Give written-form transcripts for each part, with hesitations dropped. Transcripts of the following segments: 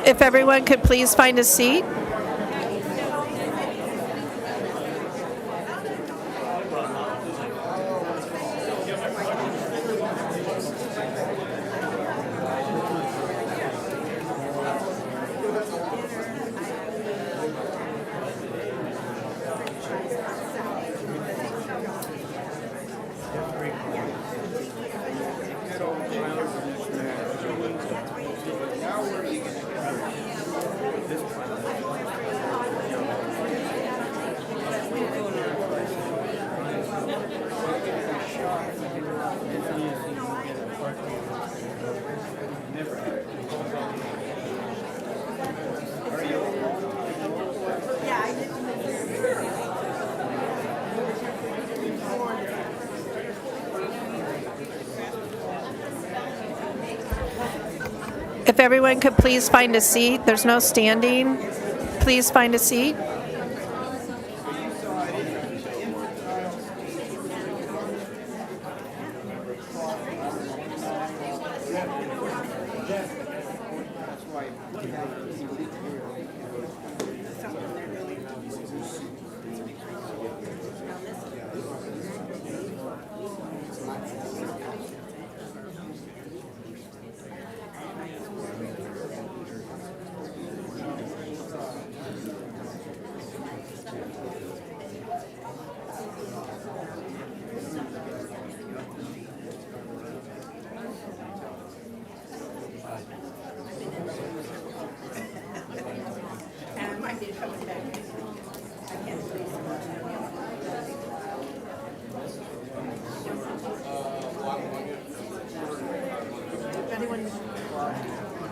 If everyone could please find a seat. If everyone could please find a seat. There's no standing. Please find a seat.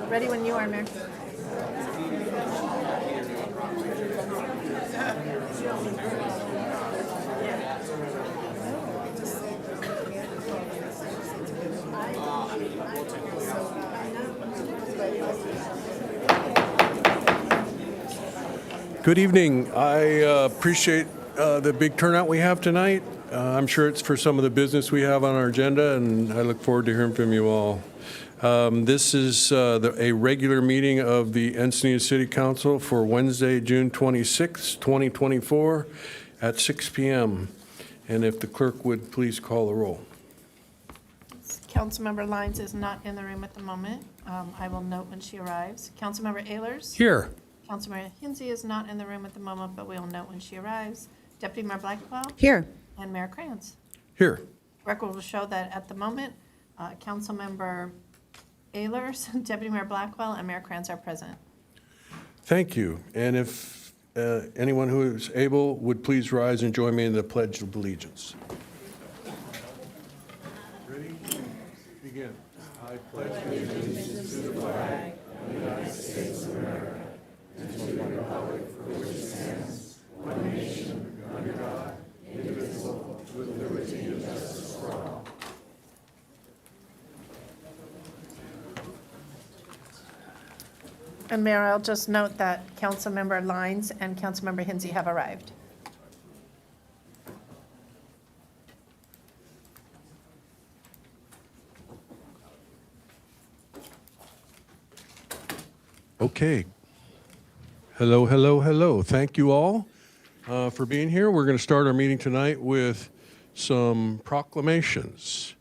Ready when you are, Mayor. Good evening. I appreciate the big turnout we have tonight. I'm sure it's for some of the business we have on our agenda, and I look forward to hearing from you all. This is a regular meeting of the Encinitas City Council for Wednesday, June 26, 2024 at 6 p.m. And if the clerk would please call the roll. Councilmember Lyons is not in the room at the moment. I will note when she arrives. Councilmember Ehlers? Here. Councilmember Hinsey is not in the room at the moment, but we will note when she arrives. Deputy Mayor Blackwell? Here. And Mayor Krantz. Here. Record will show that at the moment, Councilmember Ehlers, Deputy Mayor Blackwell, and Mayor Krantz are present. Thank you. And if anyone who is able would please rise and join me in the Pledge of Allegiance. Ready? Begin. I pledge allegiance to the flag of the United States of America and to the republic for which it stands, one nation, under God, indivisible, with liberty and justice for all. And Mayor, I'll just note that Councilmember Lyons and Councilmember Hinsey have arrived. Okay. Hello, hello, hello. Thank you all for being here. We're going to start our meeting tonight with some proclamations.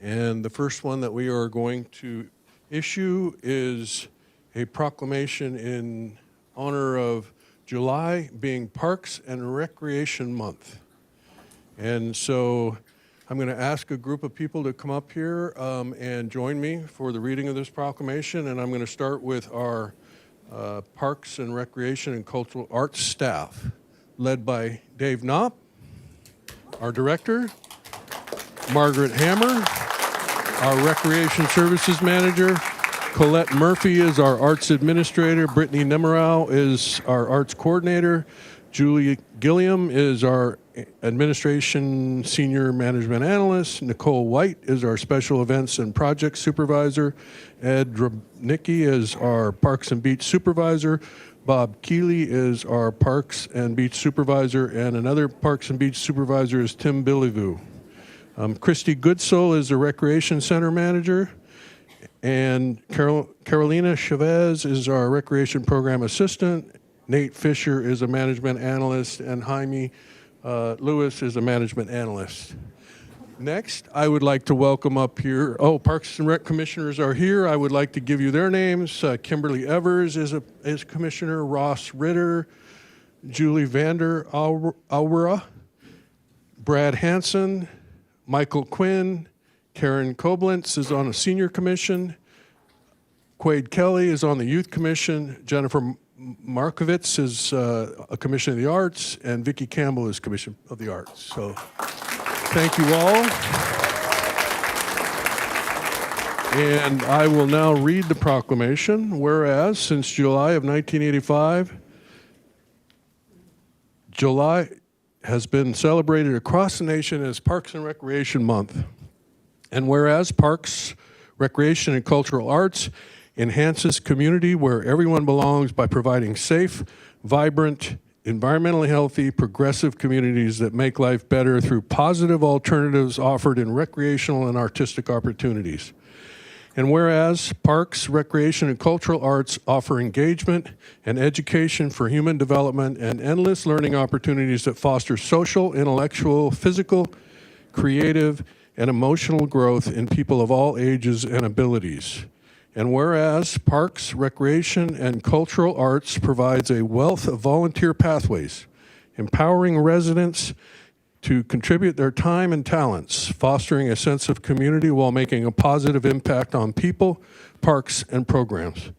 And the first one that we are going to issue is a proclamation in honor of July being Parks and Recreation Month. And so I'm going to ask a group of people to come up here and join me for the reading of this proclamation. And I'm going to start with our Parks and Recreation and Cultural Arts staff, led by Dave Knopp, our director, Margaret Hammer, our Recreation Services Manager, Colette Murphy is our Arts Administrator, Brittany Nemerow is our Arts Coordinator, Julie Gilliam is our Administration Senior Management Analyst, Nicole White is our Special Events and Project Supervisor, Ed Drobnicki is our Parks and Beach Supervisor, Bob Keeley is our Parks and Beach Supervisor, and another Parks and Beach Supervisor is Tim Billivu. Christy Goodsoul is the Recreation Center Manager, And Carolina Chavez is our Recreation Program Assistant. Nate Fisher is a Management Analyst, and Jaime Lewis is a Management Analyst. Next, I would like to welcome up here, Parks and Rec Commissioners are here. I would like to give you their names. Kimberly Evers is Commissioner, Ross Ritter, Julie Vander Aura, Brad Hansen, Michael Quinn, Karen Koblentz is on a Senior Commission, Quig Kelly is on the Youth Commission, Jennifer Markovitz is a Commission of the Arts, and Vicki Campbell is Commission of the Arts. So thank you all. And I will now read the proclamation. Whereas since July of 1985, July has been celebrated across the nation as Parks and Recreation Month. And whereas Parks, Recreation, and Cultural Arts enhances community where everyone belongs by providing safe, vibrant, environmentally healthy, progressive communities that make life better through positive alternatives offered in recreational and artistic opportunities. And whereas Parks, Recreation, and Cultural Arts offer engagement and education for human development and endless learning opportunities that foster social, intellectual, physical, creative, and emotional growth in people of all ages and abilities. And whereas Parks, Recreation, and Cultural Arts provides a wealth of volunteer pathways, empowering residents to contribute their time and talents, fostering a sense of community while making a positive impact on people, parks, and programs.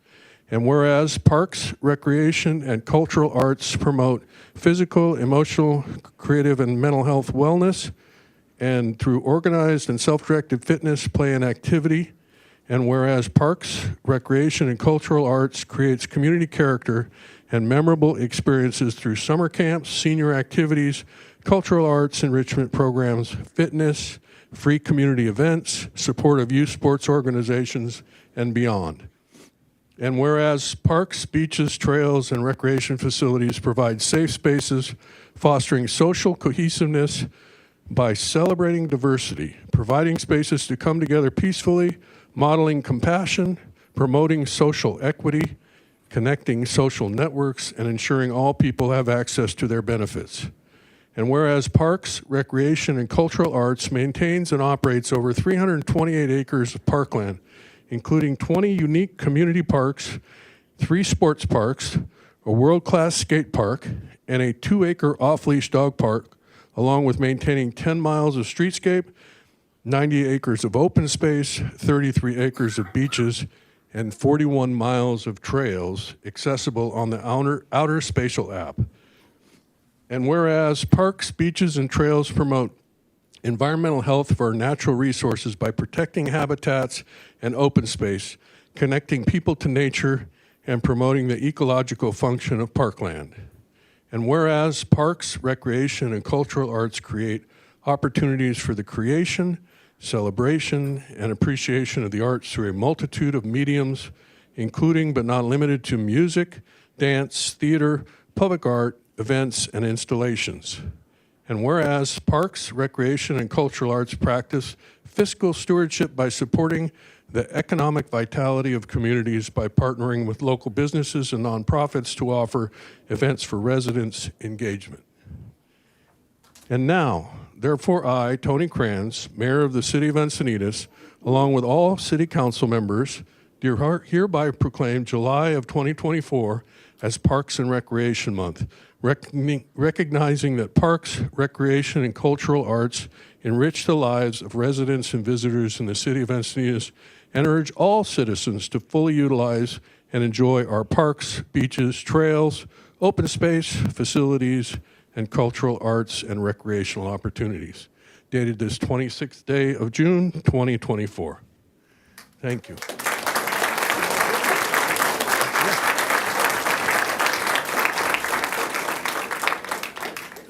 And whereas Parks, Recreation, and Cultural Arts promote physical, emotional, creative, and mental health wellness, and through organized and self-directed fitness, play, and activity. And whereas Parks, Recreation, and Cultural Arts creates community character and memorable experiences through summer camps, senior activities, cultural arts enrichment programs, fitness, free community events, support of youth sports organizations, and beyond. And whereas parks, beaches, trails, and recreation facilities provide safe spaces, fostering social cohesiveness by celebrating diversity, providing spaces to come together peacefully, modeling compassion, promoting social equity, connecting social networks, and ensuring all people have access to their benefits. And whereas Parks, Recreation, and Cultural Arts maintains and operates over 328 acres of parkland, including 20 unique community parks, 3 sports parks, a world-class skate park, and a 2-acre off-leash dog park, along with maintaining 10 miles of streetscape, 90 acres of open space, 33 acres of beaches, and 41 miles of trails accessible on the Outer Spatial app. And whereas parks, beaches, and trails promote environmental health for our natural resources by protecting habitats and open space, connecting people to nature, and promoting the ecological function of parkland. And whereas Parks, Recreation, and Cultural Arts create opportunities for the creation, celebration, and appreciation of the arts through a multitude of mediums, including but not limited to music, dance, theater, public art, events, and installations. And whereas Parks, Recreation, and Cultural Arts practice fiscal stewardship by supporting the economic vitality of communities by partnering with local businesses and nonprofits to offer events for residents' engagement. And now, therefore I, Tony Kranz, Mayor of the City of Encinitas, along with all City Council members, do hereby proclaim July of 2024 as Parks and Recreation Month, recognizing that parks, recreation, and cultural arts enrich the lives of residents and visitors in the City of Encinitas, and urge all citizens to fully utilize and enjoy our parks, beaches, trails, open space, facilities, and cultural arts and recreational opportunities. Dated this 26th day of June, 2024. Thank you.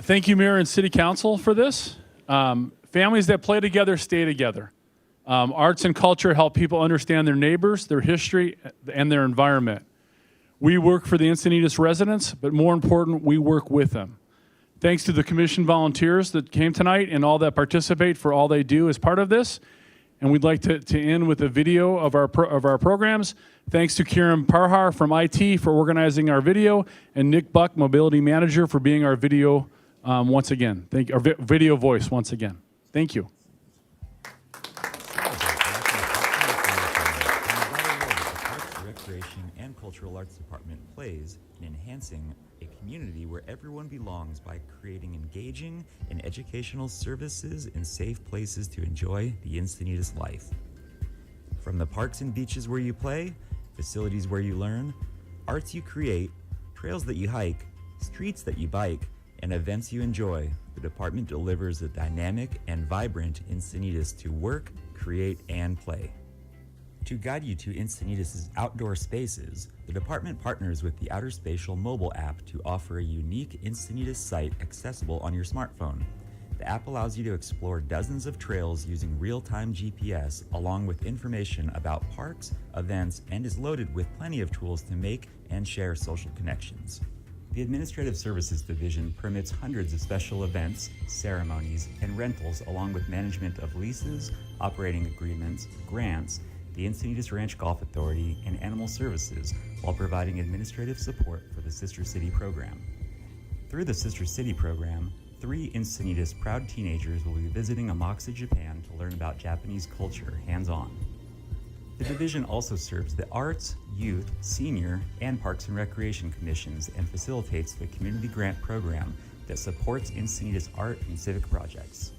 Thank you, Mayor and City Council, for this. Families that play together stay together. Arts and culture help people understand their neighbors, their history, and their environment. We work for the Encinitas residents, but more important, we work with them. Thanks to the commission volunteers that came tonight and all that participate for all they do as part of this. And we'd like to end with a video of our programs. Thanks to Kieran Parhar from IT for organizing our video, and Nick Buck, Mobility Manager, for being our video once again. Our video voice once again. Thank you. Recreation and Cultural Arts Department plays in enhancing a community where everyone belongs by creating engaging and educational services and safe places to enjoy the Encinitas life. From the parks and beaches where you play, facilities where you learn, arts you create, trails that you hike, streets that you bike, and events you enjoy, the department delivers a dynamic and vibrant Encinitas to work, create, and play. To guide you to Encinitas' outdoor spaces, the department partners with the Outer Spatial mobile app to offer a unique Encinitas site accessible on your smartphone. The app allows you to explore dozens of trails using real-time GPS, along with information about parks, events, and is loaded with plenty of tools to make and share social connections. The Administrative Services Division permits hundreds of special events, ceremonies, and rentals, along with management of leases, operating agreements, grants, the Encinitas Ranch Golf Authority, and Animal Services, while providing administrative support for the Sister City program. Through the Sister City program, 3 Encinitas proud teenagers will be visiting Amakusa, Japan to learn about Japanese culture hands-on. The division also serves the Arts, Youth, Senior, and Parks and Recreation Commissions and facilitates the Community Grant Program that supports Encinitas art and civic projects.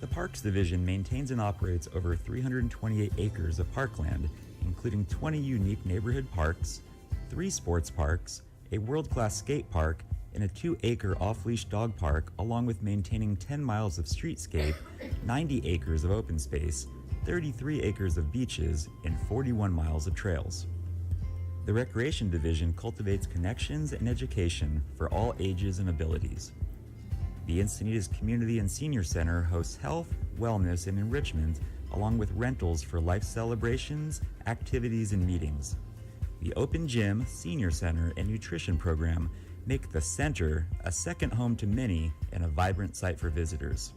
The Parks Division maintains and operates over 328 acres of parkland, including 20 unique neighborhood parks, 3 sports parks, a world-class skate park, and a 2-acre off-leash dog park, along with maintaining 10 miles of streetscape, 90 acres of open space, 33 acres of beaches, and 41 miles of trails. The Recreation Division cultivates connections and education for all ages and abilities. The Encinitas Community and Senior Center hosts health, wellness, and enrichment, along with rentals for life celebrations, activities, and meetings. The Open Gym, Senior Center, and Nutrition Program make the center a second home to many and a vibrant site for visitors.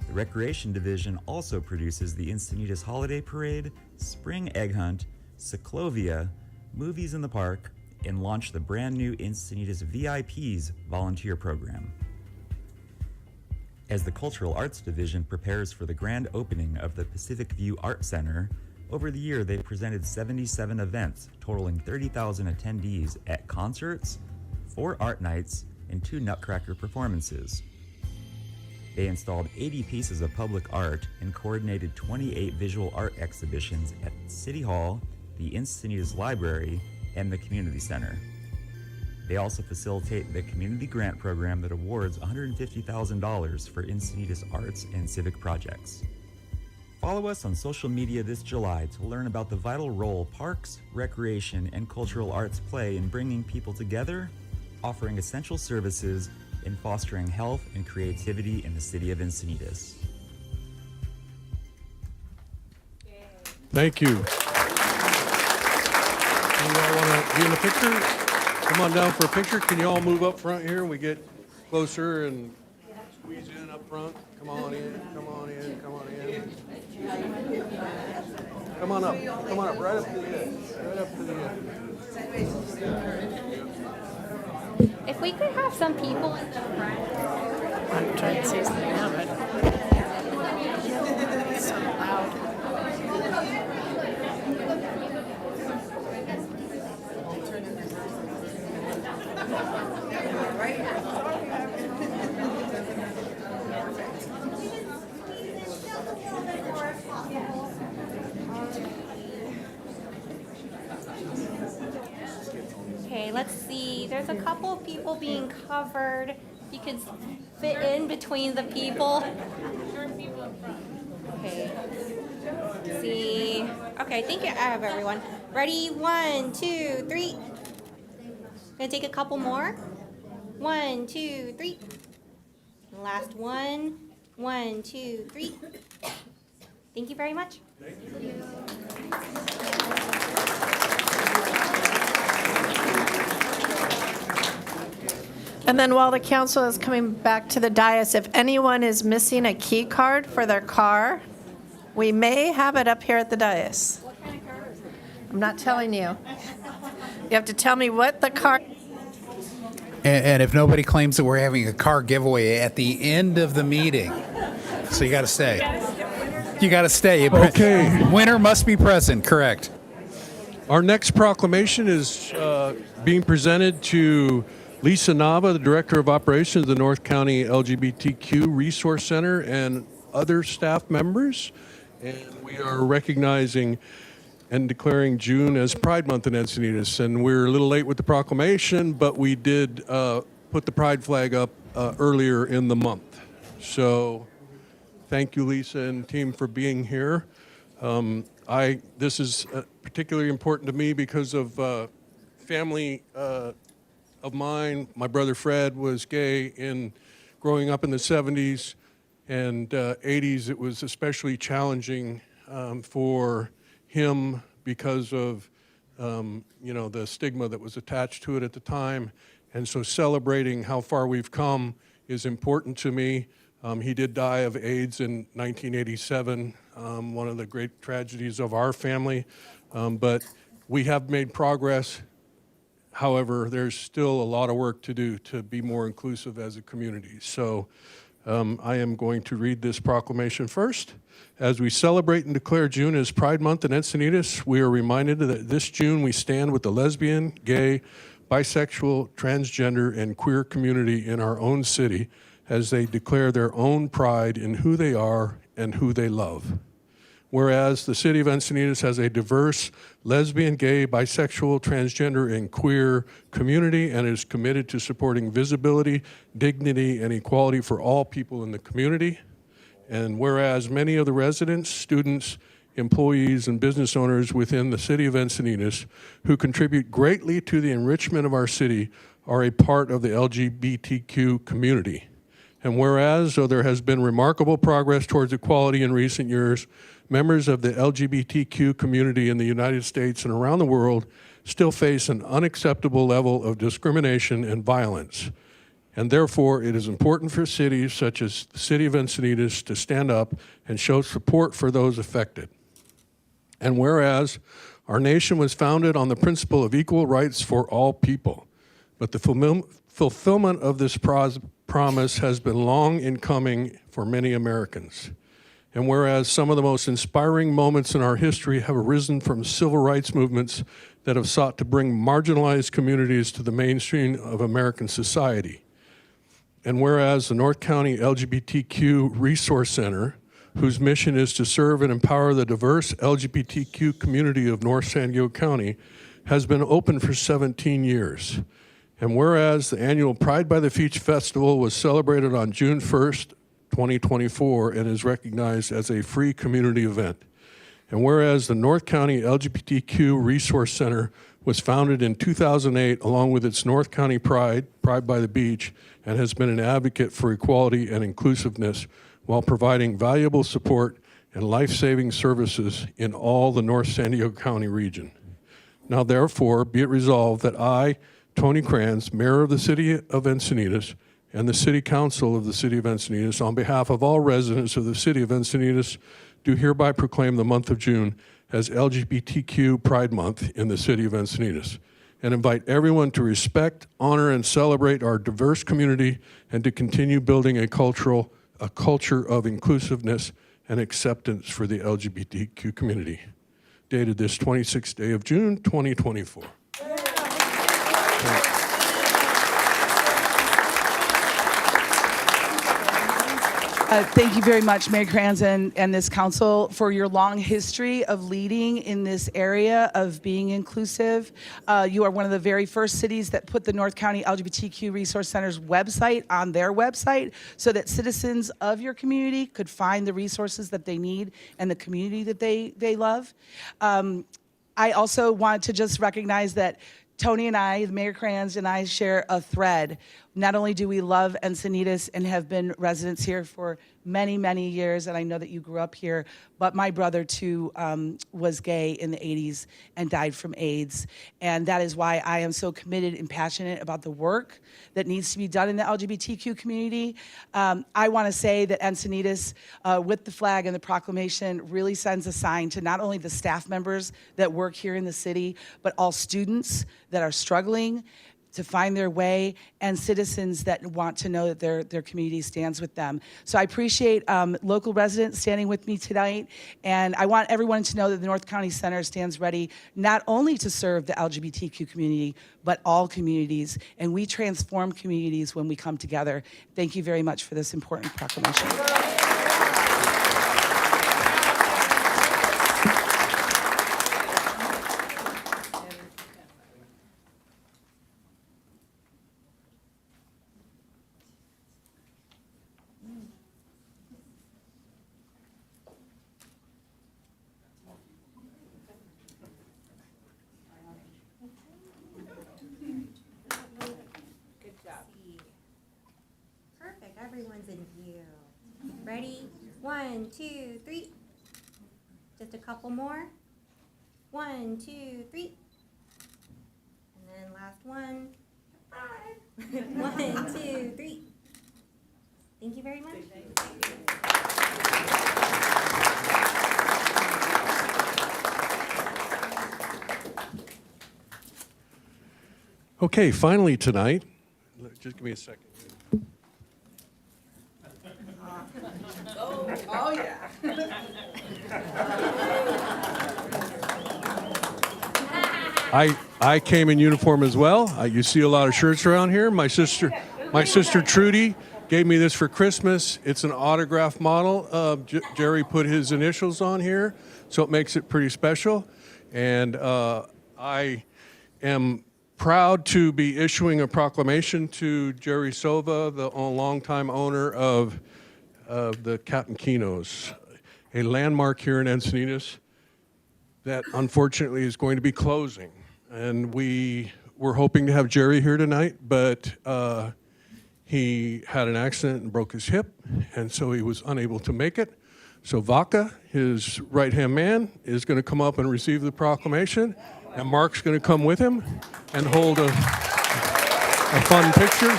The Recreation Division also produces the Encinitas Holiday Parade, Spring Egg Hunt, Ciclovia, Movies in the Park, and launched the brand new Encinitas VIPs volunteer program. As the Cultural Arts Division prepares for the grand opening of the Pacific View Art Center, over the year they've presented 77 events totaling 30,000 attendees at concerts, 4 art nights, and 2 Nutcracker performances. They installed 80 pieces of public art and coordinated 28 visual art exhibitions at City Hall, the Encinitas Library, and the Community Center. They also facilitate the Community Grant Program that awards $150,000 for Encinitas arts and civic projects. Follow us on social media this July to learn about the vital role parks, recreation, and cultural arts play in bringing people together, offering essential services, and fostering health and creativity in the city of Encinitas. Thank you. You all want to be in the picture? Come on down for a picture. Can you all move up front here and we get closer and squeeze in up front? Come on in, come on in, come on in. Come on up, right up to the edge, right up to the edge. If we could have some people in the front. I'm trying to say something now, but it's so loud. Okay, let's see. There's a couple of people being covered. You could fit in between the people. Okay. Let's see. Okay, thank you. I have everyone. Ready? 1, 2, 3. Gonna take a couple more. 1, 2, 3. Last one. 1, 2, 3. Thank you very much. Thank you. And then while the council is coming back to the dais, if anyone is missing a key card for their car, We may have it up here at the dais. I'm not telling you. You have to tell me what the car. And if nobody claims that we're having a car giveaway at the end of the meeting, so you got to stay. You got to stay. Okay. Winner must be present, correct. Our next proclamation is being presented to Lisa Nava, the Director of Operations of the North County LGBTQ Resource Center, and other staff members. And we are recognizing and declaring June as Pride Month in Encinitas. And we're a little late with the proclamation, but we did put the Pride flag up earlier in the month. So thank you, Lisa and team, for being here. This is particularly important to me because of family of mine. My brother Fred was gay in growing up in the 70s and 80s. It was especially challenging for him because of the stigma that was attached to it at the time. And so celebrating how far we've come is important to me. He did die of AIDS in 1987, one of the great tragedies of our family. But we have made progress. However, there's still a lot of work to do to be more inclusive as a community. So I am going to read this proclamation first. As we celebrate and declare June as Pride Month in Encinitas, we are reminded that this June we stand with the lesbian, gay, bisexual, transgender, and queer community in our own city as they declare their own pride in who they are and who they love. Whereas the city of Encinitas has a diverse lesbian, gay, bisexual, transgender, and queer community and is committed to supporting visibility, dignity, and equality for all people in the community. And whereas many of the residents, students, employees, and business owners within the city of Encinitas who contribute greatly to the enrichment of our city are a part of the LGBTQ community. And whereas, though there has been remarkable progress towards equality in recent years, members of the LGBTQ community in the United States and around the world still face an unacceptable level of discrimination and violence. And therefore, it is important for cities such as the city of Encinitas to stand up and show support for those affected. And whereas our nation was founded on the principle of equal rights for all people, but the fulfillment of this promise has been long in coming for many Americans. And whereas some of the most inspiring moments in our history have arisen from civil rights movements that have sought to bring marginalized communities to the mainstream of American society. And whereas the North County LGBTQ Resource Center, whose mission is to serve and empower the diverse LGBTQ community of North San Diego County, has been open for 17 years. And whereas the annual Pride by the Beach Festival was celebrated on June 1st, 2024, and is recognized as a free community event. And whereas the North County LGBTQ Resource Center was founded in 2008 along with its North County Pride by the Beach, and has been an advocate for equality and inclusiveness while providing valuable support and life-saving services in all the North San Diego County region. Now therefore, be it resolved that I, Tony Kranz, Mayor of the City of Encinitas, and the City Council of the City of Encinitas, on behalf of all residents of the City of Encinitas, do hereby proclaim the month of June as LGBTQ Pride Month in the City of Encinitas, and invite everyone to respect, honor, and celebrate our diverse community and to continue building a culture of inclusiveness and acceptance for the LGBTQ community. Dated this 26th day of June, 2024. Thank you very much, Mayor Kranz and this council, for your long history of leading in this area of being inclusive. You are one of the very first cities that put the North County LGBTQ Resource Center's website on their website so that citizens of your community could find the resources that they need and the community that they love. I also want to just recognize that Tony and I, Mayor Kranz and I, share a thread. Not only do we love Encinitas and have been residents here for many, many years, and I know that you grew up here, but my brother too was gay in the 80s and died from AIDS. And that is why I am so committed and passionate about the work that needs to be done in the LGBTQ community. I want to say that Encinitas, with the flag and the proclamation, really sends a sign to not only the staff members that work here in the city, but all students that are struggling to find their way, and citizens that want to know that their community stands with them. So I appreciate local residents standing with me tonight, and I want everyone to know that the North County Center stands ready not only to serve the LGBTQ community, but all communities, and we transform communities when we come together. Thank you very much for this important proclamation. Perfect, everyone's in view. Ready? 1, 2, 3. Just a couple more. 1, 2, 3. And then last one. 1, 2, 3. Thank you very much. Okay, finally tonight, just give me a second. Oh yeah. I came in uniform as well. You see a lot of shirts around here. My sister Trudy gave me this for Christmas. It's an autograph model. Jerry put his initials on here, so it makes it pretty special. And I am proud to be issuing a proclamation to Jerry Sova, the longtime owner of the Captain Kino's, a landmark here in Encinitas that unfortunately is going to be closing. And we were hoping to have Jerry here tonight, but he had an accident and broke his hip, and so he was unable to make it. So Vaca, his right-hand man, is going to come up and receive the proclamation, and Mark's going to come with him and hold a fun picture.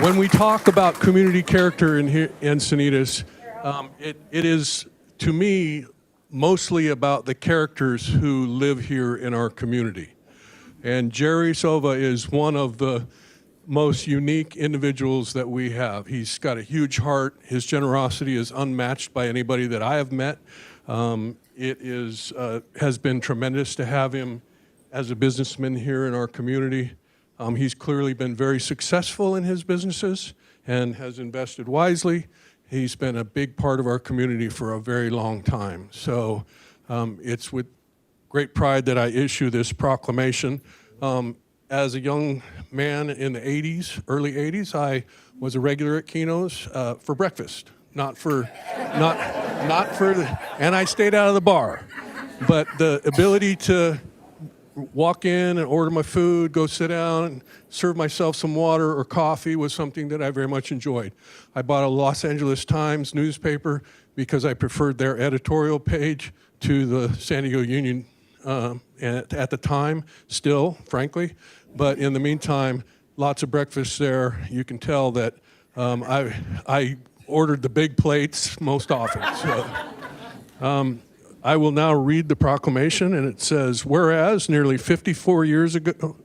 When we talk about community character in Encinitas, it is, to me, mostly about the characters who live here in our community. And Jerry Sova is one of the most unique individuals that we have. He's got a huge heart. His generosity is unmatched by anybody that I have met. It has been tremendous to have him as a businessman here in our community. He's clearly been very successful in his businesses and has invested wisely. He's been a big part of our community for a very long time. So it's with great pride that I issue this proclamation. As a young man in the 80s, early 80s, I was a regular at Kino's for breakfast, not for and I stayed out of the bar. But the ability to walk in and order my food, go sit down and serve myself some water or coffee was something that I very much enjoyed. I bought a Los Angeles Times newspaper because I preferred their editorial page to the San Diego Union at the time, still, frankly. But in the meantime, lots of breakfast there. You can tell that I ordered the big plates most often. So. I will now read the proclamation, and it says, whereas nearly 54 years ago,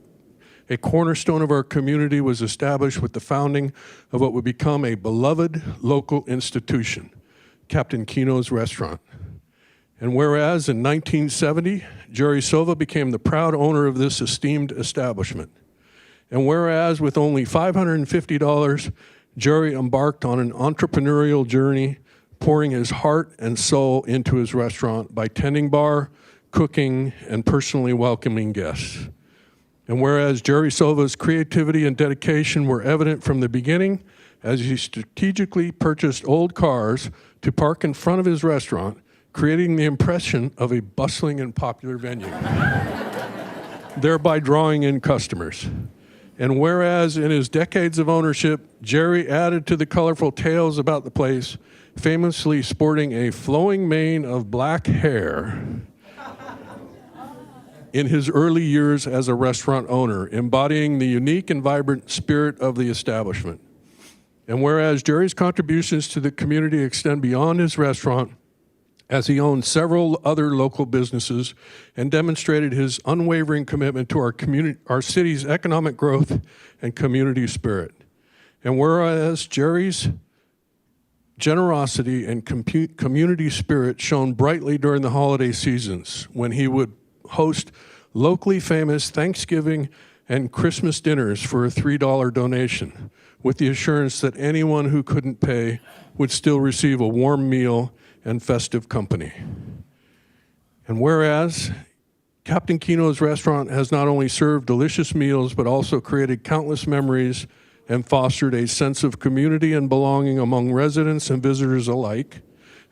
a cornerstone of our community was established with the founding of what would become a beloved local institution, Captain Kino's Restaurant. And whereas in 1970, Jerry Sova became the proud owner of this esteemed establishment. And whereas with only $550, Jerry embarked on an entrepreneurial journey, pouring his heart and soul into his restaurant by tending bar, cooking, and personally welcoming guests. And whereas Jerry Sova's creativity and dedication were evident from the beginning, as he strategically purchased old cars to park in front of his restaurant, creating the impression of a bustling and popular venue, thereby drawing in customers. And whereas in his decades of ownership, Jerry added to the colorful tales about the place, famously sporting a flowing mane of black hair in his early years as a restaurant owner, embodying the unique and vibrant spirit of the establishment. And whereas Jerry's contributions to the community extend beyond his restaurant, as he owned several other local businesses and demonstrated his unwavering commitment to our city's economic growth and community spirit. And whereas Jerry's generosity and community spirit shone brightly during the holiday seasons when he would host locally famous Thanksgiving and Christmas dinners for a $3 donation, with the assurance that anyone who couldn't pay would still receive a warm meal and festive company. And whereas Captain Keno's restaurant has not only served delicious meals, but also created countless memories and fostered a sense of community and belonging among residents and visitors alike.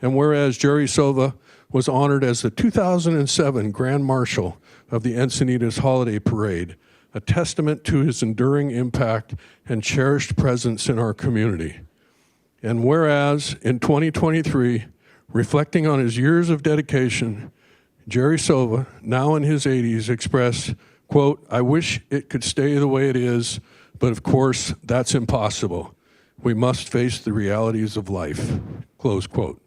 And whereas Jerry Sova was honored as the 2007 Grand Marshal of the Encinitas Holiday Parade, a testament to his enduring impact and cherished presence in our community. And whereas in 2023, reflecting on his years of dedication, Jerry Sova, now in his 80s, expressed, quote, "I wish it could stay the way it is, but of course, that's impossible. We must face the realities of life," close quote.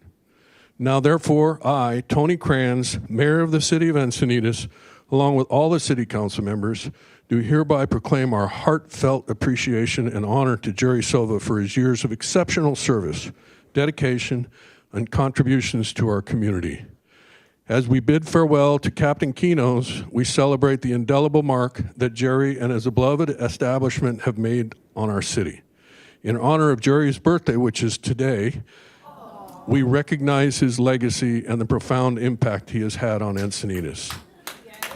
Now, therefore, I, Tony Kranz, Mayor of the City of Encinitas, along with all the City Council members, do hereby proclaim our heartfelt appreciation and honor to Jerry Sova for his years of exceptional service, dedication, and contributions to our community. As we bid farewell to Captain Keno's, we celebrate the indelible mark that Jerry and his beloved establishment have made on our city. In honor of Jerry's birthday, which is today, we recognize his legacy and the profound impact he has had on Encinitas.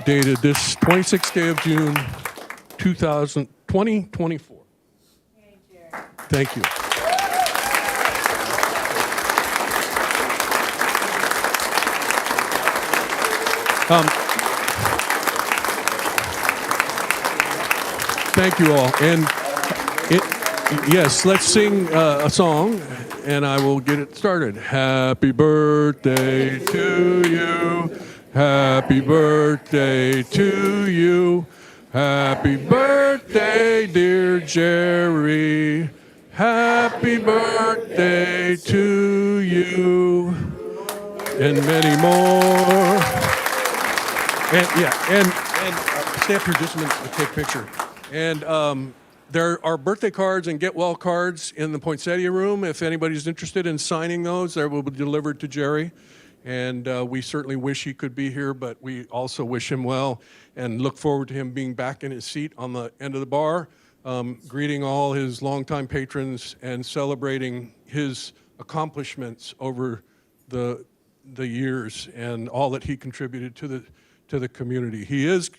Dated this 26th day of June, 2024. Thank you. Thank you all. And yes, let's sing a song, and I will get it started. Happy birthday to you. Happy birthday to you. Happy birthday, dear Jerry. Happy birthday to you. And many more. And stay up here just a minute to take a picture. And there are birthday cards and get well cards in the poinsettia room. If anybody's interested in signing those, they will be delivered to Jerry. And we certainly wish he could be here, but we also wish him well and look forward to him being back in his seat on the end of the bar, greeting all his longtime patrons and celebrating his accomplishments over the years and all that he contributed to the community. He is,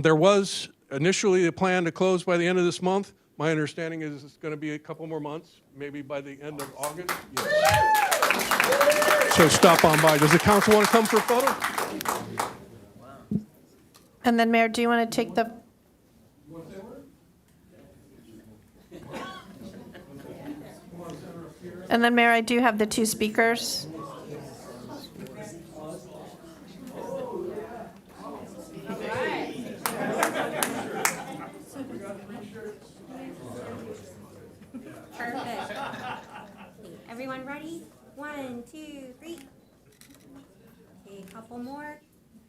there was initially a plan to close by the end of this month. My understanding is it's going to be a couple more months, maybe by the end of August. Yes. So stop on by. Does the council want to come for a photo? And then, Mayor, do you want to take the... And then, Mayor, I do have the two speakers. Perfect. Everyone ready? 1, 2, 3. Okay, a couple more.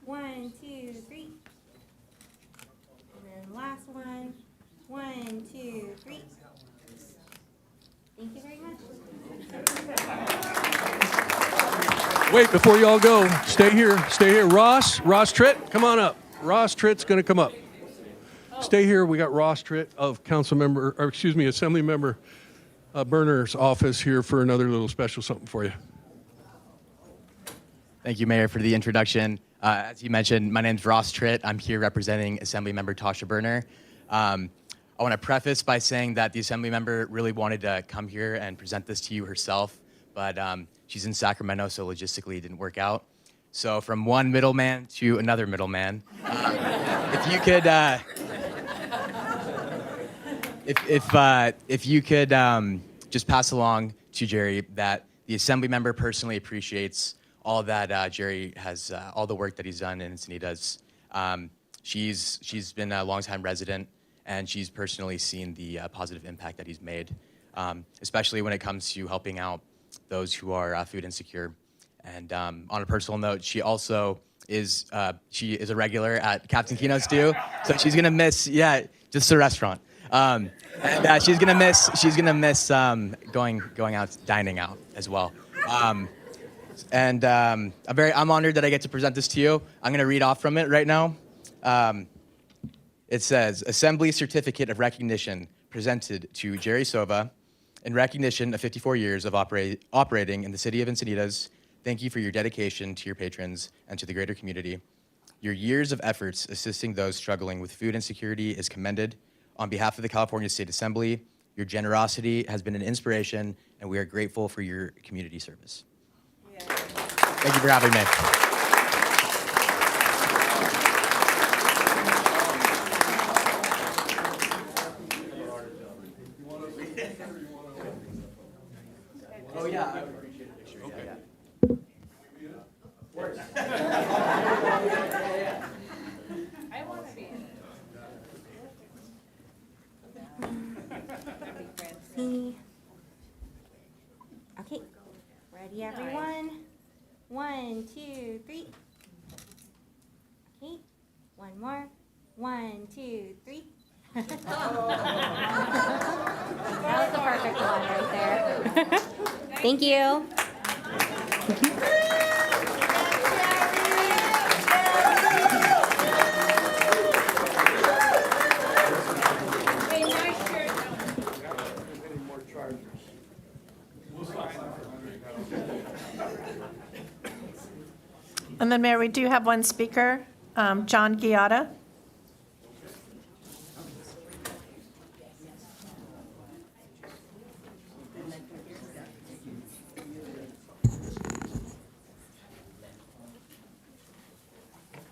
1, 2, 3. And then last one. 1, 2, 3. Thank you very much. Wait, before you all go, stay here. Stay here. Ross Tritt, come on up. Ross Tritt's going to come up. Stay here. We got Ross Tritt of Assembly Member Berner's office here for another little special something for you. Thank you, Mayor, for the introduction. As you mentioned, my name's Ross Tritt. I'm here representing Assemblymember Tasha Berner. I want to preface by saying that the Assemblymember really wanted to come here and present this to you herself, but she's in Sacramento, so logistically it didn't work out. So from one middleman to another middleman, if you could If you could just pass along to Jerry that the Assembly member personally appreciates all that Jerry has, all the work that he's done in Encinitas. She's been a longtime resident, and she's personally seen the positive impact that he's made, especially when it comes to helping out those who are food insecure. And on a personal note, she also is she is a regular at Captain Kino's too, so she's gonna miss just the restaurant. And she's gonna miss going out dining out as well. I'm honored that I get to present this to you. I'm gonna read off from it right now. It says, Assembly Certificate of Recognition presented to Jerry Sova in recognition of 54 years of operating in the city of Encinitas. Thank you for your dedication to your patrons and to the greater community. Your years of efforts assisting those struggling with food insecurity is commended. On behalf of the California State Assembly, your generosity has been an inspiration, and we are grateful for your community service. Thank you for having me. Oh yeah, I would appreciate a picture. Okay. Yeah. Of course. I want to be in it. Okay, ready everyone? 1, 2, 3. Okay, one more. 1, 2, 3. That was the perfect one right there. Thank you. And then, Mayor, we do have one speaker, John Giada.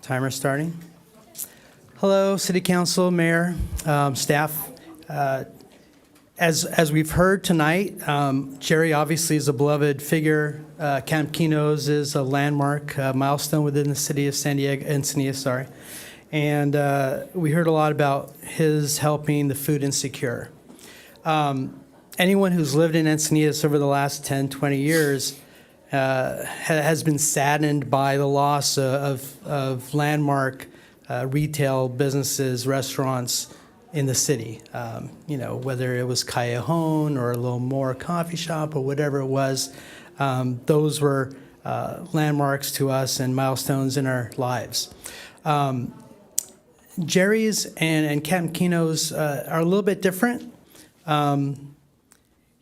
Timer starting. Hello, City Council, Mayor, staff. As we've heard tonight, Jerry obviously is a beloved figure. Camp Kino's is a landmark milestone within the city of Encinitas, And we heard a lot about his helping the food insecure. Anyone who's lived in Encinitas over the last 10, 20 years has been saddened by the loss of landmark retail businesses, restaurants in the city. Whether it was Callejon or a little more coffee shop or whatever it was, those were landmarks to us and milestones in our lives. Jerry's and Captain Kino's are a little bit different.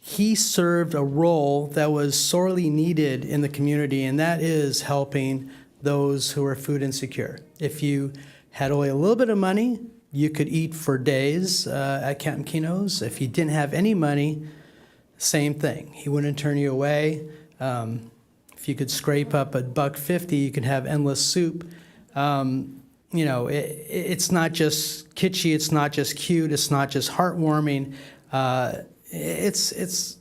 He served a role that was sorely needed in the community, and that is helping those who are food insecure. If you had only a little bit of money, you could eat for days at Captain Kino's. If you didn't have any money, same thing. He wouldn't turn you away. If you could scrape up $1.50, you could have endless soup. It's not just kitschy, it's not just cute, it's not just heartwarming. It's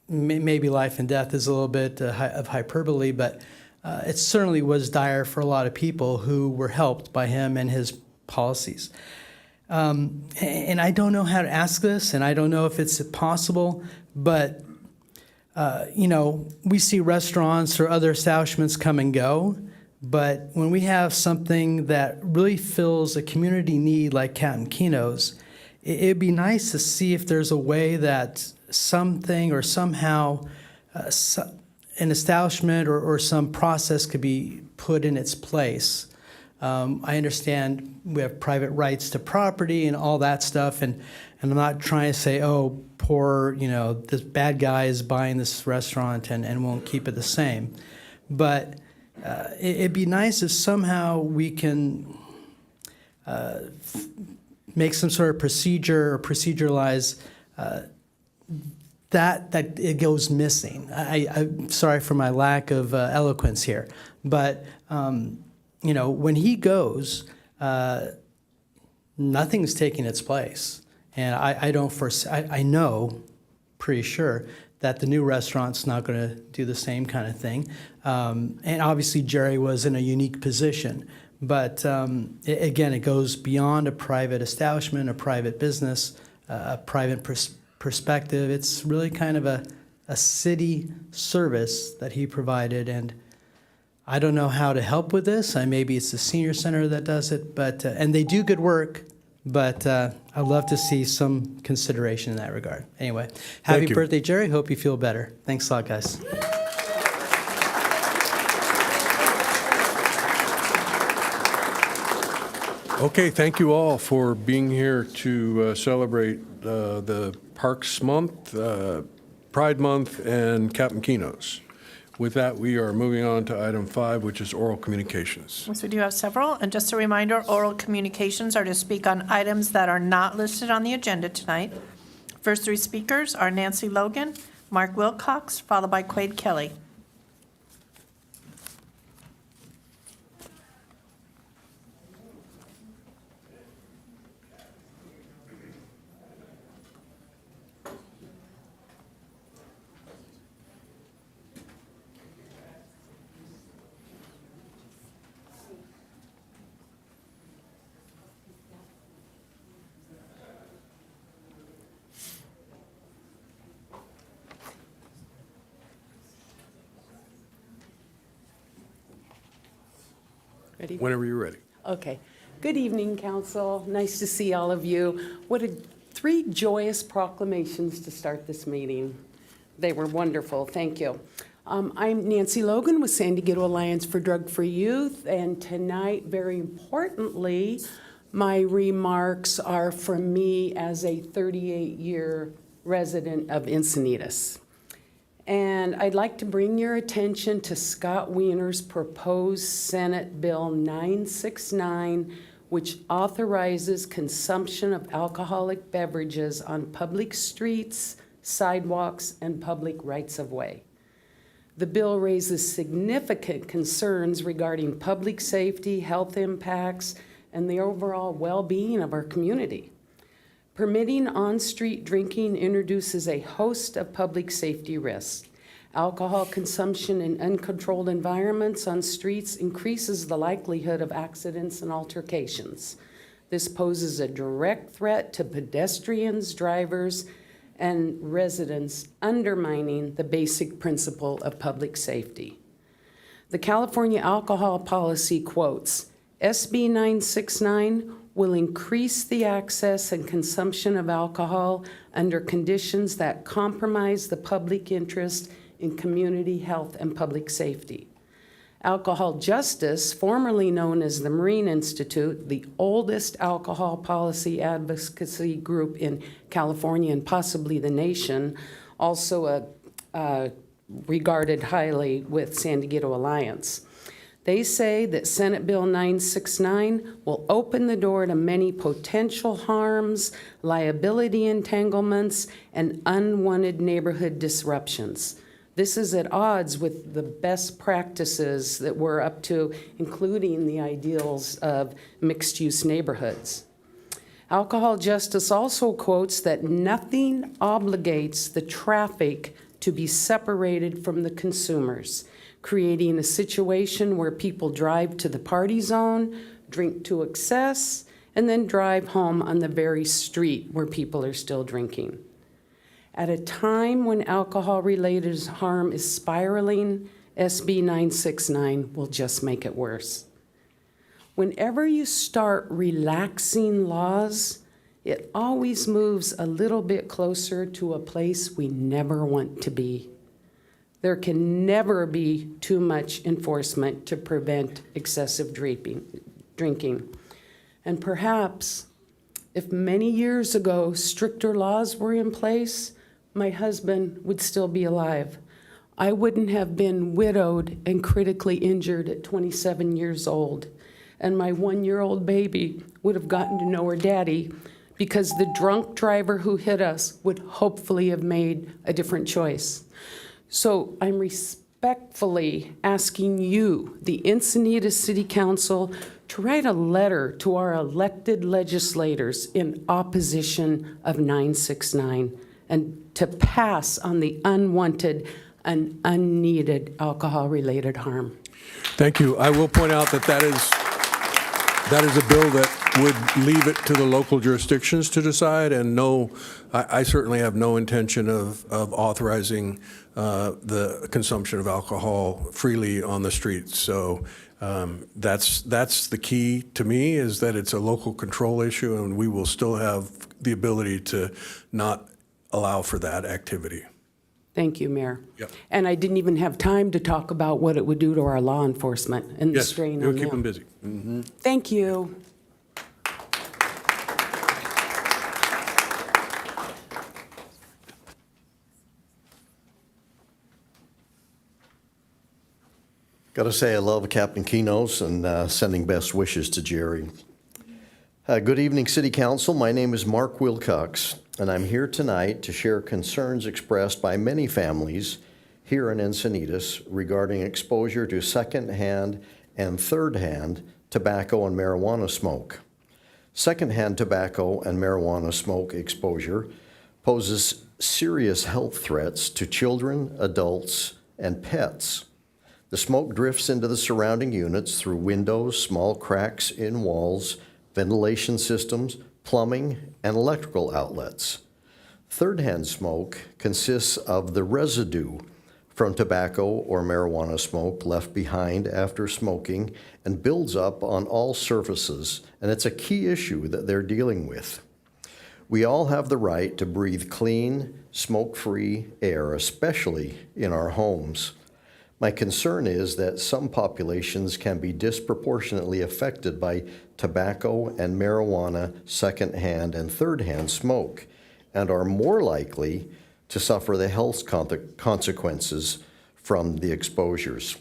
maybe life and death is a little bit of hyperbole, but it certainly was dire for a lot of people who were helped by him and his policies. And I don't know how to ask this, and I don't know if it's possible, but we see restaurants or other establishments come and go, but when we have something that really fills a community need like Captain Kino's, it'd be nice to see if there's a way that something or somehow an establishment or some process could be put in its place. I understand we have private rights to property and all that stuff, and I'm not trying to say, oh, poor, this bad guy is buying this restaurant and won't keep it the same. But it'd be nice if somehow we can make some sort of procedure or proceduralize that it goes missing. I'm sorry for my lack of eloquence here, but when he goes, nothing's taking its place. And I don't foresee, I know, pretty sure, that the new restaurant's not going to do the same kind of thing. And obviously Jerry was in a unique position. But again, it goes beyond a private establishment, a private business, a private perspective. It's really kind of a city service that he provided. And I don't know how to help with this. Maybe it's the senior center that does it, but and they do good work. But I'd love to see some consideration in that regard. Anyway, happy you. birthday, Jerry. Hope you feel better. Thanks a lot, guys. Okay, thank you all for being here to celebrate the Parks Month, Pride Month, and Captain Keno's. With that, we are moving on to item 5, which is oral communications. Yes, we do have several. And just a reminder, oral communications are to speak on items that are not listed on the agenda tonight. First 3 speakers are Nancy Logan, Mark Wilcox, followed by Quig Kelly. Ready? Whenever you're ready. Okay. Good evening, council. Nice to see all of you. What 3 joyous proclamations to start this meeting. They were wonderful. Thank you. I'm Nancy Logan with San Diego Alliance for Drug-Free Youth, and tonight, very importantly, my remarks are from me as a 38-year resident of Encinitas. And I'd like to bring your attention to Scott Wiener's proposed Senate Bill 969, which authorizes consumption of alcoholic beverages on public streets, sidewalks, and public rights-of-way. The bill raises significant concerns regarding public safety, health impacts, and the overall well-being of our community. Permitting on-street drinking introduces a host of public safety risks. Alcohol consumption in uncontrolled environments on streets increases the likelihood of accidents and altercations. This poses a direct threat to pedestrians, drivers, and residents, undermining the basic principle of public safety. The California Alcohol Policy quotes, SB 969 will increase the access and consumption of alcohol under conditions that compromise the public interest in community health and public safety. Alcohol Justice, formerly known as the Marine Institute, the oldest alcohol policy advocacy group in California and possibly the nation, also regarded highly with San Diego Alliance. They say that Senate Bill 969 will open the door to many potential harms, liability entanglements, and unwanted neighborhood disruptions. This is at odds with the best practices that we're up to, including the ideals of mixed-use neighborhoods. Alcohol Justice also quotes that nothing obligates the traffic to be separated from the consumers, creating a situation where people drive to the party zone, drink to excess, and then drive home on the very street where people are still drinking. At a time when alcohol-related harm is spiraling, SB 969 will just make it worse. Whenever you start relaxing laws, it always moves a little bit closer to a place we never want to be. There can never be too much enforcement to prevent excessive drinking. And perhaps, if many years ago stricter laws were in place, my husband would still be alive. I wouldn't have been widowed and critically injured at 27 years old. And my 1-year-old baby would have gotten to know her daddy, because the drunk driver who hit us would hopefully have made a different choice. So I'm respectful respectfully asking you, the Encinitas City Council, to write a letter to our elected legislators in opposition of 969 and to pass on the unwanted and unneeded alcohol-related harm. Thank you. I will point out that that is a bill that would leave it to the local jurisdictions to decide, and no, I certainly have no intention of authorizing the consumption of alcohol freely on the streets. So that's the key to me, is that it's a local control issue, and we will still have the ability to not allow for that activity. Thank you, Mayor. Yep. And I didn't even have time to talk about what it would do to our law enforcement and the Yes, strain it'll on keep them them. busy. Mm-hmm. Thank you. Got to say, I love Captain Kinos and sending best wishes to Jerry. Good evening, City Council. My name is Mark Wilcox, and I'm here tonight to share concerns expressed by many families here in Encinitas regarding exposure to secondhand and third-hand tobacco and marijuana smoke. Secondhand tobacco and marijuana smoke exposure poses serious health threats to children, adults, and pets. The smoke drifts into the surrounding units through windows, small cracks in walls, ventilation systems, plumbing, and electrical outlets. Third-hand smoke consists of the residue from tobacco or marijuana smoke left behind after smoking and builds up on all surfaces, and it's a key issue that they're dealing with. We all have the right to breathe clean, smoke-free air, especially in our homes. My concern is that some populations can be disproportionately affected by tobacco and marijuana second-hand and third-hand smoke, and are more likely to suffer the health consequences from the exposures.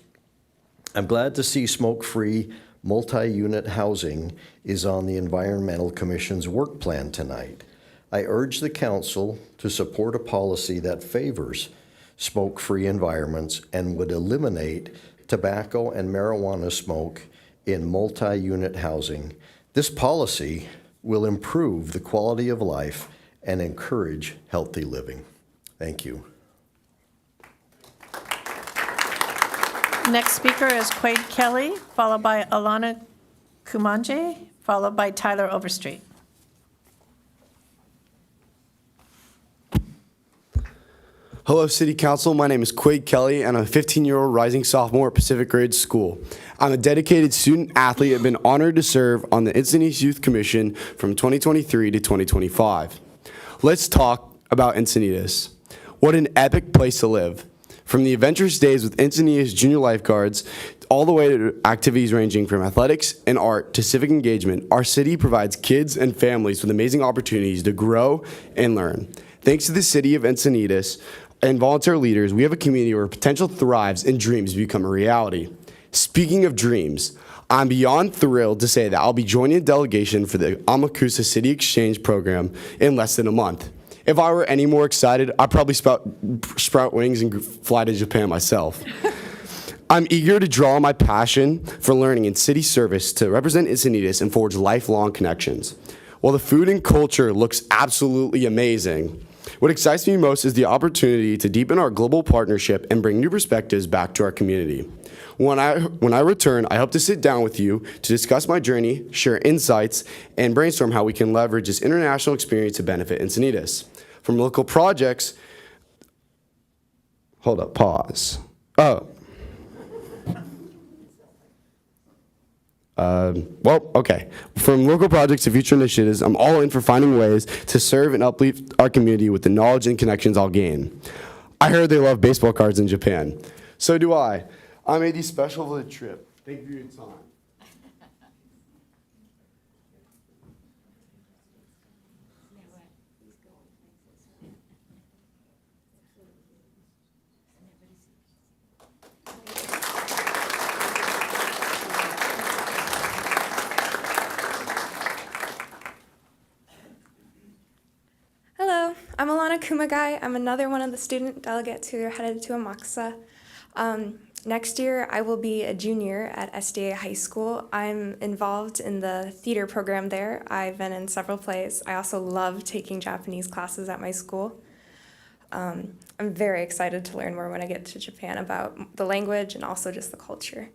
I'm glad to see smoke-free multi-unit housing is on the Environmental Commission's work plan tonight. I urge the Council to support a policy that favors smoke-free environments and would eliminate tobacco and marijuana smoke in multi-unit housing. This policy will improve the quality of life and encourage healthy living. Thank you. Next speaker is Quig Kelly, followed by Alana Kumanje, followed by Tyler Overstreet. Hello, City Council. My name is Quig Kelly, and I'm a 15-year-old rising sophomore at Pacific Ridge School. I'm a dedicated student athlete and have been honored to serve on the Encinitas Youth Commission from 2023 to 2025. Let's talk about Encinitas. What an epic place to live. From the adventurous days with Encinitas junior lifeguards, all the way to activities ranging from athletics and art to civic engagement, our city provides kids and families with amazing opportunities to grow and learn. Thanks to the city of Encinitas and volunteer leaders, we have a community where potential thrives and dreams become a reality. Speaking of dreams, I'm beyond thrilled to say that I'll be joining a delegation for the Amakusa City Exchange program in less than a month. If I were any more excited, I'd probably sprout wings and fly to Japan myself. I'm eager to draw on my passion for learning and city service to represent Encinitas and forge lifelong connections. While the food and culture looks absolutely amazing, what excites me most is the opportunity to deepen our global partnership and bring new perspectives back to our community. When I return, I hope to sit down with you to discuss my journey, share insights, and brainstorm how we can leverage this international experience to benefit Encinitas. From local projects, hold up, pause. Okay. From local projects to future initiatives, I'm all in for finding ways to serve and uplift our community with the knowledge and connections I'll gain. I heard they love baseball cards in Japan. So do I. I made these special for the trip. Thank you for your time. Hello, I'm Alana Kumagai. I'm another one of the student delegates who are headed to Amakusa. Next year, I will be a junior at SDA High School. I'm involved in the theater program there. I've been in several plays. I also love taking Japanese classes at my school. I'm very excited to learn more when I get to Japan about the language and also just the culture.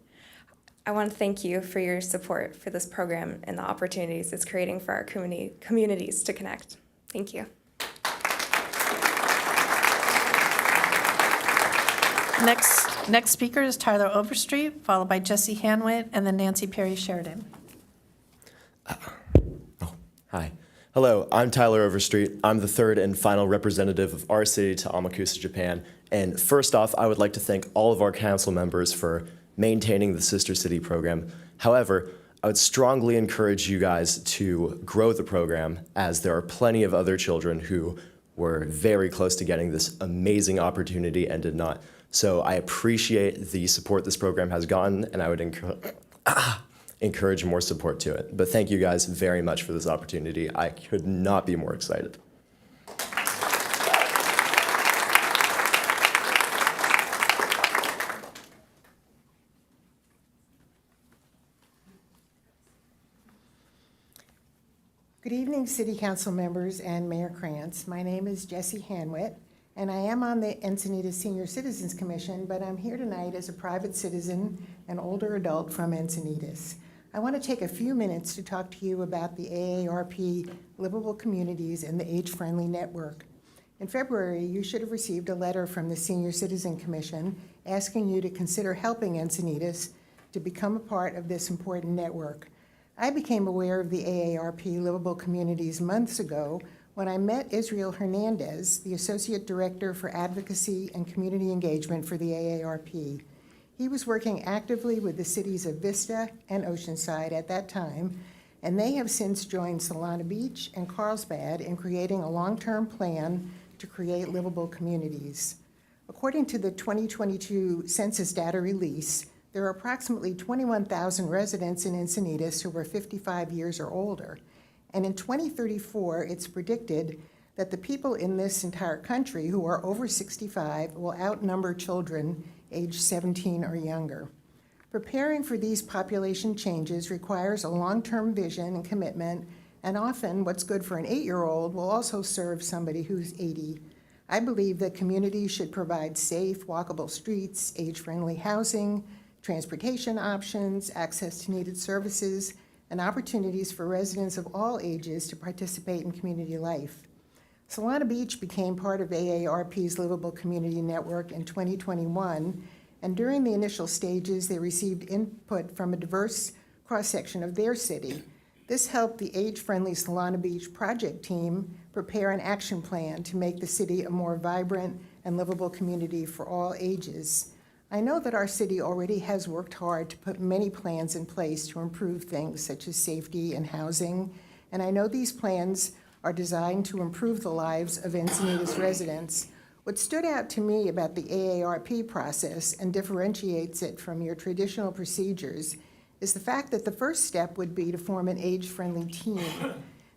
I want to thank you for your support for this program and the opportunities it's creating for our communities to connect. Thank you. Next speaker is Tyler Overstreet, followed by Jesse Hanwitt, and then Nancy Perry Sheridan. Hi. Hello, I'm Tyler Overstreet. I'm the third and final representative of our city to Amakusa, Japan. And first off, I would like to thank all of our council members for maintaining the Sister City program. However, I would strongly encourage you guys to grow the program, as there are plenty of other children who were very close to getting this amazing opportunity and did not. So I appreciate the support this program has gotten, and I would encourage more support to it. But thank you guys very much for this opportunity. I could not be more excited. Good evening, City Council members and Mayor Krantz. My name is Jesse Hanwitt, and I am on the Encinitas Senior Citizens Commission, but I'm here tonight as a private citizen and older adult from Encinitas. I want to take a few minutes to talk to you about the AARP Livable Communities and the Age-Friendly Network. In February, you should have received a letter from the Senior Citizen Commission asking you to consider helping Encinitas to become a part of this important network. I became aware of the AARP Livable Communities months ago when I met Israel Hernandez, the Associate Director for Advocacy and Community Engagement for the AARP. He was working actively with the cities of Vista and Oceanside at that time, and they have since joined Solana Beach and Carlsbad in creating a long-term plan to create livable communities. According to the 2022 census data release, there are approximately 21,000 residents in Encinitas who are 55 years or older. And in 2034, it's predicted that the people in this entire country who are over 65 will outnumber children aged 17 or younger. Preparing for these population changes requires a long-term vision and commitment, and often what's good for an 8-year-old will also serve somebody who's 80. I believe that communities should provide safe, walkable streets, age-friendly housing, transportation options, access to needed services, and opportunities for residents of all ages to participate in community life. Solana Beach became part of AARP's Livable Community Network in 2021, and during the initial stages, they received input from a diverse cross-section of their city. This helped the age-friendly Solana Beach project team prepare an action plan to make the city a more vibrant and livable community for all ages. I know that our city already has worked hard to put many plans in place to improve things such as safety and housing, and I know these plans are designed to improve the lives of Encinitas residents. What stood out to me about the AARP process and differentiates it from your traditional procedures is the fact that the first step would be to form an age-friendly team.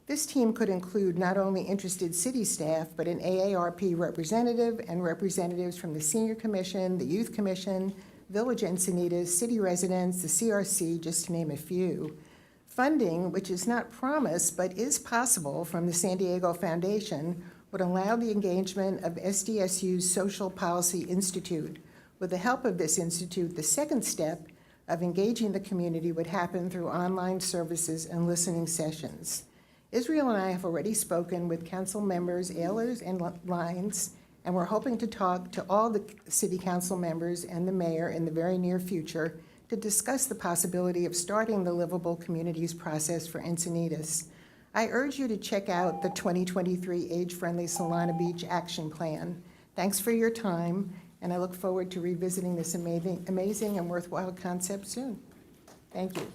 This team could include not only interested city staff, but an AARP representative and representatives from the Senior Commission, the Youth Commission, Village Encinitas, city residents, the CRC, just to name a few. Funding, which is not promised but is possible from the San Diego Foundation, would allow the engagement of SDSU's Social Policy Institute. With the help of this institute, the second step of engaging the community would happen through online services and listening sessions. Israel and I have already spoken with council members Ehlers and Lyons, and we're hoping to talk to all the city council members and the mayor in the very near future to discuss the possibility of starting the Livable Communities process for Encinitas. I urge you to check out the 2023 Age-Friendly Solana Beach Action Plan. Thanks for your time, and I look forward to revisiting this amazing and worthwhile concept soon. Thank you.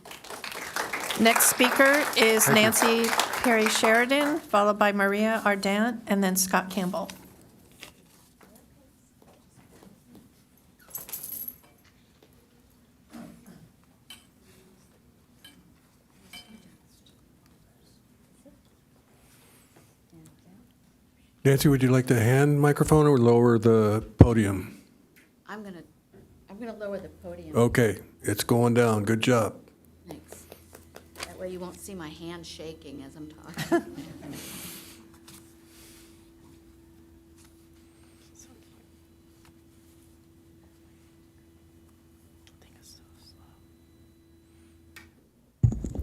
Next speaker is Nancy Perry Sheridan, followed by Maria Ardant, and then Scott Campbell. Nancy, would you like the hand microphone or lower the podium? I'm going to Okay, it's going down. Good job. Thanks. That way you won't see my hand shaking as I'm talking.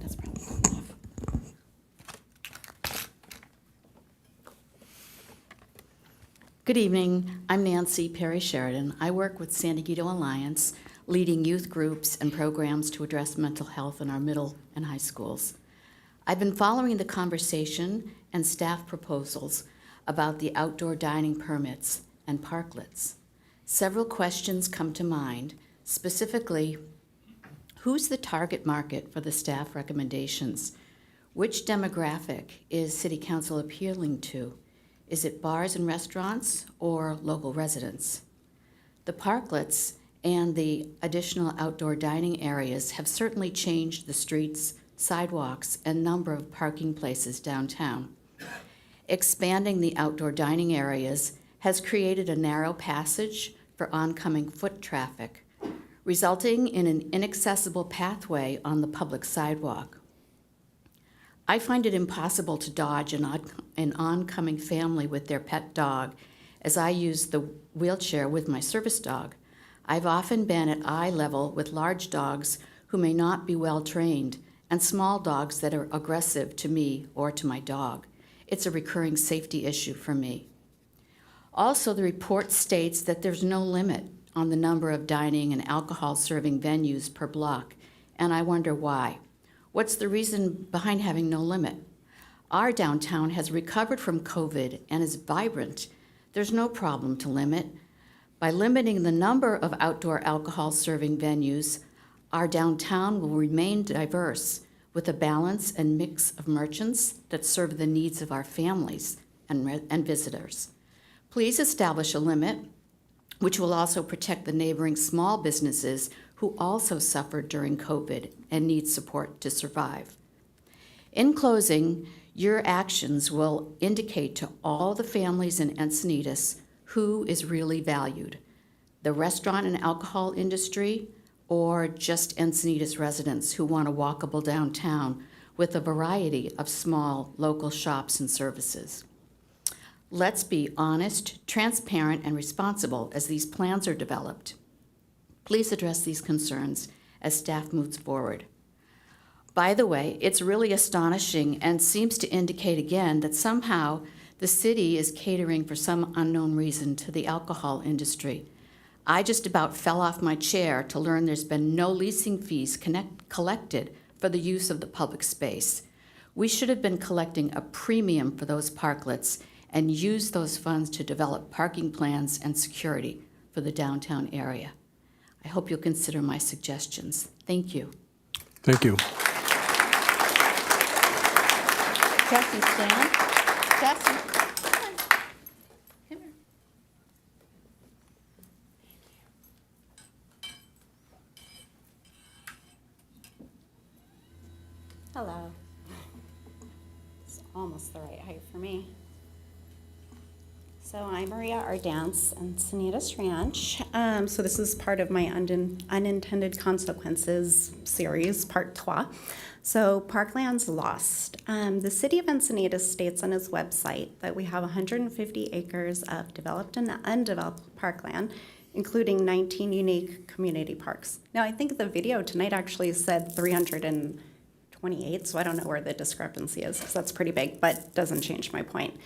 That's probably good enough. Good evening. I'm Nancy Perry Sheridan. I work with San Diego Alliance, leading youth groups and programs to address mental health in our middle and high schools. I've been following the conversation and staff proposals about the outdoor dining permits and parklets. Several questions come to mind, specifically, who's the target market for the staff recommendations? Which demographic is City Council appealing to? Is it bars and restaurants or local residents? The parklets and the additional outdoor dining areas have certainly changed the streets, sidewalks, and number of parking places downtown. Expanding the outdoor dining areas has created a narrow passage for oncoming foot traffic, resulting in an inaccessible pathway on the public sidewalk. I find it impossible to dodge an oncoming family with their pet dog, as I use the wheelchair with my service dog. I've often been at eye level with large dogs who may not be well trained, and small dogs that are aggressive to me or to my dog. It's a recurring safety issue for me. Also, the report states that there's no limit on the number of dining and alcohol serving venues per block, and I wonder why. What's the reason behind having no limit? Our downtown has recovered from COVID and is vibrant. There's no problem to limit. By limiting the number of outdoor alcohol serving venues, our downtown will remain diverse with a balance and mix of merchants that serve the needs of our families and visitors. Please establish a limit, which will also protect the neighboring small businesses who also suffered during COVID and need support to survive. In closing, your actions will indicate to all the families in Encinitas who is really valued, the restaurant and alcohol industry, or just Encinitas residents who want a walkable downtown with a variety of small local shops and services. Let's be honest, transparent, and responsible as these plans are developed. Please address these concerns as staff moves forward. By the way, it's really astonishing and seems to indicate again that somehow the city is catering for some unknown reason to the alcohol industry. I just about fell off my chair to learn there's been no leasing fees collected for the use of the public space. We should have been collecting a premium for those parklets and use those funds to develop parking plans and security for the downtown area. I hope you'll consider my suggestions. Thank you. Thank you. Jesse, stand. Jesse, come on. Come here. Hello. It's almost the right height for me. So I'm Maria Ardance, Encinitas Ranch. So this is part of my unintended consequences series, part 2. So Parkland's lost. The city of Encinitas states on its website that we have 150 acres of developed and undeveloped parkland, including 19 unique community parks. Now I think the video tonight actually said 328, so I don't know where the discrepancy is, because that's pretty big, but doesn't change my point.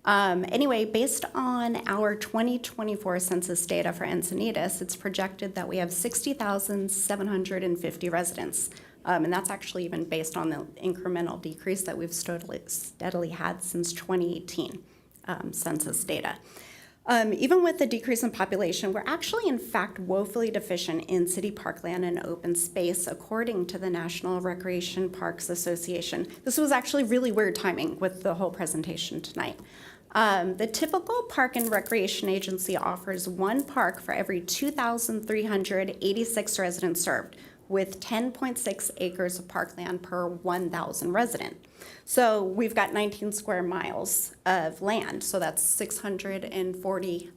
Anyway, based on our 2024 census data for Encinitas, it's projected that we have 60,750 residents. And that's actually even based on the incremental decrease that we've steadily had since 2018 census data. Even with the decrease in population, we're actually in fact woefully deficient in city parkland and open space, according to the National Recreation Parks Association. This was actually really weird timing with the whole presentation tonight. The typical park and recreation agency offers one park for every 2,386 residents served, with 10.6 acres of parkland per 1,000 resident. So we've got 19 square miles of land, so that's 640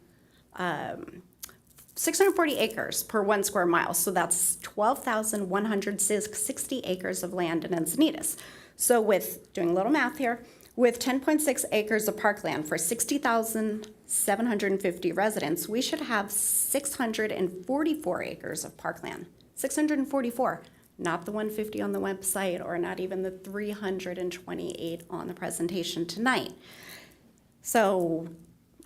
640 acres per 1 square mile. So that's 12,160 acres of land in Encinitas. So with, doing a little math here, with 10.6 acres of parkland for 60,750 residents, we should have 644 acres of parkland. 644, not the 150 on the website or not even the 328 on the presentation tonight. So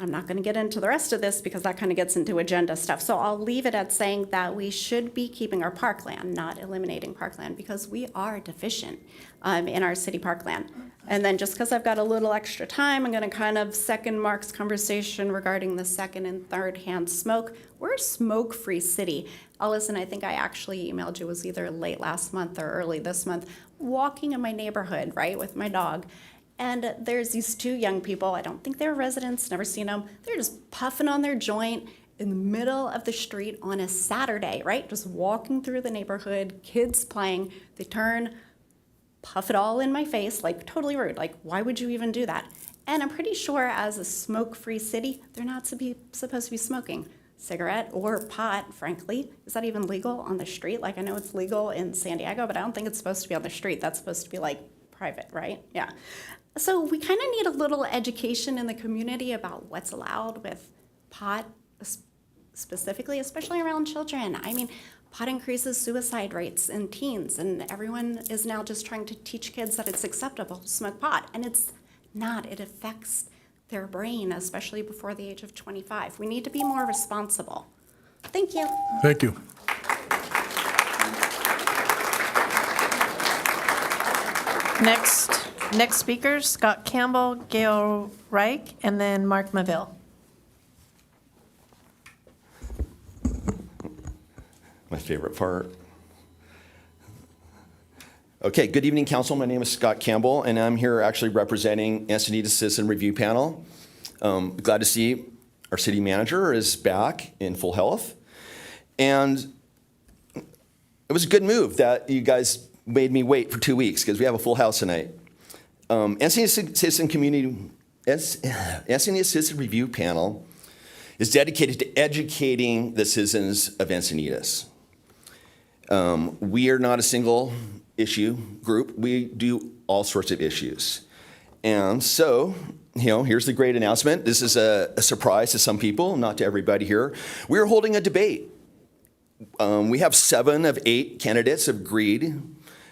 I'm not going to get into the rest of this because that kind of gets into agenda stuff. So I'll leave it at saying that we should be keeping our parkland, not eliminating parkland, because we are deficient in our city parkland. And then just because I've got a little extra time, I'm going to kind of second Mark's conversation regarding the second and third hand smoke. We're a smoke-free city. Allison, I think I actually emailed you, it was either late last month or early this month, walking in my neighborhood, right, with my dog. And there's these two young people, I don't think they're residents, never seen them. They're just puffing on their joint in the middle of the street on a Saturday, right? Just walking through the neighborhood, kids playing. They turn, puff it all in my face, like totally rude. Like, why would you even do that? And I'm pretty sure as a smoke-free city, they're not supposed to be smoking cigarette or pot, frankly. Is that even legal on the street? Like, I know it's legal in San Diego, but I don't think it's supposed to be on the street. That's supposed to be like private, right? Yeah. So we kind of need a little education in the community about what's allowed with pot specifically, especially around children. I mean, pot increases suicide rates in teens, and everyone is now just trying to teach kids that it's acceptable to smoke pot, and it's not. It affects their brain, especially before the age of 25. We need to be more responsible. Thank you. Thank you. Next speakers, Scott Campbell, Gail Reich, and then Mark Maville. My favorite part. Okay, good evening, Council. My name is Scott Campbell, and I'm here actually representing Encinitas Citizen Review Panel. Glad to see our city manager is back in full health. And it was a good move that you guys made me wait for 2 weeks because we have a full house tonight. Encinitas Citizen Review Panel is dedicated to educating the citizens of Encinitas. We are not a single issue group. We do all sorts of issues. And so, here's the great announcement. This is a surprise to some people, not to everybody here. We are holding a debate. We have 7 of 8 candidates have agreed.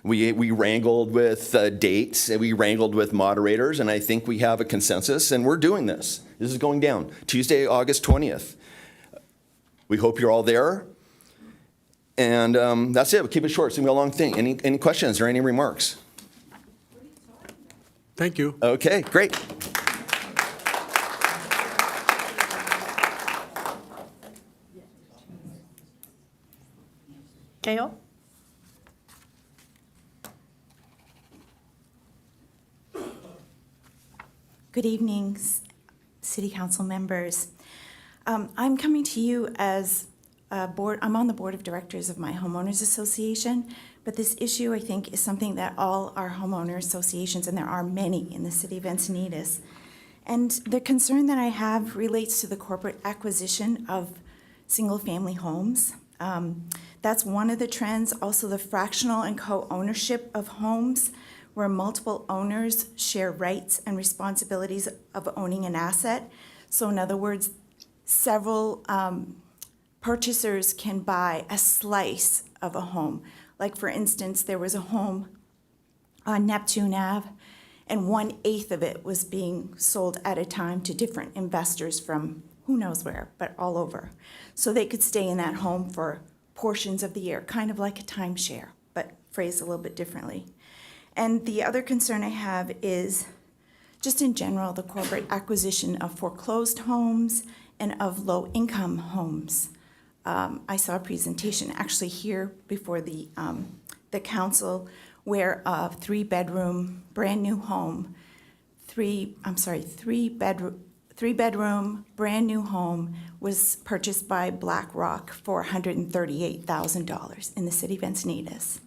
We wrangled with dates, and we wrangled with moderators, and I think we have a consensus, and we're doing this. This is going down Tuesday, August 20th. We hope you're all there. And that's it. We'll keep it short. It's going to be a long thing. Any questions or any remarks? Thank you. Okay, great. Gail? Good evening, City Council members. I'm coming to you as I'm on the board of directors of my homeowners association, but this issue I think is something that all our homeowner associations, and there are many in the city of Encinitas, and the concern that I have relates to the corporate acquisition of single-family homes. That's one of the trends, also the fractional and co-ownership of homes, where multiple owners share rights and responsibilities of owning an asset. So in other words, several purchasers can buy a slice of a home. Like for instance, there was a home on Neptune Ave, and 1/8 of it was being sold at a time to different investors from who knows where, but all over. So they could stay in that home for portions of the year, kind of like a timeshare, but phrased a little bit differently. And the other concern I have is just in general, the corporate acquisition of foreclosed homes and of low-income homes. I saw a presentation actually here before the council where a 3-bedroom, brand-new home, three-bedroom, brand-new home was purchased by BlackRock for $138,000 in the city of Encinitas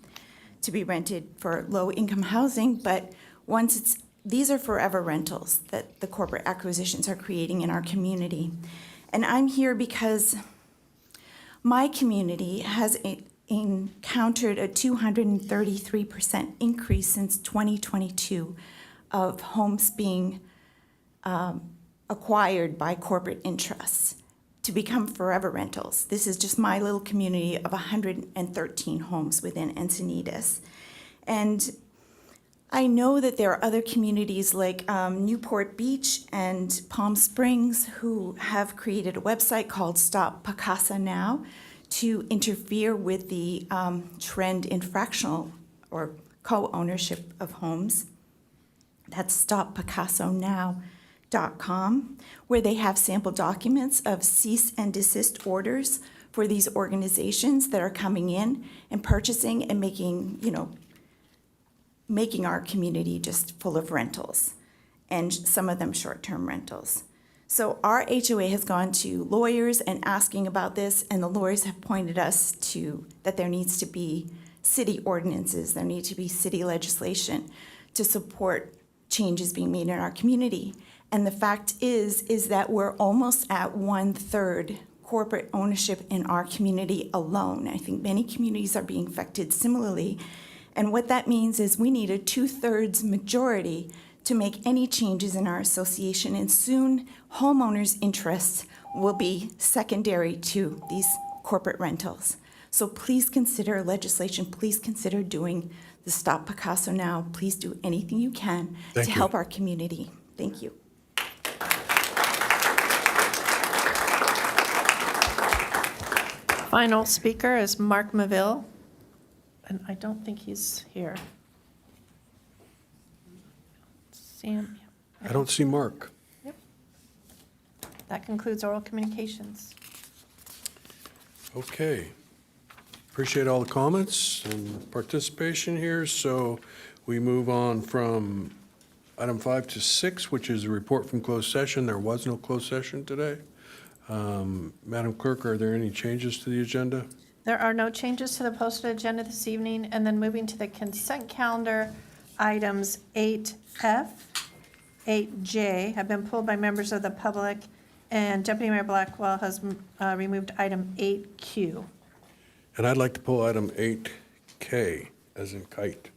to be rented for low-income housing, but these are forever rentals that the corporate acquisitions are creating in our community. And I'm here because My community has encountered a 233% increase since 2022 of homes being acquired by corporate interests to become forever rentals. This is just my little community of 113 homes within Encinitas. And I know that there are other communities like Newport Beach and Palm Springs who have created a website called Stop Picasa Now to interfere with the trend in fractional or co-ownership of homes. That's stoppicasonow.com, where they have sample documents of cease and desist orders for these organizations that are coming in and purchasing and making our community just full of rentals, and some of them short-term rentals. So our HOA has gone to lawyers and asking about this, and the lawyers have pointed us to that there needs to be city ordinances, there needs to be city legislation to support changes being made in our community. And the fact is that we're almost at 1/3 corporate ownership in our community alone. I think many communities are being affected similarly. And what that means is we need a 2/3 majority to make any changes in our association, and soon homeowners' interests will be secondary to these corporate rentals. So please consider legislation, please consider doing the Stop Picasa Now. Please do anything you can to help our community. Thank you. Final speaker is Mark Maville, and I don't think he's here. Sam? I don't see Mark. Yep. That concludes oral communications. Okay. Appreciate all the comments and participation here. So we move on from item 5 to 6, which is a report from closed session. There was no closed session today. Madam Clerk, are there any changes to the agenda? There are no changes to the posted agenda this evening. And then moving to the consent calendar, items 8F, 8J have been pulled by members of the public, and Deputy Mayor Blackwell has removed item 8Q. And I'd like to pull item 8K, as in kite.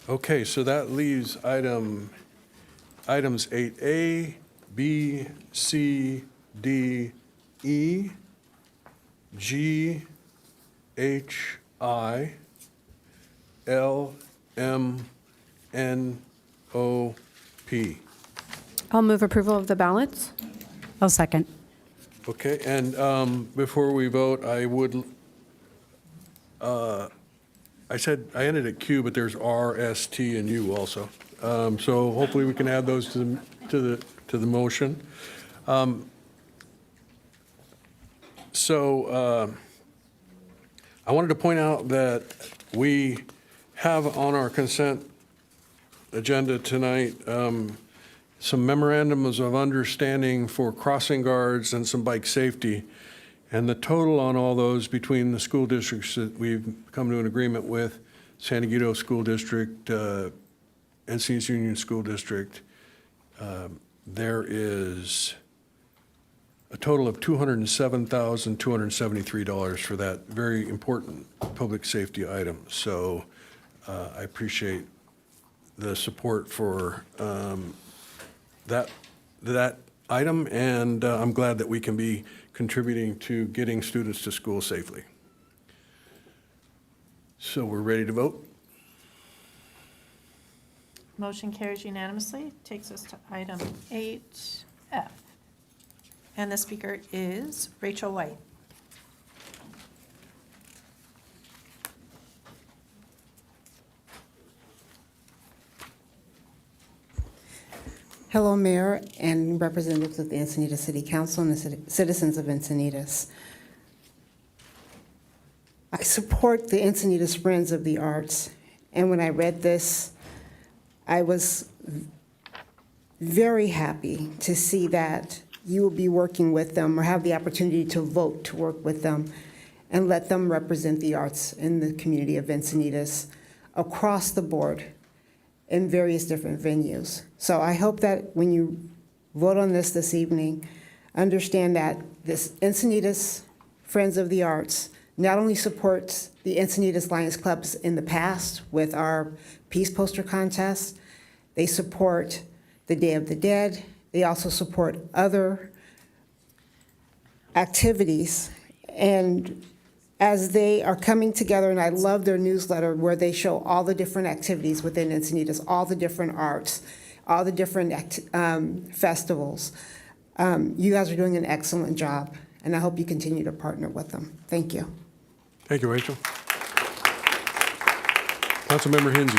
Okay, so that leaves items 8A, B, C, D, E, G, H, I, L, M, N, O, P. I'll move approval of the ballots. I'll second. Okay, and before we vote, I would, I said, I ended at Q, but there's R, S, T, and U also. So hopefully we can add those to the motion. I wanted to point out that we have on our consent agenda tonight some memorandums of understanding for crossing guards and some bike safety. And the total on all those between the school districts that we've come to an agreement with, San Diego School District, Encinitas Union School District, there is a total of $207,273 for that very important public safety item. So I appreciate the support for that item, and I'm glad that we can be contributing to getting students to school safely. So we're ready to vote? Motion carries unanimously. Takes us to item 8F. And the speaker is Rachel White. Hello, Mayor and representatives of the Encinitas City Council and the citizens of Encinitas. I support the Encinitas Friends of the Arts, and when I read this, I was very happy to see that you will be working with them or have the opportunity to vote to work with them and let them represent the arts in the community of Encinitas across the board in various different venues. So I hope that when you vote on this evening, understand that this Encinitas Friends of the Arts not only supports the Encinitas Lions Clubs in the past with our peace poster contest, they support the Day of the Dead. They also support other activities. And as they are coming together, and I love their newsletter where they show all the different activities within Encinitas, all the different arts, all the different festivals. You guys are doing an excellent job, and I hope you continue to partner with them. Thank you. Thank you, Rachel. Councilmember Hinsey.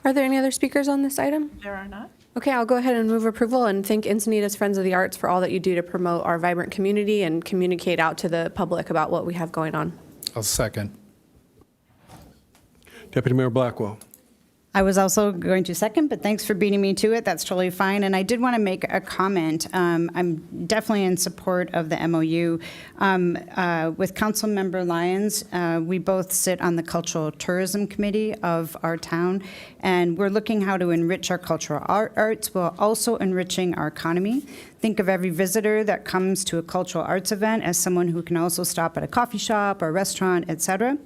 Are there any other speakers on this item? There are not. Okay, I'll go ahead and move approval and thank Encinitas Friends of the Arts for all that you do to promote our vibrant community and communicate out to the public about what we have going on. I'll second. Deputy Mayor Blackwell. I was also going to second, but thanks for beating me to it. That's totally fine. And I did want to make a comment. I'm definitely in support of the MOU. With Councilmember Lyons, we both sit on the Cultural Tourism Committee of our town, and we're looking how to enrich our cultural arts while also enriching our economy. Think of every visitor that comes to a cultural arts event as someone who can also stop at a coffee shop or restaurant, et cetera.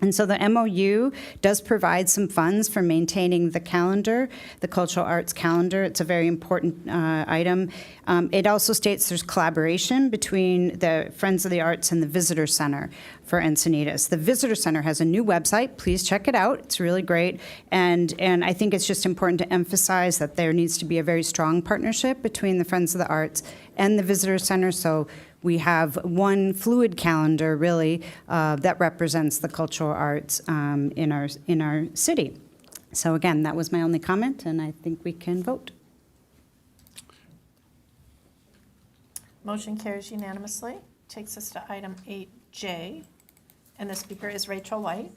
And so the MOU does provide some funds for maintaining the calendar, the cultural arts calendar. It's a very important item. It also states there's collaboration between the Friends of the Arts and the Visitor Center for Encinitas. The Visitor Center has a new website. Please check it out. It's really great. And I think it's just important to emphasize that there needs to be a very strong partnership between the Friends of the Arts and the Visitor Center. So we have one fluid calendar, really, that represents the cultural arts in our city. So again, that was my only comment, and I think we can vote. Motion carries unanimously. Takes us to item 8J, and the speaker is Rachel White.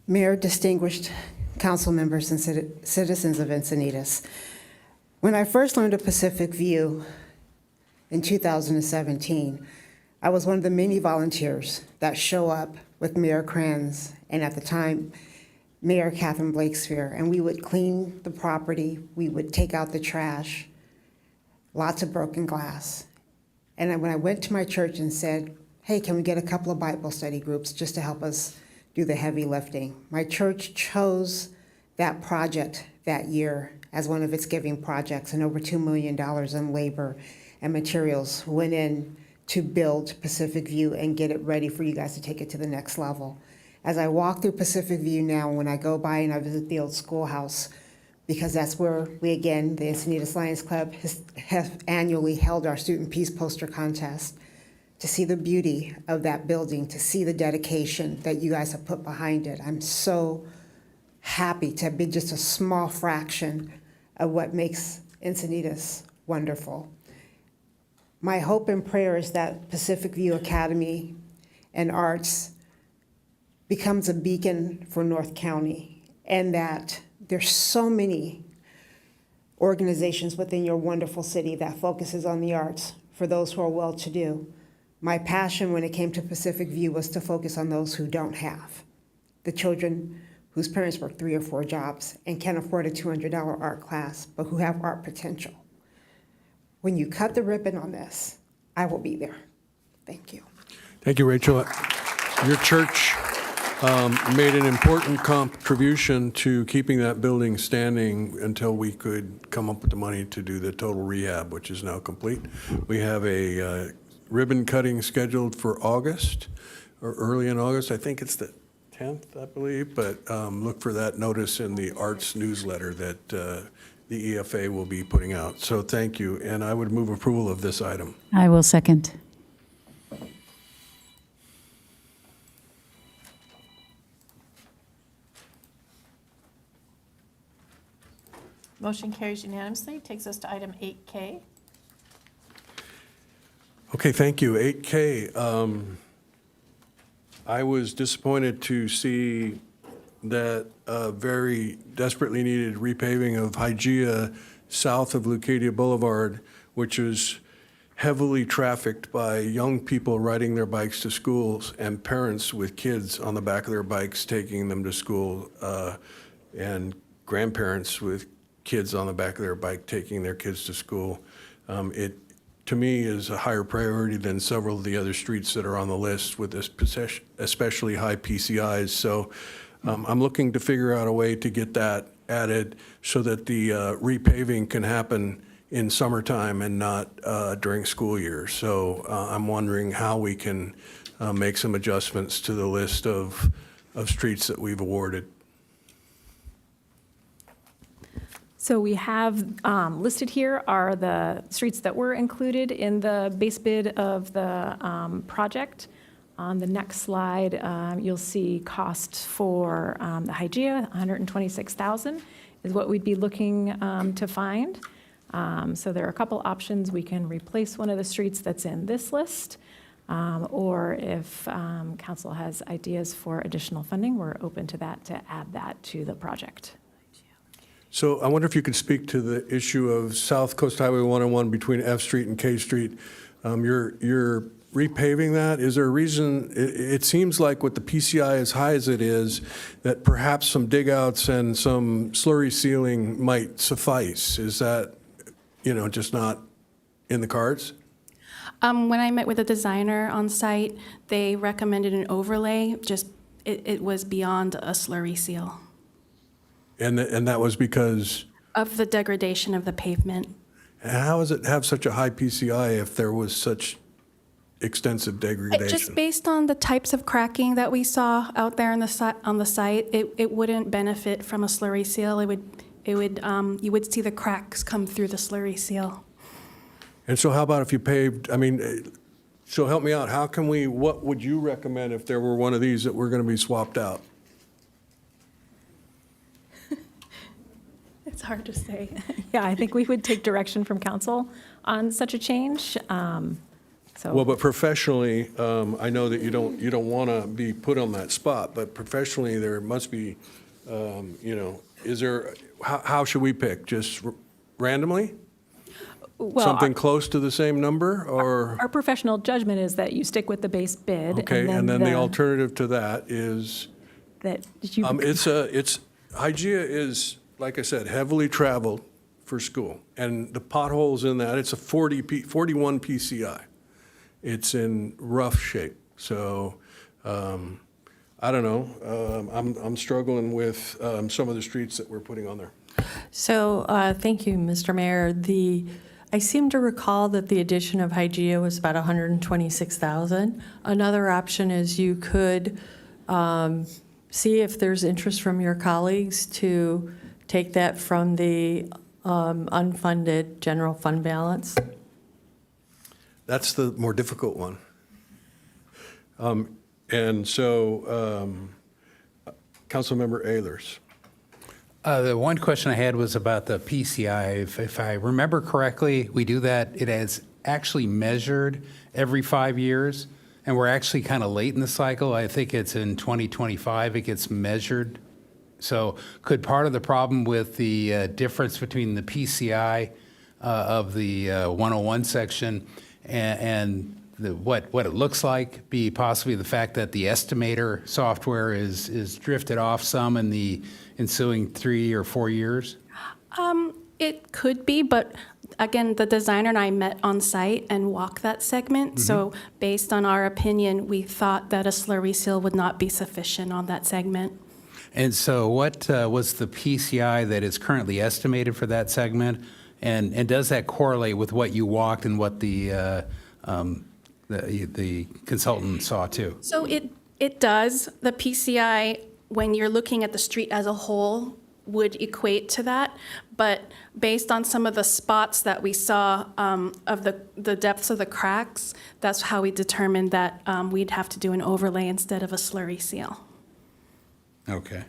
Mayor, distinguished council members and citizens of Encinitas. When I first learned of Pacific View in 2017, I was one of the many volunteers that show up with Mayor Kranz and at the time, Mayor Catherine Blakespeare, and we would clean the property, we would take out the trash, lots of broken glass. And when I went to my church and said, hey, can we get a couple of Bible study groups just to help us do the heavy lifting? My church chose that project that year as one of its giving projects, and over $2 million in labor and materials went in to build Pacific View and get it ready for you guys to take it to the next level. As I walk through Pacific View now, when I go by and I visit the old schoolhouse, because that's where we, again, the Encinitas Lions Club have annually held our student peace poster contest, to see the beauty of that building, to see the dedication that you guys have put behind it. I'm so happy to be just a small fraction of what makes Encinitas wonderful. My hope and prayer is that Pacific View Academy and Arts becomes a beacon for North County, and that there's so many organizations within your wonderful city that focuses on the arts for those who are well-to-do. My passion when it came to Pacific View was to focus on those who don't have, the children whose parents work 3 or 4 jobs and can't afford a $200 art class, but who have art potential. When you cut the ribbon on this, I will be there. Thank you. Thank you, Rachel. Your church made an important contribution to keeping that building standing until we could come up with the money to do the total rehab, which is now complete. We have a ribbon cutting scheduled for August, or early in August. I think it's the 10th, I believe, but look for that notice in the arts newsletter that the EFA will be putting out. So thank you, and I would move approval of this item. I will second. Motion carries unanimously. Takes us to item 8K. Okay, thank you. 8K. I was disappointed to see that very desperately needed repaving of Hygeia south of Leucadia Boulevard, which is heavily trafficked by young people riding their bikes to schools and parents with kids on the back of their bikes taking them to school. and grandparents with kids on the back of their bike taking their kids to school. It, to me, is a higher priority than several of the other streets that are on the list with this especially high PCIs. So I'm looking to figure out a way to get that added so that the repaving can happen in summertime and not during school years. So I'm wondering how we can make some adjustments to the list of streets that we've awarded. So we have listed here are the streets that were included in the base bid of the project. On the next slide, you'll see costs for the Hygeia, $126,000 is what we'd be looking to find. So there are a couple options. We can replace one of the streets that's in this list, or if council has ideas for additional funding, we're open to that, to add that to the project. So I wonder if you could speak to the issue of South Coast Highway 101 between F Street and K Street. You're repaving that. Is there a reason? It seems like with the PCI as high as it is, that perhaps some dig outs and some slurry sealing might suffice. Is that, just not in the cards? When I met with a designer on site, they recommended an overlay, just it was beyond a slurry seal. And that was because? Of the degradation of the pavement. How does it have such a high PCI if there was such extensive degradation? Just based on the types of cracking that we saw out there on the site, it wouldn't benefit from a slurry seal. You would see the cracks come through the slurry seal. And so how about if you paved, so help me out, what would you recommend if there were one of these that were going to be swapped out? It's hard to say. Yeah, I think we would take direction from council on such a change. Well, but professionally, I know that you don't want to be put on that spot, but professionally there must be, is there, how should we pick? Just randomly? Well, something close to the same number, or? Our professional judgment is that you stick with the base bid. Okay, and then the alternative to that is? That you. Hygeia is, like I said, heavily traveled for school. And the potholes in that, it's a 41 PCI. It's in rough shape. So I don't know. I'm struggling with some of the streets that we're putting on there. So thank you, Mr. Mayor. I seem to recall that the addition of Hygeia was about $126,000. Another option is you could see if there's interest from your colleagues to take that from the unfunded general fund balance. That's the more difficult one. And so, Councilmember Ehlers. The one question I had was about the PCI. If I remember correctly, we do that. It is actually measured every 5 years, and we're actually kind of late in the cycle. I think it's in 2025 it gets measured. So could part of the problem with the difference between the PCI of the 101 section and what it looks like be possibly the fact that the estimator software is drifted off some in the ensuing 3 or 4 years? It could be, but again, the designer and I met on site and walked that segment. Mm-hmm. So based on our opinion, we thought that a slurry seal would not be sufficient on that segment. And so what was the PCI that is currently estimated for that segment? And does that correlate with what you walked and what the consultant saw too? So it does. The PCI, when you're looking at the street as a whole, would equate to that. But based on some of the spots that we saw of the depths of the cracks, that's how we determined that we'd have to do an overlay instead of a slurry seal. Okay.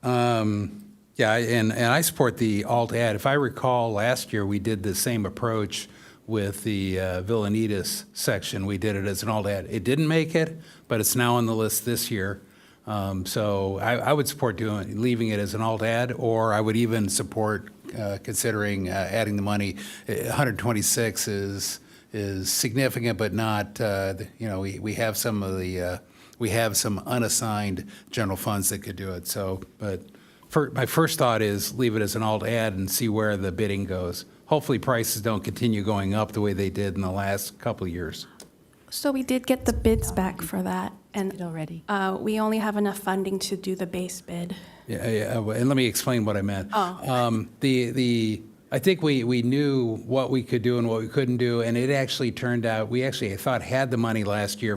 Yeah, and I support the alt-add. If I recall, last year we did the same approach with the Encinitas section. We did it as an alt-add. It didn't make it, but it's now on the list this year. So I would support leaving it as an alt-add, or I would even support considering adding the money. 126 is significant, but not. We have some of the we have some unassigned general funds that could do it. So, but my first thought is leave it as an alt ad and see where the bidding goes. Hopefully prices don't continue going up the way they did in the last couple of years. So we did get the bids back for that, and already. We only have enough funding to do the base bid. Yeah, and let me explain what I meant. Oh. I think we knew what we could do and what we couldn't do, and it actually turned out, we actually, I thought, had the money last year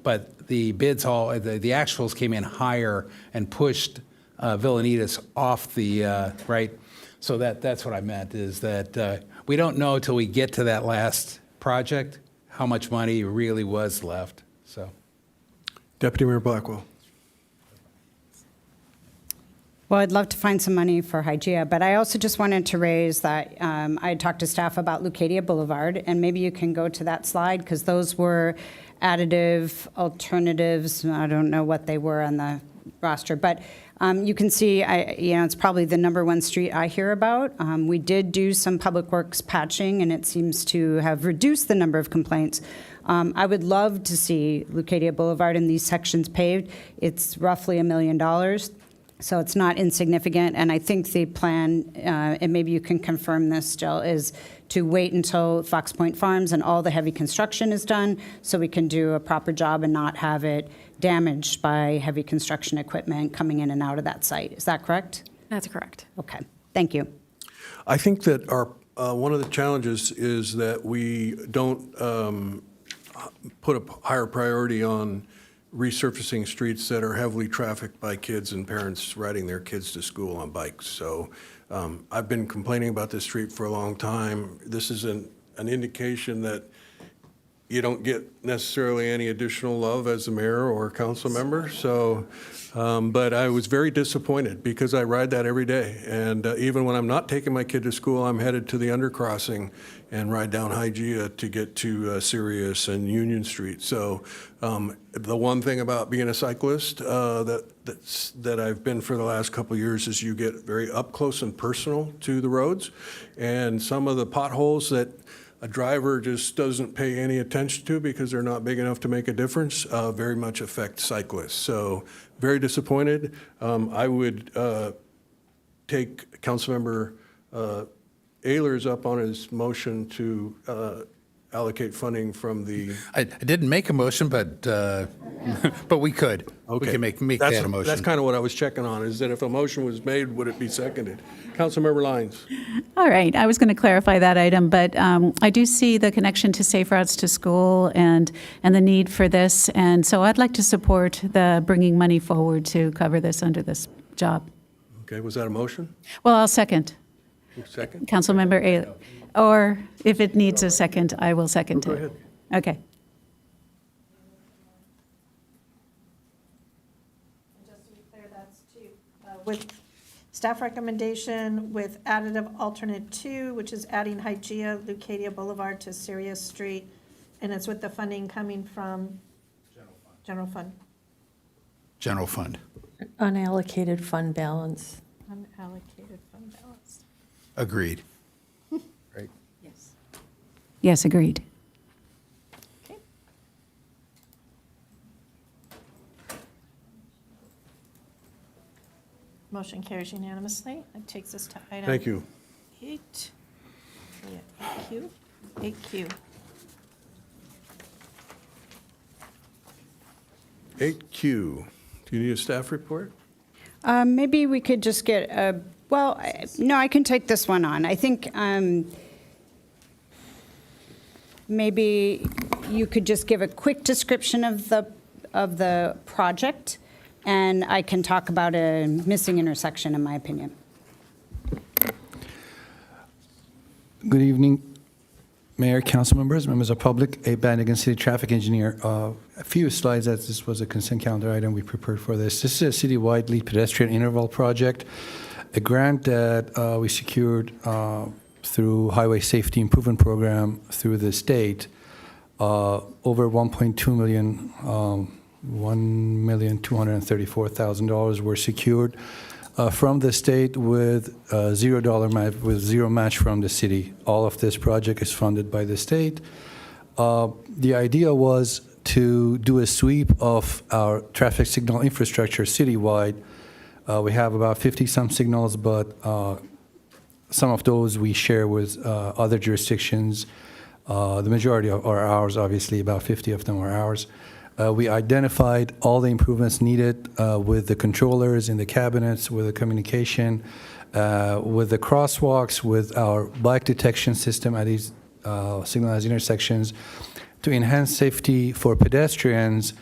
but the bids the actuals came in higher and pushed Encinitas off the, right? So that's what I meant, is that we don't know till we get to that last project how much money really was left, so. Deputy Mayor Blackwell. Well, I'd love to find some money for Hygeia, but I also just wanted to raise that I had talked to staff about Leucadia Boulevard, and maybe you can go to that slide, because those were additive alternatives. I don't know what they were on the roster, but you can see, it's probably the #1 street I hear about. We did do some public works patching, and it seems to have reduced the number of complaints. I would love to see Leucadia Boulevard in these sections paved. It's roughly $1 million. So it's not insignificant, and I think the plan, and maybe you can confirm this, Jill, is to wait until Fox Point Farms and all the heavy construction is done, so we can do a proper job and not have it damaged by heavy construction equipment coming in and out of that site. Is that correct? That's correct. Okay, thank you. I think that our one of the challenges is that we don't put a higher priority on resurfacing streets that are heavily trafficked by kids and parents riding their kids to school on bikes. So I've been complaining about this street for a long time. This is an indication that you don't get necessarily any additional love as a mayor or council member. So, but I was very disappointed because I ride that every day. And even when I'm not taking my kid to school, I'm headed to the undercrossing and ride down Hygeia to get to Sirius and Union Street. So the one thing about being a cyclist that I've been for the last couple of years is you get very up close and personal to the roads. And some of the potholes that a driver just doesn't pay any attention to because they're not big enough to make a difference, very much affect cyclists. So very disappointed. I would take Councilmember Ehlers up on his motion to allocate funding from the. I didn't make a motion, but we could. Okay. We can make that a motion. That's kind of what I was checking on, is that if a motion was made, would it be seconded? Councilmember Lyons. All right, I was going to clarify that item, but I do see the connection to safe routes to school and the need for this, and so I'd like to support the bringing money forward to cover this under this job. Okay, was that a motion? Well, I'll second. Second? Councilmember A, or if it needs a second, I will second Go it. ahead. Okay. Just to be clear, that's with staff recommendation with additive alternate 2, which is adding Hygeia, Leucadia Boulevard to Sirius Street, and it's with the funding coming from? General fund. General fund. Unallocated fund balance. Unallocated fund balance. Agreed. Right. Yes. Yes, agreed. Okay. Motion carries unanimously. That takes us to item. Thank you. 8. Yeah, 8Q. 8Q. 8Q. Do you need a staff report? Maybe we could just get a, well, no, I can take this one on. I think maybe you could just give a quick description of the project, and I can talk about a missing intersection, in my opinion. Good evening, Mayor, council members, members of public, Abe Bannigan, City Traffic Engineer. A few slides, as this was a consent calendar item we prepared for this. This is a citywide lead pedestrian interval project, a grant that we secured through Highway Safety Improvement Program through the state. Over $1.2 million, $1,234,000 were secured from the state with $0 match, with zero match from the city. All of this project is funded by the state. The idea was to do a sweep of our traffic signal infrastructure citywide We have about 50-some signals, but some of those we share with other jurisdictions. The majority are ours, obviously, about 50 of them are ours. We identified all the improvements needed with the controllers in the cabinets, with the communication, with the crosswalks, with our bike detection system at these signalized intersections. To enhance safety for pedestrians,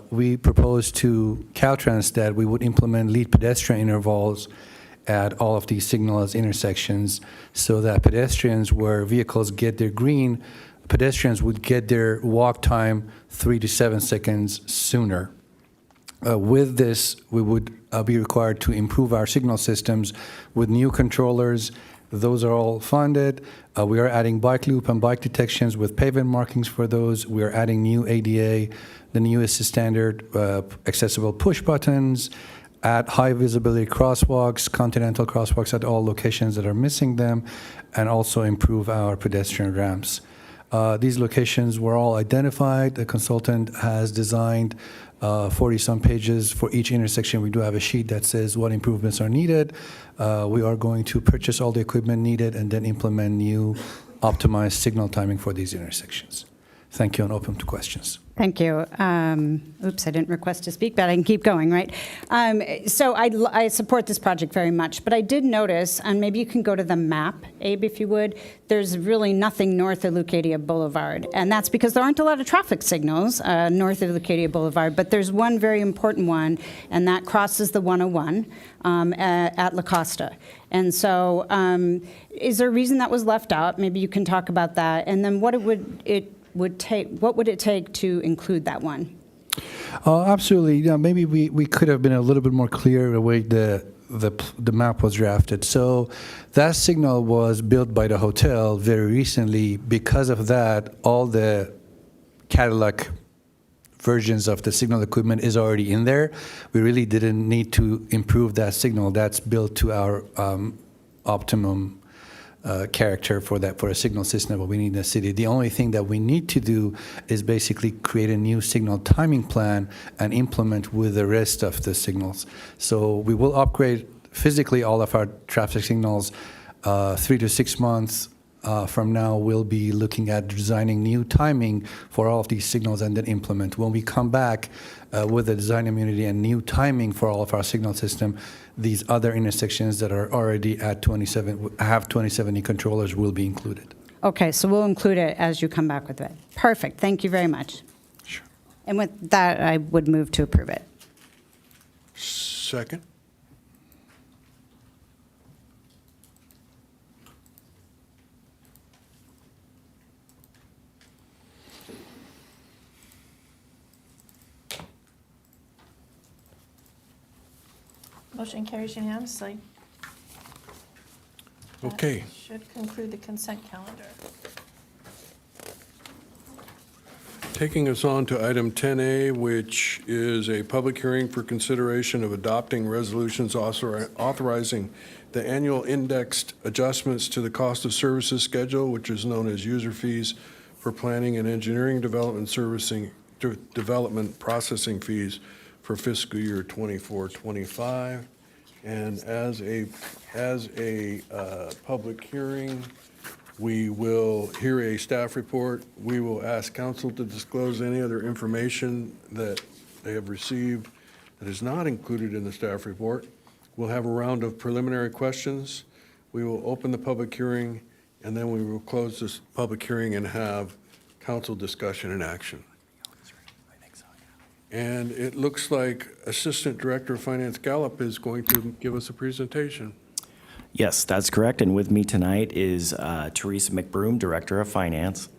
we proposed to Caltrans that we would implement lead pedestrian intervals at all of these signalized intersections so that pedestrians, where vehicles get their green, pedestrians would get their walk time 3 to 7 seconds sooner. With this, we would be required to improve our signal systems with new controllers. Those are all funded. We are adding bike loop and bike detections with pavement markings for those. We are adding new ADA, the newest standard accessible push buttons, add high visibility crosswalks, continental crosswalks at all locations that are missing them, and also improve our pedestrian ramps. These locations were all identified. The consultant has designed 40-some pages for each intersection. We do have a sheet that says what improvements are needed. We are going to purchase all the equipment needed and then implement new optimized signal timing for these intersections. Thank you, and open to questions. Thank you. Oops, I didn't request to speak, but I can keep going, right? So I support this project very much, but I did notice, and maybe you can go to the map, Abe, if you would, there's really nothing north of Leucadia Boulevard, and that's because there aren't a lot of traffic signals north of Leucadia Boulevard, but there's one very important one, and that crosses the 101 at La Costa. And so is there a reason that was left out? Maybe you can talk about that, and then what would it take to include that one? Absolutely. Yeah, maybe we could have been a little bit more clear the way the map was drafted. So that signal was built by the hotel very recently. Because of that, all the Cadillac versions of the signal equipment is already in there. We really didn't need to improve that signal. That's built to our optimum character for a signal system that we need in the city. The only thing that we need to do is basically create a new signal timing plan and implement with the rest of the signals. So we will upgrade physically all of our traffic signals 3 to 6 months from now. We'll be looking at designing new timing for all of these signals and then implement. When we come back with the design immunity and new timing for all of our signal system, these other intersections that are already at 2070 controllers will be included. Okay, so we'll include it as you come back with it. Perfect, thank you very much. Sure. And with that, I would move to approve it. Second. Motion carries unanimously. Okay. That should conclude the consent calendar. Taking us on to item 10A, which is a public hearing for consideration of adopting resolutions authorizing the annual indexed adjustments to the cost of services schedule, which is known as user fees for planning and engineering development development processing fees for fiscal year 24-25. And as a public hearing, we will hear a staff report. We will ask council to disclose any other information that they have received that is not included in the staff report. We'll have a round of preliminary questions. We will open the public hearing, and then we will close this public hearing and have council discussion and action. And it looks like Assistant Director of Finance Gallup is going to give us a presentation. Yes, that's correct. And with me tonight is Teresa McBroom, Director of Finance.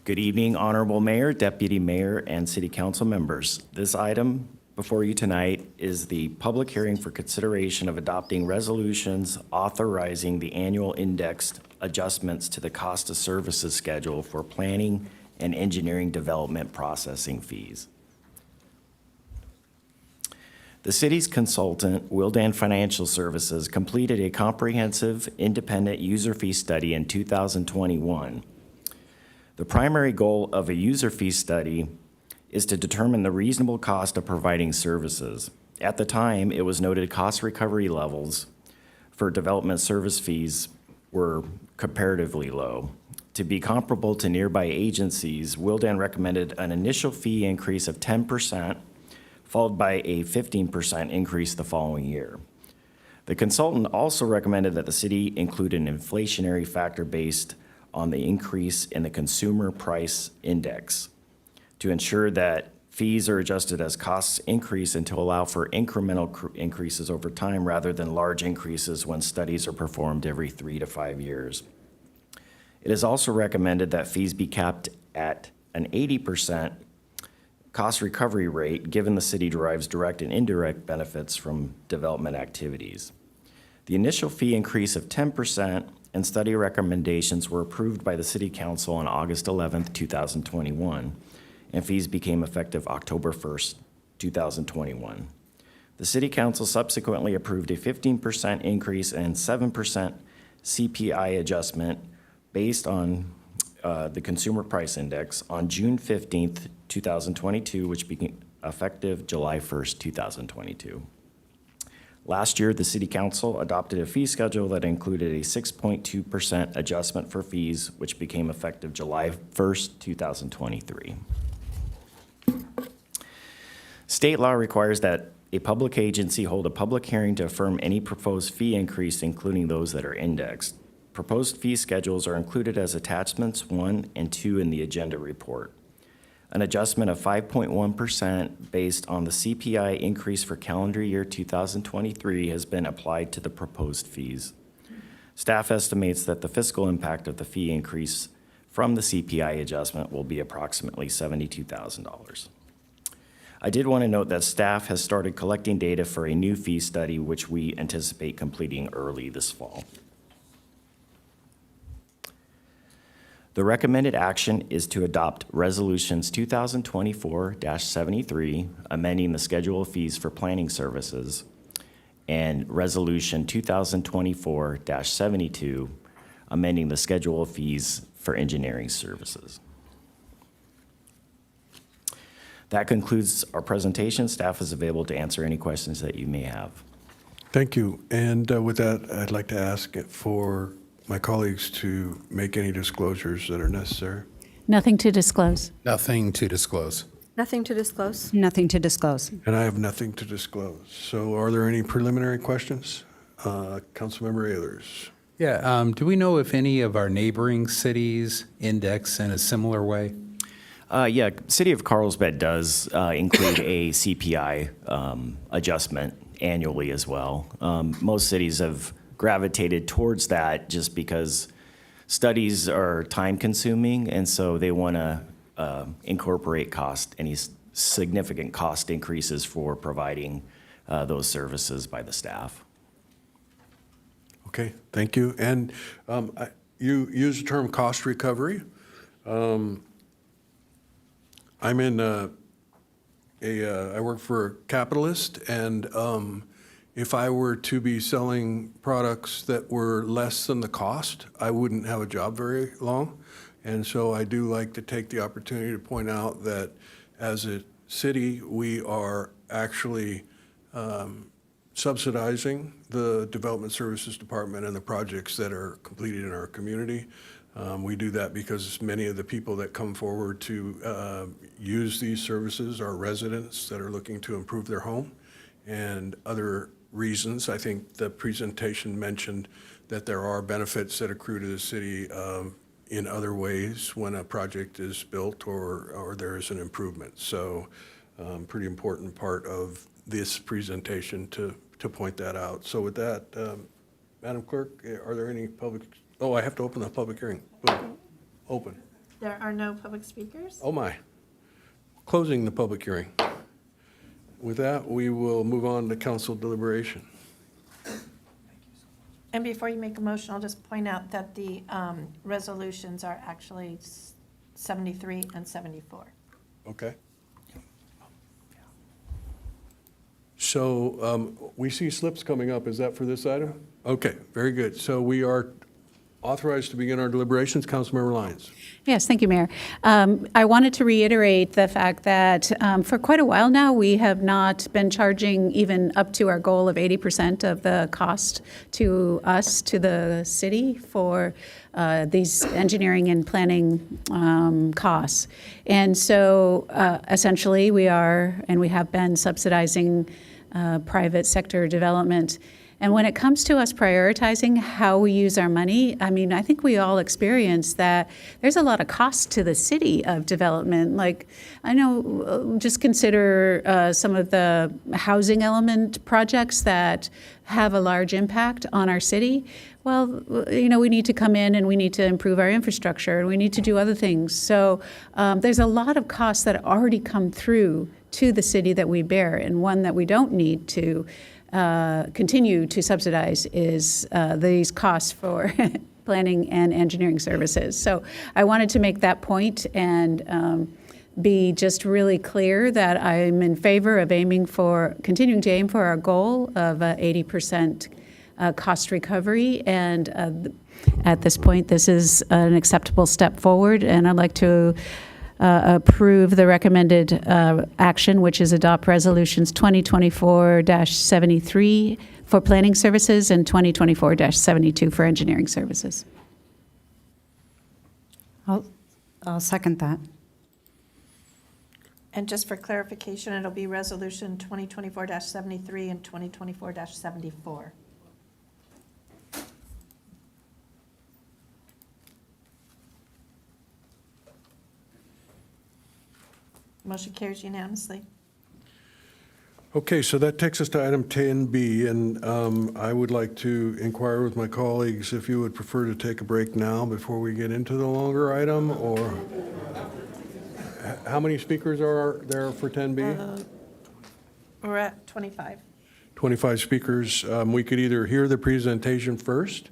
Good evening, Honorable Mayor, Deputy Mayor, and City Council members. This item before you tonight is the public hearing for consideration of adopting resolutions authorizing the annual indexed adjustments to the cost of services schedule for planning and engineering development processing fees. The city's consultant, Wildan Financial Services, completed a comprehensive independent user fee study in 2021. The primary goal of a user fee study is to determine the reasonable cost of providing services. At the time, it was noted cost recovery levels for development service fees were comparatively low. To be comparable to nearby agencies, Wildan recommended an initial fee increase of 10%, followed by a 15% increase the following year. The consultant also recommended that the city include an inflationary factor based on the increase in the consumer price index to ensure that fees are adjusted as costs increase and to allow for incremental increases over time rather than large increases when studies are performed every 3 to 5 years. It is also recommended that fees be capped at an 80% cost recovery rate, given the city derives direct and indirect benefits from development activities. The initial fee increase of 10% and study recommendations were approved by the City Council on August 11th, 2021, and fees became effective October 1st, 2021. The City Council subsequently approved a 15% increase and 7% CPI adjustment based on the Consumer Price Index on June 15th, 2022, which became effective July 1st, 2022. Last year, the City Council adopted a fee schedule that included a 6.2% adjustment for fees, which became effective July 1st, 2023. State law requires that a public agency hold a public hearing to affirm any proposed fee increase, including those that are indexed. Proposed fee schedules are included as attachments 1 and 2 in the agenda report. An adjustment of 5.1% based on the CPI increase for calendar year 2023 has been applied to the proposed fees. Staff estimates that the fiscal impact of the fee increase from the CPI adjustment will be approximately $72,000. I did want to note that staff has started collecting data for a new fee study, which we anticipate completing early this fall. The recommended action is to adopt Resolutions 2024-73, amending the schedule of fees for planning services, and Resolution 2024-72, amending the schedule of fees for engineering services. That concludes our presentation. Staff is available to answer any questions that you may have. Thank you. And with that, I'd like to ask for my colleagues to make any disclosures that are necessary. Nothing to disclose. Nothing to disclose. Nothing to disclose. Nothing to disclose. And I have nothing to disclose. So are there any preliminary questions? Councilmember Ehlers. Yeah, do we know if any of our neighboring cities index in a similar way? Yeah, City of Carlsbad does include a CPI adjustment annually as well. Most cities have gravitated towards that just because studies are time consuming, and so they want to incorporate any significant cost increases for providing those services by the staff. Okay, thank you. And you use the term cost recovery. I'm in I work for a capitalist, and if I were to be selling products that were less than the cost, I wouldn't have a job very long. And so I do like to take the opportunity to point out that as a city, we are actually subsidizing the Development Services Department and the projects that are completed in our community. We do that because many of the people that come forward to use these services are residents that are looking to improve their home and other reasons. I think the presentation mentioned that there are benefits that accrue to the city in other ways when a project is built or there is an improvement. So pretty important part of this presentation to point that out. So with that, Madam Clerk, are there any public, I have to open the public hearing. Boom. Open. There are no public speakers? Oh my. Closing the public hearing. With that, we will move on to council deliberation. And before you make a motion, I'll just point out that the resolutions are actually 73 and 74. Okay. So we see slips coming up. Is that for this item? Okay, very good. So we are authorized to begin our deliberations. Councilmember Lyons. Yes, thank you, Mayor. I wanted to reiterate the fact that for quite a while now, we have not been charging even up to our goal of 80% of the cost to us, to the city, for these engineering and planning costs. And so essentially, we are, and we have been subsidizing private sector development. And when it comes to us prioritizing how we use our money, I mean, I think we all experience that there's a lot of cost to the city of development. Like, I know, just consider some of the housing element projects that have a large impact on our city. Well, you know, we need to come in and we need to improve our infrastructure and we need to do other things. So there's a lot of costs that already come through to the city that we bear, and one that we don't need to continue to subsidize is these costs for planning and engineering services. So I wanted to make that point and be just really clear that I'm in favor of continuing to aim for our goal of 80% cost recovery. And at this point, this is an acceptable step forward, and I'd like to approve the recommended action, which is adopt resolutions 2024-73 for planning services and 2024-72 for engineering services. I'll second that. And just for clarification, it'll be resolution 2024-73 and 2024-74. Motion carries unanimously. Okay, so that takes us to item 10B, and I would like to inquire with my colleagues if you would prefer to take a break now before we get into the longer item, or how many speakers are there for 10B? We're at 25. 25 speakers. We could either hear the presentation first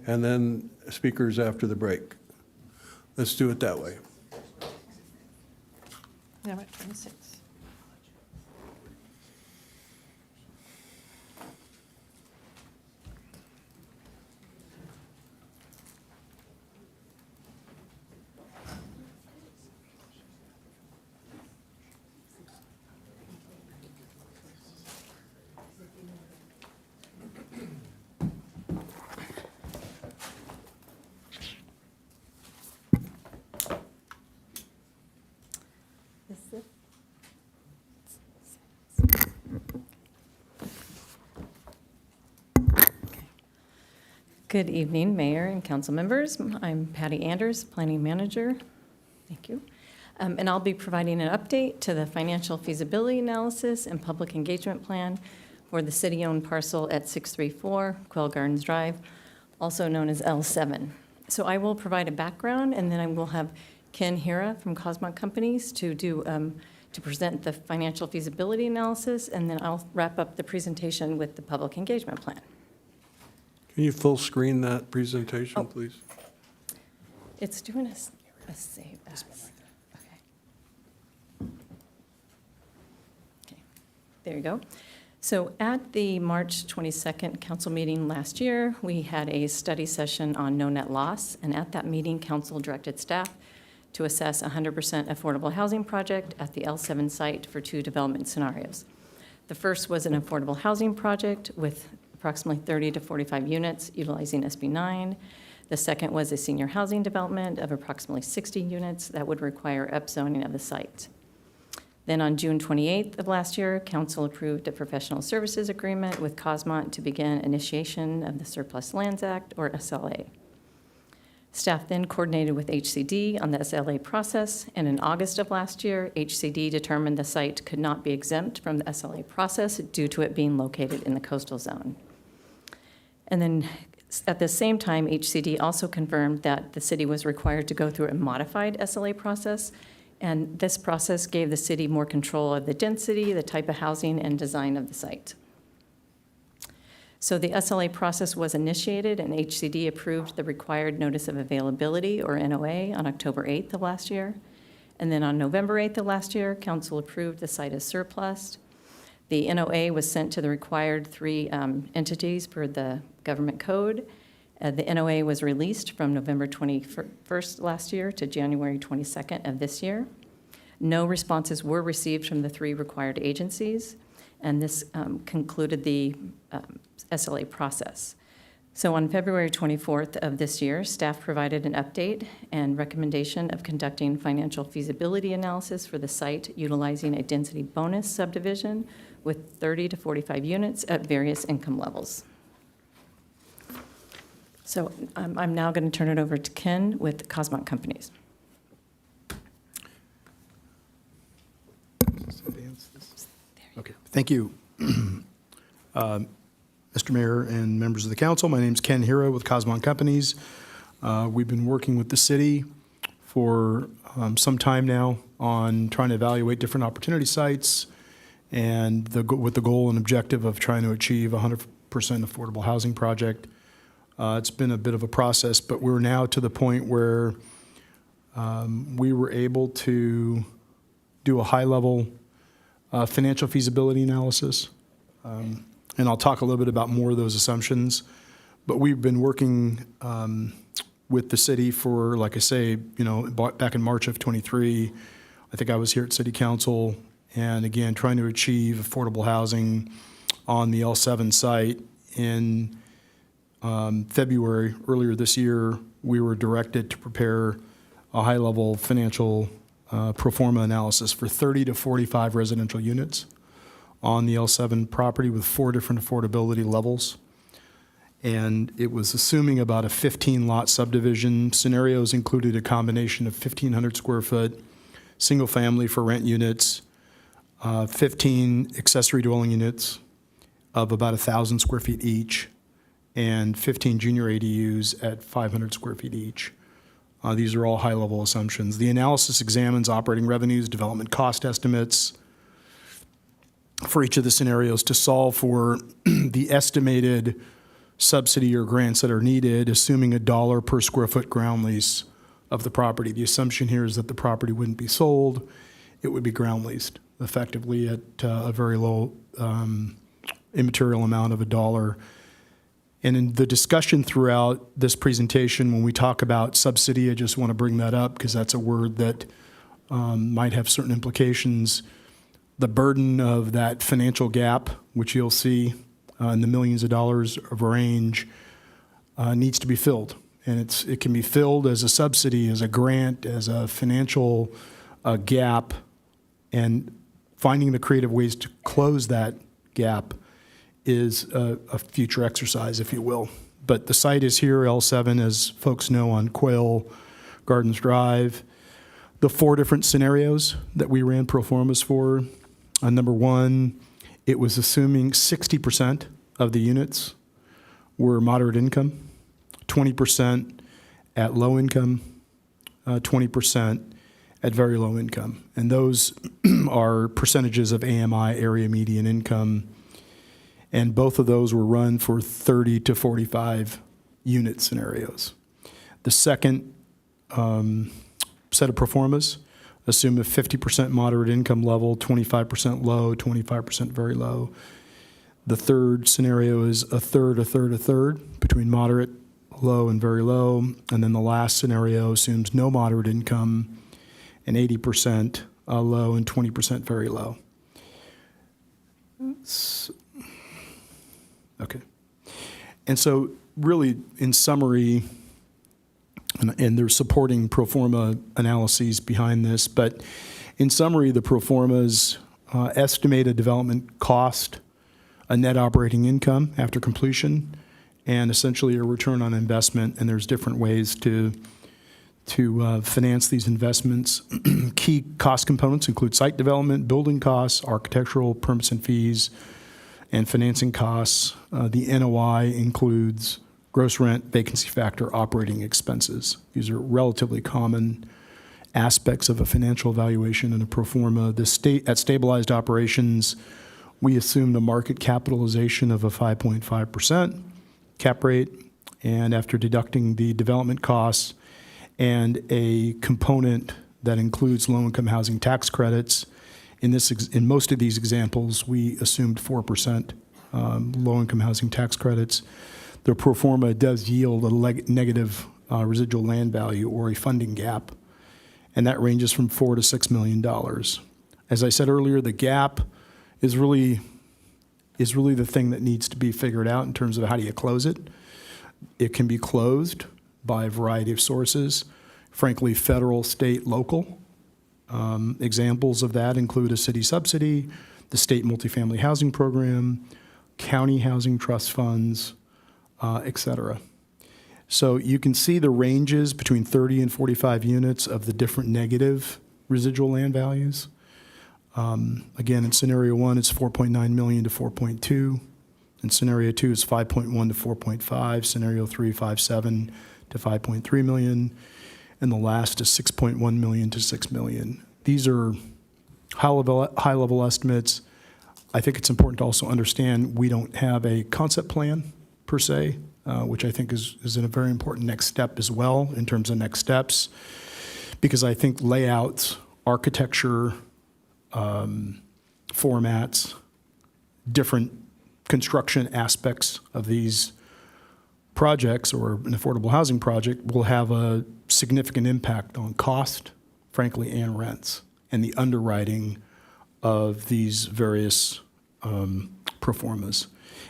and then speakers after the break. Let's do it that way. Yeah, we're at 26. Good evening, Mayor and council members. I'm Patty Anders, Planning Manager. Thank you. And I'll be providing an update to the financial feasibility analysis and public engagement plan for the city-owned parcel at 634 Quail Gardens Drive, also known as L7. So I will provide a background, and then I will have Ken Hira from Cosmont Companies to present the financial feasibility analysis, and then I'll wrap up the presentation with the public engagement plan. Can you full screen that presentation, please? It's doing a save as. Okay, there you go. So at the March 22nd council meeting last year, we had a study session on no net loss, and at that meeting, council directed staff to assess a 100% affordable housing project at the L7 site for 2 development scenarios. The first was an affordable housing project with approximately 30 to 45 units utilizing SB 9. The second was a senior housing development of approximately 60 units that would require upzoning of the site. Then on June 28th of last year, council approved a professional services agreement with Cosmont to begin initiation of the Surplus Lands Act, or SLA. Staff then coordinated with HCD on the SLA process, and in August of last year, HCD determined the site could not be exempt from the SLA process due to it being located in the coastal zone. And then at the same time, HCD also confirmed that the city was required to go through a modified SLA process, and this process gave the city more control of the density, the type of housing, and design of the site. So the SLA process was initiated, and HCD approved the required notice of availability, or NOA, on October 8th of last year. And then on November 8th of last year, council approved the site as surplus. The NOA was sent to the required 3 entities per the government code. The NOA was released from November 21st last year to January 22nd of this year. No responses were received from the 3 required agencies, and this concluded the SLA process. So on February 24th of this year, staff provided an update and recommendation of conducting financial feasibility analysis for the site utilizing a density bonus subdivision with 30 to 45 units at various income levels. So I'm now going to turn it over to Ken with Cosmont Companies. Okay, thank you. Mr. Mayor and members of the council, my name is Ken Hira with Cosmont Companies. We've been working with the city for some time now on trying to evaluate different opportunity sites and with the goal and objective of trying to achieve 100% affordable housing project. It's been a bit of a process, but we're now to the point where we were able to do a high-level financial feasibility analysis. And I'll talk a little bit about more of those assumptions. But we've been working with the city for, like I say, back in March of '23, I think I was here at City Council, and again, trying to achieve affordable housing on the L7 site. In February, earlier this year, we were directed to prepare a high-level financial pro forma analysis for 30 to 45 residential units on the L7 property with 4 different affordability levels. And it was assuming about a 15-lot subdivision. Scenarios included a combination of 1,500 square foot, single family for rent units, 15 accessory dwelling units of about 1,000 square feet each, and 15 junior ADUs at 500 square feet each. These are all high-level assumptions. The analysis examines operating revenues, development cost estimates, for each of the scenarios to solve for the estimated subsidy or grants that are needed, assuming $1 per square foot ground lease of the property. The assumption here is that the property wouldn't be sold, it would be ground leased effectively at a very low immaterial amount of $1. And in the discussion throughout this presentation, when we talk about subsidy, I just want to bring that up because that's a word that might have certain implications. The burden of that financial gap, which you'll see in the millions of dollars of range, needs to be filled. And it can be filled as a subsidy, as a grant, as a financial gap, and finding the creative ways to close that gap is a future exercise, if you will. But the site is here, L7, as folks know, on Quail Gardens Drive. The 4 different scenarios that we ran pro formas for. Number 1, it was assuming 60% of the units were moderate income, 20% at low income, 20% at very low income. And those are percentages of AMI, area median income. And both of those were run for 30 to 45 unit scenarios. The second set of pro formas assume a 50% moderate income level, 25% low, 25% very low. The third scenario is a third, a third, a third between moderate, low, and very low. And then the last scenario assumes no moderate income and 80% low and 20% very low. Okay. And so really, in summary, and there's supporting pro forma analyses behind this, but in summary, the pro formas estimate a development cost, a net operating income after completion, and essentially a return on investment. And there's different ways to finance these investments. Key cost components include site development, building costs, architectural permits and fees, and financing costs. The NOI includes gross rent, vacancy factor, operating expenses. These are relatively common aspects of a financial evaluation and a pro forma. At stabilized operations, we assumed a market capitalization of a 5.5% cap rate, and after deducting the development costs and a component that includes low-income housing tax credits, in most of these examples, we assumed 4% low-income housing tax credits. the pro forma does yield a negative residual land value or a funding gap, and that ranges from $4 to $6 million. As I said earlier, the gap is really the thing that needs to be figured out in terms of how do you close it. It can be closed by a variety of sources, frankly, federal, state, local. Examples of that include a city subsidy, the state multifamily housing program, county housing trust funds, et cetera. So you can see the ranges between 30 and 45 units of the different negative residual land values. Again, in scenario 1, it's 4.9 million to 4.2. In scenario 2, it's 5.1 to 4.5. Scenario 3, 5.7 to 5.3 million. And the last is 6.1 million to 6 million. These are high-level estimates. I think it's important to also understand we don't have a concept plan per se, which I think is a very important next step as well in terms of next steps, because I think layouts, architecture, formats, different construction aspects of these projects or an affordable housing project will have a significant impact on cost, frankly, and rents, and the underwriting of these various pro formas.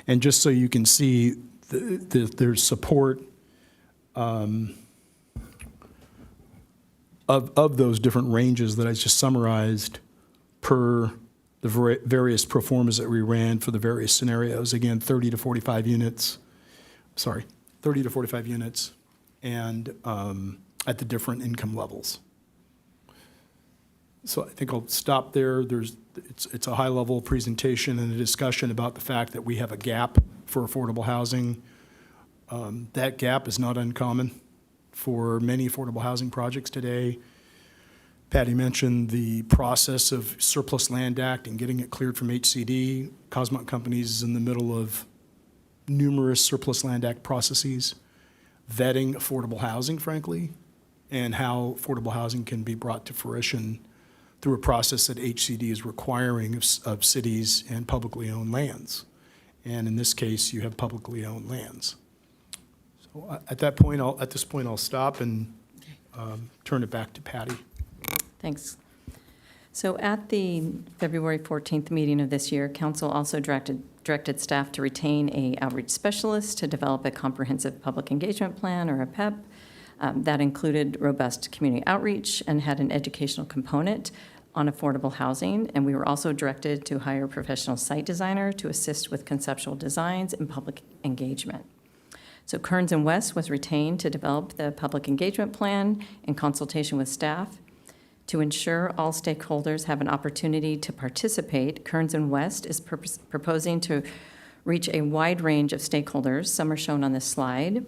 And just so you can see, there's support of those different ranges that I just summarized per the various pro formas that we ran for the various scenarios. Again, 30 to 45 units, and at the different income levels. So I think I'll stop there. It's a high-level presentation and a discussion about the fact that we have a gap for affordable housing. That gap is not uncommon for many affordable housing projects today. Patty mentioned the process of Surplus Land Act and getting it cleared from HCD. Cosmont Companies is in the middle of numerous Surplus Land Act processes, vetting affordable housing, frankly, and how affordable housing can be brought to fruition through a process that HCD is requiring of cities and publicly owned lands. And in this case, you have publicly owned lands. So at this point, I'll stop and turn it back to Patty. Thanks. So at the February 14th meeting of this year, council also directed staff to retain a outreach specialist to develop a comprehensive public engagement plan, or a PEP, that included robust community outreach and had an educational component on affordable housing. And we were also directed to hire a professional site designer to assist with conceptual designs and public engagement. So Kearns and West was retained to develop the public engagement plan in consultation with staff. To ensure all stakeholders have an opportunity to participate, Kearns and West is proposing to reach a wide range of stakeholders. Some are shown on this slide.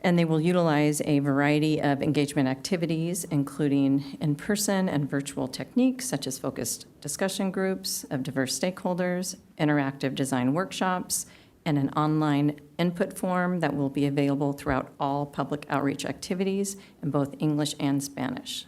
And they will utilize a variety of engagement activities, including in-person and virtual techniques, such as focused discussion groups of diverse stakeholders, interactive design workshops, and an online input form that will be available throughout all public outreach activities in both English and Spanish.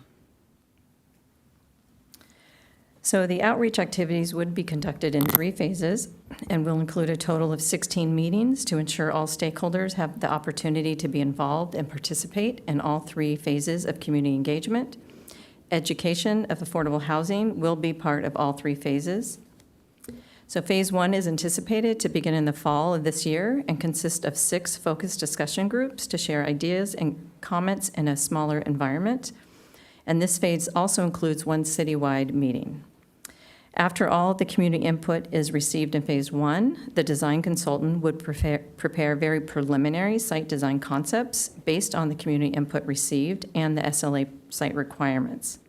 So the outreach activities would be conducted in 3 phases and will include a total of 16 meetings to ensure all stakeholders have the opportunity to be involved and participate in all 3 phases of community engagement. Education of affordable housing will be part of all 3 phases. So phase 1 is anticipated to begin in the fall of this year and consist of 6 focused discussion groups to share ideas and comments in a smaller environment. And this phase also includes 1 citywide meeting. After all the community input is received in phase 1, the design consultant would prepare very preliminary site design concepts based on the community input received and the SLA site requirements.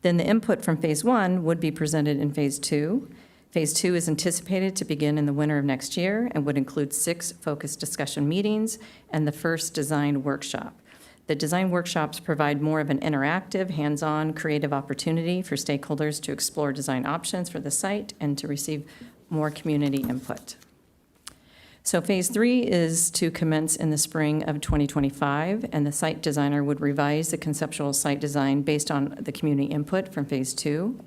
Then the input from phase 1 would be presented in phase 2. Phase 2 is anticipated to begin in the winter of next year and would include 6 focused discussion meetings and the first design workshop. The design workshops provide more of an interactive, hands-on, creative opportunity for stakeholders to explore design options for the site and to receive more community input. So phase 3 is to commence in the spring of 2025, and the site designer would revise the conceptual site design based on the community input from phase 2.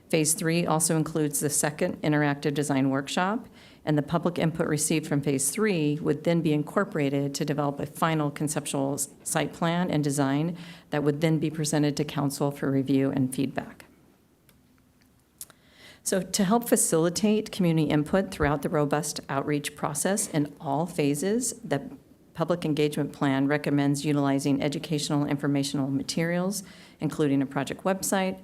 Phase 3 also includes the second interactive design workshop, and the public input received from Phase 3 would then be incorporated to develop a final conceptual site plan and design that would then be presented to council for review and feedback. So to help facilitate community input throughout the robust outreach process in all phases, the Public Engagement Plan recommends utilizing educational and informational materials, including a project website,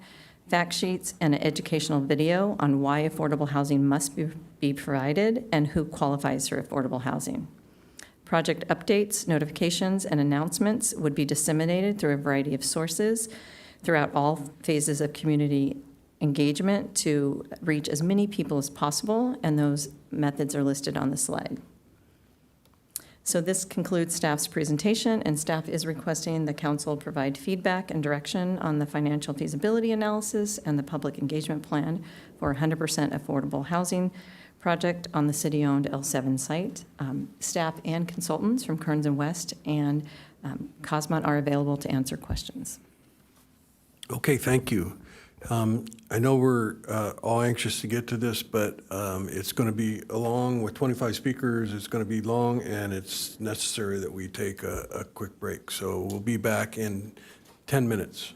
fact sheets, and an educational video on why affordable housing must be provided and who qualifies for affordable housing. Project updates, notifications, and announcements would be disseminated through a variety of sources throughout all phases of community engagement to reach as many people as possible, and those methods are listed on the slide. So this concludes staff's presentation, and staff is requesting the council provide feedback and direction on the financial feasibility analysis and the public engagement plan for 100% affordable housing project on the city-owned L7 site. Staff and consultants from Kearns and West and Cosmont are available to answer questions. Okay, thank you. I know we're all anxious to get to this, but it's going to be along with 25 speakers. It's going to be long, and it's necessary that we take a quick break. So we'll be back in 10 minutes.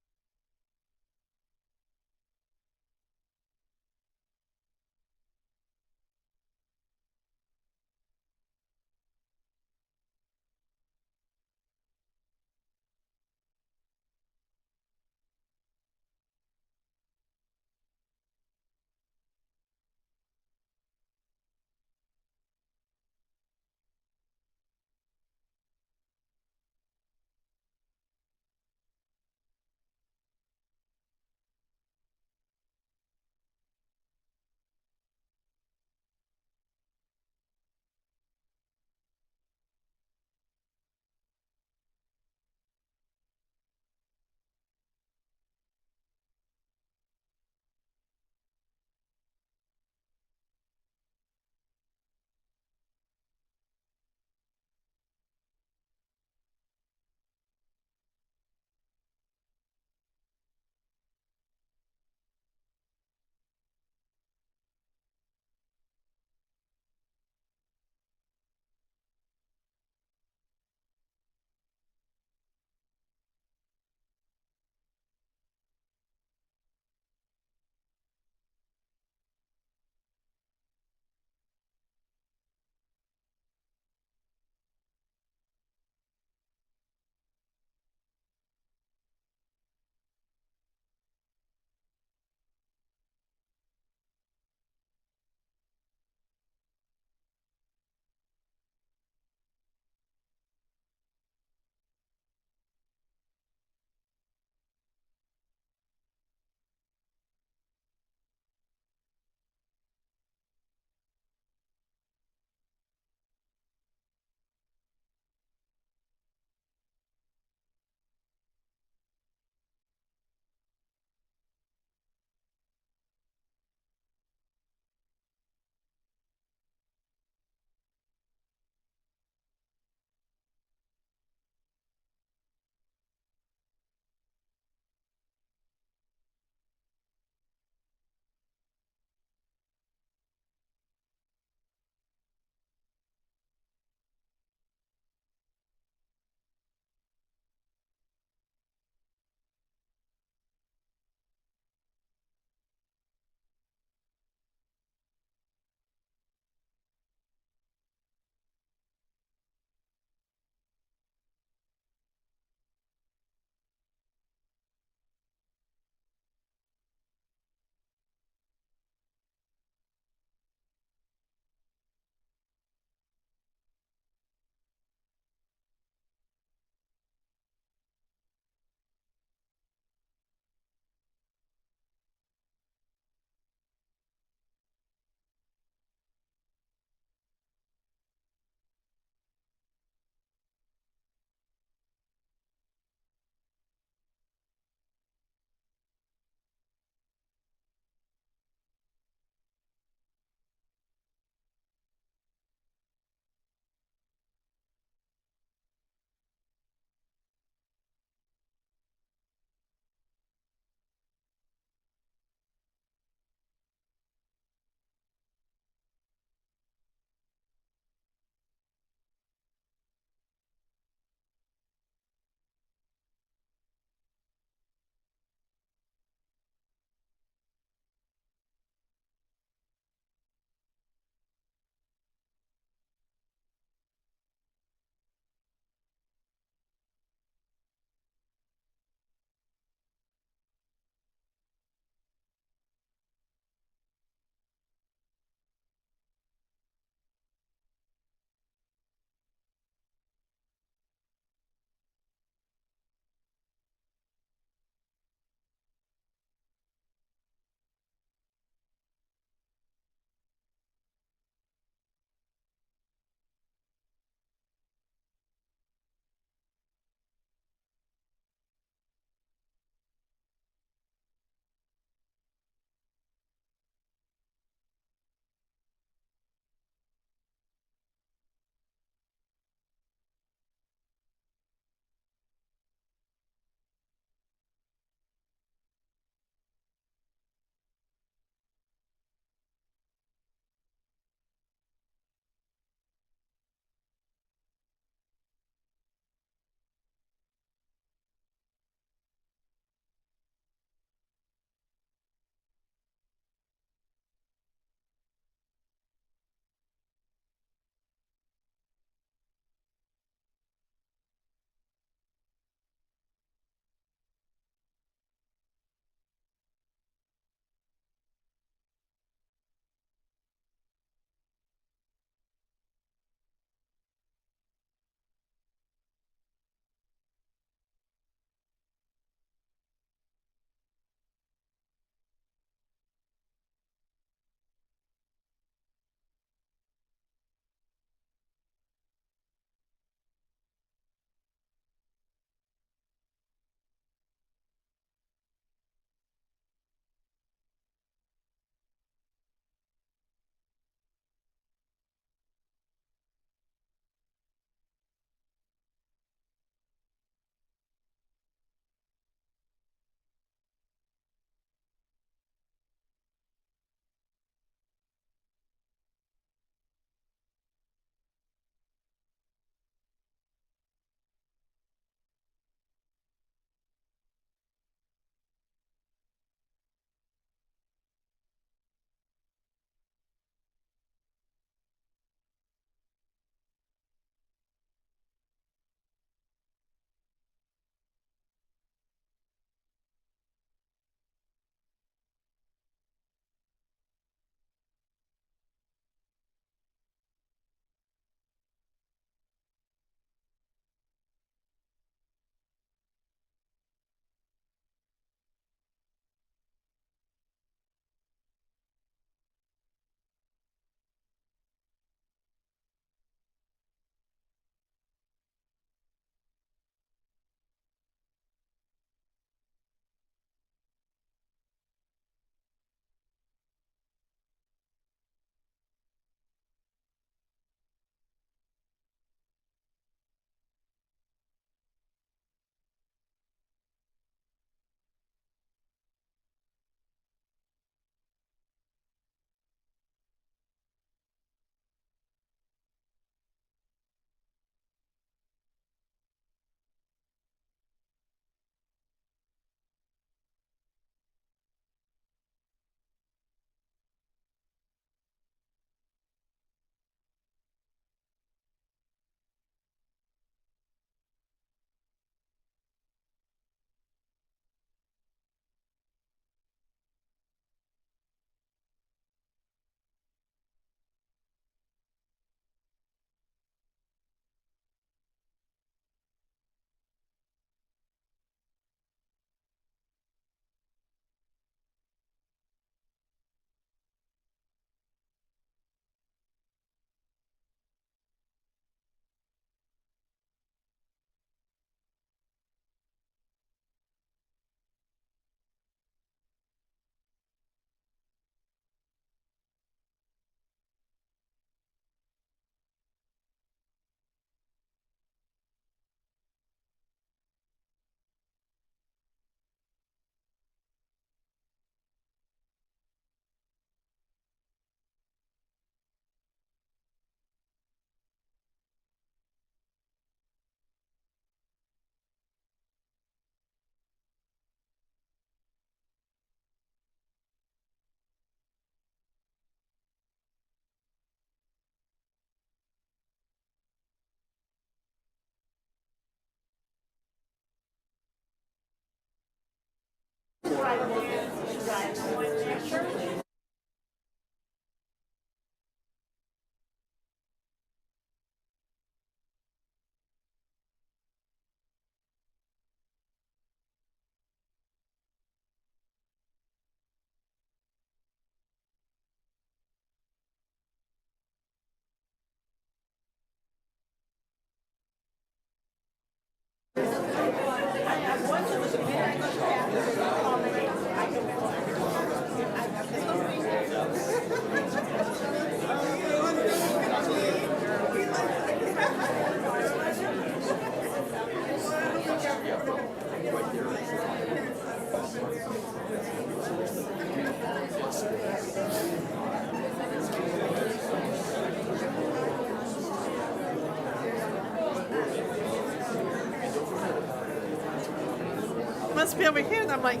Must be over here, and I'm like,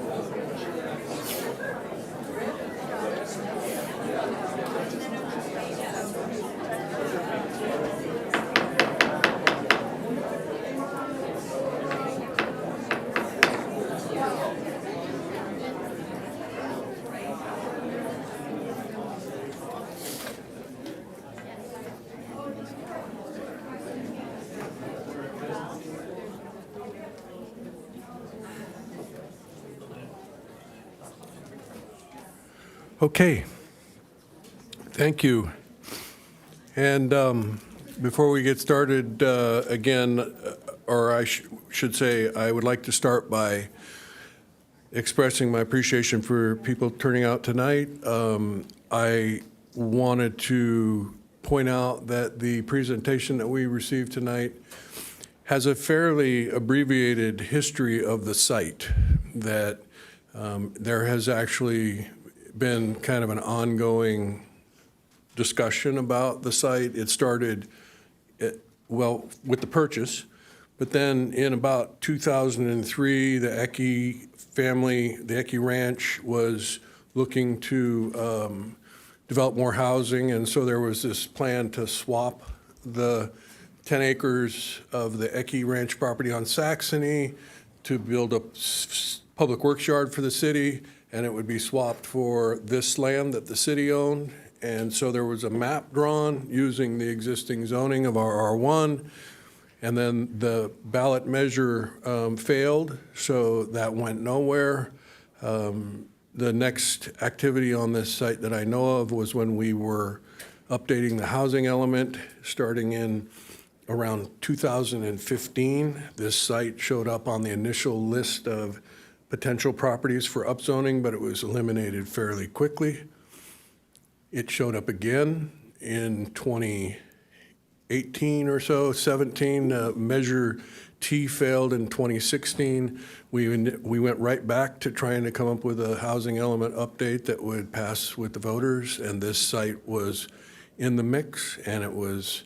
Okay. Thank you. And before we get started again, or I should say, I would like to start by expressing my appreciation for people turning out tonight. I wanted to point out that the presentation that we received tonight has a fairly abbreviated history of the site, that there has actually been kind of an ongoing discussion about the site. It started, well, with the purchase, but then in about 2003, the Ecke family, the Ecke Ranch, was looking to develop more housing, and so there was this plan to swap the 10 acres of the Ecke Ranch property on Saxony to build a public works yard for the city, and it would be swapped for this land that the city owned. And so there was a map drawn using the existing zoning of our R1, and then the ballot measure failed, so that went nowhere. The next activity on this site that I know of was when we were updating the housing element, starting in around 2015. This site showed up on the initial list of potential properties for upzoning, but it was eliminated fairly quickly. It showed up again in 2018 or so, 17. Measure T failed in 2016. We went right back to trying to come up with a housing element update that would pass with the voters, and this site was in the mix, and it was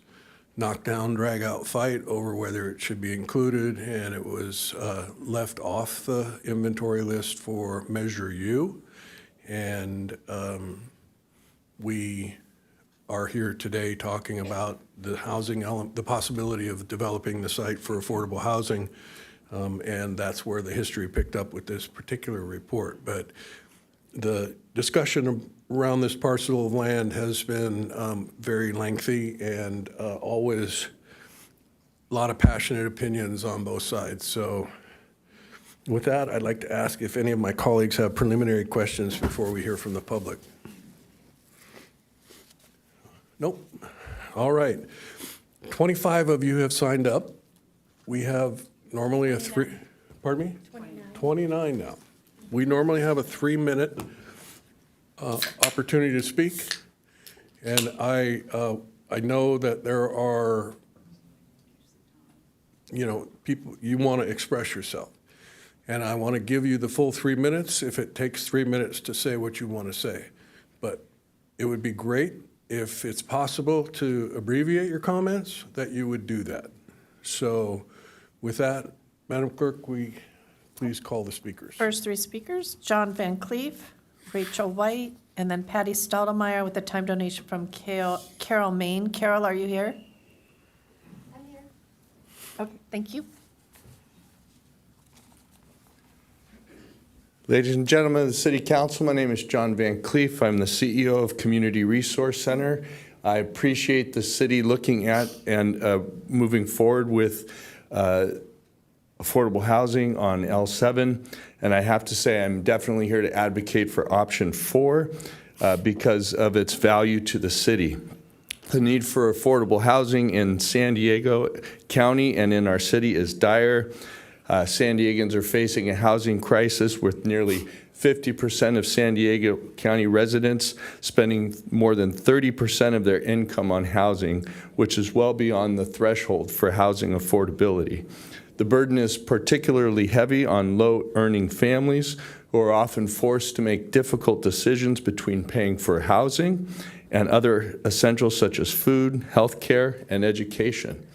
knockdown, drag-out fight over whether it should be included, and it was left off the inventory list for Measure U. And we are here today talking about the housing element, the possibility of developing the site for affordable housing, and that's where the history picked up with this particular report. But the discussion around this parcel of land has been very lengthy, and always a lot of passionate opinions on both sides. So with that, I'd like to ask if any of my colleagues have preliminary questions before we hear from the public. Nope. All right. 25 of you have signed up. We have normally a three, pardon me? 29 now. We normally have a 3-minute opportunity to speak, and I know that there are, people, you want to express yourself, and I want to give you the full 3 minutes if it takes 3 minutes to say what you want to say. But it would be great if it's possible to abbreviate your comments, that you would do that. So with that, Madam Clerk, please call the speakers. first 3 speakers, John Van Cleve, Rachel White, and then Patty Stoudemire with a time donation from Carol Main. Carol, are you here? I'm here. Okay, thank you. Ladies and gentlemen of the City Council, my name is John Van Cleef. I'm the CEO of Community Resource Center. I appreciate the city looking at and moving forward with affordable housing on L7. And I have to say, I'm definitely here to advocate for option 4 because of its value to the city. The need for affordable housing in San Diego County and in our city is dire. San Diegans are facing a housing crisis with nearly 50% of San Diego County residents spending more than 30% of their income on housing, which is well beyond the threshold for housing affordability. The burden is particularly heavy on low-earning families who are often forced to make difficult decisions between paying for housing and other essentials such as food, health care, and education.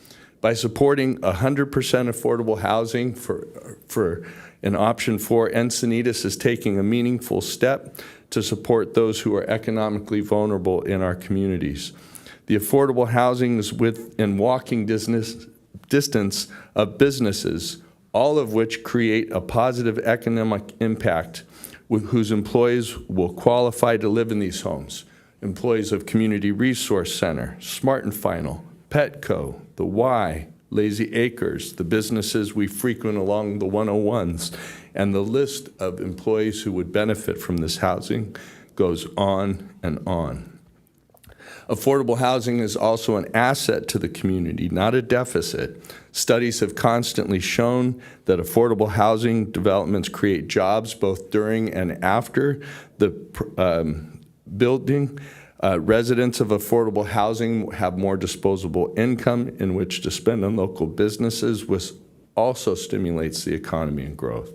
By supporting 100% affordable housing for an option 4, Encinitas is taking a meaningful step to support those who are economically vulnerable in our communities. The affordable housing is within walking distance of businesses, all of which create a positive economic impact whose employees will qualify to live in these homes. Employees of Community Resource Center, Smart and Final, Petco, the Y, Lazy Acres, the businesses we frequent along the 101s, and the list of employees who would benefit from this housing goes on and on. Affordable housing is also an asset to the community, not a deficit. Studies have constantly shown that affordable housing developments create jobs both during and after the building. Residents of affordable housing have more disposable income in which to spend on local businesses, which also stimulates the economy and growth.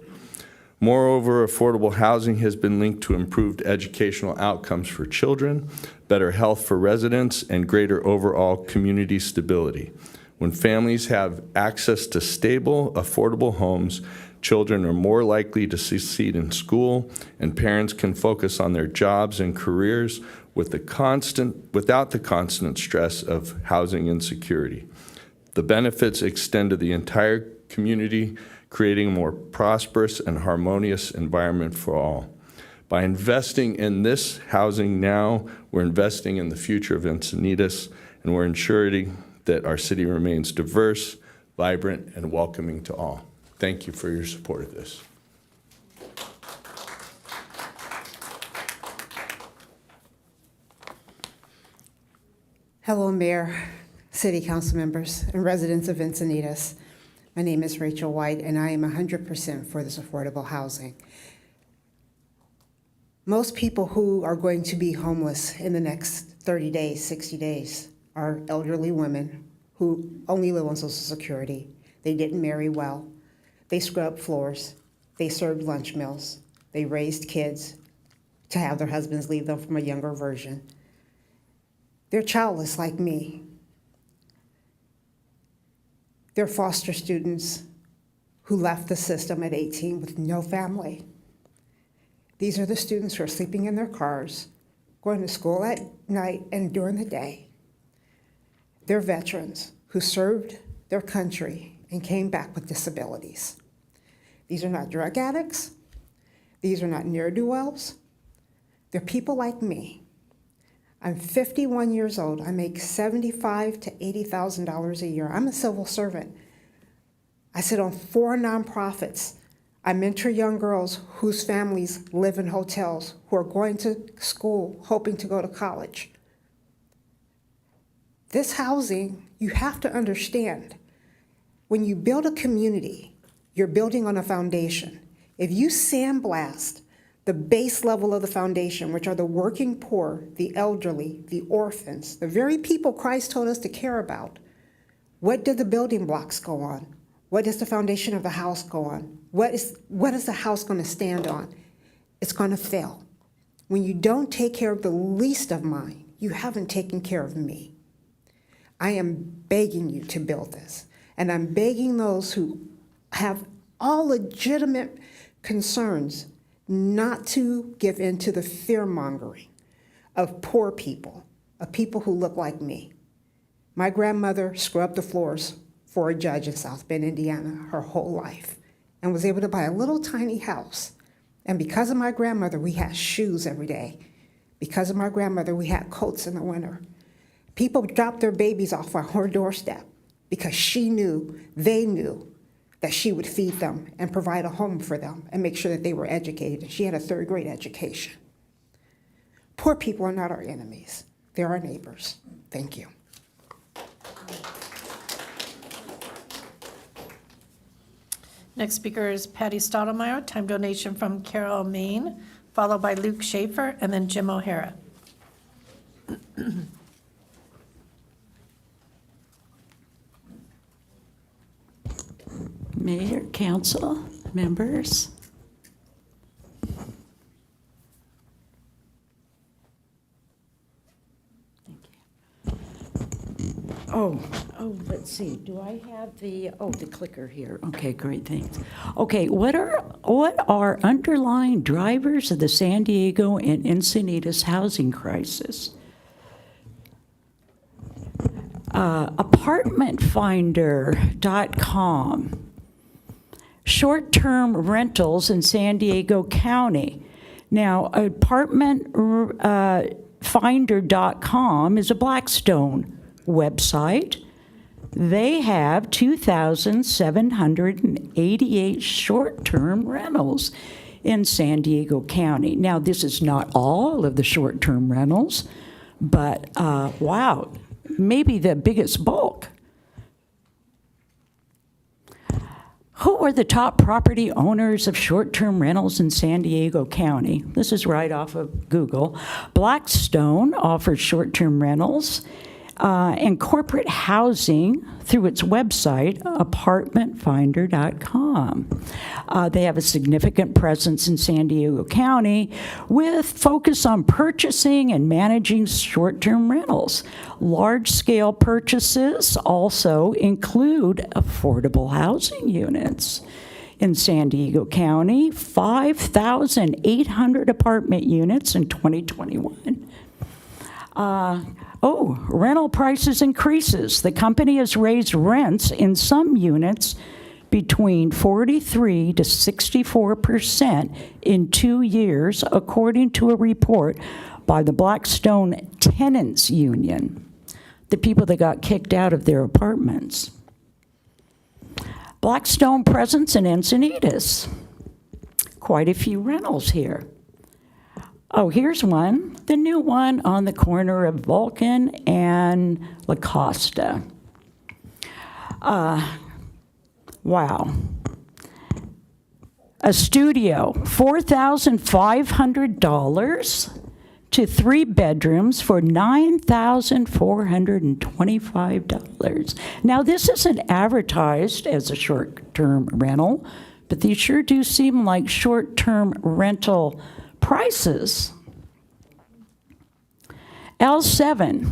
Moreover, affordable housing has been linked to improved educational outcomes for children, better health for residents, and greater overall community stability. When families have access to stable, affordable homes, children are more likely to succeed in school, and parents can focus on their jobs and careers without the constant stress of housing insecurity. The benefits extend to the entire community, creating a more prosperous and harmonious environment for all. By investing in this housing now, we're investing in the future of Encinitas, and we're ensuring that our city remains diverse, vibrant, and welcoming to all. Thank you for your support of this. Hello, Mayor, City Council members, and residents of Encinitas. My name is Rachel White, and I am 100% for this affordable housing. Most people who are going to be homeless in the next 30 days, 60 days, are elderly women who only live on Social Security. They didn't marry well. They scrubbed floors. They served lunch meals. They raised kids to have their husbands leave them from a younger version. They're childless like me. They're foster students who left the system at 18 with no family. These are the students who are sleeping in their cars, going to school at night and during the day. They're veterans who served their country and came back with disabilities. These are not drug addicts. These are not ne'er-do-wells. They're people like me. I'm 51 years old. I make $75,000 to $80,000 a year. I'm a civil servant. I sit on 4 nonprofits. I mentor young girls whose families live in hotels, who are going to school, hoping to go to college. This housing, you have to understand, when you build a community, you're building on a foundation. If you sandblast the base level of the foundation, which are the working poor, the elderly, the orphans, the very people Christ told us to care about, what do the building blocks go on? What does the foundation of the house go on? What is the house going to stand on? It's going to fail. When you don't take care of the least of mine, you haven't taken care of me. I am begging you to build this, and I'm begging those who have all legitimate concerns not to give in to the fear-mongering of poor people, of people who look like me. My grandmother scrubbed the floors for a judge in South Bend, Indiana, her whole life, and was able to buy a little tiny house And because of my grandmother, we had shoes every day. Because of my grandmother, we had coats in the winter. People dropped their babies off on her doorstep because they knew that she would feed them and provide a home for them and make sure that they were educated. She had a third-grade education. Poor people are not our enemies. They're our neighbors. Thank you. Next speaker is Patty Stottlemyre, time donation from Carol Main, followed by Luke Schaefer, and then Jim O'Hara. Mayor, council, members. Let's see, do I have the clicker here? Okay, great, thanks. Okay, what are underlying drivers of the San Diego and Encinitas housing crisis? Apartmentfinder.com, short-term rentals in San Diego County. Now, apartmentfinder.com is a Blackstone website. They have 2,788 short-term rentals in San Diego County. Now, this is not all of the short-term rentals, but wow, maybe the biggest bulk. Who are the top property owners of short-term rentals in San Diego County? This is right off of Google. Blackstone offers short-term rentals and corporate housing through its website, apartmentfinder.com. They have a significant presence in San Diego County with focus on purchasing and managing short-term rentals. Large-scale purchases also include affordable housing units. In San Diego County, 5,800 apartment units in 2021. Rental prices increases. The company has raised rents in some units between 43 to 64% in 2 years, according to a report by the Blackstone Tenants Union, the people that got kicked out of their apartments. Blackstone presence in Encinitas. Quite a few rentals here. Oh, here's one, the new one on the corner of Vulcan and La Costa. Wow. A studio, $4,500 to 3 bedrooms for $9,425. Now, this isn't advertised as a short-term rental, but these sure do seem like short-term rental prices. L7,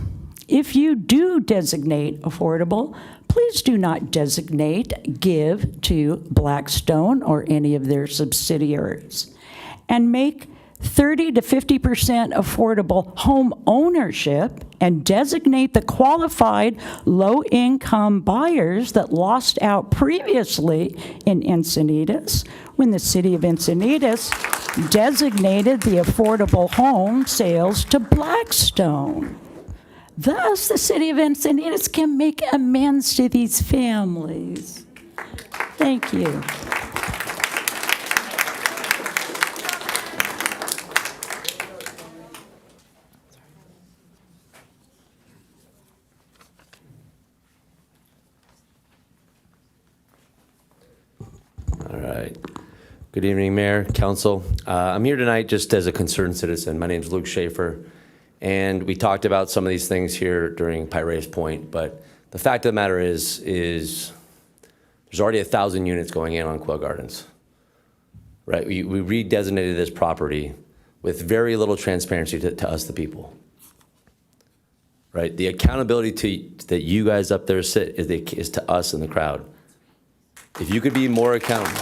if you do designate affordable, please do not give to Blackstone or any of their subsidiaries, and make 30 to 50% affordable home ownership and designate the qualified low-income buyers that lost out previously in Encinitas when the city of Encinitas designated the affordable home sales to Blackstone. Thus, the city of Encinitas can make amends to these families. Thank you. All right. Good evening, Mayor, Council. I'm here tonight just as a concerned citizen. My name is Luke Schaefer, and we talked about some of these things here during Pyre's Point, but the fact of the matter is there's already 1,000 units going in on Quail Gardens, right? We redesignated this property with very little transparency to us, the people, right? The accountability that you guys up there sit is to us in the crowd. If you could be more accountable.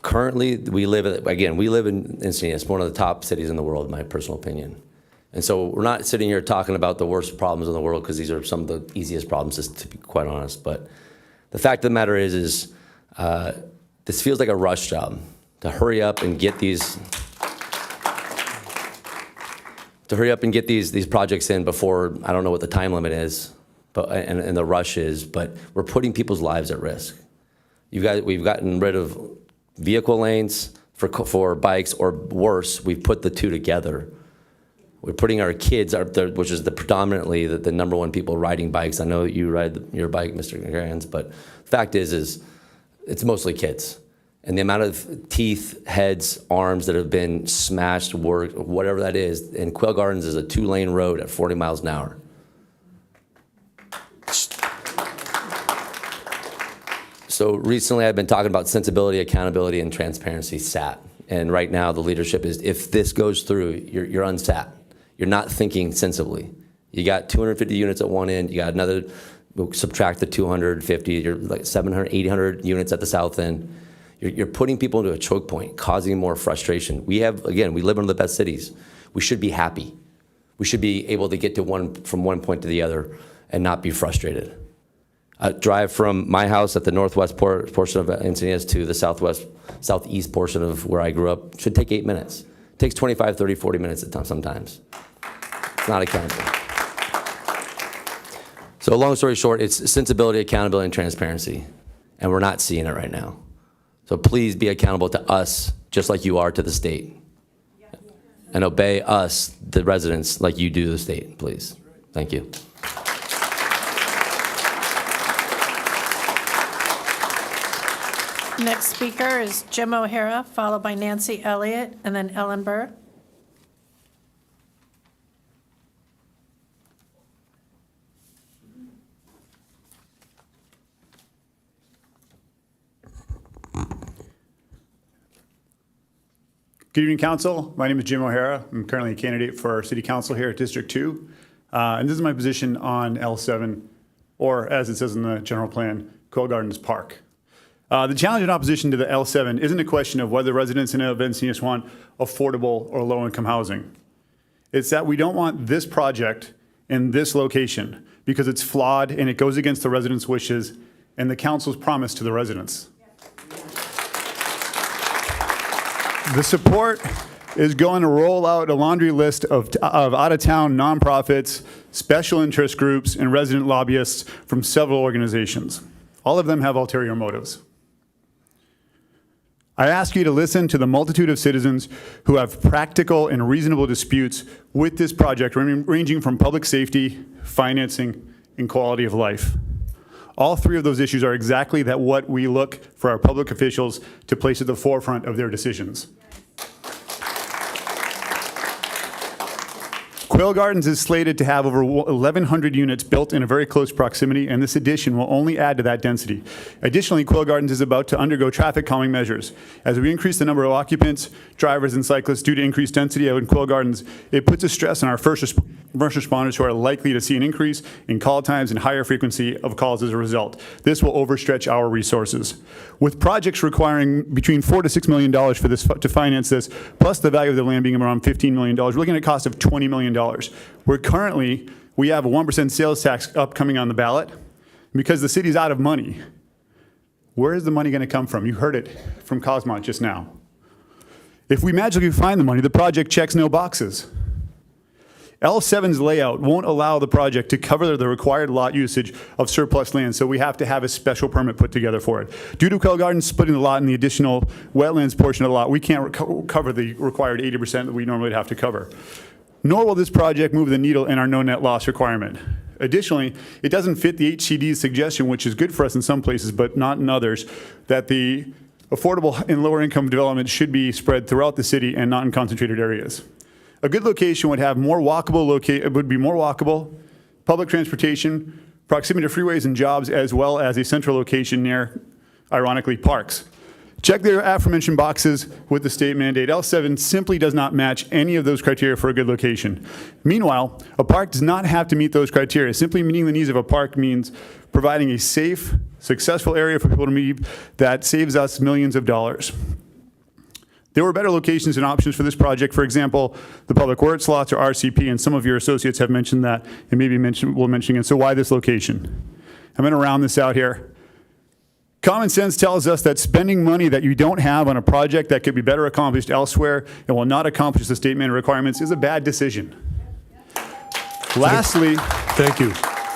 Currently, we live in Encinitas, one of the top cities in the world, in my personal opinion. And so we're not sitting here talking about the worst problems in the world, because these are some of the easiest problems, to be quite honest. But The fact of the matter is this feels like a rush job to hurry up and get these projects in before, I don't know what the time limit is, but and the rush is, but we're putting people's lives at risk. We've gotten rid of vehicle lanes for bikes, or worse, we've put the two together. We're putting our kids, which is predominantly the number one people riding bikes. I know you ride your bike, Mr. Grans, but fact is it's mostly kids. And the amount of teeth, heads, arms that have been smashed, whatever that is, and Quail Gardens is a 2-lane road at 40 miles an hour. So recently I've been talking about sensibility, accountability, and transparency, SAT. And right now the leadership is, if this goes through, you're unsat. You're not thinking sensibly. You got 250 units at one end, you got another, subtract the 250, you're like 700, 800 units at the south end. You're putting people into a choke point, causing more frustration. We live in one of the best cities. We should be happy. We should be able to get from one point to the other and not be frustrated. A drive from my house at the northwest portion of Encinitas to the southeast portion of where I grew up should take 8 minutes. It takes 25, 30, 40 minutes at times sometimes. It's not accountable. So long story short, it's sensibility, accountability, and transparency. And we're not seeing it right now. So please be accountable to us, just like you are to the state. And obey us, the residents, like you do the state, please. Thank you. Next speaker is Jim O'Hara, followed by Nancy Elliott, and then Ellen Burr. Good evening, Council. My name is Jim O'Hara. I'm currently a candidate for City Council here at District 2. And this is my position on L7, or as it says in the general plan, Quail Gardens Park. The challenge in opposition to the L7 isn't a question of whether residents in Encinitas want affordable or low-income housing. It's that we don't want this project in this location because it's flawed and it goes against the residents' wishes and the council's promise to the residents. The support is going to roll out a laundry list of out-of-town nonprofits, special interest groups, and resident lobbyists from several organizations. All of them have ulterior motives. I ask you to listen to the multitude of citizens who have practical and reasonable disputes with this project, ranging from public safety, financing, and quality of life. All three of those issues are exactly what we look for our public officials to place at the forefront of their decisions. Quail Gardens is slated to have over 1,100 units built in a very close proximity, and this addition will only add to that density. Additionally, Quail Gardens is about to undergo traffic calming measures. As we increase the number of occupants, drivers, and cyclists due to increased density in Quail Gardens, it puts a stress on our first responders who are likely to see an increase in call times and higher frequency of calls as a result. This will overstretch our resources. With projects requiring between $4 to $6 million for this to finance this, plus the value of the land being around $15 million, we're looking at a cost of $20 million. We have a 1% sales tax upcoming on the ballot because the city's out of money. Where is the money going to come from? You heard it from Cosmont just now. If we magically find the money, the project checks no boxes. L7's layout won't allow the project to cover the required lot usage of surplus land, so we have to have a special permit put together for it. Due to Quail Gardens splitting the lot in the additional wetlands portion of the lot, we can't cover the required 80% that we normally would have to cover. Nor will this project move the needle in our no net loss requirement. Additionally, it doesn't fit the HCD's suggestion, which is good for us in some places, but not in others, that the affordable and lower income development should be spread throughout the city and not in concentrated areas. A good location would have more walkable, public transportation, proximity to freeways and jobs, as well as a central location near, ironically, parks. Check the aforementioned boxes with the state mandate. L7 simply does not match any of those criteria for a good location. Meanwhile, a park does not have to meet those criteria. Simply meeting the needs of a park means providing a safe, successful area for people to meet that saves us millions of dollars. There were better locations and options for this project. For example, the public works lots or RCP, and some of your associates have mentioned that, and maybe we'll mention it. So why this location? I'm going to round this out here. Common sense tells us that spending money that you don't have on a project that could be better accomplished elsewhere and will not accomplish the statement requirements is a bad decision. Lastly, Thank you.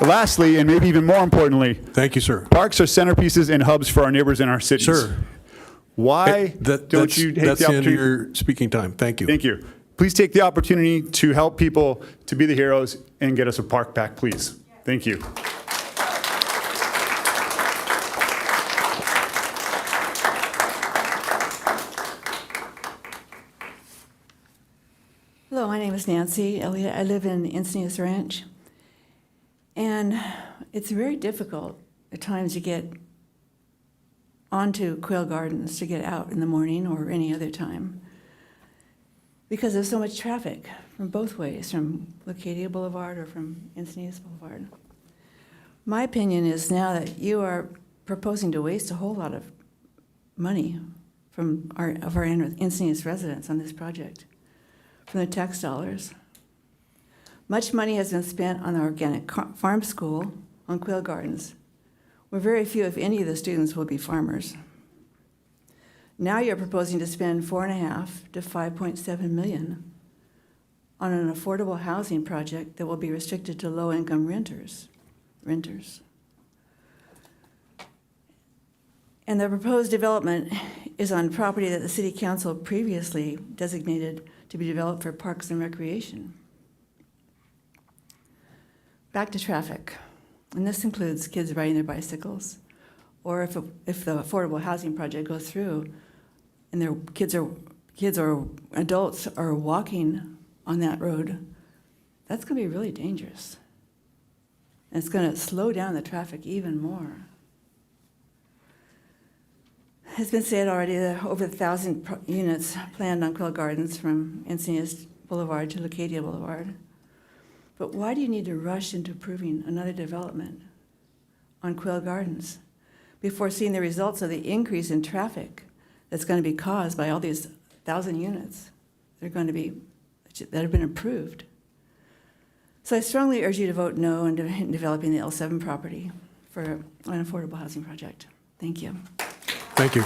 Lastly, and maybe even more importantly, Thank you, sir. parks are centerpieces and hubs for our neighbors in our cities. Sir. Why don't you take That's the the end of opportunity? your speaking time. Thank you. Thank you. Please take the opportunity to help people to be the heroes and get us a park back, please. Thank you. Hello, my name is Nancy Elliott. I live in Encinitas Ranch. And it's very difficult at times to get onto Quail Gardens, to get out in the morning or any other time, because there's so much traffic from both ways, from Leucadia Boulevard or from Encinitas Boulevard. My opinion is now that you are proposing to waste a whole lot of money from our Encinitas residents on this project, from the tax dollars. Much money has been spent on the organic farm school on Quail Gardens, where very few, if any, of the students will be farmers. Now you're proposing to spend $4.5 to $5.7 million on an affordable housing project that will be restricted to low-income renters. And the proposed development is on property that the City Council previously designated to be developed for parks and recreation. Back to traffic, and this includes kids riding their bicycles, or if the affordable housing project goes through and their kids or adults are walking on that road, that's going to be really dangerous. And it's going to slow down the traffic even more. It's been said already that over 1,000 units planned on Quail Gardens from Encinitas Boulevard to Leucadia Boulevard. But why do you need to rush into approving another development on Quail Gardens before seeing the results of the increase in traffic that's going to be caused by all these 1,000 units that have been approved? So I strongly urge you to vote no in developing the L7 property for an affordable housing project. Thank you. Thank you.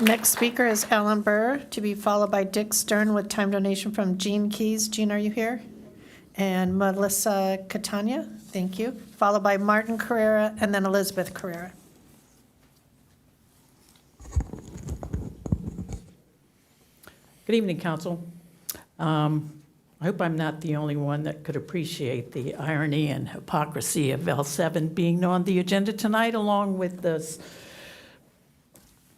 Next speaker is Alan Burr, to be followed by Dick Stern with time donation from Jean Keys. Jean, are you here? And Melissa Catania, thank you. Followed by Martin Carrera and then Elizabeth Carrera. Good evening, Council. I hope I'm not the only one that could appreciate the irony and hypocrisy of L7 being on the agenda tonight, along with this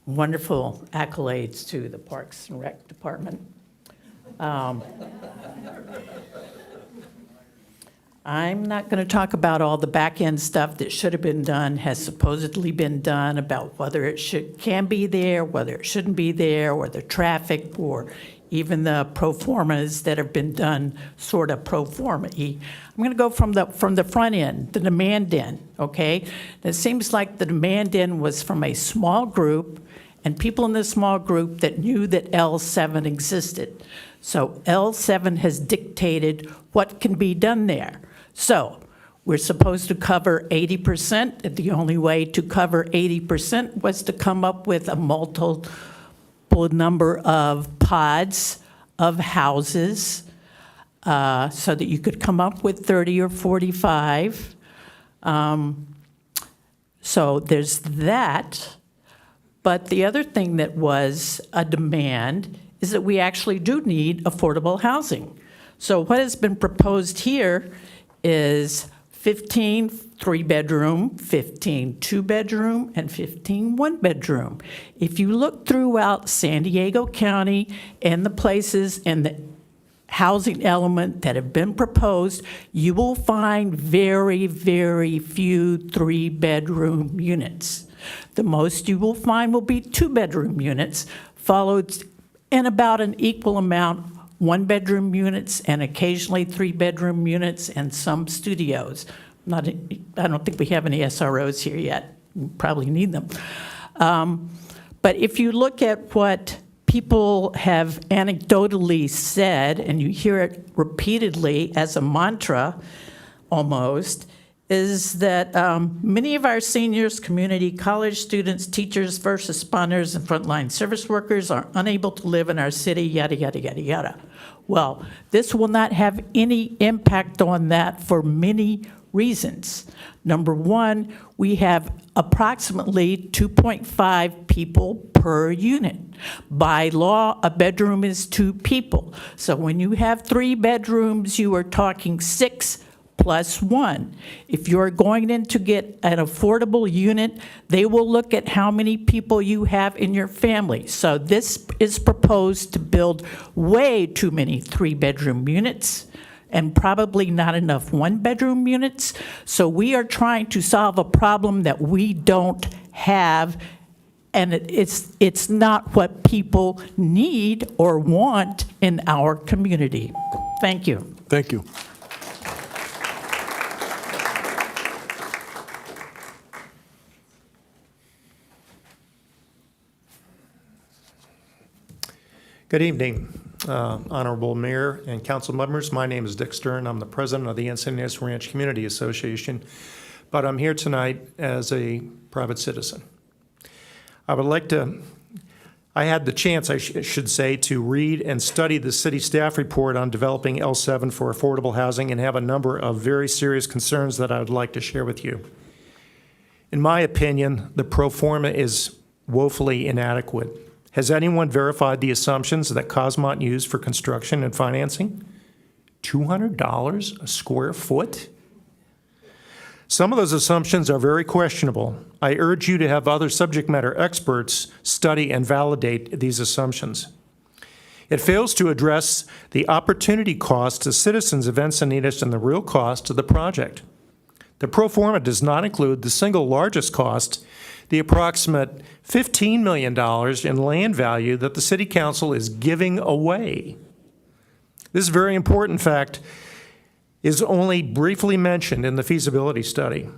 wonderful accolades to the Parks and Rec Department. I'm not going to talk about all the back-end stuff that should have been done, has supposedly been done, about whether it can be there, whether it shouldn't be there, or the traffic, or even the pro formas that have been done sort of pro forma-y. I'm going to go from the front end, the demand end, okay? It seems like the demand end was from a small group and people in this small group that knew that L7 existed. So L7 has dictated what can be done there. So we're supposed to cover 80%, and the only way to cover 80% was to come up with a multiple number of pods of houses so that you could come up with 30 or 45. So there's that. But the other thing that was a demand is that we actually do need affordable housing. So what has been proposed here is 15 three-bedroom, 15 two-bedroom, and 15 one-bedroom. If you look throughout San Diego County and the places in the housing element that have been proposed, you will find very, very few three-bedroom units. The most you will find will be two-bedroom units, followed in about an equal amount one-bedroom units and occasionally three-bedroom units and some studios. I don't think we have any SROs here yet. We probably need them. But if you look at what people have anecdotally said, and you hear it repeatedly as a mantra almost, is that many of our seniors, community college students, teachers, first responders, and frontline service workers are unable to live in our city, yada, yada, yada, yada. Well, this will not have any impact on that for many reasons. Number one, we have approximately 2.5 people per unit. By law, a bedroom is 2 people. So when you have 3 bedrooms, you are talking 6 plus 1. If you're going in to get an affordable unit, they will look at how many people you have in your family. So this is proposed to build way too many 3-bedroom units and probably not enough 1-bedroom units. So we are trying to solve a problem that we don't have, and it's not what people need or want in our community. Thank you. Thank you. Good evening, Honorable Mayor and council members. My name is Dick Stern. I'm the president of the Encinitas Ranch Community Association, but I'm here tonight as a private citizen. I had the chance, I should say, to read and study the city staff report on developing L7 for affordable housing and have a number of very serious concerns that I would like to share with you. In my opinion, the pro forma is woefully inadequate. Has anyone verified the assumptions that Cosmont used for construction and financing? $200 a square foot? Some of those assumptions are very questionable. I urge you to have other subject matter experts study and validate these assumptions. It fails to address the opportunity cost to citizens of Encinitas and the real cost of the project. The pro forma does not include the single largest cost, the approximate $15 million in land value that the City Council is giving away. This very important fact is only briefly mentioned in the feasibility study.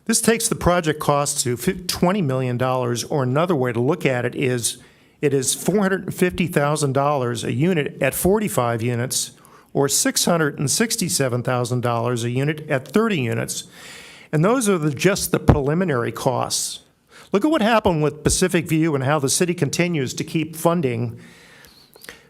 This takes the project cost to $20 million, or another way to look at it is $450,000 a unit at 45 units, or $667,000 a unit at 30 units. And those are just the preliminary costs. Look at what happened with Pacific View and how the city continues to keep funding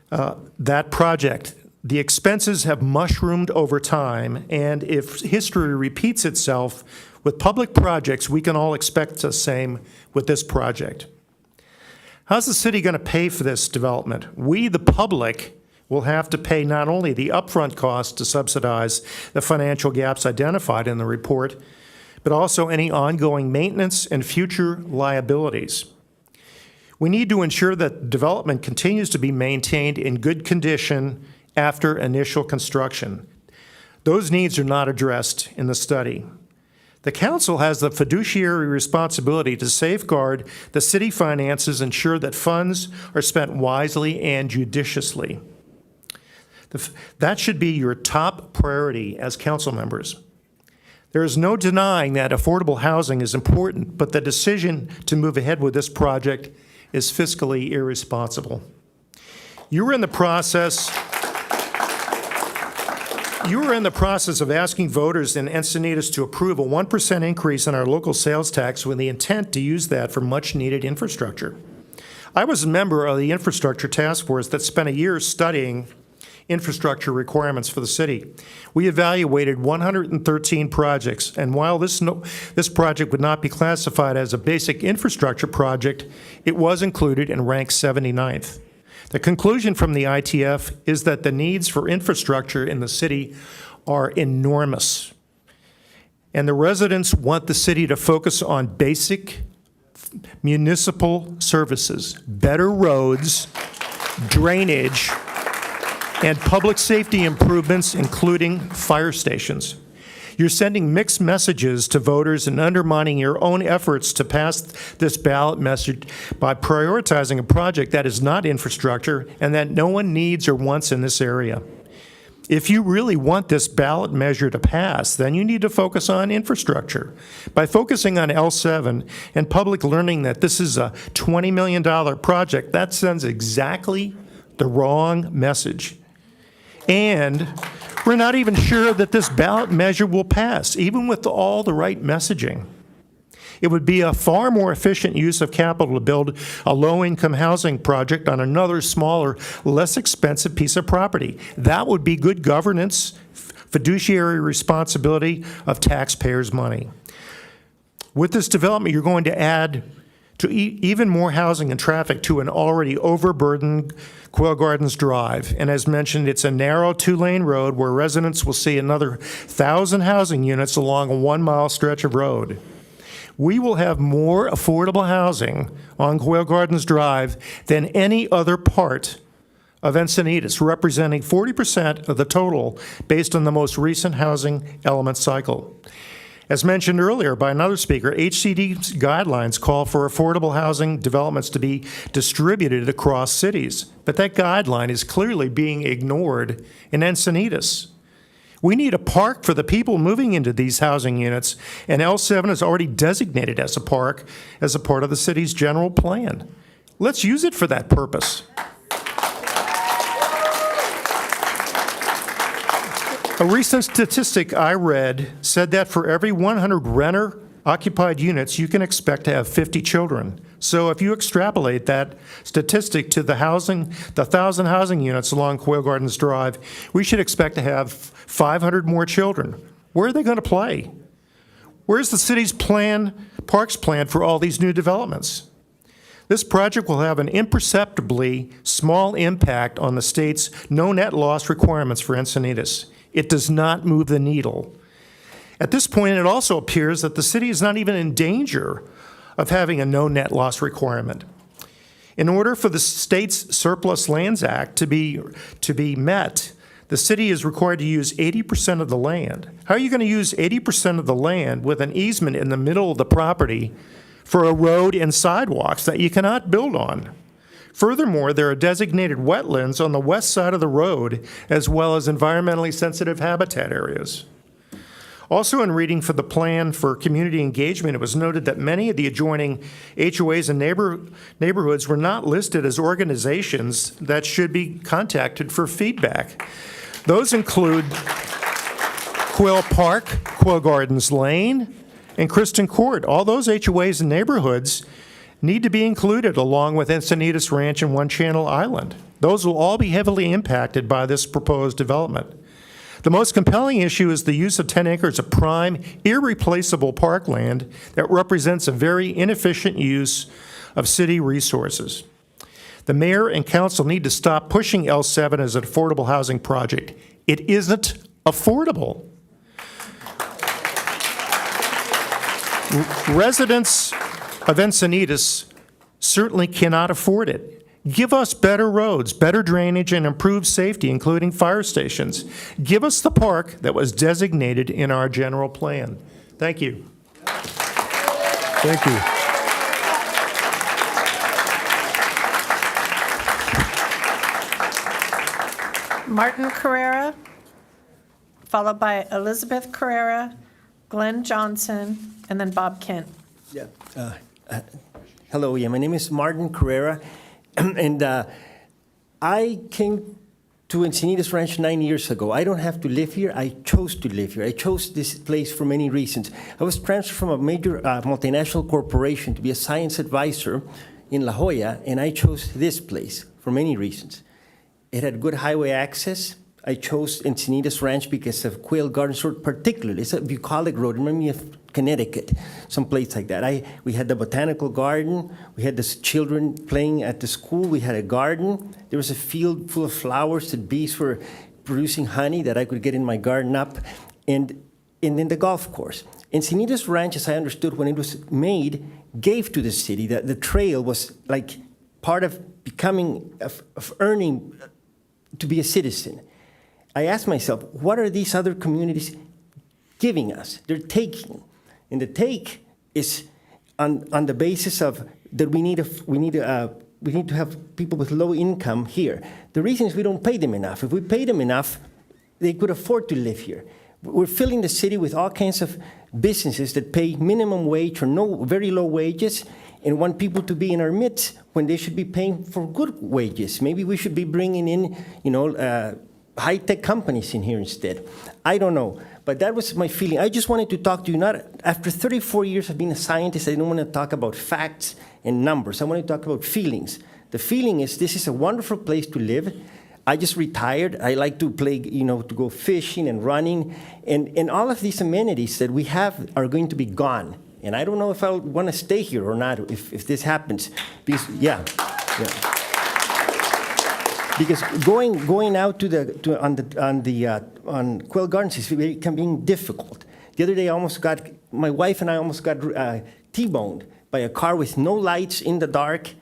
that project. The expenses have mushroomed over time, and if history repeats itself with public projects, we can all expect the same with this project. How's the city going to pay for this development? We, the public, will have to pay not only the upfront cost to subsidize the financial gaps identified in the report, but also any ongoing maintenance and future liabilities. We need to ensure that development continues to be maintained in good condition after initial construction. Those needs are not addressed in the study. The council has the fiduciary responsibility to safeguard the city finances, ensure that funds are spent wisely and judiciously. That should be your top priority as council members. There is no denying that affordable housing is important, but the decision to move ahead with this project is fiscally irresponsible. You were in the process of asking voters in Encinitas to approve a 1% increase in our local sales tax with the intent to use that for much-needed infrastructure. I was a member of the infrastructure task force that spent a year studying infrastructure requirements for the city. We evaluated 113 projects, and while this project would not be classified as a basic infrastructure project, it was included and ranked 79th. The conclusion from the ITF is that the needs for infrastructure in the city are enormous, and the residents want the city to focus on basic municipal services, better roads, drainage, and public safety improvements, including fire stations. You're sending mixed messages to voters and undermining your own efforts to pass this ballot message by prioritizing a project that is not infrastructure and that no one needs or wants in this area. If you really want this ballot measure to pass, then you need to focus on infrastructure. By focusing on L7 and public learning that this is a $20 million project, that sends exactly the wrong message. And We're not even sure that this ballot measure will pass, even with all the right messaging. It would be a far more efficient use of capital to build a low-income housing project on another smaller, less expensive piece of property. That would be good governance, fiduciary responsibility of taxpayers' money. With this development, you're going to add to even more housing and traffic to an already overburdened Quail Gardens Drive. And as mentioned, it's a narrow 2-lane road where residents will see another 1,000 housing units along a 1-mile stretch of road. We will have more affordable housing on Quail Gardens Drive than any other part of Encinitas, representing 40% of the total based on the most recent housing element cycle. As mentioned earlier by another speaker, HCD's guidelines call for affordable housing developments to be distributed across cities, but that guideline is clearly being ignored in Encinitas. We need a park for the people moving into these housing units, and L7 is already designated as a park as a part of the city's general plan. Let's use it for that purpose. A recent statistic I read said that for every 100 renter-occupied units, you can expect to have 50 children. So if you extrapolate that statistic to the 1,000 housing units along Quail Gardens Drive, we should expect to have 500 more children. Where are they going to play? Where's the city's parks plan for all these new developments? This project will have an imperceptibly small impact on the state's no net loss requirements for Encinitas. It does not move the needle. At this point, it also appears that the city is not even in danger of having a no net loss requirement. In order for the state's Surplus Lands Act to be met, the city is required to use 80% of the land. How are you going to use 80% of the land with an easement in the middle of the property for a road and sidewalks that you cannot build on? Furthermore, there are designated wetlands on the west side of the road, as well as environmentally sensitive habitat areas. Also, in reading for the plan for community engagement, it was noted that many of the adjoining HOAs and neighborhoods were not listed as organizations that should be contacted for feedback. Those include Quill Park, Quail Gardens Lane, and Kristen Court. All those HOAs and neighborhoods need to be included along with Encinitas Ranch and One Channel Island. Those will all be heavily impacted by this proposed development. The most compelling issue is the use of 10 acres of prime, irreplaceable parkland that represents a very inefficient use of city resources. The mayor and council need to stop pushing L7 as an affordable housing project. It isn't affordable. Residents of Encinitas certainly cannot afford it. Give us better roads, better drainage, and improved safety, including fire stations. Give us the park that was designated in our general plan. Thank you. Thank you. Martin Carrera, followed by Elizabeth Carrera, Glenn Johnson, and then Bob Kent. Yeah. Hello, my name is Martin Carrera, and I came to Encinitas Ranch 9 years ago. I don't have to live here. I chose to live here. I chose this place for many reasons. I was transferred from a major multinational corporation to be a science advisor in La Jolla, and I chose this place for many reasons. It had good highway access. I chose Encinitas Ranch because of Quail Gardens Road particularly. It's a bucolic road. It reminded me of Connecticut, some place like that. We had the botanical garden. We had the children playing at the school. We had a garden. There was a field full of flowers that bees were producing honey that I could get in my garden up. And then the golf course. Encinitas Ranch, as I understood when it was made, gave to the city that the trail was like part of becoming, of earning to be a citizen. I asked myself, what are these other communities giving us? They're taking. And the take is on the basis of that we need to have people with low income here. The reason is we don't pay them enough. If we pay them enough, they could afford to live here. We're filling the city with all kinds of businesses that pay minimum wage or very low wages and want people to be in our midst when they should be paying for good wages. Maybe we should be bringing in, high-tech companies in here instead. I don't know, but that was my feeling. I just wanted to talk to you, not after 34 years of being a scientist, I don't want to talk about facts and numbers. I want to talk about feelings. The feeling is this is a wonderful place to live. I just retired. I like to play, to go fishing and running. And all of these amenities that we have are going to be gone. And I don't know if I'll want to stay here or not if this happens. Because, yeah. Because going out on Quail Gardens is becoming difficult. The other day, my wife and I almost got T-boned by a car with no lights in the dark,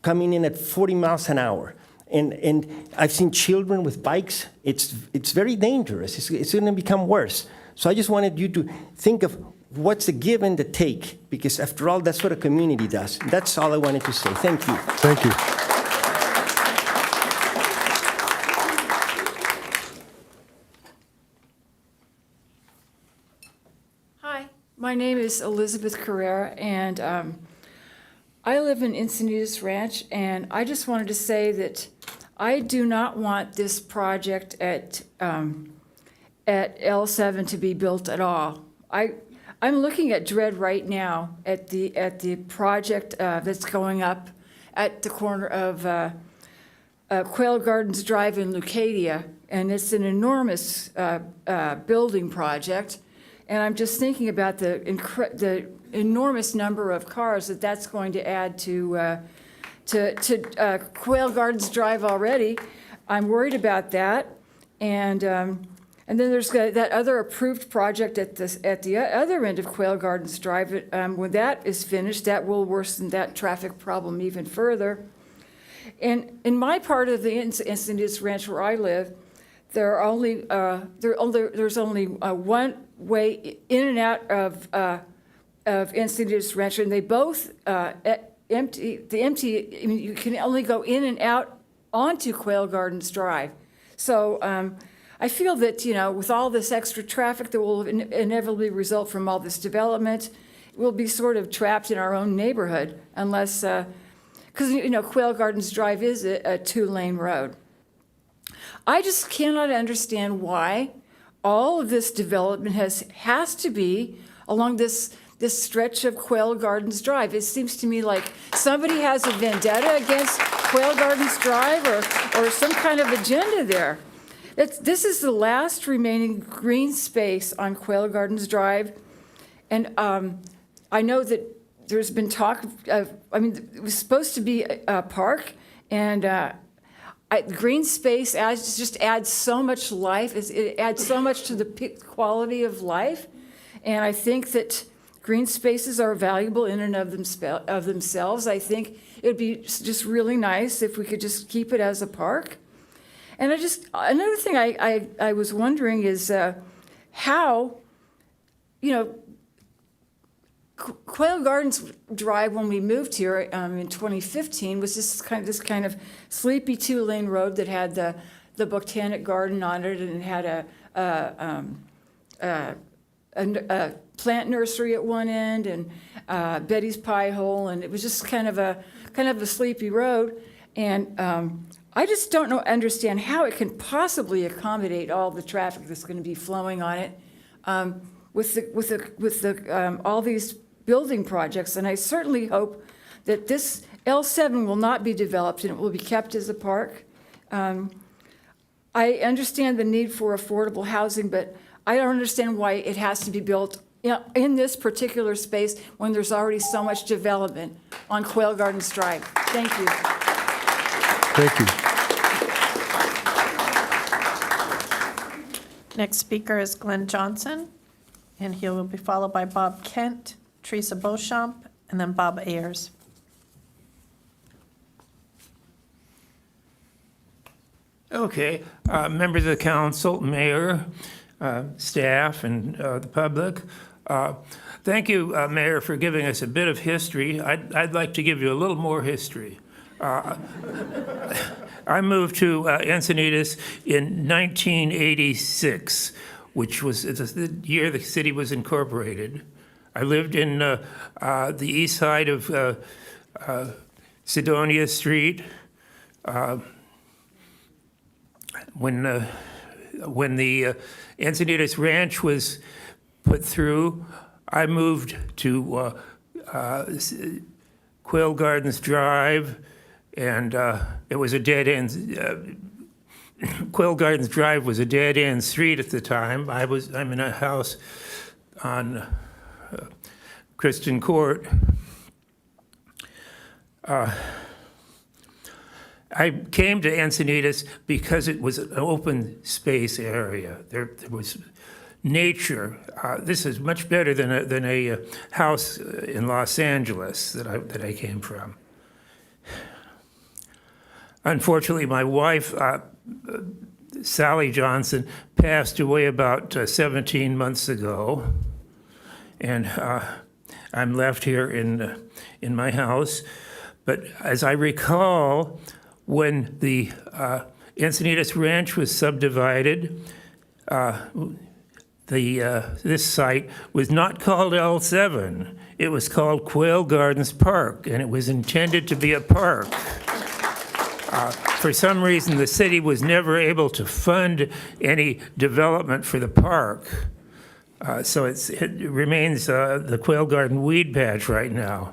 coming in at 40 miles an hour. And I've seen children with bikes. It's very dangerous. It's going to become worse. So I just wanted you to think of what's the give and the take, because after all, that's what a community does. That's all I wanted to say. Thank you. Thank you. Hi, my name is Elizabeth Carrera, and I live in Encinitas Ranch, and I just wanted to say that I do not want this project at L7 to be built at all. I'm looking at dread right now at the project that's going up at the corner of Quail Gardens Drive in Leucadia, and it's an enormous building project. And I'm just thinking about the enormous number of cars that's going to add to Quail Gardens Drive already. I'm worried about that. And then there's that other approved project at the other end of Quail Gardens Drive. When that is finished, that will worsen that traffic problem even further. And in my part of the Encinitas Ranch where I live, there's only one way in and out of Encinitas Ranch, and they both empty. You can only go in and out onto Quail Gardens Drive. So I feel that, with all this extra traffic that will inevitably result from all this development, we'll be sort of trapped in our own neighborhood unless, because, Quail Gardens Drive is a two-lane road. I just cannot understand why all of this development has to be along this stretch of Quail Gardens Drive. It seems to me like somebody has a vendetta against Quail Gardens Drive or some kind of agenda there. This is the last remaining green space on Quail Gardens Drive. And I know that there's been talk of, it was supposed to be a park, and green space just adds so much life. It adds so much to the quality of life. And I think that green spaces are valuable in and of themselves. I think it would be just really nice if we could just keep it as a park. And another thing I was wondering is how, Quail Gardens Drive, when we moved here in 2015, was this kind of sleepy two-lane road that had the botanic garden on it, and it had a plant nursery at one end and Betty's Pie Hole, and it was just kind of a sleepy road. And I just don't understand how it can possibly accommodate all the traffic that's going to be flowing on it with all these building projects. And I certainly hope that this L7 will not be developed and it will be kept as a park. I understand the need for affordable housing, but I don't understand why it has to be built in this particular space when there's already so much development on Quail Gardens Drive. Thank you. Thank you. Next speaker is Glenn Johnson, and he will be followed by Bob Kent, Teresa Beauchamp, and then Bob Ayers. Okay, members of the council, mayor, staff, and the public. Thank you, Mayor, for giving us a bit of history. I'd like to give you a little more history. I moved to Encinitas in 1986, which was the year the city was incorporated. I lived in the east side of Sidonia Street. when the Encinitas Ranch was put through, I moved to Quail Gardens Drive, and it was a dead end. Quail Gardens Drive was a dead end street at the time. I'm in a house on Kristen Court. I came to Encinitas because it was an open space area. There was nature. This is much better than a house in Los Angeles that I came from. Unfortunately, my wife, Sally Johnson, passed away about 17 months ago, and I'm left here in my house. But as I recall, when the Encinitas Ranch was subdivided, this site was not called L7. It was called Quail Gardens Park, and it was intended to be a park. For some reason, the city was never able to fund any development for the park. So it remains the Quail Garden weed patch right now.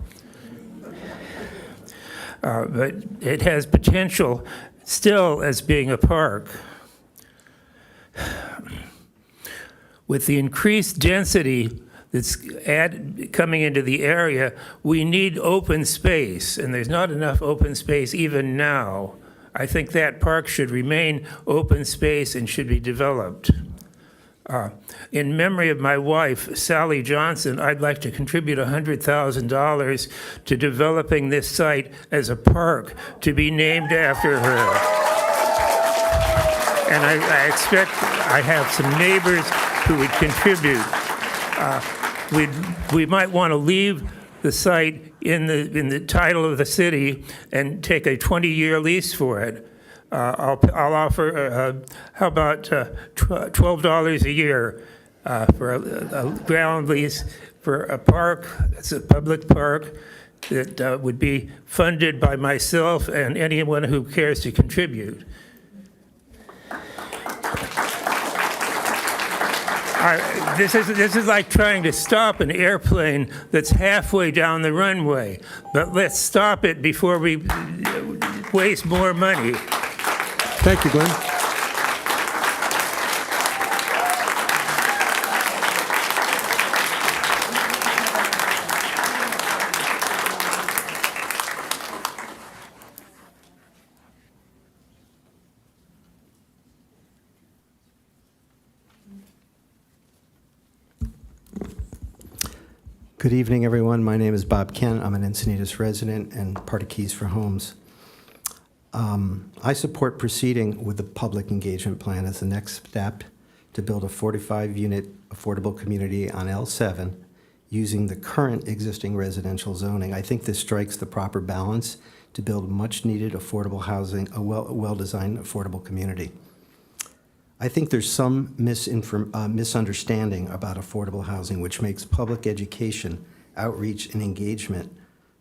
But it has potential still as being a park. With the increased density that's coming into the area, we need open space, and there's not enough open space even now. I think that park should remain open space and should be developed. In memory of my wife, Sally Johnson, I'd like to contribute $100,000 to developing this site as a park to be named after her. And I expect I have some neighbors who would contribute. We might want to leave the site in the title of the city and take a 20-year lease for it. I'll offer, how about $12 a year for a ground lease for a park. It's a public park that would be funded by myself and anyone who cares to contribute. This is like trying to stop an airplane that's halfway down the runway. But let's stop it before we waste more money. Thank you, Glenn. Good evening, everyone. My name is Bob Kent. I'm an Encinitas resident and part of Keys for Homes. I support proceeding with the public engagement plan as the next step to build a 45-unit affordable community on L7 using the current existing residential zoning. I think this strikes the proper balance to build much-needed affordable housing, a well-designed affordable community. I think there's some misunderstanding about affordable housing, which makes public education, outreach, and engagement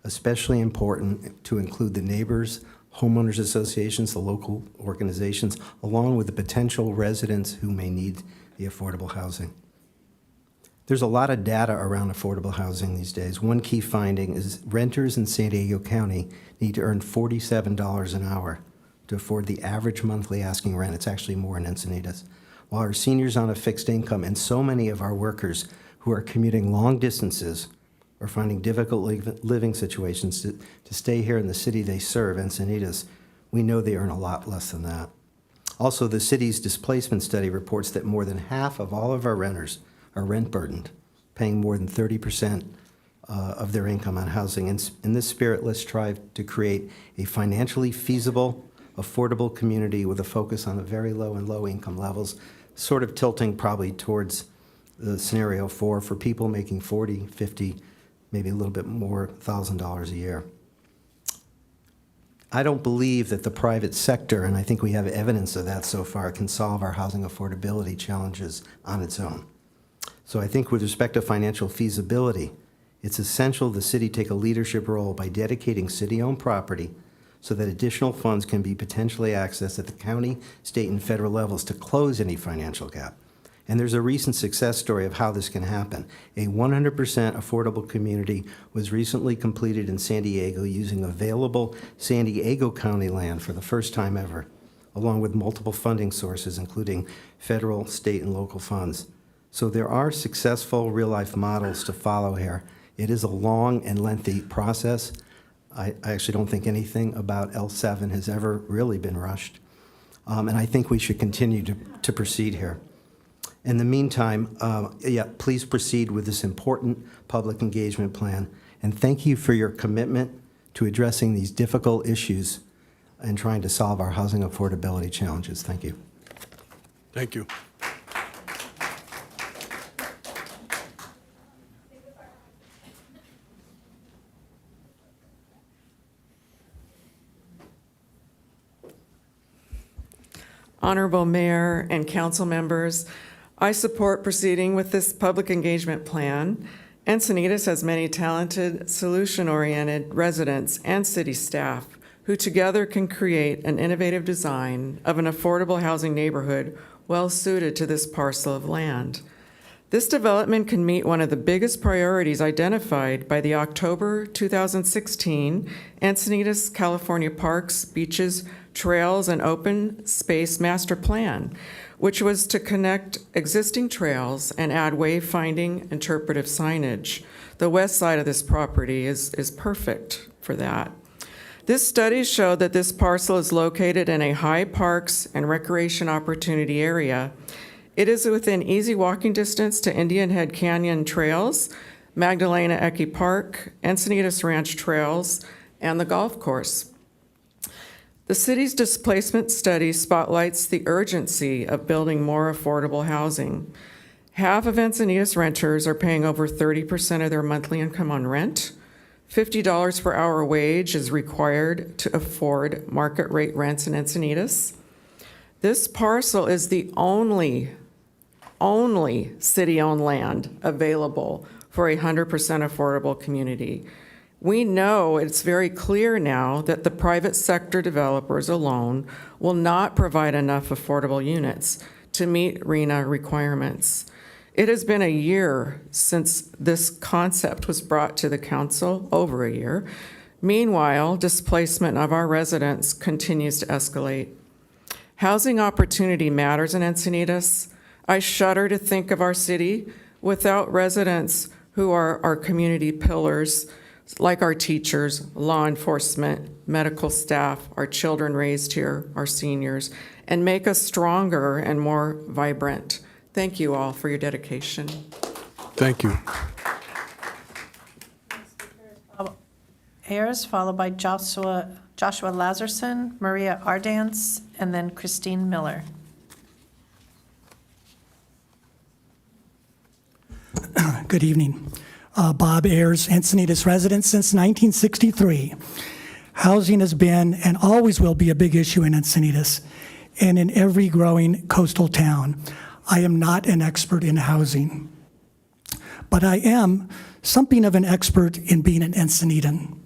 especially important to include the neighbors, homeowners associations, the local organizations, along with the potential residents who may need the affordable housing. There's a lot of data around affordable housing these days. One key finding is renters in San Diego County need to earn $47 an hour to afford the average monthly asking rent. It's actually more in Encinitas. While our seniors on a fixed income and so many of our workers who are commuting long distances or finding difficult living situations to stay here in the city they serve, Encinitas, we know they earn a lot less than that. Also, the city's displacement study reports that more than half of all of our renters are rent burdened, paying more than 30% of their income on housing. In this spirit, let's strive to create a financially feasible, affordable community with a focus on the very low and low income levels, sort of tilting probably towards the scenario for people making 40, 50, maybe a little bit more, $1,000 a year. I don't believe that the private sector, and I think we have evidence of that so far, can solve our housing affordability challenges on its own. So I think with respect to financial feasibility, it's essential the city take a leadership role by dedicating city-owned property so that additional funds can be potentially accessed at the county, state, and federal levels to close any financial gap. And there's a recent success story of how this can happen. A 100% affordable community was recently completed in San Diego using available San Diego County land for the first time ever, along with multiple funding sources, including federal, state, and local funds. So there are successful real-life models to follow here. It is a long and lengthy process. I actually don't think anything about L7 has ever really been rushed. And I think we should continue to proceed here. In the meantime, please proceed with this important public engagement plan. And thank you for your commitment to addressing these difficult issues and trying to solve our housing affordability challenges. Thank you. Thank you. Honorable Mayor and council members, I support proceeding with this public engagement plan. Encinitas has many talented, solution-oriented residents and city staff who together can create an innovative design of an affordable housing neighborhood well-suited to this parcel of land. This development can meet one of the biggest priorities identified by the October 2016 Encinitas, California Parks, Beaches, Trails, and Open Space Master Plan, which was to connect existing trails and add wayfinding interpretive signage. The west side of this property is perfect for that. This study showed that this parcel is located in a high parks and recreation opportunity area. It is within easy walking distance to Indian Head Canyon Trails, Magdalena Ecke Park, Encinitas Ranch Trails, and the golf course. The city's displacement study spotlights the urgency of building more affordable housing. Half of Encinitas renters are paying over 30% of their monthly income on rent. $50 per hour wage is required to afford market rate rents in Encinitas. This parcel is the only city-owned land available for a 100% affordable community. We know it's very clear now that the private sector developers alone will not provide enough affordable units to meet RHNA requirements. It has been a year since this concept was brought to the council, over a year. Meanwhile, displacement of our residents continues to escalate. Housing opportunity matters in Encinitas. I shudder to think of our city without residents who are our community pillars, like our teachers, law enforcement, medical staff, our children raised here, our seniors, and make us stronger and more vibrant. Thank you all for your dedication. Thank you. Ayers, followed by Joshua Lazarson, Maria Ardance, and then Christine Miller. Good evening. Bob Ayers, Encinitas resident since 1963. Housing has been and always will be a big issue in Encinitas and in every growing coastal town. I am not an expert in housing, but I am something of an expert in being an Encinitan.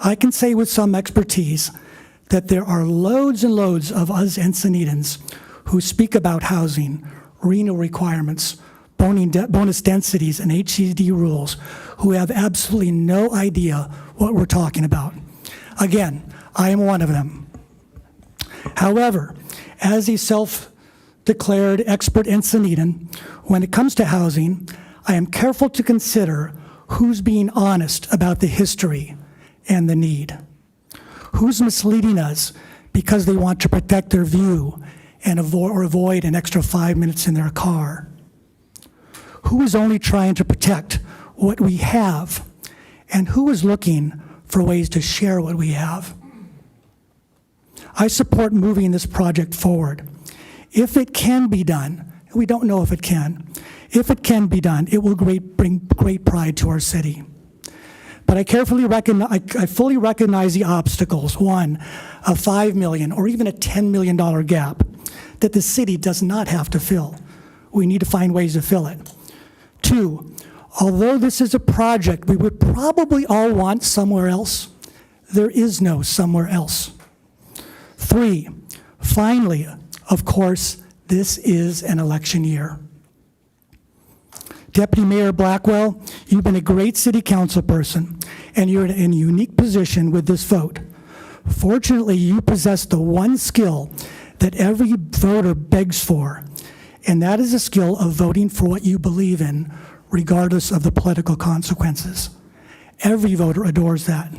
I can say with some expertise that there are loads and loads of us Encinitans who speak about housing, RHNA requirements, bonus densities, and HCD rules, who have absolutely no idea what we're talking about. Again, I am one of them. However, as a self-declared expert Encinitan, when it comes to housing, I am careful to consider who's being honest about the history and the need. Who's misleading us because they want to protect their view and avoid an extra 5 minutes in their car? Who is only trying to protect what we have, and who is looking for ways to share what we have? I support moving this project forward. If it can be done, we don't know if it can. If it can be done, it will bring great pride to our city. But I fully recognize the obstacles. One, a $5 million or even a $10 million gap that the city does not have to fill. We need to find ways to fill it. Two, although this is a project we would probably all want somewhere else, There is no somewhere else. 3, finally, of course, this is an election year. Deputy Mayor Blackwell, you've been a great city council person, and you're in a unique position with this vote. Fortunately, you possess the one skill that every voter begs for, and that is the skill of voting for what you believe in, regardless of the political consequences. Every voter adores that.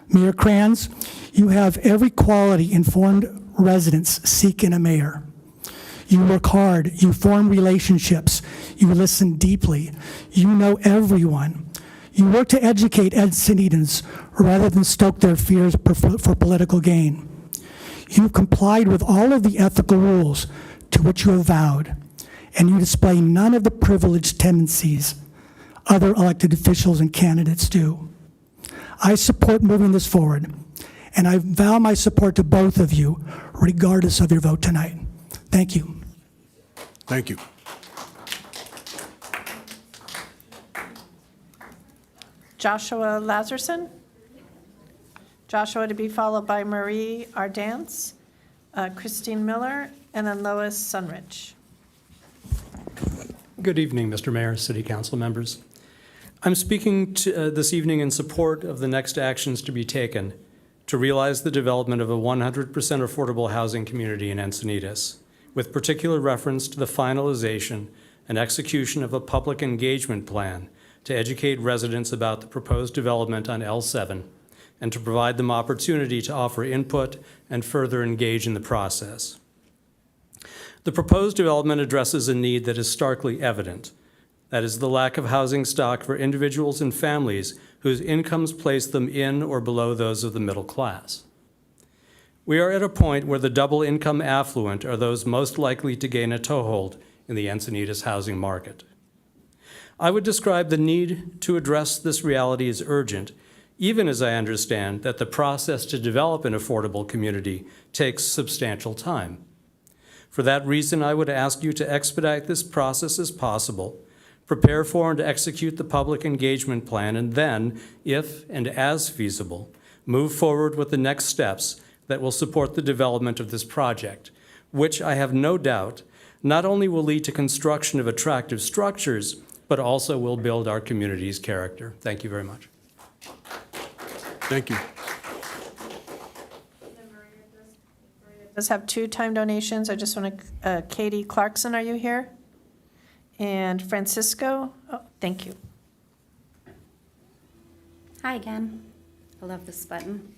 Mayor Kranz, you have every quality informed residents seek in a mayor. You work hard, you form relationships, you listen deeply, you know everyone. You work to educate Encinitas rather than stoke their fears for political gain. You've complied with all of the ethical rules to which you have vowed, and you display none of the privileged tendencies other elected officials and candidates do. I support moving this forward, and I vow my support to both of you, regardless of your vote tonight. Thank you. Thank you. Joshua Lazarson. Joshua to be followed by Marie Ardance, Christine Miller, and then Lois Sunrich. Good evening, Mr. Mayor, City Council members. I'm speaking this evening in support of the next actions to be taken to realize the development of a 100% affordable housing community in Encinitas, with particular reference to the finalization and execution of a public engagement plan to educate residents about the proposed development on L7 and to provide them opportunity to offer input and further engage in the process. The proposed development addresses a need that is starkly evident. That is the lack of housing stock for individuals and families whose incomes place them in or below those of the middle class. We are at a point where the double income affluent are those most likely to gain a toehold in the Encinitas housing market. I would describe the need to address this reality as urgent, even as I understand that the process to develop an affordable community takes substantial time. For that reason, I would ask you to expedite this process as possible, prepare for and execute the public engagement plan, and then, if and as feasible, move forward with the next steps that will support the development of this project, which I have no doubt not only will lead to construction of attractive structures, but also will build our community's character. Thank you very much. Thank you. Does have 2 time donations. I just want to, Katie Clarkson, are you here? And Francisco, oh, thank you. Hi again. I love this button.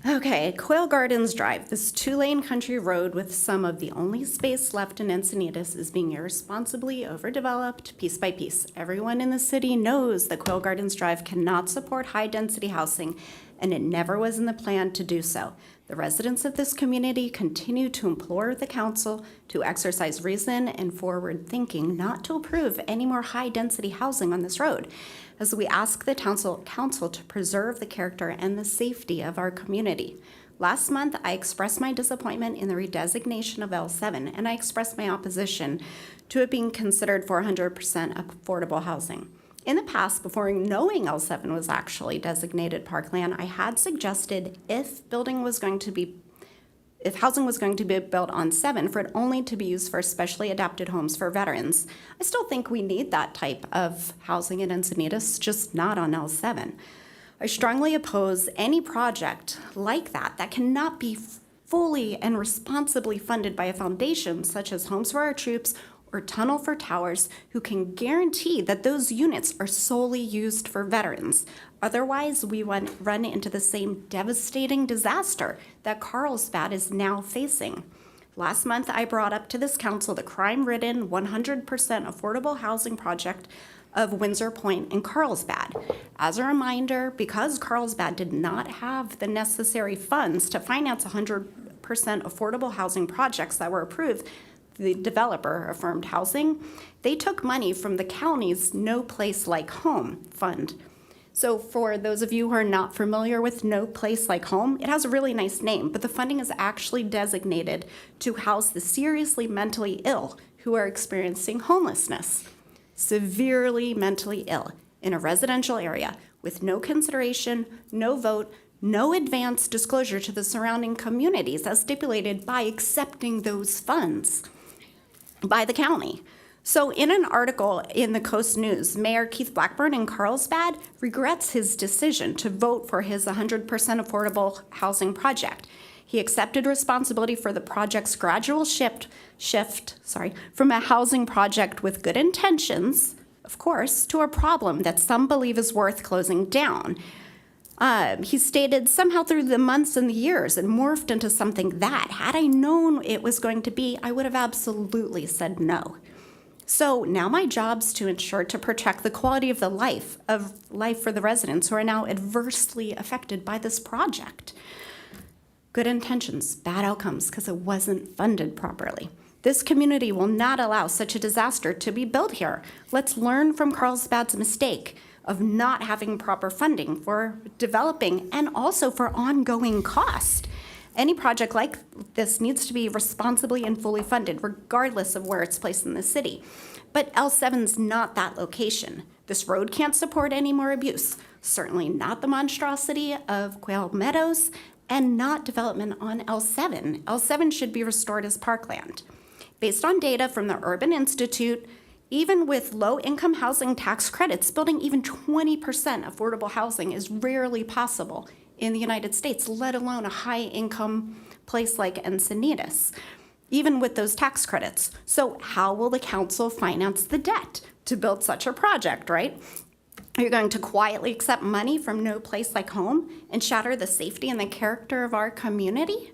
Okay, Quail Gardens Drive, this 2-lane country road with some of the only space left in Encinitas, is being irresponsibly overdeveloped piece by piece. Everyone in the city knows that Quail Gardens Drive cannot support high-density housing, and it never was in the plan to do so. The residents of this community continue to implore the council to exercise reason and forward thinking not to approve any more high-density housing on this road, as we ask the council to preserve the character and the safety of our community. Last month, I expressed my disappointment in the redesignation of L7, and I expressed my opposition to it being considered for 100% affordable housing. In the past, before knowing L7 was actually designated Parkland, I had suggested if housing was going to be built on 7, for it only to be used for specially adapted homes for veterans. I still think we need that type of housing in Encinitas, just not on L7. I strongly oppose any project like that cannot be fully and responsibly funded by a foundation such as Homes for Our Troops or Tunnel for Towers, who can guarantee that those units are solely used for veterans. Otherwise, we run into the same devastating disaster that Carlsbad is now facing. Last month, I brought up to this council the crime-ridden 100% affordable housing project of Windsor Point in Carlsbad. As a reminder, because Carlsbad did not have the necessary funds to finance 100% affordable housing projects that were approved, the developer, Affirmed Housing, they took money from the county's No Place Like Home fund. So for those of you who are not familiar with No Place Like Home, it has a really nice name, but the funding is actually designated to house the seriously mentally ill who are experiencing homelessness. Severely mentally ill in a residential area with no consideration, no vote, no advance disclosure to the surrounding communities as stipulated by accepting those funds by the county. So in an article in the Coast News, Mayor Keith Blackburn in Carlsbad regrets his decision to vote for his 100% affordable housing project. He accepted responsibility for the project's gradual shift from a housing project with good intentions, of course, to a problem that some believe is worth closing down. He stated, somehow through the months and the years, it morphed into something that, had I known it was going to be, I would have absolutely said no. So now my job's to ensure to protect the quality of life for the residents who are now adversely affected by this project. Good intentions, bad outcomes, because it wasn't funded properly. This community will not allow such a disaster to be built here. Let's learn from Carlsbad's mistake of not having proper funding for developing and also for ongoing cost. Any project like this needs to be responsibly and fully funded, regardless of where it's placed in the city. But L7's not that location. This road can't support any more abuse, certainly not the monstrosity of Quail Meadows, and not development on L7. L7 should be restored as Parkland. Based on data from the Urban Institute, even with low-income housing tax credits, building even 20% affordable housing is rarely possible in the United States, let alone a high-income place like Encinitas, even with those tax credits. So how will the council finance the debt to build such a project, right? Are you going to quietly accept money from no place like home and shatter the safety and the character of our community?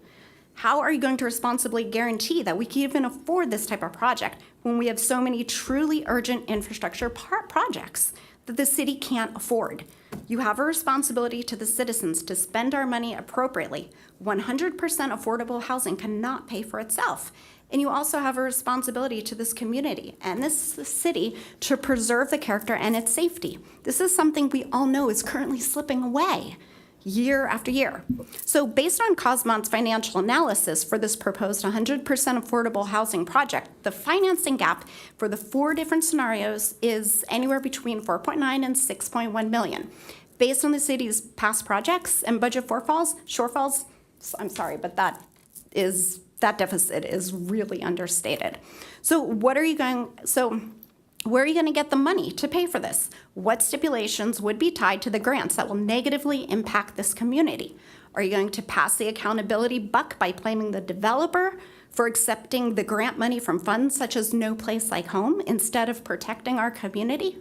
How are you going to responsibly guarantee that we can even afford this type of project when we have so many truly urgent infrastructure projects that the city can't afford? You have a responsibility to the citizens to spend our money appropriately. 100% affordable housing cannot pay for itself. And you also have a responsibility to this community and this city to preserve the character and its safety. This is something we all know is currently slipping away year after year. So based on Cosmont's financial analysis for this proposed 100% affordable housing project, the financing gap for the 4 different scenarios is anywhere between 4.9 and 6.1 million. Based on the city's past projects and budget shortfalls, I'm sorry, but that deficit is really understated. So where are you going to get the money to pay for this? What stipulations would be tied to the grants that will negatively impact this community? Are you going to pass the accountability buck by blaming the developer for accepting the grant money from funds such as No Place Like Home instead of protecting our community?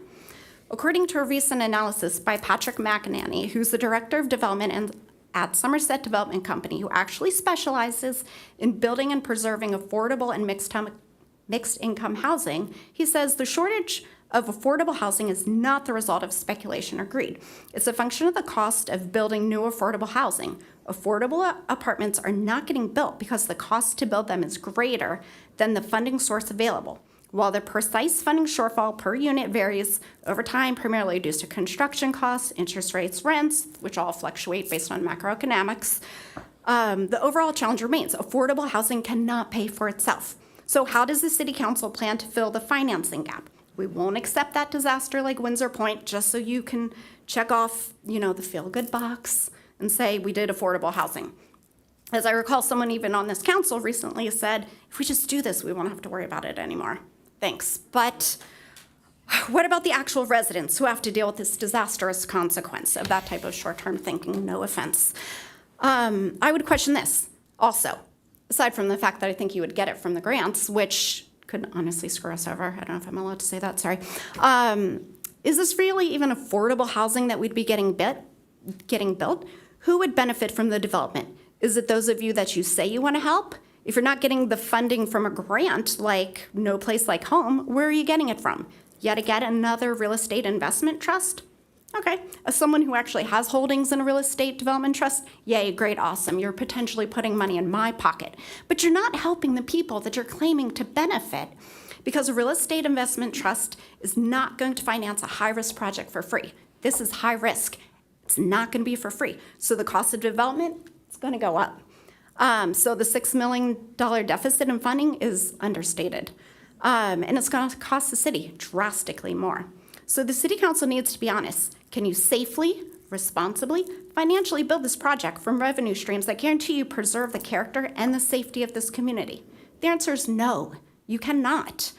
According to a recent analysis by Patrick McEnany, who's the Director of Development at Somerset Development Company, who actually specializes in building and preserving affordable and mixed income housing, he says the shortage of affordable housing is not the result of speculation or greed. It's a function of the cost of building new affordable housing. Affordable apartments are not getting built because the cost to build them is greater than the funding source available. While the precise funding shortfall per unit varies over time, primarily due to construction costs, interest rates, rents, which all fluctuate based on macroeconomics, the overall challenge remains. Affordable housing cannot pay for itself. So how does the City Council plan to fill the financing gap? We won't accept that disaster like Windsor Point just so you can check off, the feel-good box and say we did affordable housing. As I recall, someone even on this council recently said, if we just do this, we won't have to worry about it anymore. Thanks. But what about the actual residents who have to deal with this disastrous consequence of that type of short-term thinking? No offense. I would question this also. Aside from the fact that I think you would get it from the grants, which could honestly screw us over. I don't know if I'm allowed to say that, sorry. Is this really even affordable housing that we'd be getting built? Who would benefit from the development? Is it those of you that you say you want to help? If you're not getting the funding from a grant like No Place Like Home, where are you getting it from? Yet again, another real estate investment trust? Okay, as someone who actually has holdings in a real estate development trust, yay, great, awesome. You're potentially putting money in my pocket. But you're not helping the people that you're claiming to benefit because a real estate investment trust is not going to finance a high-risk project for free. This is high risk. It's not going to be for free. So the cost of development is going to go up. So the $6 million deficit in funding is understated. And it's going to cost the city drastically more. So the City Council needs to be honest. Can you safely, responsibly, financially build this project from revenue streams that guarantee you preserve the character and the safety of this community? The answer is no, you cannot.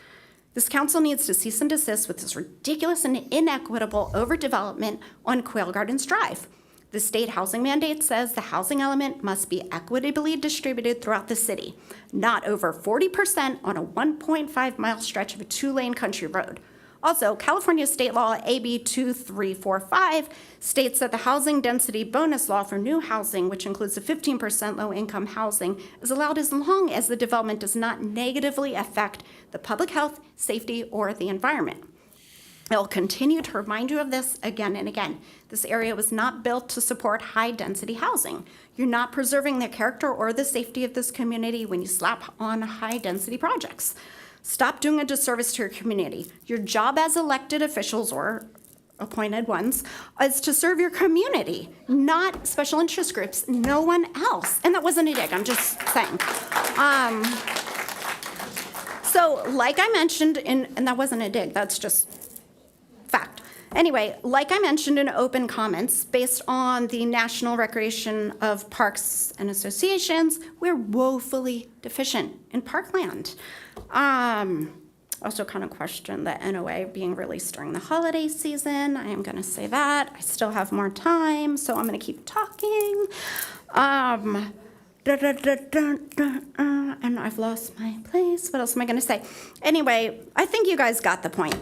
This council needs to cease and desist with this ridiculous and inequitable overdevelopment on Quail Gardens Drive. The state housing mandate says the housing element must be equitably distributed throughout the city, not over 40% on a 1.5-mile stretch of a 2-lane country road. Also, California state law AB 2345 states that the housing density bonus law for new housing, which includes a 15% low-income housing, is allowed as long as the development does not negatively affect the public health, safety, or the environment. I will continue to remind you of this again and again. This area was not built to support high-density housing. You're not preserving the character or the safety of this community when you slap on high-density projects. Stop doing a disservice to your community. Your job as elected officials or appointed ones is to serve your community, not special interest groups, no one else. And that wasn't a dig, I'm just saying. So like I mentioned, and that wasn't a dig, that's just fact. Anyway, like I mentioned in open comments, based on the National Recreation of Parks and Associations, we're woefully deficient in parkland. Also kind of question the NOA being released during the holiday season. I am going to say that. I still have more time, so I'm going to keep talking. And I've lost my place. What else am I going to say? Anyway, I think you guys got the point.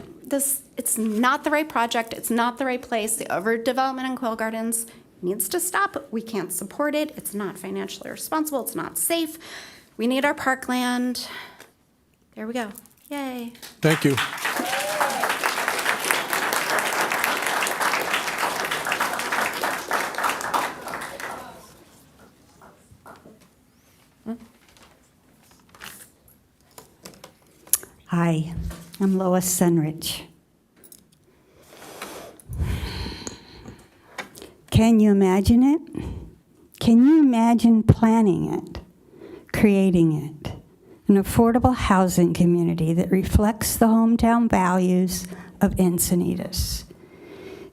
It's not the right project. It's not the right place. The overdevelopment in Quail Gardens needs to stop. We can't support it. It's not financially responsible. It's not safe. We need our parkland. There we go. Yay. Thank you. Hi, I'm Lois Sunrich. Can you imagine it? Can you imagine planning it, creating it? An affordable housing community that reflects the hometown values of Encinitas.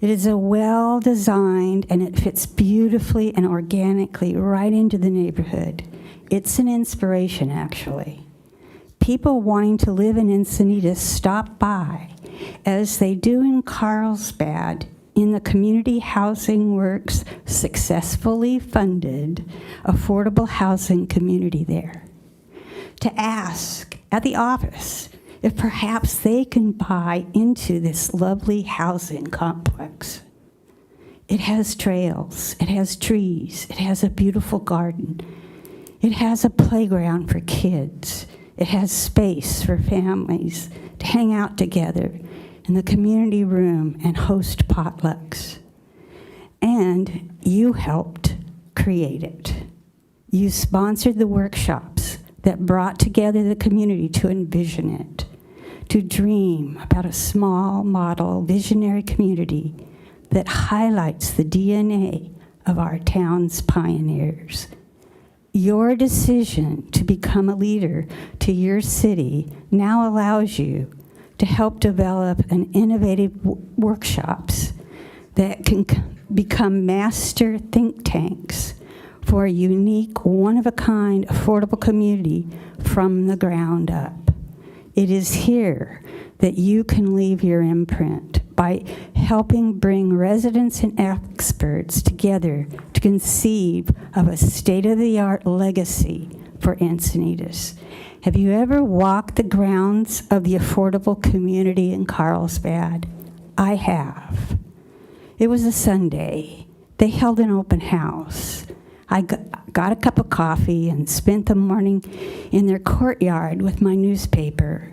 It is a well-designed and it fits beautifully and organically right into the neighborhood. It's an inspiration, actually. People wanting to live in Encinitas stop by, as they do in Carlsbad, in the Community Housing Works successfully funded affordable housing community there, to ask at the office if perhaps they can buy into this lovely housing complex. It has trails, it has trees, it has a beautiful garden, it has a playground for kids, it has space for families to hang out together in the community room and host potlucks. And you helped create it. You sponsored the workshops that brought together the community to envision it, to dream about a small model visionary community that highlights the DNA of our town's pioneers. Your decision to become a leader to your city now allows you to help develop an innovative workshops that can become master think tanks for a unique, one-of-a-kind, affordable community from the ground up. It is here that you can leave your imprint by helping bring residents and experts together to conceive of a state-of-the-art legacy for Encinitas. Have you ever walked the grounds of the affordable community in Carlsbad? I have. It was a Sunday. They held an open house. I got a cup of coffee and spent the morning in their courtyard with my newspaper.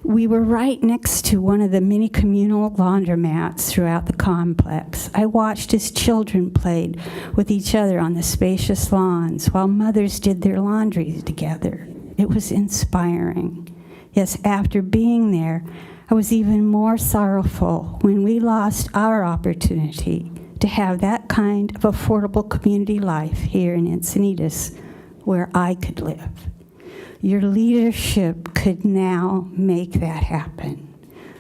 We were right next to one of the many communal laundromats throughout the complex. I watched as children played with each other on the spacious lawns while mothers did their laundry together. It was inspiring. Yes, after being there, I was even more sorrowful when we lost our opportunity to have that kind of affordable community life here in Encinitas where I could live. Your leadership could now make that happen.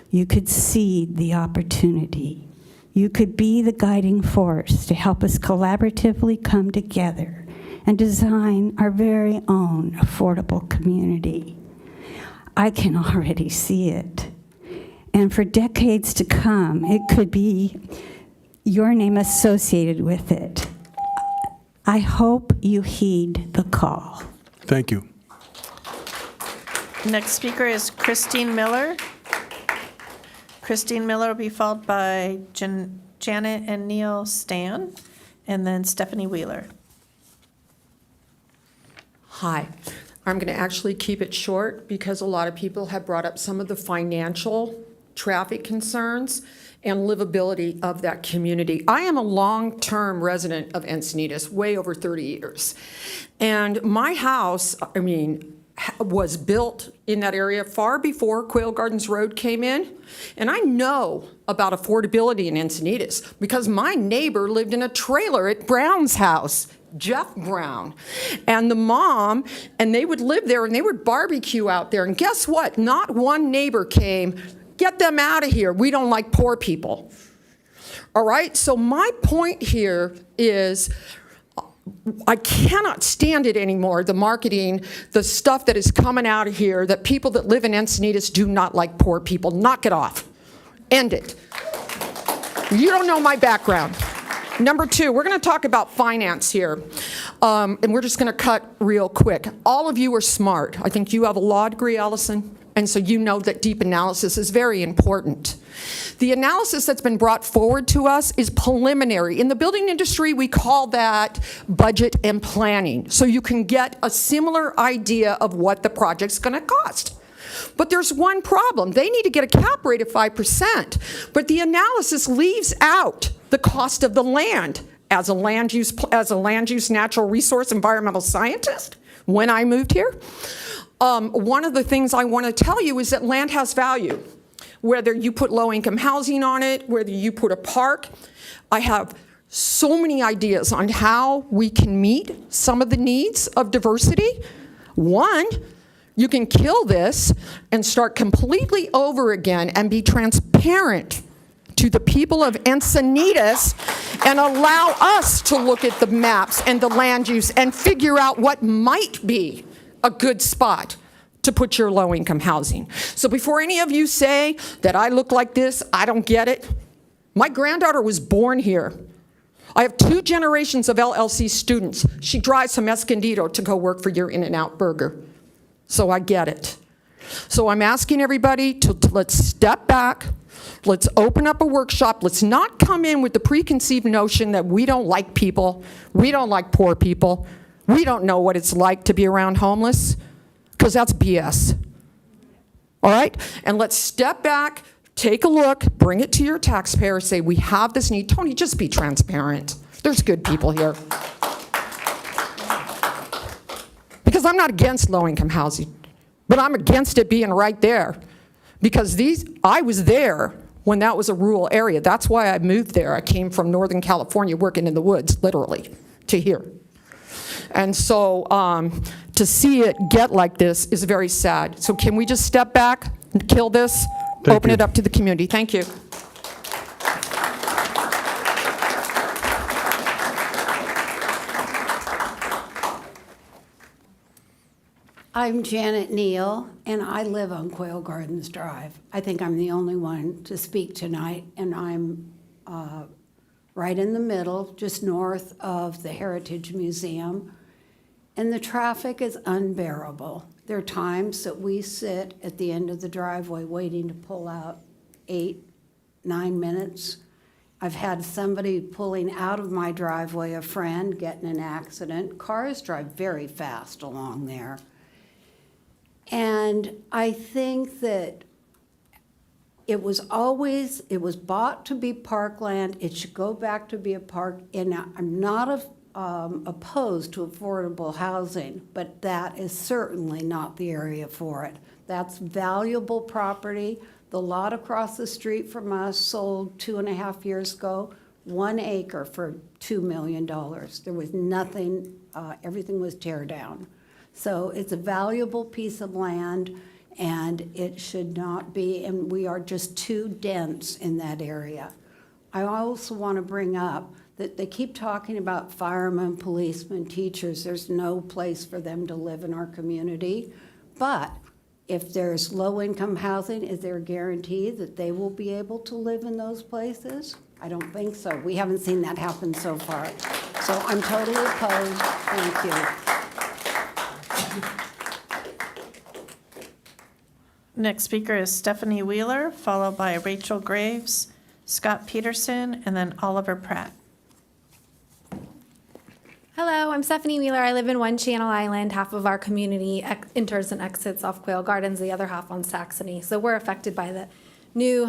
You could see the opportunity. You could be the guiding force to help us collaboratively come together and design our very own affordable community. I can already see it. And for decades to come, it could be your name associated with it. I hope you heed the call. Thank you. Next speaker is Christine Miller. Christine Miller will be followed by Janet and Neil Stan, and then Stephanie Wheeler. Hi. I'm going to actually keep it short because a lot of people have brought up some of the financial traffic concerns and livability of that community. I am a long-term resident of Encinitas, way over 30 years. And my house, was built in that area far before Quail Gardens Road came in. And I know about affordability in Encinitas because my neighbor lived in a trailer at Brown's house, Jeff Brown. And the mom, and they would live there and they would barbecue out there. And guess what? Not one neighbor came, get them out of here. We don't like poor people. All right? So my point here is I cannot stand it anymore, the marketing, the stuff that is coming out of here, that people that live in Encinitas do not like poor people. Knock it off. End it. You don't know my background. Number two, we're going to talk about finance here, and we're just going to cut real quick. All of you are smart. I think you have a law degree, Allison, and so you know that deep analysis is very important. The analysis that's been brought forward to us is preliminary. In the building industry, we call that budget and planning, so you can get a similar idea of what the project's going to cost. But there's one problem. They need to get a cap rate of 5%, but the analysis leaves out the cost of the land. As a land use natural resource environmental scientist, when I moved here, one of the things I want to tell you is that land has value. Whether you put low-income housing on it, whether you put a park, I have so many ideas on how we can meet some of the needs of diversity. One, you can kill this and start completely over again and be transparent to the people of Encinitas and allow us to look at the maps and the land use and figure out what might be a good spot to put your low-income housing. So before any of you say that I look like this, I don't get it. My granddaughter was born here. I have 2 generations of LLC students. She drives from Escondido to go work for your In-N-Out Burger. So I get it. So I'm asking everybody to let's step back. Let's open up a workshop. Let's not come in with the preconceived notion that we don't like people. We don't like poor people. We don't know what it's like to be around homeless, because that's BS. All right? And let's step back, take a look, bring it to your taxpayer, say we have this need. Tony, just be transparent. There's good people here. Because I'm not against low-income housing, but I'm against it being right there. Because I was there when that was a rural area. That's why I moved there. I came from Northern California working in the woods, literally, to here. And so to see it get like this is very sad. So can we just step back and kill this, open it up to the community? Thank you. I'm Janet Neal, and I live on Quail Gardens Drive. I think I'm the only one to speak tonight, and I'm right in the middle, just north of the Heritage Museum, and the traffic is unbearable. There are times that we sit at the end of the driveway waiting to pull out 8, 9 minutes. I've had somebody pulling out of my driveway, a friend, get in an accident. Cars drive very fast along there. And I think that it was bought to be parkland. It should go back to be a park. And I'm not opposed to affordable housing, but that is certainly not the area for it. That's valuable property. The lot across the street from us sold 2.5 years ago, 1 acre for $2 million. There was nothing, everything was tear down. So it's a valuable piece of land, and it should not be, and we are just too dense in that area. I also want to bring up that they keep talking about firemen, policemen, teachers. There's no place for them to live in our community. But if there's low-income housing, is there a guarantee that they will be able to live in those places? I don't think so. We haven't seen that happen so far. So I'm totally opposed. Thank you. Next speaker is Stephanie Wheeler, followed by Rachel Graves, Scott Peterson, and then Oliver Pratt. Hello, I'm Stephanie Wheeler. I live in One Channel Island. Half of our community enters and exits off Quail Gardens, the other half on Saxony. So we're affected by the new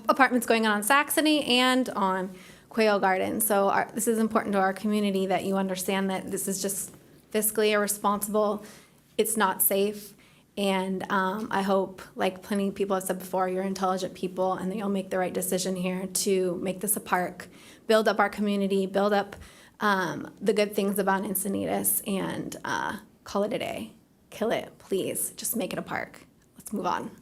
apartments going on Saxony and on Quail Gardens. So this is important to our community that you understand that this is just fiscally irresponsible. It's not safe. And I hope, like plenty of people have said before, you're intelligent people and that you'll make the right decision here to make this a park, build up our community, build up the good things about Encinitas, and call it a day. Kill it, please. Just make it a park. Let's move on.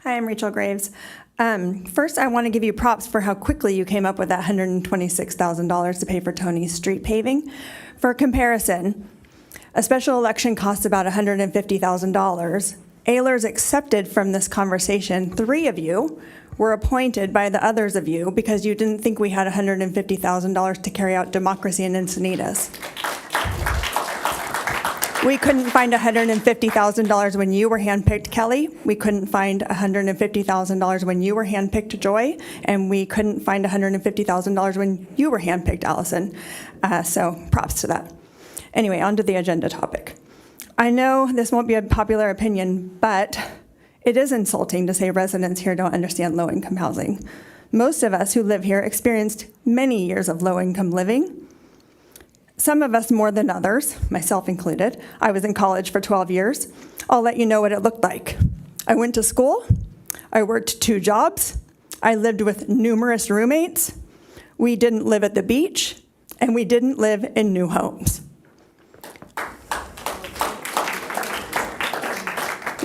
Hi, I'm Rachel Graves. First, I want to give you props for how quickly you came up with that $126,000 to pay for Tony's street paving. For comparison, a special election costs about $150,000. Ehlers accepted from this conversation 3 of you were appointed by the others of you because you didn't think we had $150,000 to carry out democracy in Encinitas. We couldn't find $150,000 when you were handpicked, Kelly. We couldn't find $150,000 when you were handpicked, Joy. And we couldn't find $150,000 when you were handpicked, Allison. So props to that. Anyway, on to the agenda topic. I know this won't be a popular opinion, but it is insulting to say residents here don't understand low-income housing. Most of us who live here experienced many years of low-income living. Some of us more than others, myself included. I was in college for 12 years. I'll let you know what it looked like. I went to school. I worked 2 jobs. I lived with numerous roommates. We didn't live at the beach, and we didn't live in new homes.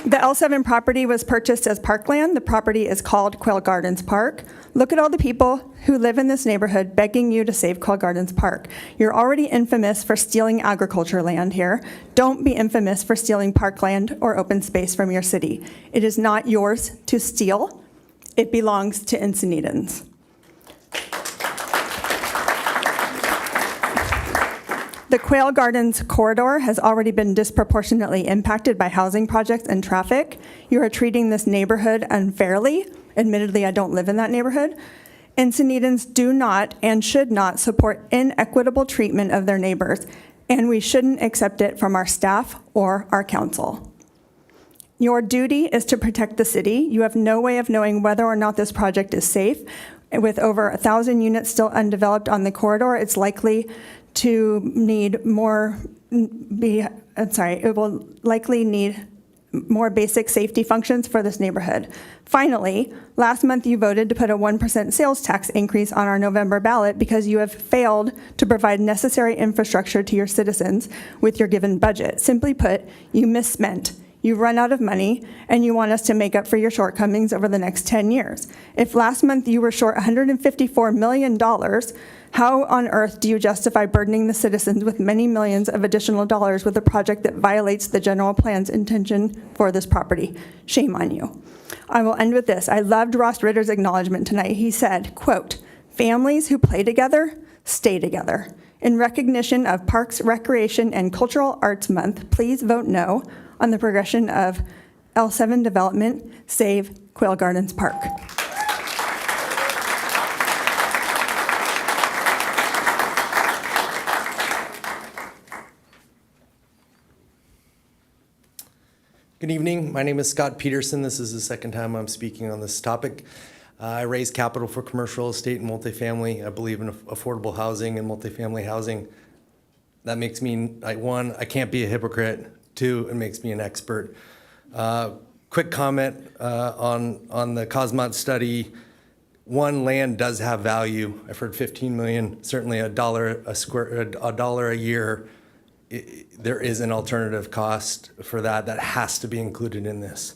The L7 property was purchased as Parkland. The property is called Quail Gardens Park. Look at all the people who live in this neighborhood begging you to save Quail Gardens Park. You're already infamous for stealing agriculture land here. Don't be infamous for stealing parkland or open space from your city. It is not yours to steal. It belongs to Encinitans. The Quail Gardens corridor has already been disproportionately impacted by housing projects and traffic. You are treating this neighborhood unfairly. Admittedly, I don't live in that neighborhood. Encinitans do not and should not support inequitable treatment of their neighbors, and we shouldn't accept it from our staff or our council. Your duty is to protect the city. You have no way of knowing whether or not this project is safe. With over 1,000 units still undeveloped on the corridor, it's likely to need more, it will likely need more basic safety functions for this neighborhood. Finally, last month you voted to put a 1% sales tax increase on our November ballot because you have failed to provide necessary infrastructure to your citizens with your given budget. Simply put, you misspent. You've run out of money, and you want us to make up for your shortcomings over the next 10 years. If last month you were short $154 million, how on earth do you justify burdening the citizens with many millions of additional dollars with a project that violates the general plan's intention for this property? Shame on you. I will end with this. I loved Ross Ritter's acknowledgement tonight. He said, quote, "Families who play together, stay together." In recognition of Parks, Recreation, and Cultural Arts Month, please vote no on the progression of L7 development. Save Quail Gardens Park. Good evening. My name is Scott Peterson. This is the second time I'm speaking on this topic. I raise capital for commercial estate and multifamily. I believe in affordable housing and multifamily housing. That makes me, 1, I can't be a hypocrite. 2, it makes me an expert. Quick comment on the Cosmont study. One, land does have value. I've heard 15 million, certainly a dollar a year. There is an alternative cost for that has to be included in this.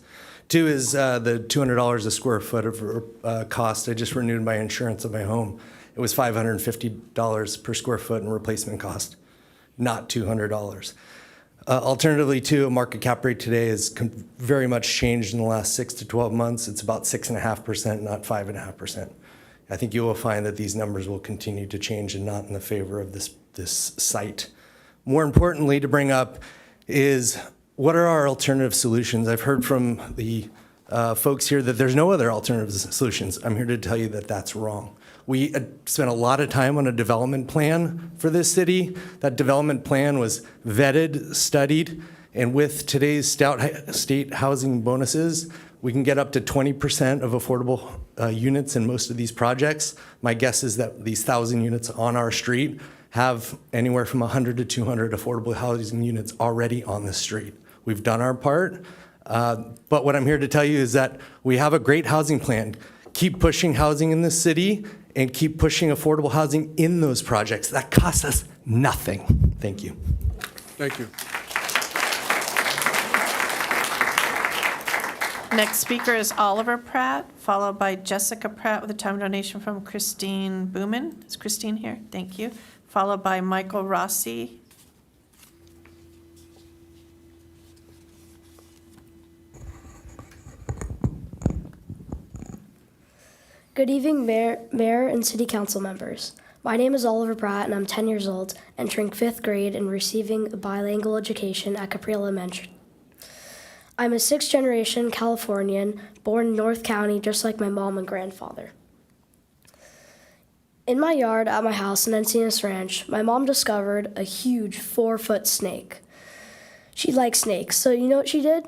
Two is the $200 a square foot of cost. I just renewed my insurance of my home. It was $550 per square foot in replacement cost, not $200. Alternatively, too, a market cap rate today has very much changed in the last 6 to 12 months. It's about 6.5%, not 5.5%. I think you will find that these numbers will continue to change and not in the favor of this site. More importantly, to bring up is what are our alternative solutions? I've heard from the folks here that there's no other alternative solutions. I'm here to tell you that that's wrong. We spent a lot of time on a development plan for this city. That development plan was vetted, studied, and with today's state housing bonuses, we can get up to 20% of affordable units in most of these projects. My guess is that these 1,000 units on our street have anywhere from 100 to 200 affordable housing units already on the street. We've done our part, but what I'm here to tell you is that we have a great housing plan. Keep pushing housing in this city and keep pushing affordable housing in those projects. That costs us nothing. Thank you. Thank you. Next speaker is Oliver Pratt, followed by Jessica Pratt with a time donation from Christine Booman. Is Christine here? Thank you. Followed by Michael Rossi. Good evening, Mayor and City Council members. My name is Oliver Pratt, and I'm 10 years old, entering 5th grade and receiving a bilingual education at Capri Elementary. I'm a 6th-generation Californian, born in North County, just like my mom and grandfather. In my yard at my house in Encinitas Ranch, my mom discovered a huge 4-foot snake. She likes snakes, so you know what she did?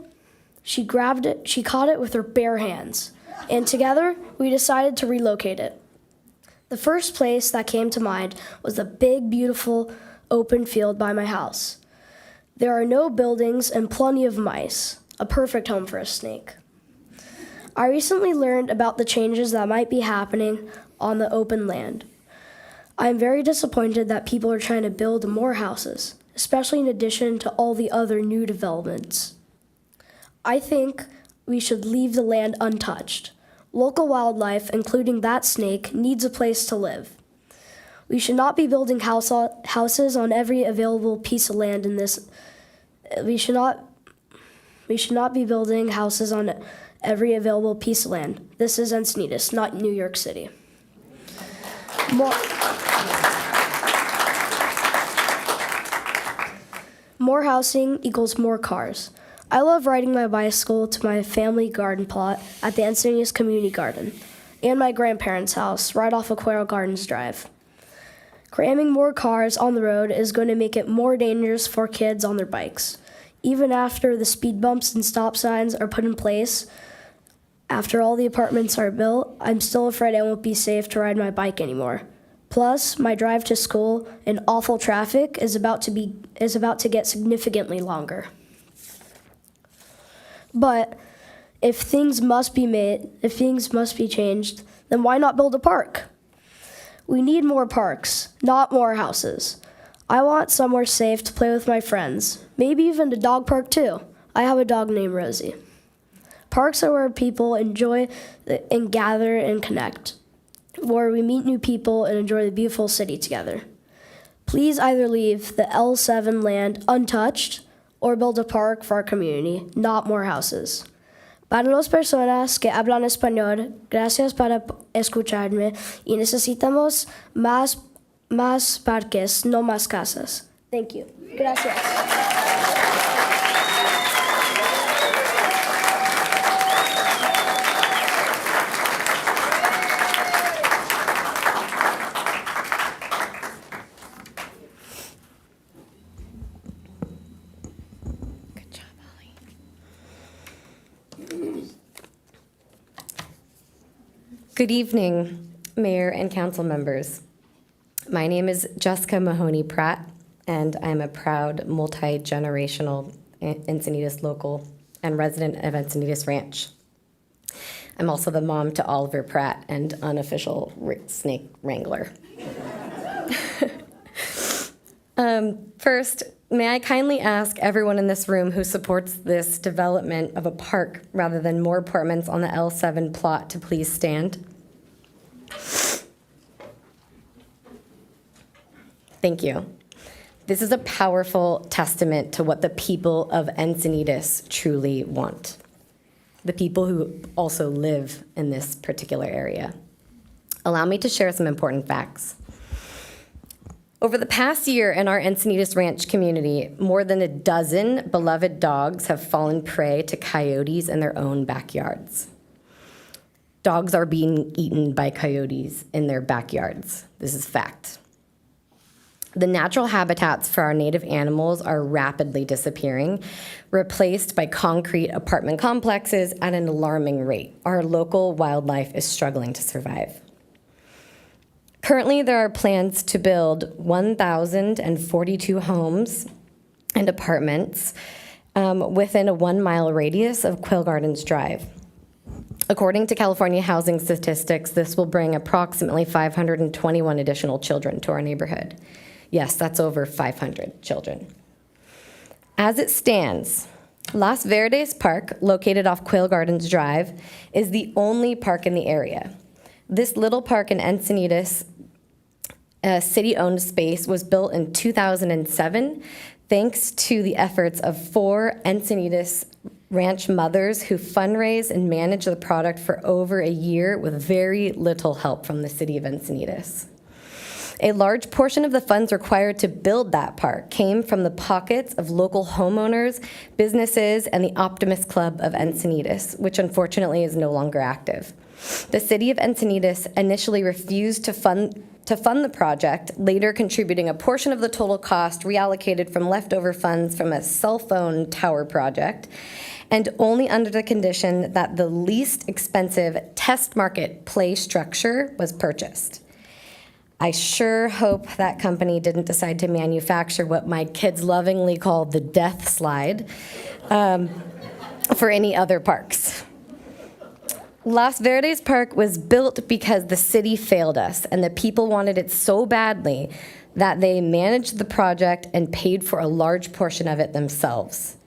She grabbed it, she caught it with her bare hands, and together we decided to relocate it. The first place that came to mind was the big, beautiful open field by my house. There are no buildings and plenty of mice, a perfect home for a snake. I recently learned about the changes that might be happening on the open land. I am very disappointed that people are trying to build more houses, especially in addition to all the other new developments. I think we should leave the land untouched. Local wildlife, including that snake, needs a place to live. We should not be building houses on every available piece of land in this. We should not be building houses on every available piece of land. This is Encinitas, not New York City. More housing equals more cars. I love riding my bicycle to my family garden plot at the Encinitas Community Garden and my grandparents' house right off of Quail Gardens Drive. Cramming more cars on the road is going to make it more dangerous for kids on their bikes. Even after the speed bumps and stop signs are put in place, after all the apartments are built, I'm still afraid I won't be safe to ride my bike anymore. Plus, my drive to school in awful traffic is about to get significantly longer. But if things must be changed, then why not build a park? We need more parks, not more houses. I want somewhere safe to play with my friends, maybe even a dog park too. I have a dog named Rosie. Parks are where people enjoy and gather and connect, where we meet new people and enjoy the beautiful city together. Please either leave the L7 land untouched or build a park for our community, not more houses. Para las personas que hablan español, gracias para escucharme y necesitamos más parques, no más casas. Thank you. Gracias. Good evening, Mayor and Council members. My name is Jessica Mahoney Pratt, and I'm a proud multi-generational Encinitas local and resident of Encinitas Ranch. I'm also the mom to Oliver Pratt and unofficial snake wrangler. First, may I kindly ask everyone in this room who supports this development of a park rather than more apartments on the L7 plot to please stand? Thank you. This is a powerful testament to what the people of Encinitas truly want. The people who also live in this particular area. Allow me to share some important facts. Over the past year in our Encinitas Ranch community, more than a dozen beloved dogs have fallen prey to coyotes in their own backyards. Dogs are being eaten by coyotes in their backyards. This is fact. The natural habitats for our native animals are rapidly disappearing, replaced by concrete apartment complexes at an alarming rate. Our local wildlife is struggling to survive. Currently, there are plans to build 1,042 homes and apartments within a 1-mile radius of Quail Gardens Drive. According to California housing statistics, this will bring approximately 521 additional children to our neighborhood. Yes, that's over 500 children. As it stands, Las Verdes Park, located off Quail Gardens Drive, is the only park in the area. This little park in Encinitas, a city-owned space, was built in 2007 thanks to the efforts of 4 Encinitas ranch mothers who fundraise and manage the product for over a year with very little help from the city of Encinitas. A large portion of the funds required to build that park came from the pockets of local homeowners, businesses, and the Optimist Club of Encinitas, which unfortunately is no longer active. The city of Encinitas initially refused to fund the project, later contributing a portion of the total cost reallocated from leftover funds from a cell phone tower project, and only under the condition that the least expensive test market play structure was purchased. I sure hope that company didn't decide to manufacture what my kids lovingly call the death slide for any other parks. Las Verdes Park was built because the city failed us, and the people wanted it so badly that they managed the project and paid for a large portion of it themselves.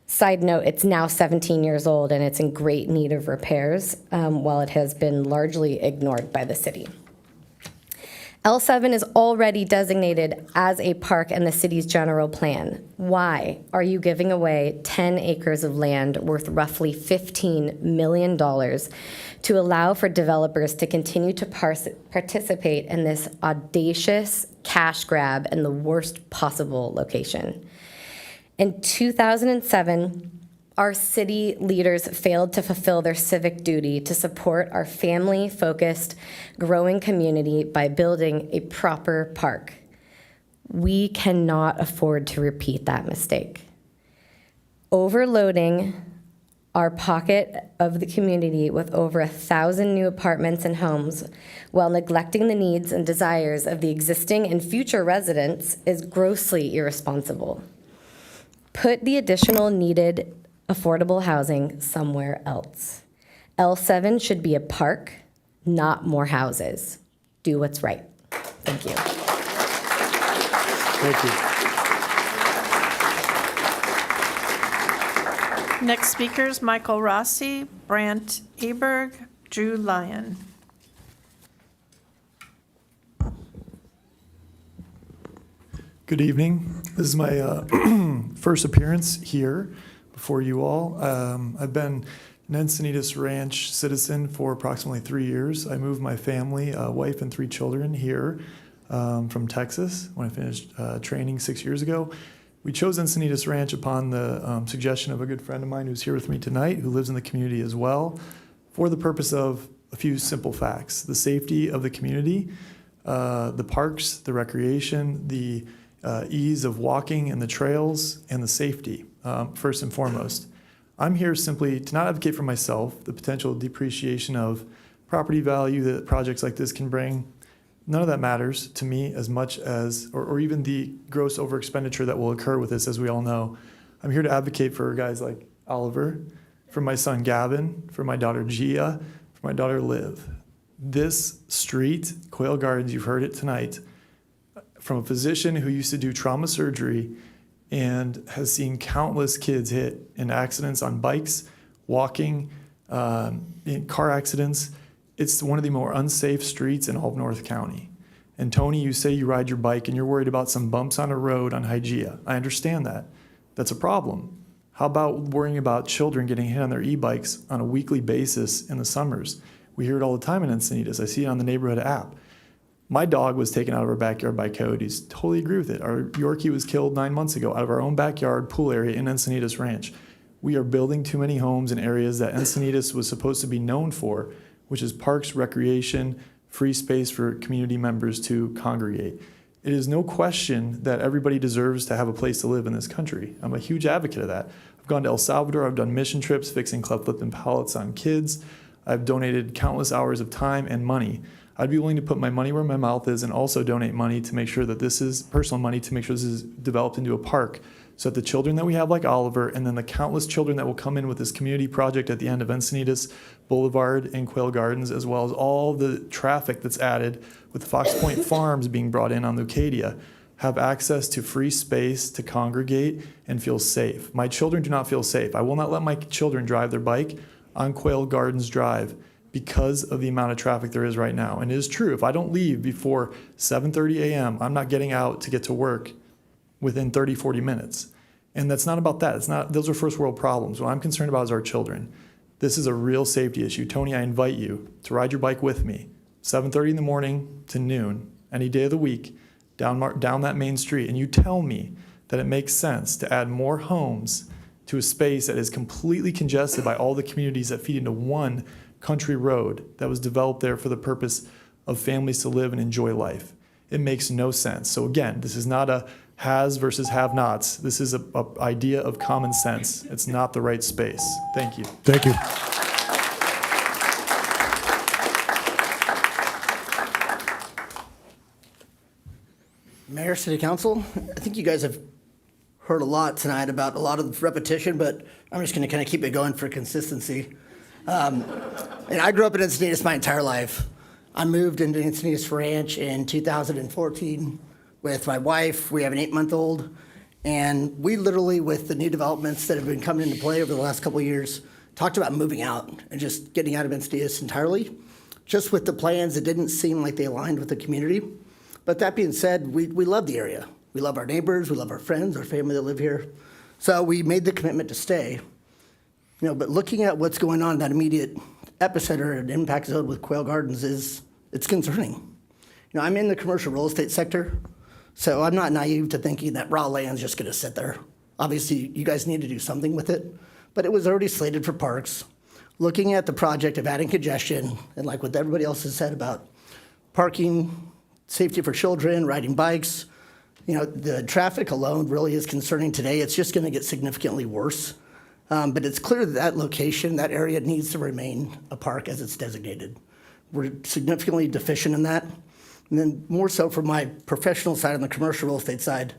Side note, it's now 17 years old, and it's in great need of repairs, while it has been largely ignored by the city. L7 is already designated as a park in the city's general plan. Why are you giving away 10 acres of land worth roughly $15 million to allow for developers to continue to participate in this audacious cash grab in the worst possible location? In 2007, our city leaders failed to fulfill their civic duty to support our family-focused, growing community by building a proper park. We cannot afford to repeat that mistake. Overloading our pocket of the community with over 1,000 new apartments and homes while neglecting the needs and desires of the existing and future residents is grossly irresponsible. Put the additional needed affordable housing somewhere else. L7 should be a park, not more houses. Do what's right. Thank you. Thank you. Next speakers, Michael Rossi, Brant Eberg, Drew Lyon. Good evening. This is my first appearance here before you all. I've been an Encinitas Ranch citizen for approximately 3 years. I moved my family, wife and 3 children here from Texas when I finished training 6 years ago. We chose Encinitas Ranch upon the suggestion of a good friend of mine who's here with me tonight, who lives in the community as well, for the purpose of a few simple facts: the safety of the community, the parks, the recreation, the ease of walking and the trails, and the safety. First and foremost, I'm here simply to not advocate for myself the potential depreciation of property value that projects like this can bring. None of that matters to me as much as, or even the gross over expenditure that will occur with this, as we all know. I'm here to advocate for guys like Oliver, for my son Gavin, for my daughter Gia, for my daughter Liv. This street, Quail Gardens, you've heard it tonight, from a physician who used to do trauma surgery and has seen countless kids hit in accidents on bikes, walking, in car accidents. It's one of the more unsafe streets in all of North County. And Tony, you say you ride your bike and you're worried about some bumps on a road on Hygeia. I understand that. That's a problem. How about worrying about children getting hit on their e-bikes on a weekly basis in the summers? We hear it all the time in Encinitas. I see it on the neighborhood app. My dog was taken out of our backyard by coyotes. Totally agree with it. Our Yorkie was killed 9 months ago out of our own backyard pool area in Encinitas Ranch. We are building too many homes in areas that Encinitas was supposed to be known for, which is parks, recreation, free space for community members to congregate. It is no question that everybody deserves to have a place to live in this country. I'm a huge advocate of that. I've gone to El Salvador. I've done mission trips fixing cleft lip and palates on kids. I've donated countless hours of time and money. I'd be willing to put my money where my mouth is and also donate money to make sure that this is personal money to make sure this is developed into a park so that the children that we have like Oliver and then the countless children that will come in with this community project at the end of Encinitas Boulevard and Quail Gardens, as well as all the traffic that's added with the Fox Point Farms being brought in on Leucadia, have access to free space to congregate and feel safe. My children do not feel safe. I will not let my children drive their bike on Quail Gardens Drive because of the amount of traffic there is right now. And it is true, if I don't leave before 7:30 a.m., I'm not getting out to get to work within 30, 40 minutes. And that's not about that. It's not, those are first world problems. What I'm concerned about is our children. This is a real safety issue. Tony, I invite you to ride your bike with me, 7:30 in the morning to noon, any day of the week, down that main street. And you tell me that it makes sense to add more homes to a space that is completely congested by all the communities that feed into one country road that was developed there for the purpose of families to live and enjoy life. It makes no sense. So again, this is not a has versus have-nots. This is an idea of common sense. It's not the right space. Thank you. Thank you. Mayor, City Council, I think you guys have heard a lot tonight about a lot of repetition, but I'm just going to kind of keep it going for consistency. And I grew up in Encinitas my entire life. I moved into Encinitas Ranch in 2014 with my wife. We have an 8-month-old. And we literally, with the new developments that have been coming into play over the last couple of years, talked about moving out and just getting out of Encinitas entirely. Just with the plans, it didn't seem like they aligned with the community. But that being said, we love the area. We love our neighbors, we love our friends, our family that live here. So we made the commitment to stay. You know, but looking at what's going on in that immediate epicenter and impact zone with Quail Gardens it's concerning. You know, I'm in the commercial real estate sector, so I'm not naive to thinking that raw land's just gonna sit there. Obviously, you guys need to do something with it, but it was already slated for parks. Looking at the project of adding congestion, and like what everybody else has said about parking, safety for children, riding bikes, you know, the traffic alone really is concerning today. It's just gonna get significantly worse. But it's clear that that location, that area needs to remain a park as it's designated. We're significantly deficient in that. And then more so from my professional side on the commercial real estate side,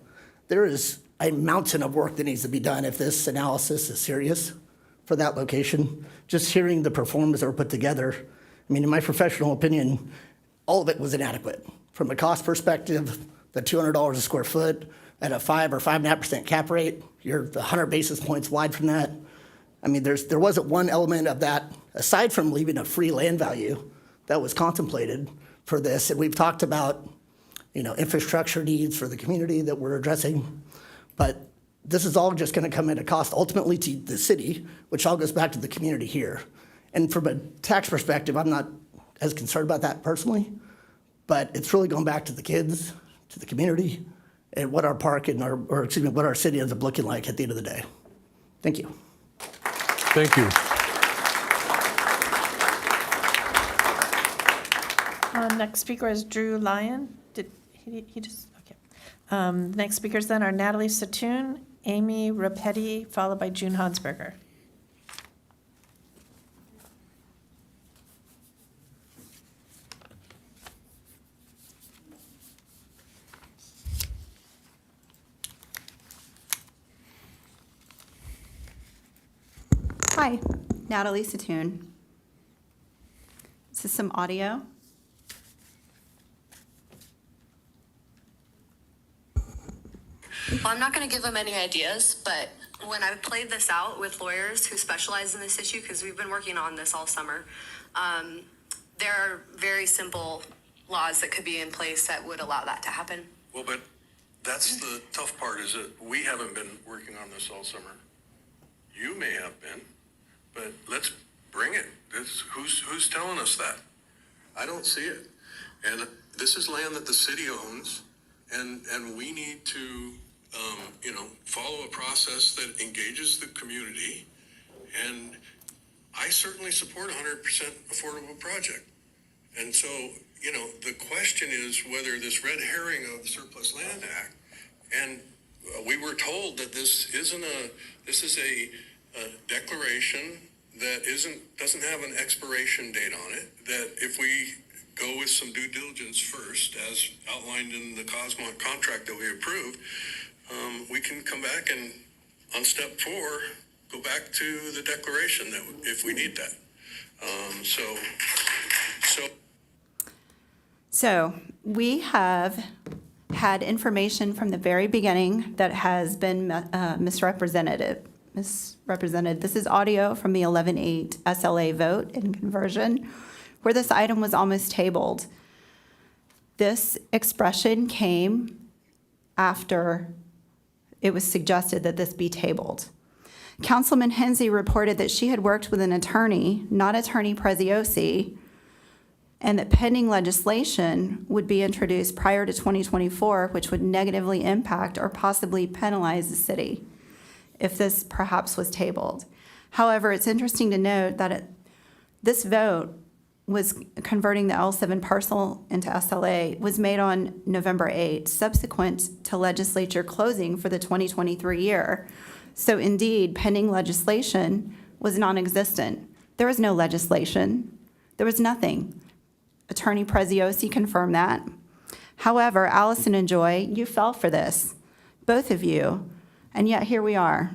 there is a mountain of work that needs to be done if this analysis is serious for that location. Just hearing the performance that were put together, I mean, in my professional opinion, all of it was inadequate. From a cost perspective, the $200 a square foot at a 5 or 5.5% cap rate, you're 100 basis points wide from that. I mean, there wasn't one element of that, aside from leaving a free land value, that was contemplated for this. And we've talked about, you know, infrastructure needs for the community that we're addressing. But this is all just going to come at a cost ultimately to the city, which all goes back to the community here. And from a tax perspective, I'm not as concerned about that personally, but it's really going back to the kids, to the community, and what our park and what our city ends up looking like at the end of the day. Thank you. Thank you. Next speaker is Drew Lyon. Did he just, okay. Next speakers then are Natalie Satoon, Amy Rapetti, followed by June Hansberger. Hi, Natalie Satoon. This is some audio. Well, I'm not going to give them any ideas, but when I played this out with lawyers who specialize in this issue, because we've been working on this all summer, there are very simple laws that could be in place that would allow that to happen. Well, but that's the tough part, is that we haven't been working on this all summer. You may have been, but let's bring it. Who's telling us that? I don't see it. And this is land that the city owns, and we need to, follow a process that engages the community. And I certainly support a 100% affordable project. And so, the question is whether this red herring of the Surplus Land Act, and we were told that this is a declaration that doesn't have an expiration date on it, that if we go with some due diligence first, as outlined in the Cosmont contract that we approved, we can come back and on step 4, go back to the declaration that if we need that. So we have had information from the very beginning that has been misrepresented. This is audio from the 11-8 SLA vote in conversion, where this item was almost tabled. This expression came after it was suggested that this be tabled. Councilman Hensy reported that she had worked with an attorney, not Attorney Preziosi, and that pending legislation would be introduced prior to 2024, which would negatively impact or possibly penalize the city if this perhaps was tabled. However, it's interesting to note that this vote was converting the L7 parcel into SLA was made on November 8, subsequent to legislature closing for the 2023 year. So indeed, pending legislation was non-existent. There was no legislation. There was nothing. Attorney Preziosi confirmed that. However, Allison and Joy, you fell for this, both of you, and yet here we are.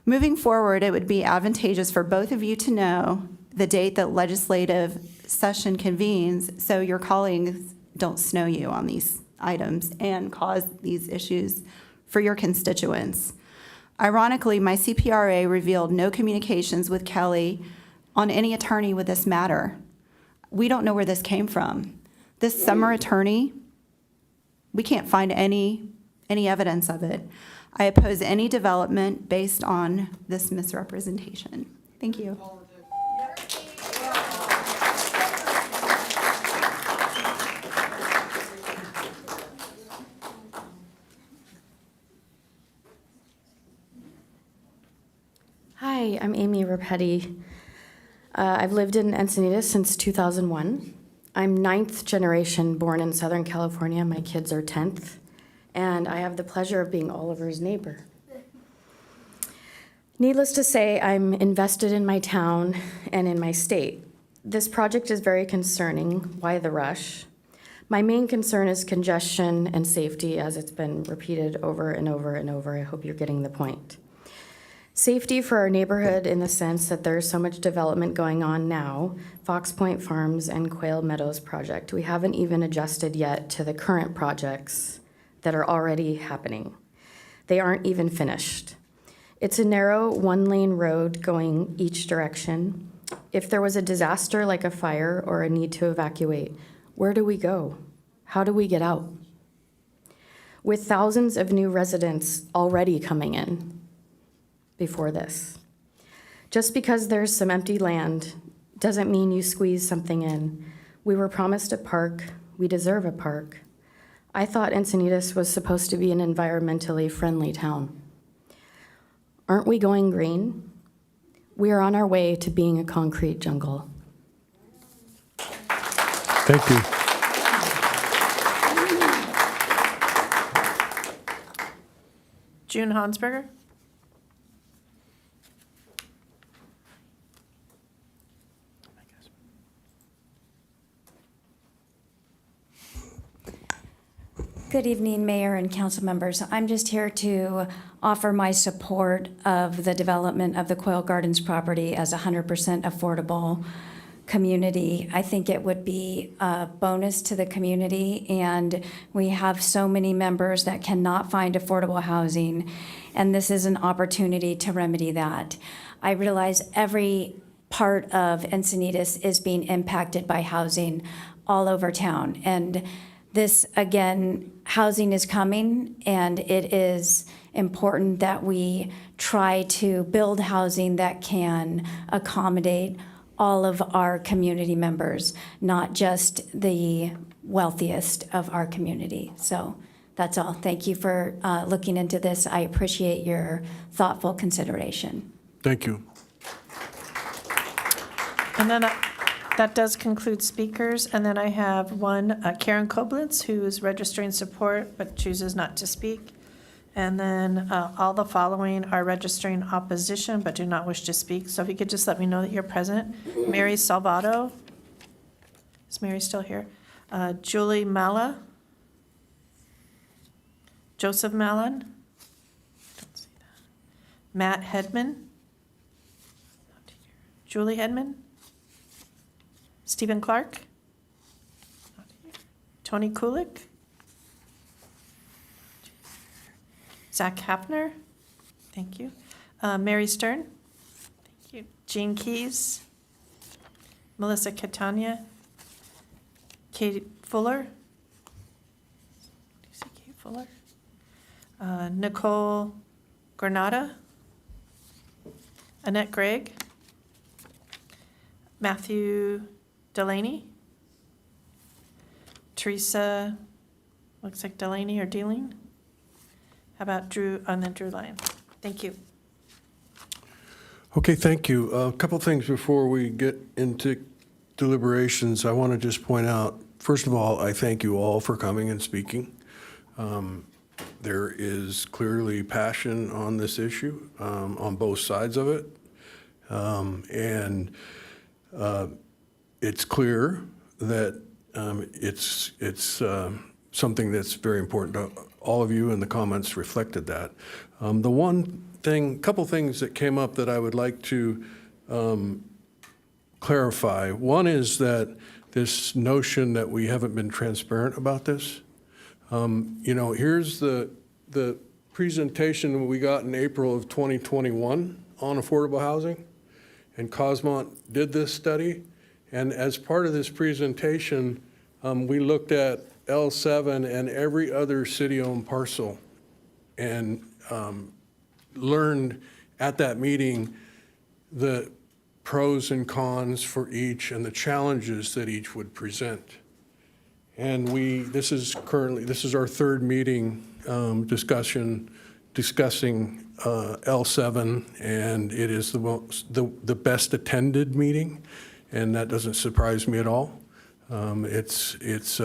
Moving forward, it would be advantageous for both of you to know the date that legislative session convenes, so your colleagues don't snow you on these items and cause these issues for your constituents. Ironically, my CPRA revealed no communications with Kelly on any attorney with this matter. We don't know where this came from. This summer attorney, we can't find any evidence of it. I oppose any development based on this misrepresentation. Thank you. Hi, I'm Amy Rapetti. I've lived in Encinitas since 2001. I'm 9th generation born in Southern California. My kids are 10th. And I have the pleasure of being Oliver's neighbor. Needless to say, I'm invested in my town and in my state. This project is very concerning. Why the rush? My main concern is congestion and safety, as it's been repeated over and over and over. I hope you're getting the point. Safety for our neighborhood in the sense that there's so much development going on now, Fox Point Farms and Quail Meadows project. We haven't even adjusted yet to the current projects that are already happening. They aren't even finished. It's a narrow one-lane road going each direction. If there was a disaster like a fire or a need to evacuate, where do we go? How do we get out? With thousands of new residents already coming in before this. Just because there's some empty land doesn't mean you squeeze something in. We were promised a park. We deserve a park. I thought Encinitas was supposed to be an environmentally friendly town. Aren't we going green? We are on our way to being a concrete jungle. Thank you. June Hansberger. Good evening, Mayor and council members. I'm just here to offer my support of the development of the Quail Gardens property as a 100% affordable community. I think it would be a bonus to the community, and we have so many members that cannot find affordable housing, and this is an opportunity to remedy that. I realize every part of Encinitas is being impacted by housing all over town, and this, again, housing is coming, and it is important that we try to build housing that can accommodate all of our community members, not just the wealthiest of our community. So that's all. Thank you for looking into this. I appreciate your thoughtful consideration. Thank you. And then that does conclude speakers. And then I have one, Karen Koblitz, who is registering support but chooses not to speak. And then all the following are registering opposition but do not wish to speak. So if you could just let me know that you're present. Mary Salvato. Is Mary still here? Julie Mala. Joseph Malin. Don't see that. Matt Hedman. Not here. Julie Hedman. Stephen Clark. Not here. Tony Kulik. Zach Hafner. Thank you. Mary Stern. Thank you. Jean Keys. Melissa Catania. Kate Fuller. Do you see Kate Fuller? Nicole Granada. Annette Gregg. Matthew Delaney. Teresa, looks like Delaney or Dealing. How about Drew, and then Drew Lyon? Thank you. Okay, thank you. A couple things before we get into deliberations. I want to just point out, first of all, I thank you all for coming and speaking. There is clearly passion on this issue on both sides of it. And it's clear that it's something that's very important to all of you, and the comments reflected that. The one thing, couple things that came up that I would like to clarify. One is that this notion that we haven't been transparent about this. Here's the presentation we got in April of 2021 on affordable housing, and Cosmont did this study. And as part of this presentation, we looked at L7 and every other city-owned parcel and learned at that meeting the pros and cons for each and the challenges that each would present. And this is our third meeting discussing L7, and it is the best attended meeting, and that doesn't surprise me at all. It's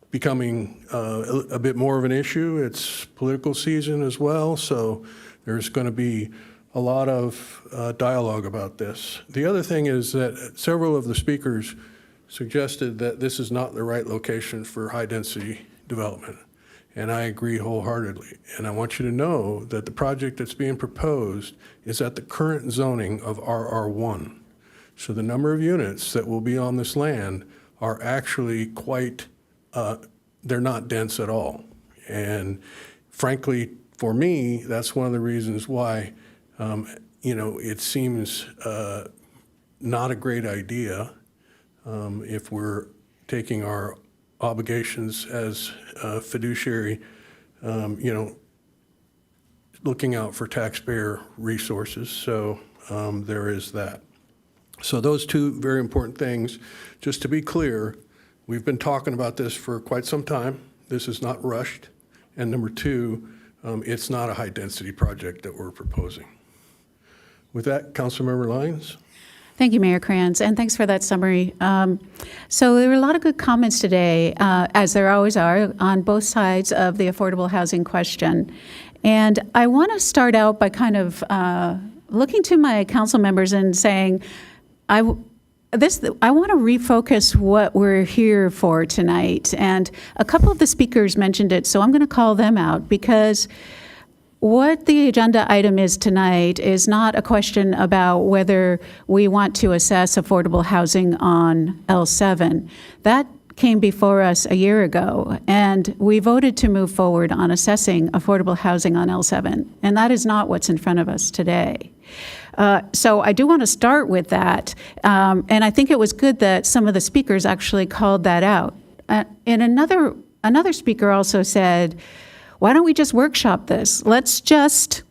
becoming a bit more of an issue. It's political season as well, so there's going to be a lot of dialogue about this. The other thing is that several of the speakers suggested that this is not the right location for high-density development, and I agree wholeheartedly. And I want you to know that the project that's being proposed is at the current zoning of RR1. So the number of units that will be on this land are actually quite, they're not dense at all. And frankly, for me, that's one of the reasons why, it seems not a great idea if we're taking our obligations as fiduciary, looking out for taxpayer resources. So there is that. So those two very important things. Just to be clear, we've been talking about this for quite some time. This is not rushed. And number two, it's not a high-density project that we're proposing. With that, Councilmember Lyons. Thank you, Mayor Kranz, and thanks for that summary. So there were a lot of good comments today, as there always are, on both sides of the affordable housing question. And I want to start out by kind of looking to my council members and saying, I want to refocus what we're here for tonight. And a couple of the speakers mentioned it, so I'm going to call them out because what the agenda item is tonight is not a question about whether we want to assess affordable housing on L7. That came before us a year ago, and we voted to move forward on assessing affordable housing on L7, and that is not what's in front of us today. So I do want to start with that, and I think it was good that some of the speakers actually called that out. And another speaker also said, why don't we just workshop this? Let's just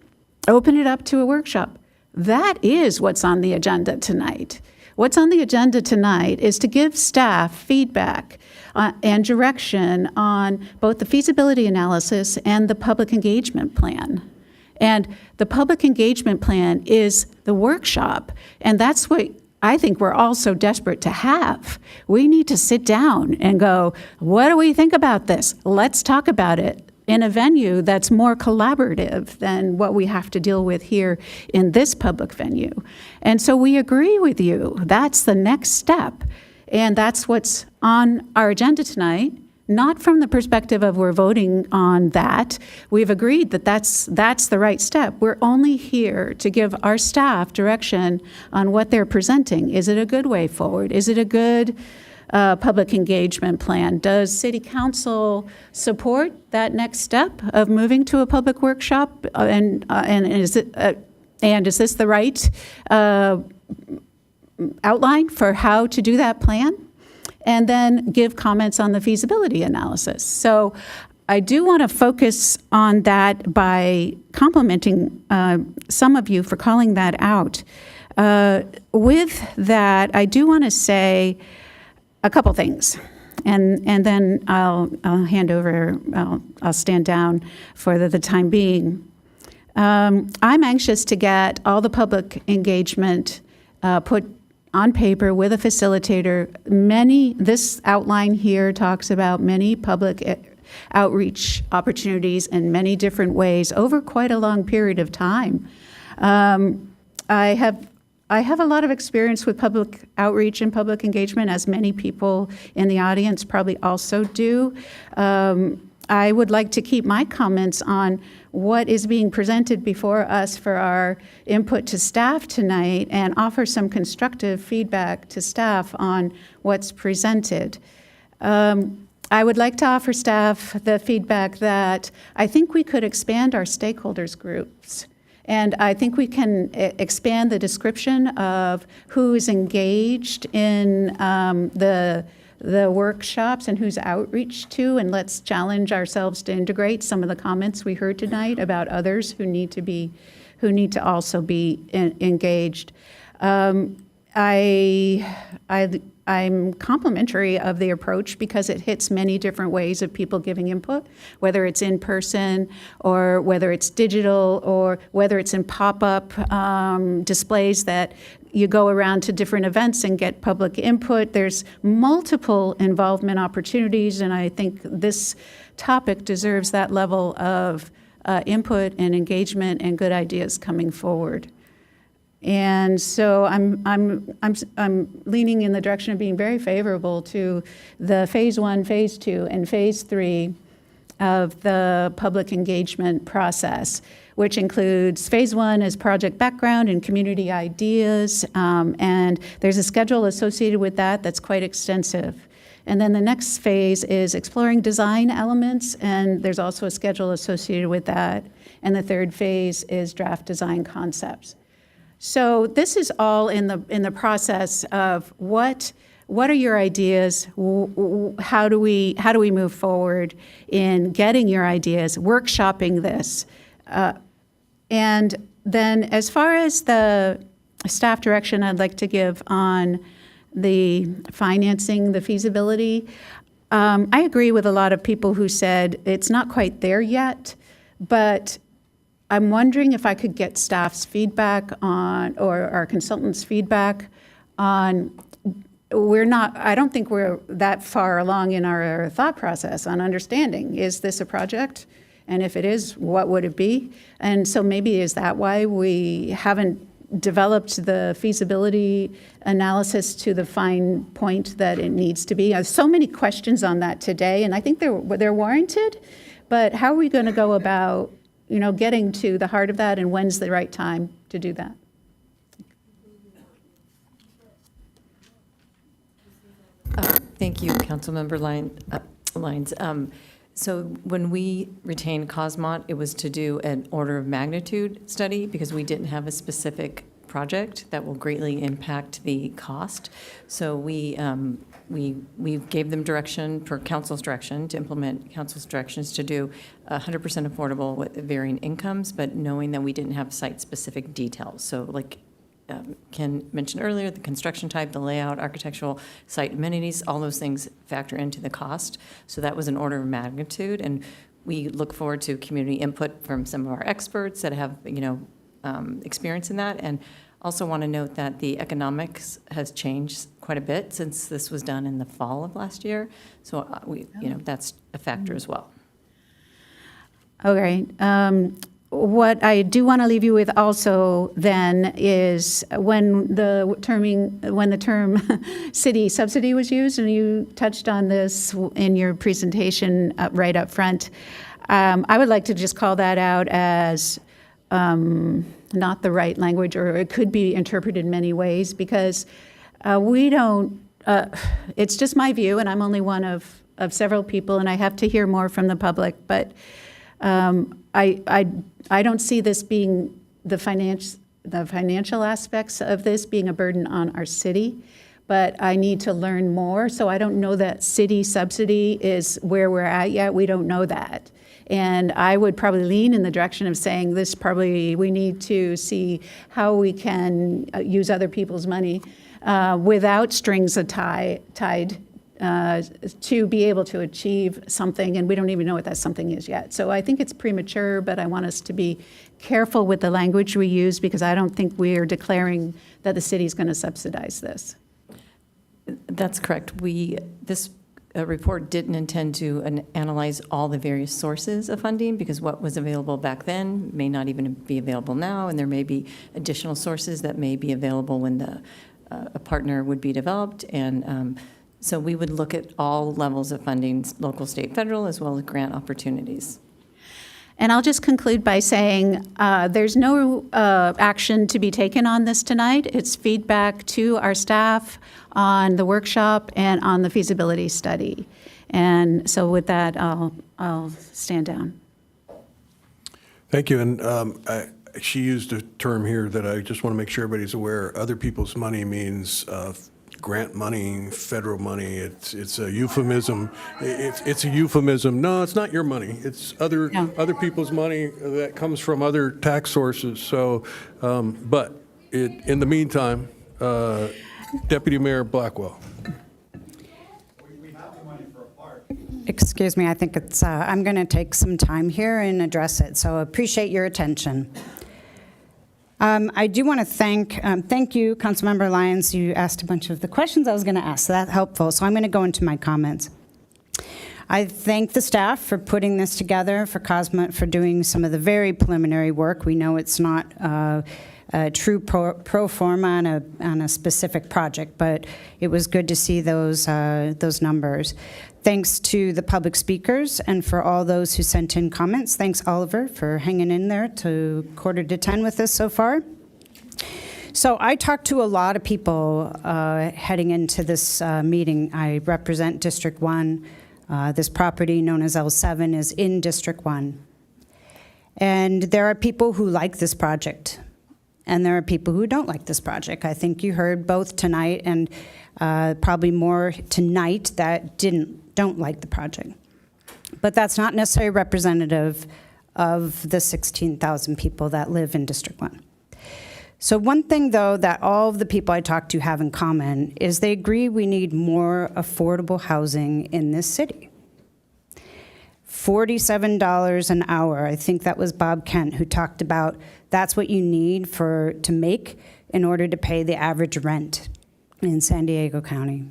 open it up to a workshop. That is what's on the agenda tonight. What's on the agenda tonight is to give staff feedback and direction on both the feasibility analysis and the public engagement plan. And the public engagement plan is the workshop, and that's what I think we're all so desperate to have. We need to sit down and go, what do we think about this? Let's talk about it in a venue that's more collaborative than what we have to deal with here in this public venue. And so we agree with you. That's the next step. And that's what's on our agenda tonight, not from the perspective of we're voting on that. We've agreed that that's the right step. We're only here to give our staff direction on what they're presenting. Is it a good way forward? Is it a good public engagement plan? Does City Council support that next step of moving to a public workshop? And is this the right outline for how to do that plan? And then give comments on the feasibility analysis. So I do want to focus on that by complimenting some of you for calling that out. With that, I do want to say a couple things, and then I'll hand over. I'll stand down for the time being. I'm anxious to get all the public engagement put on paper with a facilitator. This outline here talks about many public outreach opportunities in many different ways over quite a long period of time. I have a lot of experience with public outreach and public engagement, as many people in the audience probably also do. I would like to keep my comments on what is being presented before us for our input to staff tonight and offer some constructive feedback to staff on what's presented. I would like to offer staff the feedback that I think we could expand our stakeholders groups. And I think we can expand the description of who is engaged in the workshops and who's outreach to, and let's challenge ourselves to integrate some of the comments we heard tonight about others who need to also be engaged. I'm complimentary of the approach because it hits many different ways of people giving input, whether it's in person or whether it's digital or whether it's in pop-up displays that you go around to different events and get public input. There's multiple involvement opportunities, and I think this topic deserves that level of input and engagement and good ideas coming forward. And so I'm leaning in the direction of being very favorable to the phase 1, phase 2, and phase 3 of the public engagement process, which includes phase 1 is project background and community ideas, and there's a schedule associated with that that's quite extensive. And then the next phase is exploring design elements, and there's also a schedule associated with that. And the third phase is draft design concepts. So this is all in the process of what are your ideas? How do we move forward in getting your ideas, workshopping this? And then as far as the staff direction I'd like to give on the financing, the feasibility, I agree with a lot of people who said it's not quite there yet, but I'm wondering if I could get staff's feedback on, or our consultants' feedback on, I don't think we're that far along in our thought process on understanding, is this a project? And if it is, what would it be? And so maybe is that why we haven't developed the feasibility analysis to the fine point that it needs to be? So many questions on that today, and I think they're warranted, but how are we going to go about, getting to the heart of that, and when's the right time to do that? Thank you, Councilmember Lyons. So when we retained Cosmont, it was to do an order of magnitude study because we didn't have a specific project that will greatly impact the cost. So we gave them direction per council's direction to implement council's directions to do 100% affordable with varying incomes, but knowing that we didn't have site-specific details. So like Ken mentioned earlier, the construction type, the layout, architectural, site amenities, all those things factor into the cost. So that was an order of magnitude, and we look forward to community input from some of our experts that have, experience in that. And also want to note that the economics has changed quite a bit since this was done in the fall of last year. So that's a factor as well. Okay. What I do want to leave you with also then is when the term city subsidy was used, and you touched on this in your presentation right up front, I would like to just call that out as not the right language, or it could be interpreted in many ways, because we don't, it's just my view, and I'm only one of several people, and I have to hear more from the public, but I don't see this being the financial aspects of this being a burden on our city, but I need to learn more. So I don't know that city subsidy is where we're at yet. We don't know that. And I would probably lean in the direction of saying we need to see how we can use other people's money without strings tied to be able to achieve something, and we don't even know what that something is yet. So I think it's premature, but I want us to be careful with the language we use, because I don't think we are declaring that the city's going to subsidize this. That's correct. This report didn't intend to analyze all the various sources of funding, because what was available back then may not even be available now, and there may be additional sources that may be available when a partner would be developed. And so we would look at all levels of funding, local, state, federal, as well as grant opportunities. And I'll just conclude by saying there's no action to be taken on this tonight. It's feedback to our staff on the workshop and on the feasibility study. And so with that, I'll stand down. Thank you. And she used a term here that I just want to make sure everybody's aware. Other people's money means grant money, federal money. It's a euphemism. It's a euphemism. No, it's not your money. It's other people's money that comes from other tax sources. So, but in the meantime, Deputy Mayor Blackwell. Excuse me, I think it's, I'm going to take some time here and address it, so appreciate your attention. I do want to thank you, Councilmember Lyons. You asked a bunch of the questions I was going to ask, so that's helpful. So I'm going to go into my comments. I thank the staff for putting this together, for Cosmont for doing some of the very preliminary work. We know it's not a true pro forma on a specific project, but it was good to see those numbers. Thanks to the public speakers and for all those who sent in comments. Thanks, Oliver, for hanging in there to 9:45 with us so far. So I talked to a lot of people heading into this meeting. I represent District 1. This property, known as L7, is in District 1. And there are people who like this project, and there are people who don't like this project. I think you heard both tonight, and probably more tonight, that don't like the project. But that's not necessarily representative of the 16,000 people that live in District 1. So one thing, though, that all of the people I talked to have in common is they agree we need more affordable housing in this city. $47 an hour, I think that was Bob Kent who talked about that's what you need to make in order to pay the average rent in San Diego County.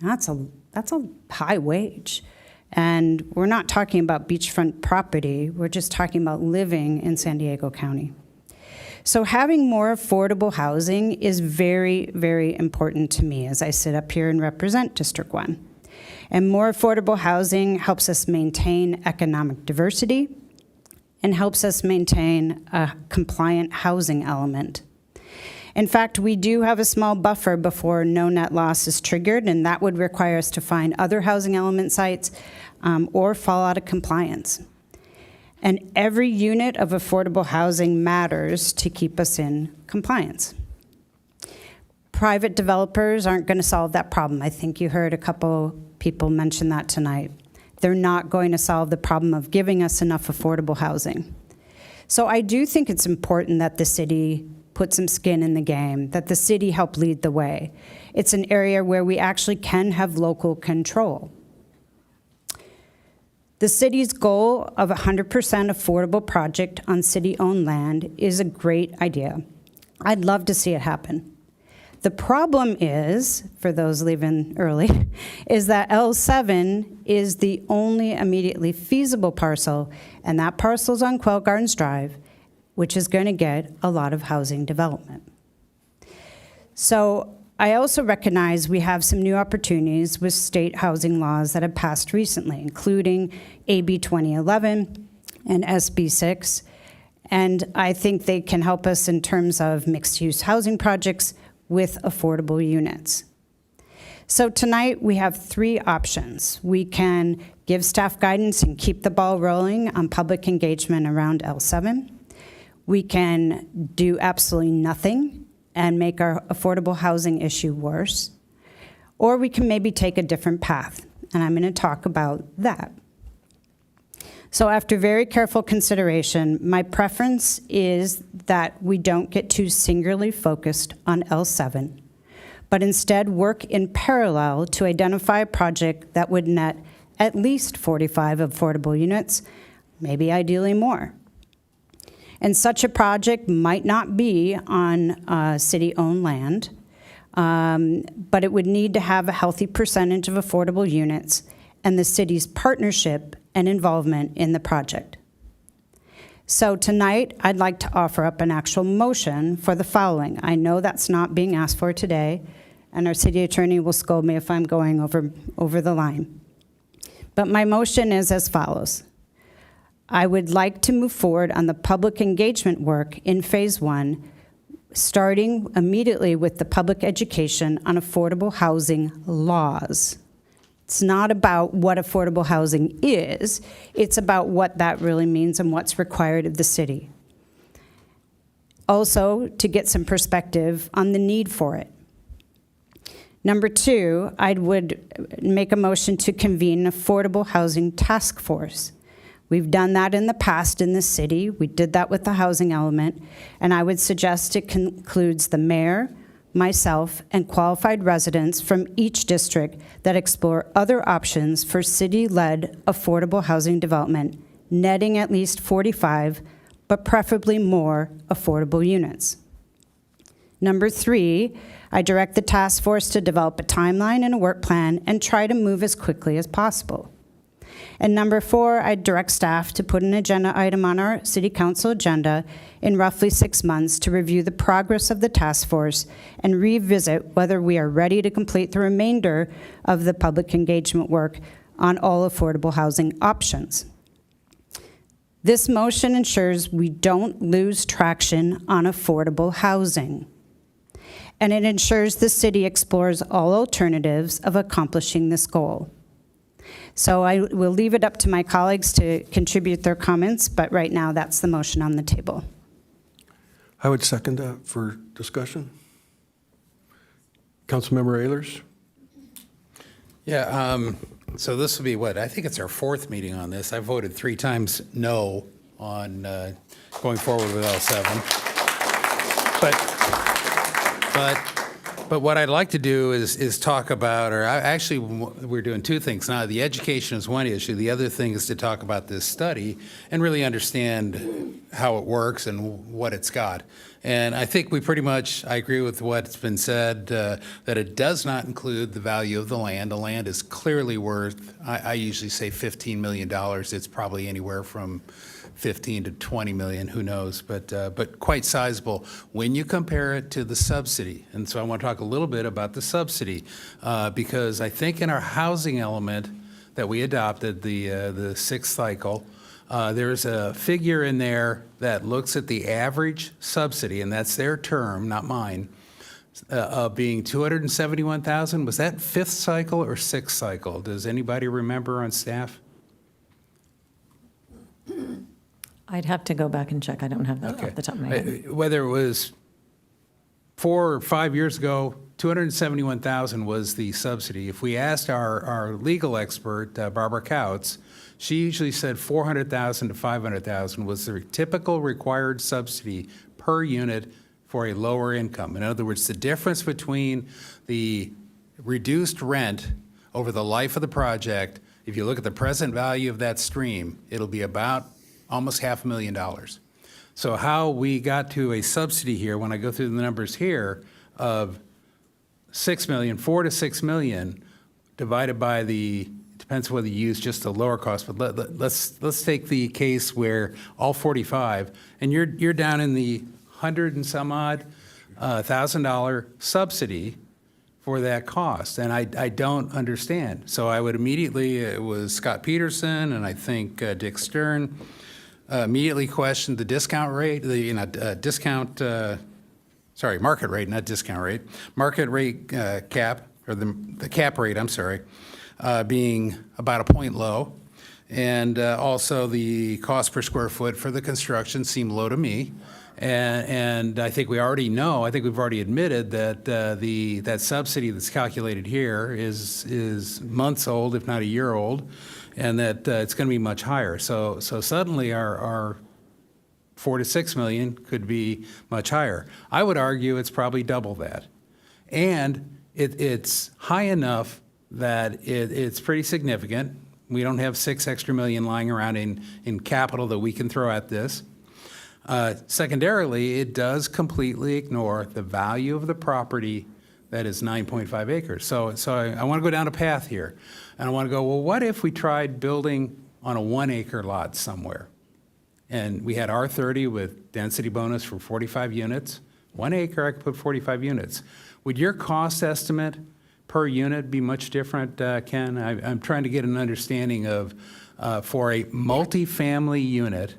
That's a high wage. And we're not talking about beachfront property, we're just talking about living in San Diego County. So having more affordable housing is very, very important to me as I sit up here and represent District 1. And more affordable housing helps us maintain economic diversity and helps us maintain a compliant housing element. In fact, we do have a small buffer before no net loss is triggered, and that would require us to find other housing element sites or fall out of compliance. And every unit of affordable housing matters to keep us in compliance. Private developers aren't going to solve that problem. I think you heard a couple people mention that tonight. They're not going to solve the problem of giving us enough affordable housing. So I do think it's important that the city put some skin in the game, that the city help lead the way. It's an area where we actually can have local control. The city's goal of 100% affordable project on city-owned land is a great idea. I'd love to see it happen. The problem is, for those leaving early, is that L7 is the only immediately feasible parcel, and that parcel's on Quail Gardens Drive, which is going to get a lot of housing development. So I also recognize we have some new opportunities with state housing laws that have passed recently, including AB 2011 and SB 6, and I think they can help us in terms of mixed-use housing projects with affordable units. So tonight we have three options. We can give staff guidance and keep the ball rolling on public engagement around L7. We can do absolutely nothing and make our affordable housing issue worse. Or we can maybe take a different path, and I'm going to talk about that. So after very careful consideration, my preference is that we don't get too singularly focused on L7, but instead work in parallel to identify a project that would net at least 45 affordable units, maybe ideally more. And such a project might not be on city-owned land, but it would need to have a healthy percentage of affordable units and the city's partnership and involvement in the project. So tonight, I'd like to offer up an actual motion for the following. I know that's not being asked for today, and our city attorney will scold me if I'm going over the line. But my motion is as follows. I would like to move forward on the public engagement work in phase 1, starting immediately with the public education on affordable housing laws. It's not about what affordable housing is, it's about what that really means and what's required of the city. Also, to get some perspective on the need for it. Number 2, I would make a motion to convene an affordable housing task force. We've done that in the past in the city. We did that with the housing element, and I would suggest it includes the mayor, myself, and qualified residents from each district that explore other options for city-led affordable housing development, netting at least 45, but preferably more affordable units. Number 3, I direct the task force to develop a timeline and a work plan and try to move as quickly as possible. And number 4, I direct staff to put an agenda item on our city council agenda in roughly 6 months to review the progress of the task force and revisit whether we are ready to complete the remainder of the public engagement work on all affordable housing options. This motion ensures we don't lose traction on affordable housing, and it ensures the city explores all alternatives of accomplishing this goal. So I will leave it up to my colleagues to contribute their comments, but right now that's the motion on the table. I would second that for discussion. Councilmember Ehlers? Yeah, so this will be what? I think it's our 4th meeting on this. I voted 3 times no on going forward with L7. But what I'd like to do is talk about, we're doing 2 things now. The education is one issue. The other thing is to talk about this study and really understand how it works and what it's got. And I think I agree with what's been said, that it does not include the value of the land. The land is clearly worth, I usually say $15 million. It's probably anywhere from 15 to 20 million, who knows, but quite sizable when you compare it to the subsidy. And so I want to talk a little bit about the subsidy, because I think in our housing element that we adopted, the sixth cycle, there's a figure in there that looks at the average subsidy, and that's their term, not mine, being 271,000. Was that fifth cycle or sixth cycle? Does anybody remember on staff? I'd have to go back and check. I don't have that off the top of my head. Whether it was 4 or 5 years ago, 271,000 was the subsidy. If we asked our legal expert, Barbara Couts, she usually said 400,000 to 500,000 was the typical required subsidy per unit for a lower income. In other words, the difference between the reduced rent over the life of the project, if you look at the present value of that stream, it'll be about almost $500,000. So how we got to a subsidy here, when I go through the numbers here, of 6 million, 4 to 6 million, divided by the, depends whether you use just the lower cost, but let's take the case where all 45, and you're down in the $100 and some odd $1,000 subsidy for that cost, and I don't understand. So I would immediately, it was Scott Peterson and I think Dick Stern, immediately questioned the discount rate, market rate, not discount rate, market rate cap, or the cap rate, I'm sorry, being about a point low. And also the cost per square foot for the construction seemed low to me. And I think we already know, I think we've already admitted that that subsidy that's calculated here is months old, if not a year old, and that it's going to be much higher. So suddenly our 4 to 6 million could be much higher. I would argue it's probably double that. And it's high enough that it's pretty significant. We don't have 6 extra million lying around in capital that we can throw at this. Secondarily, it does completely ignore the value of the property that is 9.5 acres. So I want to go down a path here. And I want to go, well, what if we tried building on a 1 acre lot somewhere? And we had R30 with density bonus for 45 units. 1 acre, I could put 45 units. Would your cost estimate per unit be much different, Ken? I'm trying to get an understanding of, for a multifamily unit,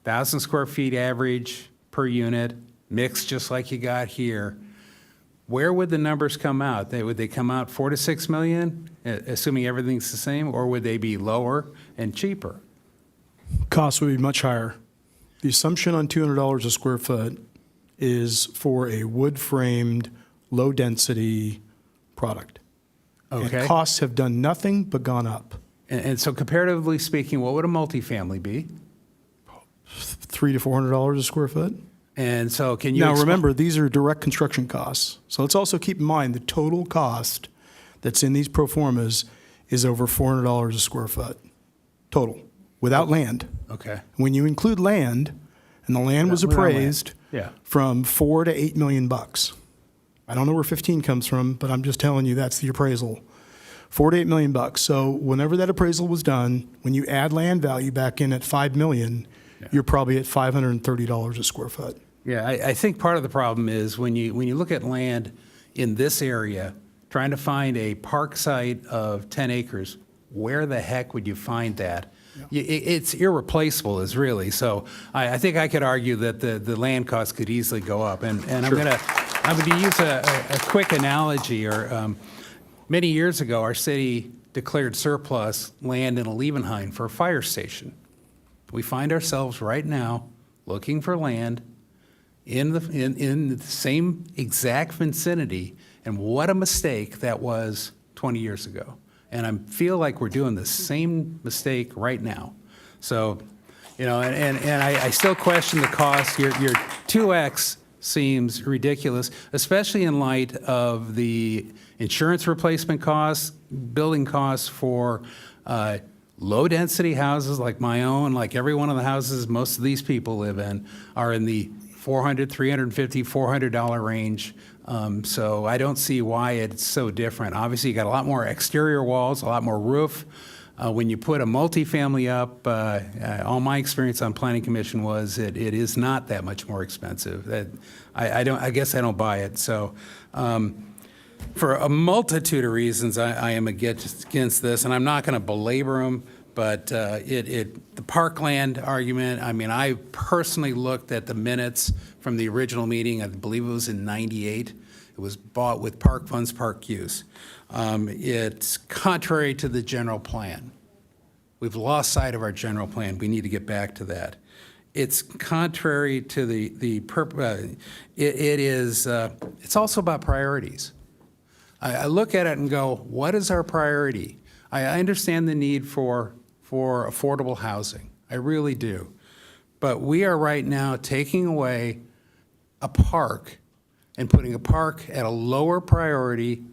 1,000 square feet average per unit, mixed just like you got here, where would the numbers come out? Would they come out 4 to 6 million, assuming everything's the same, or would they be lower and cheaper? Costs would be much higher. The assumption on $200 a square foot is for a wood-framed, low-density product. Okay. And costs have done nothing but gone up. And so comparatively speaking, what would a multifamily be? $300 to $400 a square foot. And so can you Now remember, these are direct construction costs. So let's also keep in mind the total cost that's in these pro formas is over $400 a square foot, total, without land. Okay. When you include land, and the land was Without land. appraised Yeah. from $4 to $8 million bucks. I don't know where 15 comes from, but I'm just telling you that's the appraisal. $4 to $8 million bucks. So whenever that appraisal was done, when you add land value back in at $5 million, you're probably at $530 a square foot. Yeah, I think part of the problem is when you look at land in this area, trying to find a park site of 10 acres, where the heck would you find that? It's irreplaceable, is really. So I think I could argue that the land costs could easily go up. And I'm going to use a quick analogy. Many years ago, our city declared surplus land in Levenheim for a fire station. We find ourselves right now looking for land in the same exact vicinity, and what a mistake that was 20 years ago. And I feel like we're doing the same mistake right now. So, and I still question the cost. Your 2X seems ridiculous, especially in light of the insurance replacement costs, building costs for low-density houses like my own, like every one of the houses most of these people live in, are in the $400, $350, $400 range. So I don't see why it's so different. Obviously, you got a lot more exterior walls, a lot more roof. When you put a multifamily up, all my experience on Planning Commission was it is not that much more expensive. I guess I don't buy it. So for a multitude of reasons, I am against this, and I'm not going to belabor them. But the Parkland argument, I mean, I personally looked at the minutes from the original meeting. I believe it was in '98. It was bought with park funds, park use. It's contrary to the general plan. We've lost sight of our general plan. We need to get back to that. It's contrary to the purpose. It's also about priorities. I look at it and go, what is our priority? I understand the need for affordable housing. I really do. But we are right now taking away a park and putting a park at a lower priority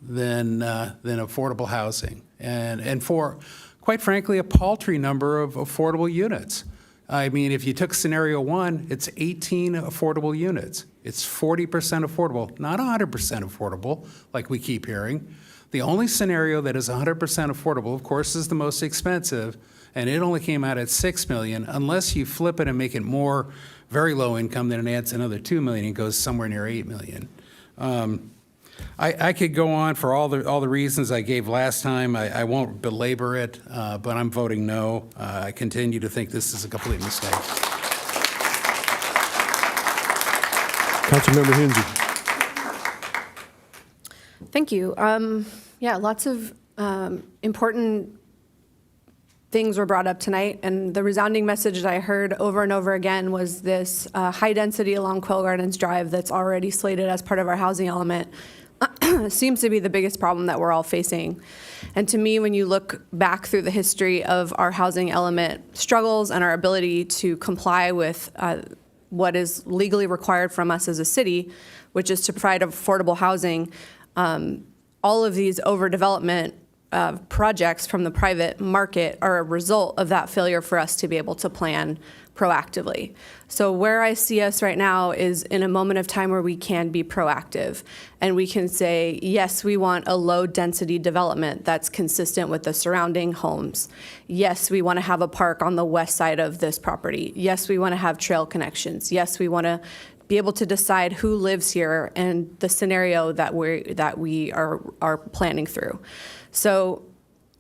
than affordable housing. And for, quite frankly, a paltry number of affordable units. I mean, if you took scenario one, it's 18 affordable units. It's 40% affordable, not 100% affordable, like we keep hearing. The only scenario that is 100% affordable, of course, is the most expensive, and it only came out at $6 million. Unless you flip it and make it more very low income, then it adds another $2 million and goes somewhere near $8 million. I could go on for all the reasons I gave last time. I won't belabor it, but I'm voting no. I continue to think this is a complete mistake. Councilmember Hinsey. Thank you. Yeah, lots of important things were brought up tonight, and the resounding message that I heard over and over again was this high density along Quail Gardens Drive that's already slated as part of our housing element seems to be the biggest problem that we're all facing. And to me, when you look back through the history of our housing element struggles and our ability to comply with what is legally required from us as a city, which is to provide affordable housing, all of these overdevelopment projects from the private market are a result of that failure for us to be able to plan proactively. So where I see us right now is in a moment of time where we can be proactive and we can say, yes, we want a low density development that's consistent with the surrounding homes. Yes, we want to have a park on the west side of this property. Yes, we want to have trail connections. Yes, we want to be able to decide who lives here and the scenario that we are planning through. So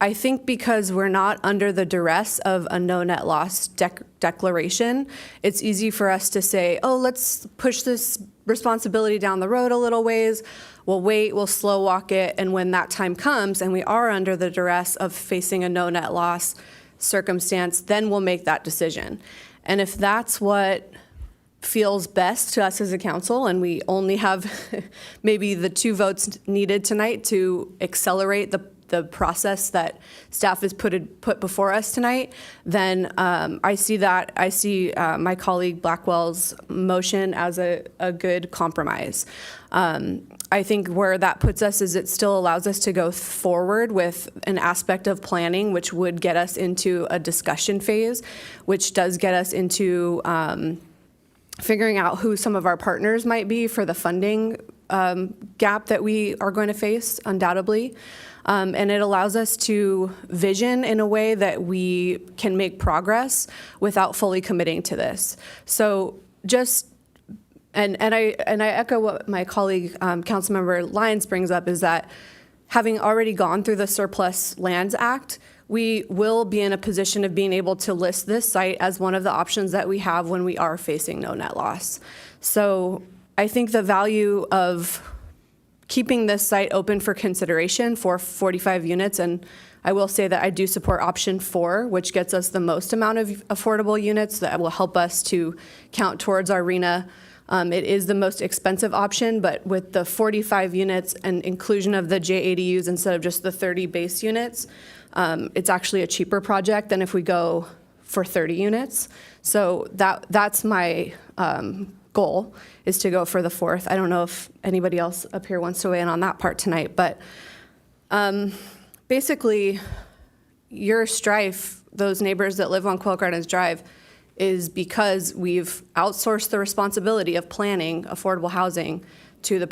I think because we're not under the duress of a no net loss declaration, it's easy for us to say, oh, let's push this responsibility down the road a little ways. We'll wait, we'll slow walk it, and when that time comes and we are under the duress of facing a no net loss circumstance, then we'll make that decision. And if that's what feels best to us as a council, and we only have maybe the 2 votes needed tonight to accelerate the process that staff has put before us tonight, then I see my colleague Blackwell's motion as a good compromise. I think where that puts us is it still allows us to go forward with an aspect of planning, which would get us into a discussion phase, which does get us into figuring out who some of our partners might be for the funding gap that we are going to face, undoubtedly. And it allows us to vision in a way that we can make progress without fully committing to this. So and I echo what my colleague, Councilmember Lyons, brings up, is that having already gone through the Surplus Lands Act, we will be in a position of being able to list this site as one of the options that we have when we are facing no net loss. So I think the value of keeping this site open for consideration for 45 units, and I will say that I do support option 4, which gets us the most amount of affordable units that will help us to count towards our RHNA. It is the most expensive option, but with the 45 units and inclusion of the JADUs instead of just the 30 base units, it's actually a cheaper project than if we go for 30 units. So that's my goal, is to go for the 4th. I don't know if anybody else up here wants to weigh in on that part tonight, but basically your strife, those neighbors that live on Quail Gardens Drive, is because we've outsourced the responsibility of planning affordable housing to the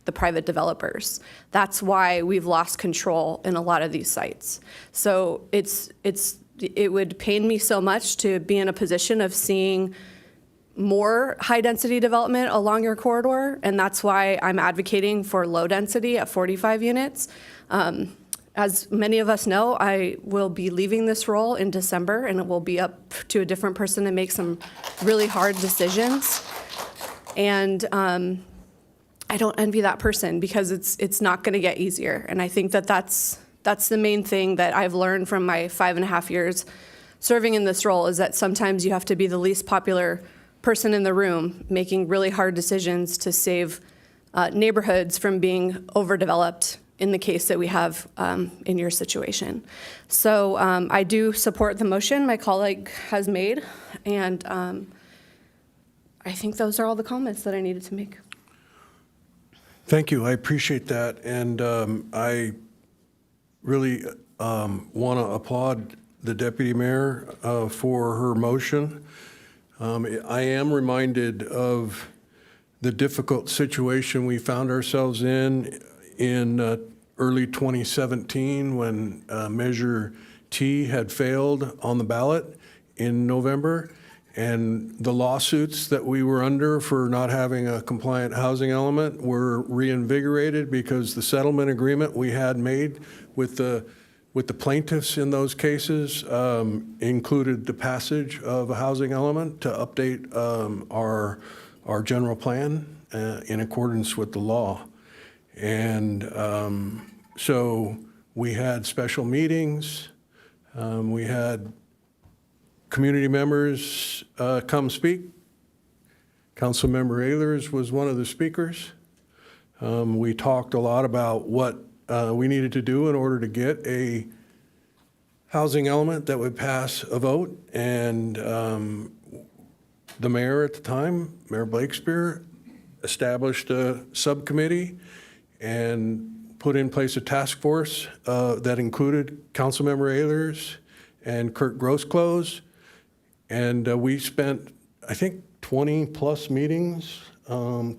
the private developers. That's why we've lost control in a lot of these sites. So it would pain me so much to be in a position of seeing more high-density development along your corridor, and that's why I'm advocating for low density at 45 units. As many of us know, I will be leaving this role in December, and it will be up to a different person to make some really hard decisions. And I don't envy that person, because it's not going to get easier. And I think that that's the main thing that I've learned from my 5.5 years serving in this role, is that sometimes you have to be the least popular person in the room making really hard decisions to save neighborhoods from being overdeveloped in the case that we have in your situation. So I do support the motion my colleague has made, and I think those are all the comments that I needed to make. Thank you. I appreciate that. And I really want to applaud the deputy mayor for her motion. I am reminded of the difficult situation we found ourselves in early 2017 when Measure T had failed on the ballot in November, and the lawsuits that we were under for not having a compliant housing element were reinvigorated because the settlement agreement we had made with the plaintiffs in those cases included the passage of a housing element to update our general plan in accordance with the law. And so we had special meetings. We had community members come speak. Councilmember Ehlers was one of the speakers. We talked a lot about what we needed to do in order to get a housing element that would pass a vote. And the mayor at the time, Mayor Blakespear, established a subcommittee and put in place a task force that included Councilmember Ehlers and Kurt Grosclose. And we spent, I think, 20-plus meetings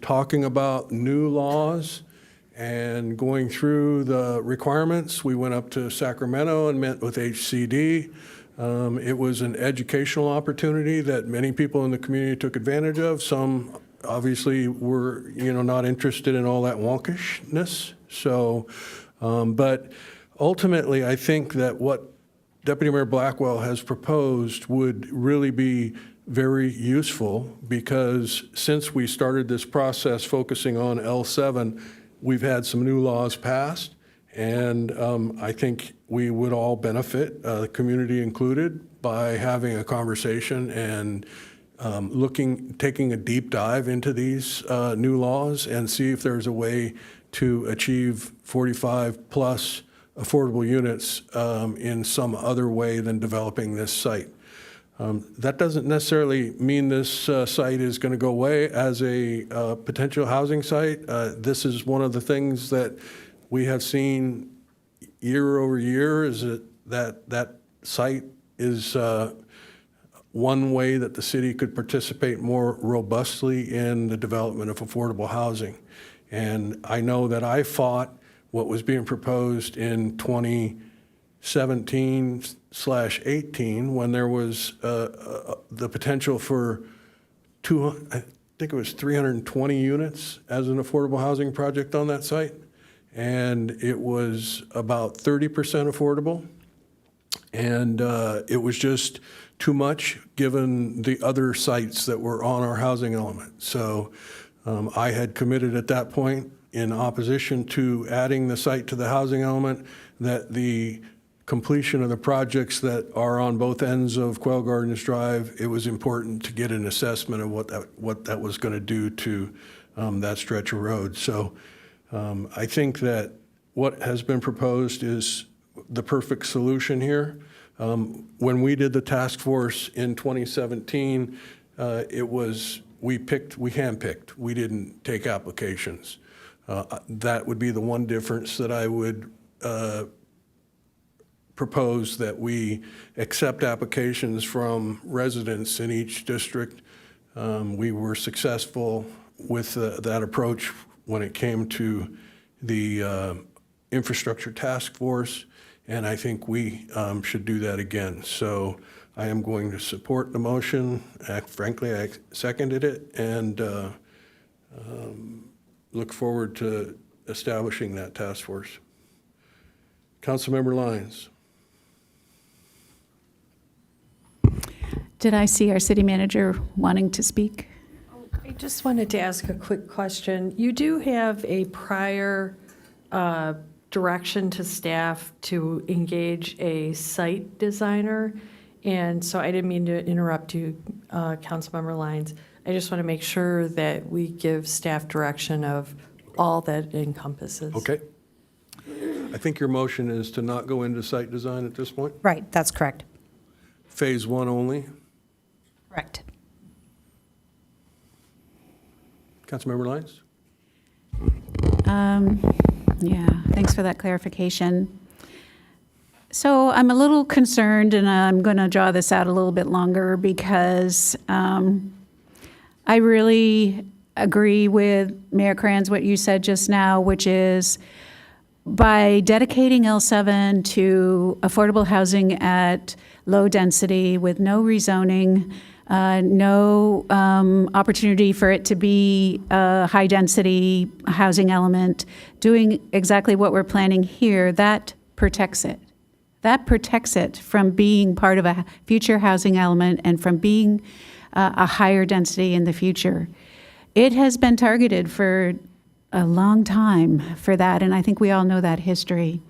talking about new laws and going through the requirements. We went up to Sacramento and met with HCD. It was an educational opportunity that many people in the community took advantage of. Some obviously were, not interested in all that wonkishness. So, but ultimately, I think that what Deputy Mayor Blackwell has proposed would really be very useful, because since we started this process focusing on L7, we've had some new laws passed, and I think we would all benefit, the community included, by having a conversation and taking a deep dive into these new laws and see if there's a way to achieve 45-plus affordable units in some other way than developing this site. That doesn't necessarily mean this site is going to go away as a potential housing site. This is one of the things that we have seen year over year, is that site is one way that the city could participate more robustly in the development of affordable housing. And I know that I fought what was being proposed in 2017/18 when there was the potential for I think it was 320 units as an affordable housing project on that site. And it was about 30% affordable. And it was just too much given the other sites that were on our housing element. So I had committed at that point, in opposition to adding the site to the housing element, that the completion of the projects that are on both ends of Quail Gardens Drive, it was important to get an assessment of what that was going to do to that stretch of road. So I think that what has been proposed is the perfect solution here. When we did the task force in 2017, we handpicked. We didn't take applications. That would be the one difference that I would propose, that we accept applications from residents in each district. We were successful with that approach when it came to the infrastructure task force, and I think we should do that again. So I am going to support the motion. Frankly, I seconded it, and look forward to establishing that task force. Councilmember Lyons. Did I see our city manager wanting to speak? I just wanted to ask a quick question. You do have a prior direction to staff to engage a site designer, and so I didn't mean to interrupt you, Councilmember Lyons. I just want to make sure that we give staff direction of all that it encompasses. Okay. I think your motion is to not go into site design at this point? Right, that's correct. Phase one only? Correct. Councilmember Lyons? Yeah, thanks for that clarification. So I'm a little concerned, and I'm going to draw this out a little bit longer because I really agree with Mayor Kranz, what you said just now, which is by dedicating L7 to affordable housing at low density with no rezoning, no opportunity for it to be a high density housing element, doing exactly what we're planning here, that protects it. That protects it from being part of a future housing element and from being a higher density in the future. It has been targeted for a long time for that, and I think we all know that history.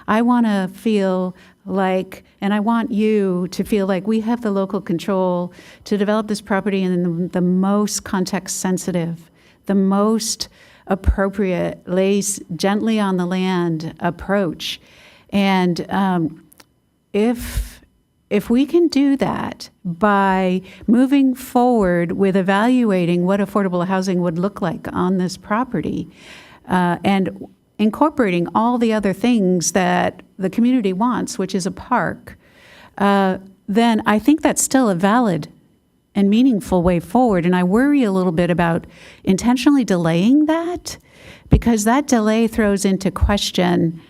I want to feel like, and I want you to feel like we have the local control to develop this property in the most context sensitive, the most appropriate, lays gently on the land approach. And if we can do that by moving forward with evaluating what affordable housing would look like on this property, and incorporating all the other things that the community wants, which is a park, then I think that's still a valid and meaningful way forward. And I worry a little bit about intentionally delaying that, because that delay throws into question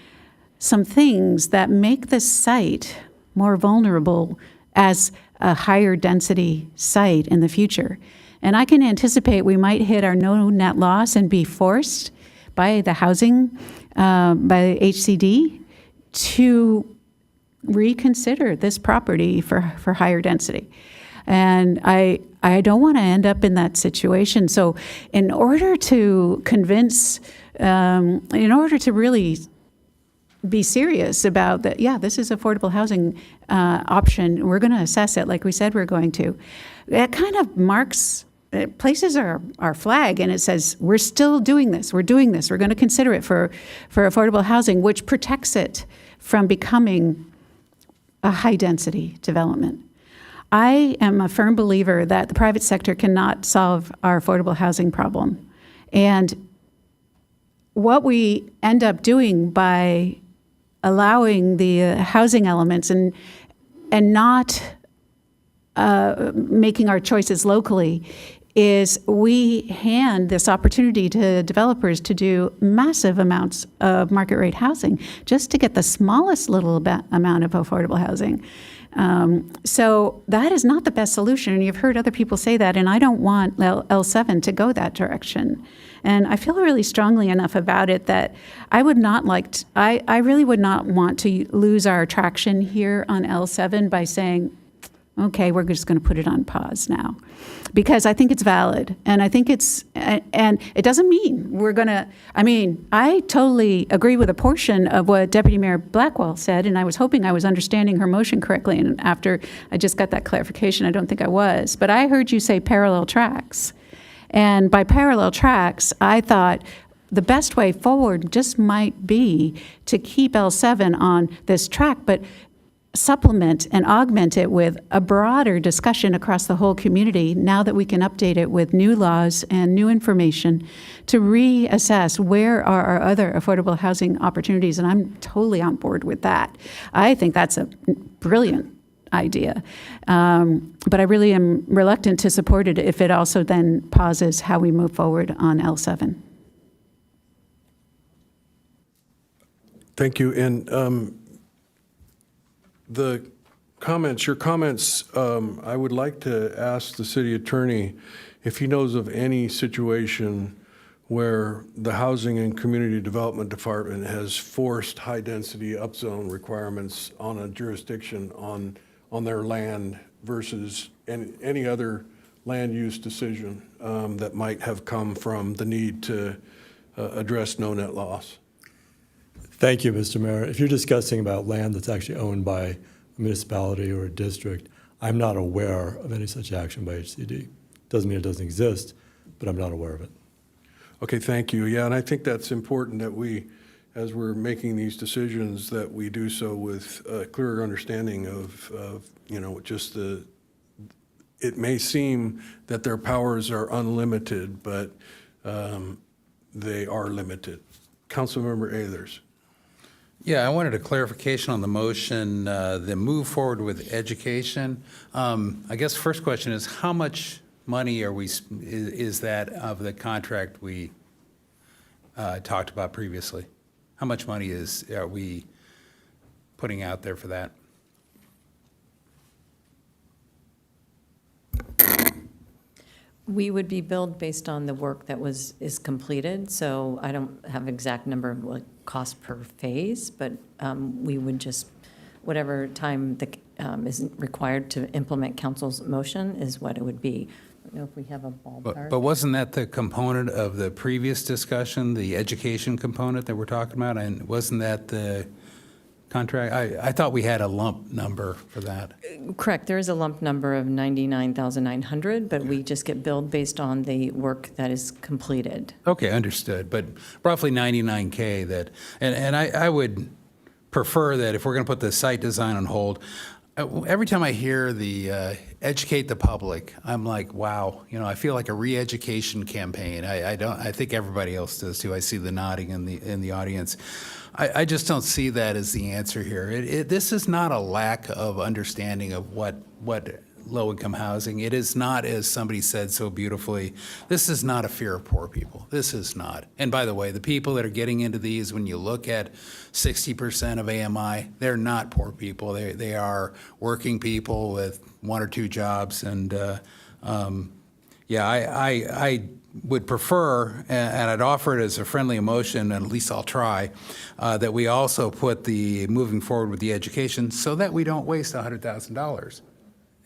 some things that make the site more vulnerable as a higher density site in the future. And I can anticipate we might hit our no net loss and be forced by the housing, by HCD, to reconsider this property for higher density. And I don't want to end up in that situation. So in order to convince, in order to really be serious about that, yeah, this is affordable housing option, we're going to assess it like we said we're going to. That kind of marks, it places our flag, and it says, we're still doing this, we're doing this, we're going to consider it for affordable housing, which protects it from becoming a high-density development. I am a firm believer that the private sector cannot solve our affordable housing problem. And what we end up doing by allowing the housing elements and not making our choices locally is we hand this opportunity to developers to do massive amounts of market rate housing just to get the smallest little amount of affordable housing. So that is not the best solution, and you've heard other people say that, and I don't want L7 to go that direction. And I feel really strongly enough about it that I would not like to, I really would not want to lose our traction here on L7 by saying, okay, we're just going to put it on pause now, because I think it's valid, and I think it's, and it doesn't mean we're going to, I mean, I totally agree with a portion of what Deputy Mayor Blackwell said, and I was hoping I was understanding her motion correctly, and after I just got that clarification, I don't think I was, but I heard you say parallel tracks, and by parallel tracks, I thought the best way forward just might be to keep L7 on this track, but supplement and augment it with a broader discussion across the whole community now that we can update it with new laws and new information to reassess where are our other affordable housing opportunities. And I'm totally on board with that. I think that's a brilliant idea. But I really am reluctant to support it if it also then pauses how we move forward on L7. Thank you. And your comments, I would like to ask the city attorney if he knows of any situation where the Housing and Community Development Department has forced high-density upzone requirements on a jurisdiction on their land versus any other land use decision that might have come from the need to address no net loss. Thank you, Mr. Mayor. If you're discussing about land that's actually owned by a municipality or a district, I'm not aware of any such action by HCD. Doesn't mean it doesn't exist, but I'm not aware of it. Okay, thank you. Yeah, and I think that's important that we, as we're making these decisions, that we do so with a clearer understanding of just it may seem that their powers are unlimited, but they are limited. Councilmember Ehlers. Yeah, I wanted a clarification on the motion, the move forward with education. I guess first question is how much money is that of the contract we talked about previously? How much money are we putting out there for that? We would be billed based on the work that is completed, so I don't have an exact number of what cost per phase, but we would just, whatever time is required to implement council's motion is what it would be. I don't know if we have a ballpark. But wasn't that the component of the previous discussion, the education component that we're talking about? And wasn't that the contract? I thought we had a lump number for that. Correct, there is a lump number of $99,900, but we just get billed based on the work that is completed. Okay, understood, but roughly 99K that, and I would prefer that if we're going to put the site design on hold, every time I hear the educate the public, I'm like, wow, I feel like a re-education campaign. I think everybody else does too. I see the nodding in the audience. I just don't see that as the answer here. This is not a lack of understanding of what low-income housing. It is not, as somebody said so beautifully, this is not a fear of poor people. This is not. And by the way, the people that are getting into these, when you look at 60% of AMI, they're not poor people. They are working people with one or two jobs. And I would prefer, and I'd offer it as a friendly motion, and at least I'll try, that we also put the moving forward with the education so that we don't waste $100,000.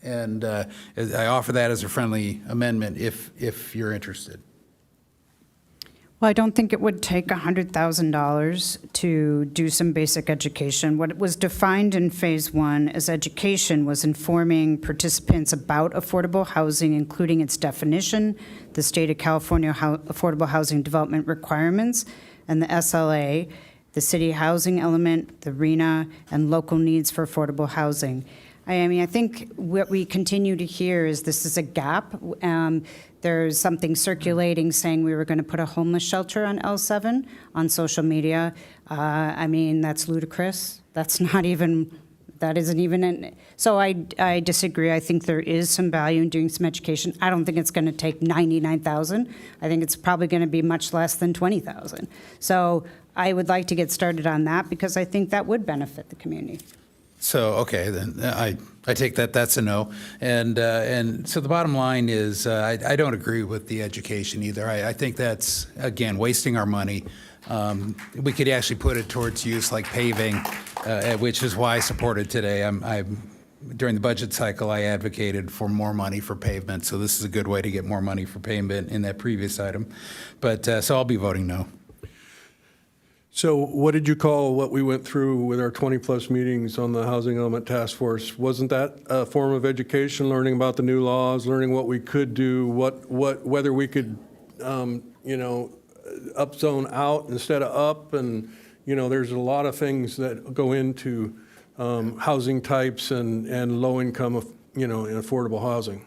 And I offer that as a friendly amendment if you're interested. Well, I don't think it would take $100,000 to do some basic education. What was defined in Phase 1 as education was informing participants about affordable housing, including its definition, the state of California affordable housing development requirements, and the SLA, the city housing element, the RENA, and local needs for affordable housing. I think what we continue to hear is this is a gap. There's something circulating saying we were going to put a homeless shelter on L7 on social media. That's ludicrous. That isn't even, so I disagree. I think there is some value in doing some education. I don't think it's going to take 99,000. I think it's probably going to be much less than 20,000. So I would like to get started on that because I think that would benefit the community. So, okay, then I take that's a no. And so the bottom line is I don't agree with the education either. I think that's, again, wasting our money. We could actually put it towards use like paving, which is why I supported today. During the budget cycle, I advocated for more money for pavement, so this is a good way to get more money for pavement in that previous item. But so I'll be voting no. So what did you call what we went through with our 20-plus meetings on the Housing Element Task Force? Wasn't that a form of education, learning about the new laws, learning what we could do, whether we could, upzone out instead of up? And, there's a lot of things that go into housing types and low-income, and affordable housing.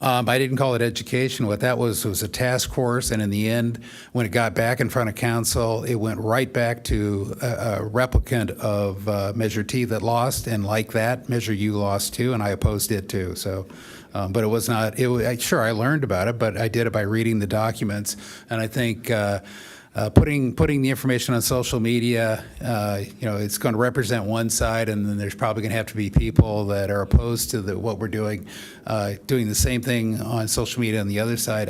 I didn't call it education. What that was a task force, and in the end, when it got back in front of council, it went right back to a replicant of Measure T that lost, and like that, Measure U lost too, and I opposed it too. So, but it was not. Sure, I learned about it, but I did it by reading the documents, and I think putting the information on social media, it's going to represent one side, and then there's probably going to have to be people that are opposed to what we're doing the same thing on social media on the other side.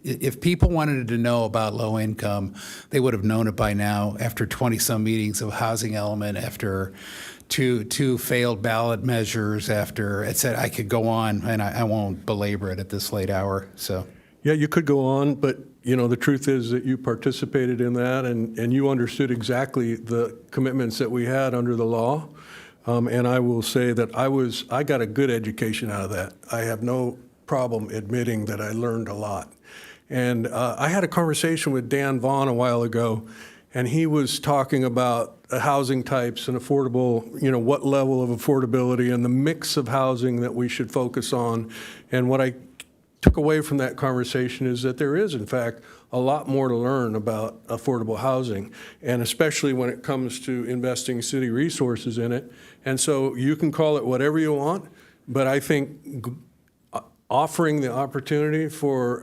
If people wanted to know about low income, they would have known it by now after 20-some meetings of housing element, after two failed ballot measures, after et cetera. I could go on, and I won't belabor it at this late hour. So. Yeah, you could go on, but the truth is that you participated in that, and you understood exactly the commitments that we had under the law. And I will say that I got a good education out of that. I have no problem admitting that I learned a lot. And I had a conversation with Dan Vaughn a while ago, and he was talking about housing types and affordable, what level of affordability and the mix of housing that we should focus on. And what I took away from that conversation is that there is, in fact, a lot more to learn about affordable housing, and especially when it comes to investing city resources in it. And so you can call it whatever you want, but I think offering the opportunity for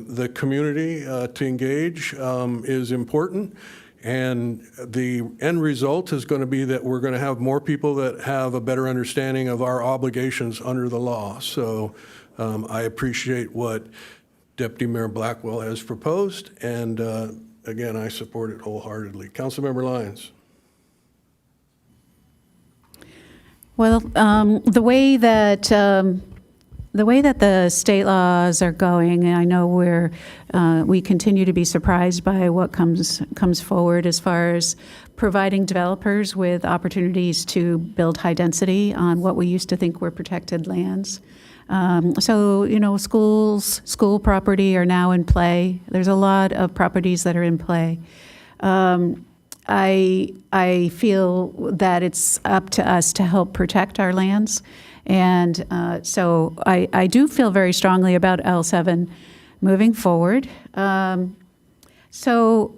the community to engage is important. And the end result is going to be that we're going to have more people that have a better understanding of our obligations under the law. So I appreciate what Deputy Mayor Blackwell has proposed, and again, I support it wholeheartedly. Councilmember Lyons. Well, the way that the state laws are going, I know we continue to be surprised by what comes forward as far as providing developers with opportunities to build high density on what we used to think were protected lands. School property are now in play. There's a lot of properties that are in play. I feel that it's up to us to help protect our lands. And so I do feel very strongly about L7 moving forward. So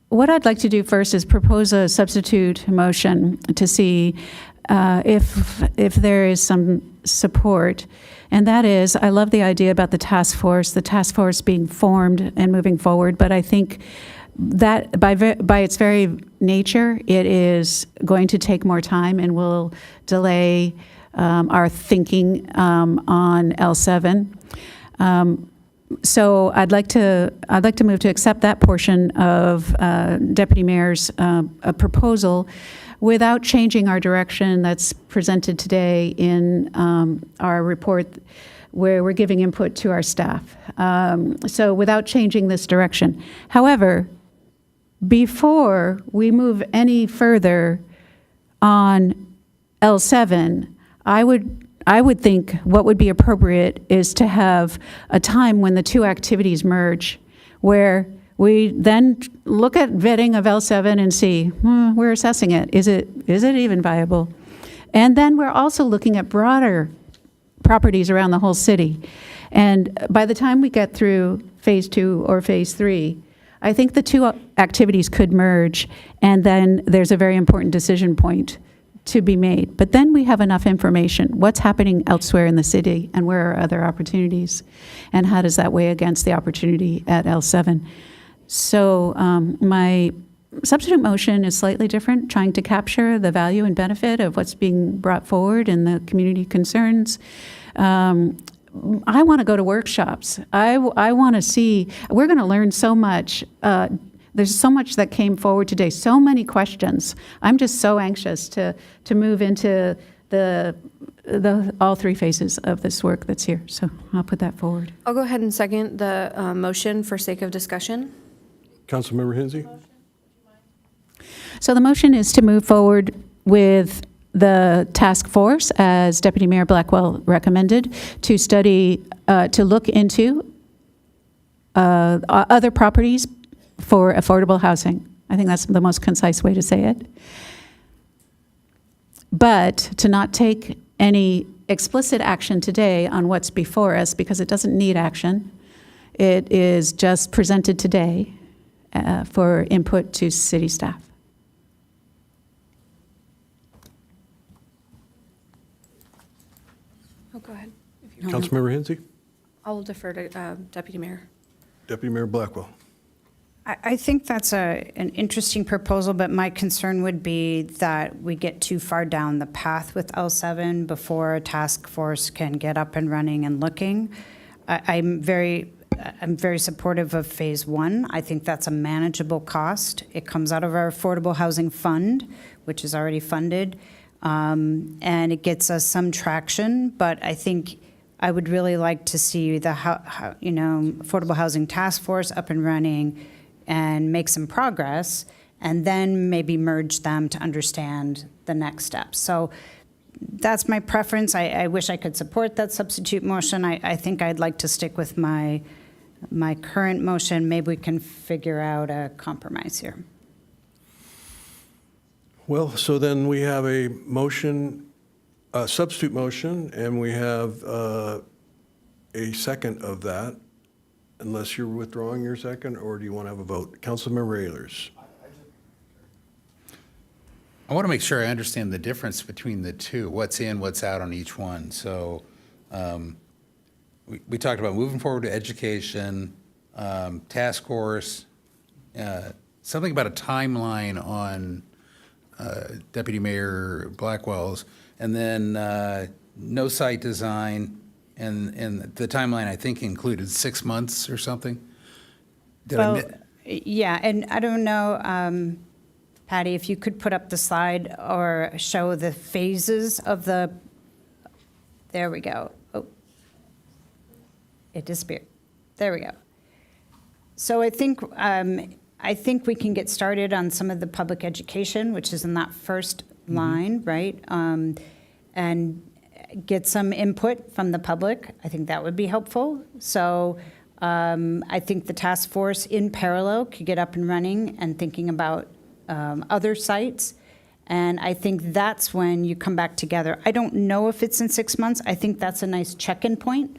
what I'd like to do first is propose a substitute motion to see if there is some support. And that is, I love the idea about the task force being formed and moving forward, but I think that by its very nature, it is going to take more time and will delay our thinking on L7. So I'd like to move to accept that portion of Deputy Mayor's proposal without changing our direction that's presented today in our report, where we're giving input to our staff. So without changing this direction. However, before we move any further on L7, I would think what would be appropriate is to have a time when the two activities merge, where we then look at vetting of L7 and see, we're assessing it. Is it even viable? And then we're also looking at broader properties around the whole city. And by the time we get through phase 2 or phase 3, I think the two activities could merge, and then there's a very important decision point to be made. But then we have enough information. What's happening elsewhere in the city, and where are other opportunities? And how does that weigh against the opportunity at L7? So my substitute motion is slightly different, trying to capture the value and benefit of what's being brought forward and the community concerns. I want to go to workshops. I want to see, we're going to learn so much. There's so much that came forward today, so many questions. I'm just so anxious to move into the all three phases of this work that's here. So I'll put that forward. I'll go ahead and second the motion for sake of discussion. Councilmember Hinsey? So the motion is to move forward with the task force, as Deputy Mayor Blackwell recommended, to study, to look into other properties for affordable housing. I think that's the most concise way to say it. But to not take any explicit action today on what's before us, because it doesn't need action. It is just presented today for input to city staff. Oh, go ahead. Councilmember Hinsey? I'll defer to Deputy Mayor. Deputy Mayor Blackwell. I think that's an interesting proposal, but my concern would be that we get too far down the path with L7 before a task force can get up and running and looking. I'm very supportive of phase 1. I think that's a manageable cost. It comes out of our Affordable Housing Fund, which is already funded, and it gets us some traction, but I think I would really like to see the Affordable Housing Task Force up and running and make some progress, and then maybe merge them to understand the next steps. So that's my preference. I wish I could support that substitute motion. I think I'd like to stick with my current motion. Maybe we can figure out a compromise here. Well, so then we have a motion, a substitute motion, and we have a second of that, unless you're withdrawing your second, or do you want to have a vote? Councilmember Ehlers. I want to make sure I understand the difference between the two, what's in, what's out on each one. So we talked about moving forward to education, task force, something about a timeline on Deputy Mayor Blackwell's, and then no site design, and the timeline, I think, included 6 months or something. Yeah, and I don't know, Patty, if you could put up the slide or show the phases of the, there we go. Oh, it disappeared. There we go. So I think we can get started on some of the public education, which is in that first line, right? And get some input from the public. I think that would be helpful. So I think the task force in parallel could get up and running and thinking about other sites. And I think that's when you come back together. I don't know if it's in 6 months. I think that's a nice check-in point,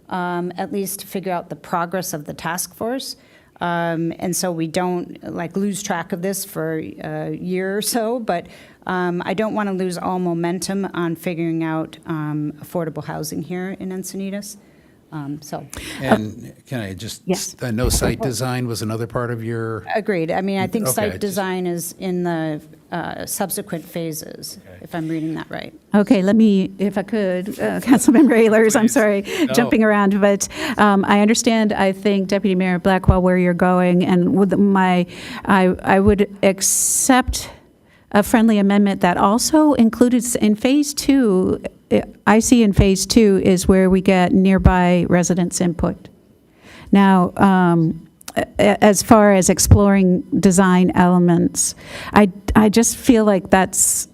at least to figure out the progress of the task force. And so we don't lose track of this for a year or so, but I don't want to lose all momentum on figuring out affordable housing here in Encinitas. And can I just, Yes. no site design was another part of your, Agreed. I mean, I think Okay, site design is in the subsequent phases, if I'm reading that right. Okay, let me, if I could, Councilmember Ehlers, I'm sorry, jumping around, but I understand, I think, Deputy Mayor Blackwell, where you're going, and with I would accept a friendly amendment that also included in phase 2, I see in phase 2 is where we get nearby residents' input. Now, as far as exploring design elements, I just feel like that's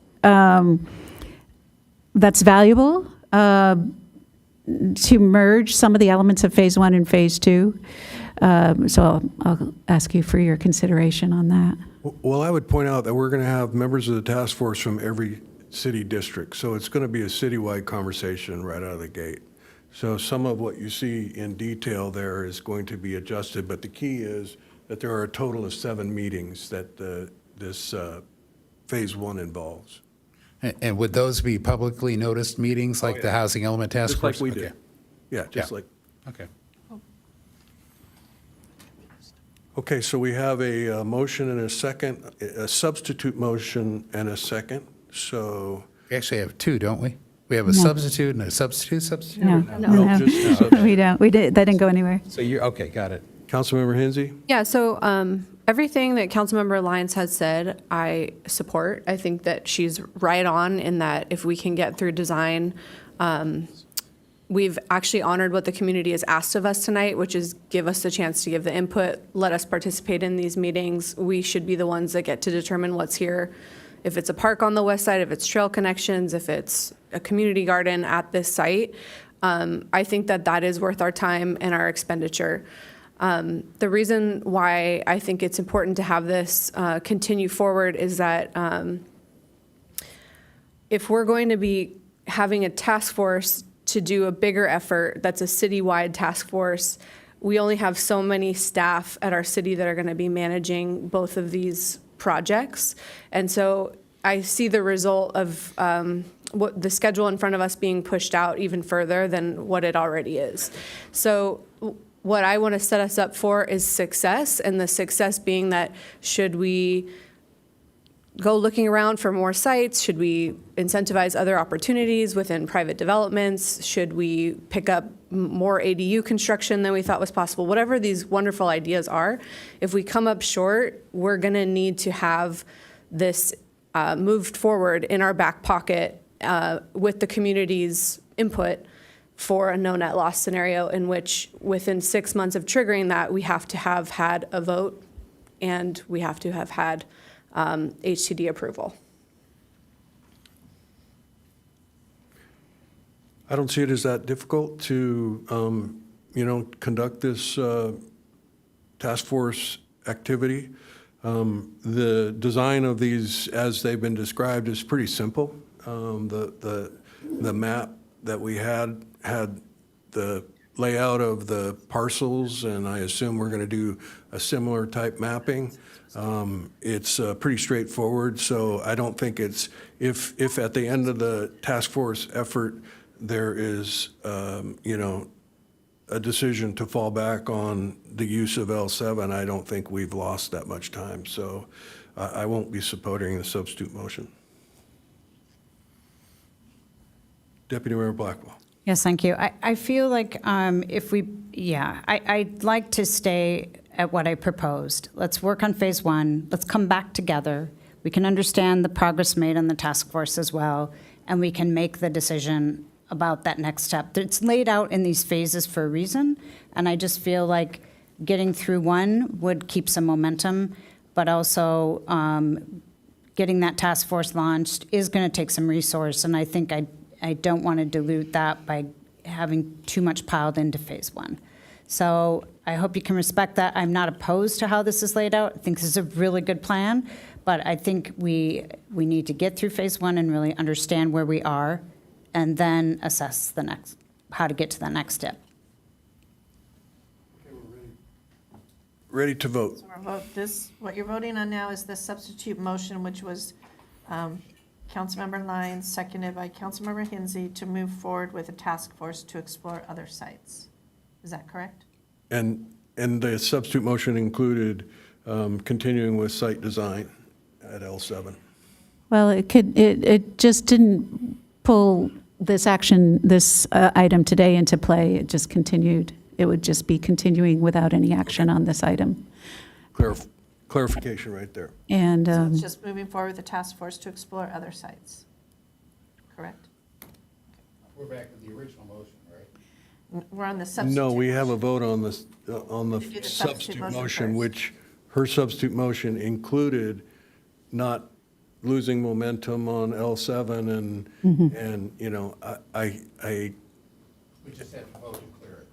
valuable to merge some of the elements of phase 1 and phase 2. So I'll ask you for your consideration on that. Well, I would point out that we're going to have members of the task force from every city district, so it's going to be a citywide conversation right out of the gate. So some of what you see in detail there is going to be adjusted, but the key is that there are a total of 7 meetings that this phase 1 involves. and would those be publicly noticed meetings like the Housing Element Task Just Force? like we Okay. did. Yeah, just Yeah. like. Okay. Okay, so we have a motion and a second, a substitute motion and a second. So We actually have 2, don't we? We have a No. substitute and a substitute? No, No, just the substitute. we don't. That didn't go anywhere. So you're, okay, got it. Councilmember Hensy? Yeah, so everything that Councilmember Lyons has said, I support. I think that she's right on in that if we can get through design, we've actually honored what the community has asked of us tonight, which is give us the chance to give the input, let us participate in these meetings. We should be the ones that get to determine what's here. If it's a park on the west side, if it's trail connections, if it's a community garden at this site, I think that that is worth our time and our expenditure. The reason why I think it's important to have this continue forward is that if we're going to be having a task force to do a bigger effort that's a citywide task force, we only have so many staff at our city that are going to be managing both of these projects. And so I see the result of what the schedule in front of us being pushed out even further than what it already is. So what I want to set us up for is success, and the success being that should we go looking around for more sites? Should we incentivize other opportunities within private developments? Should we pick up more ADU construction than we thought was possible? Whatever these wonderful ideas are, if we come up short, we're going to need to have this moved forward in our back pocket with the community's input for a no net loss scenario in which within 6 months of triggering that, we have to have had a vote and we have to have had HCD approval. I don't see it as that difficult to, conduct this task force activity. The design of these, as they've been described, is pretty simple. The map that we had the layout of the parcels, and I assume we're going to do a similar type mapping. It's pretty straightforward, so I don't think it's, if at the end of the task force effort there is, a decision to fall back on the use of L7, I don't think we've lost that much time. So I won't be supporting the substitute motion. Deputy Mayor Blackwell. Yes, thank you. I feel like I'd like to stay at what I proposed. Let's work on phase one. Let's come back together. We can understand the progress made on the task force as well, and we can make the decision about that next step. It's laid out in these phases for a reason, and I just feel like getting through one would keep some momentum, but also getting that task force launched is going to take some resource, and I think I don't want to dilute that by having too much piled into phase one. So I hope you can respect that. I'm not opposed to how this is laid out. I think this is a really good plan, but I think we need to get through phase one and really understand where we are and then assess how to get to the next step. Ready to vote. So what you're voting on now is the substitute motion, which was Councilmember Lyons, seconded by Councilmember Hinsey, to move forward with a task force to explore other sites. Is that correct? And the substitute motion included continuing with site design at L7. Well, it just didn't pull this item today into play. It just continued. It would just be continuing without any action on this item. Clarification right there. And So it's just moving forward with the task force to explore other sites. Correct? We're back to the original motion, right? We're on the substitute. No, we have a motion. vote on the You do the substitute motion, first. which her substitute motion included not losing momentum on L7 and, and, I. We just have to vote to clear it.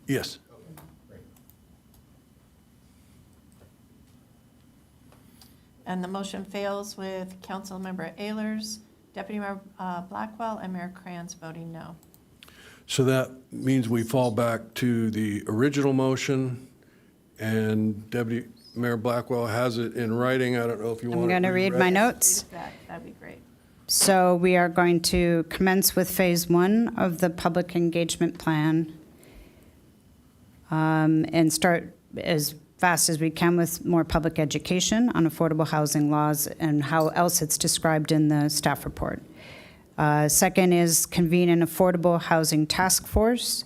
Yes. Okay, great. And the motion fails with Councilmember Ehlers, Deputy Mayor Blackwell, and Mayor Kranz voting no. So that means we fall back to the original motion, and Deputy Mayor Blackwell has it in writing. I don't know if you want to. I'm going to read my notes. That'd be great. So we are going to commence with phase one of the public engagement plan and start as fast as we can with more public education on affordable housing laws and how else it's described in the staff report. Second is convene an affordable housing task force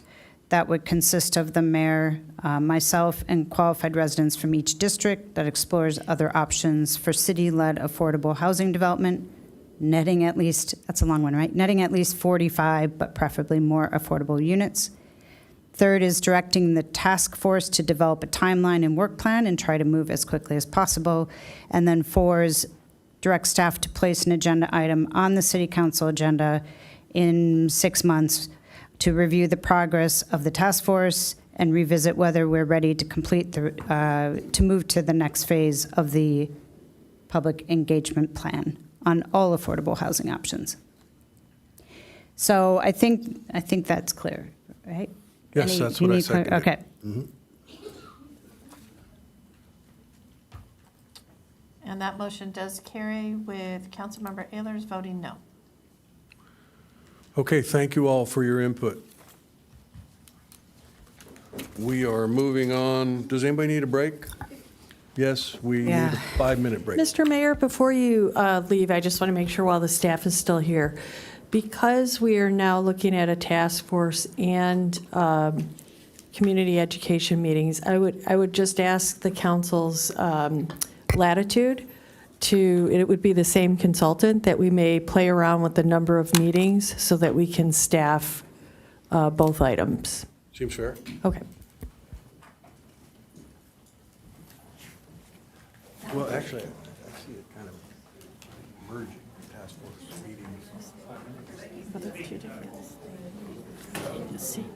that would consist of the mayor, myself, and qualified residents from each district that explores other options for city-led affordable housing development, netting at least, that's a long one, right? Netting at least 45, but preferably more affordable units. Third is directing the task force to develop a timeline and work plan and try to move as quickly as possible. And then four is direct staff to place an agenda item on the city council agenda in 6 months to review the progress of the task force and revisit whether we're ready to complete to move to the next phase of the public engagement plan on all affordable housing options. So I think that's clear, right? Yes, that's what I seconded. Okay. And that motion does carry with Councilmember Ehlers voting no. Okay, thank you all for your input. We are moving on. Does anybody need a break? Yes, we need a 5-minute break. Mr. Mayor, before you leave, I just want to make sure while the staff is still here, because we are now looking at a task force and community education meetings, I would just ask the council's latitude to, it would be the same consultant, that we may play around with the number of meetings so that we can staff both items. Seems fair. Okay. Well, actually, I see it kind of merging, task force meetings. But it's two different things. Let's see.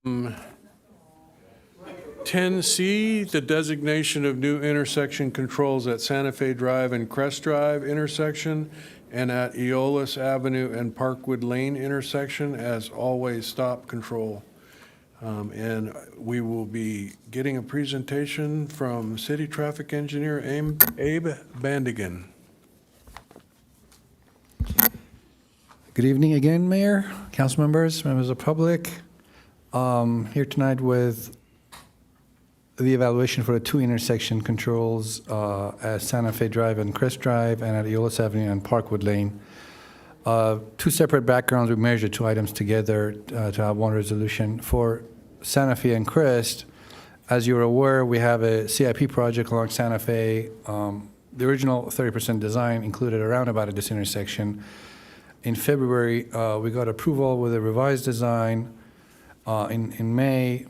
10C, the designation of new intersection controls at Santa Fe Drive and Crest Drive intersection and at Eolas Avenue and Parkwood Lane intersection as always stop control. And we will be getting a presentation from City Traffic Engineer Abe Bandigan. Good evening again, Mayor, council members, members of the public. Here tonight with the evaluation for the two intersection controls at Santa Fe Drive and Crest Drive and at Eolas Avenue and Parkwood Lane. Two separate backgrounds. We measured two items together to have one resolution. For Santa Fe and Crest, as you're aware, we have a CIP project along Santa Fe. The original 30% design included a roundabout at this intersection. In February, we got approval with a revised design. In May,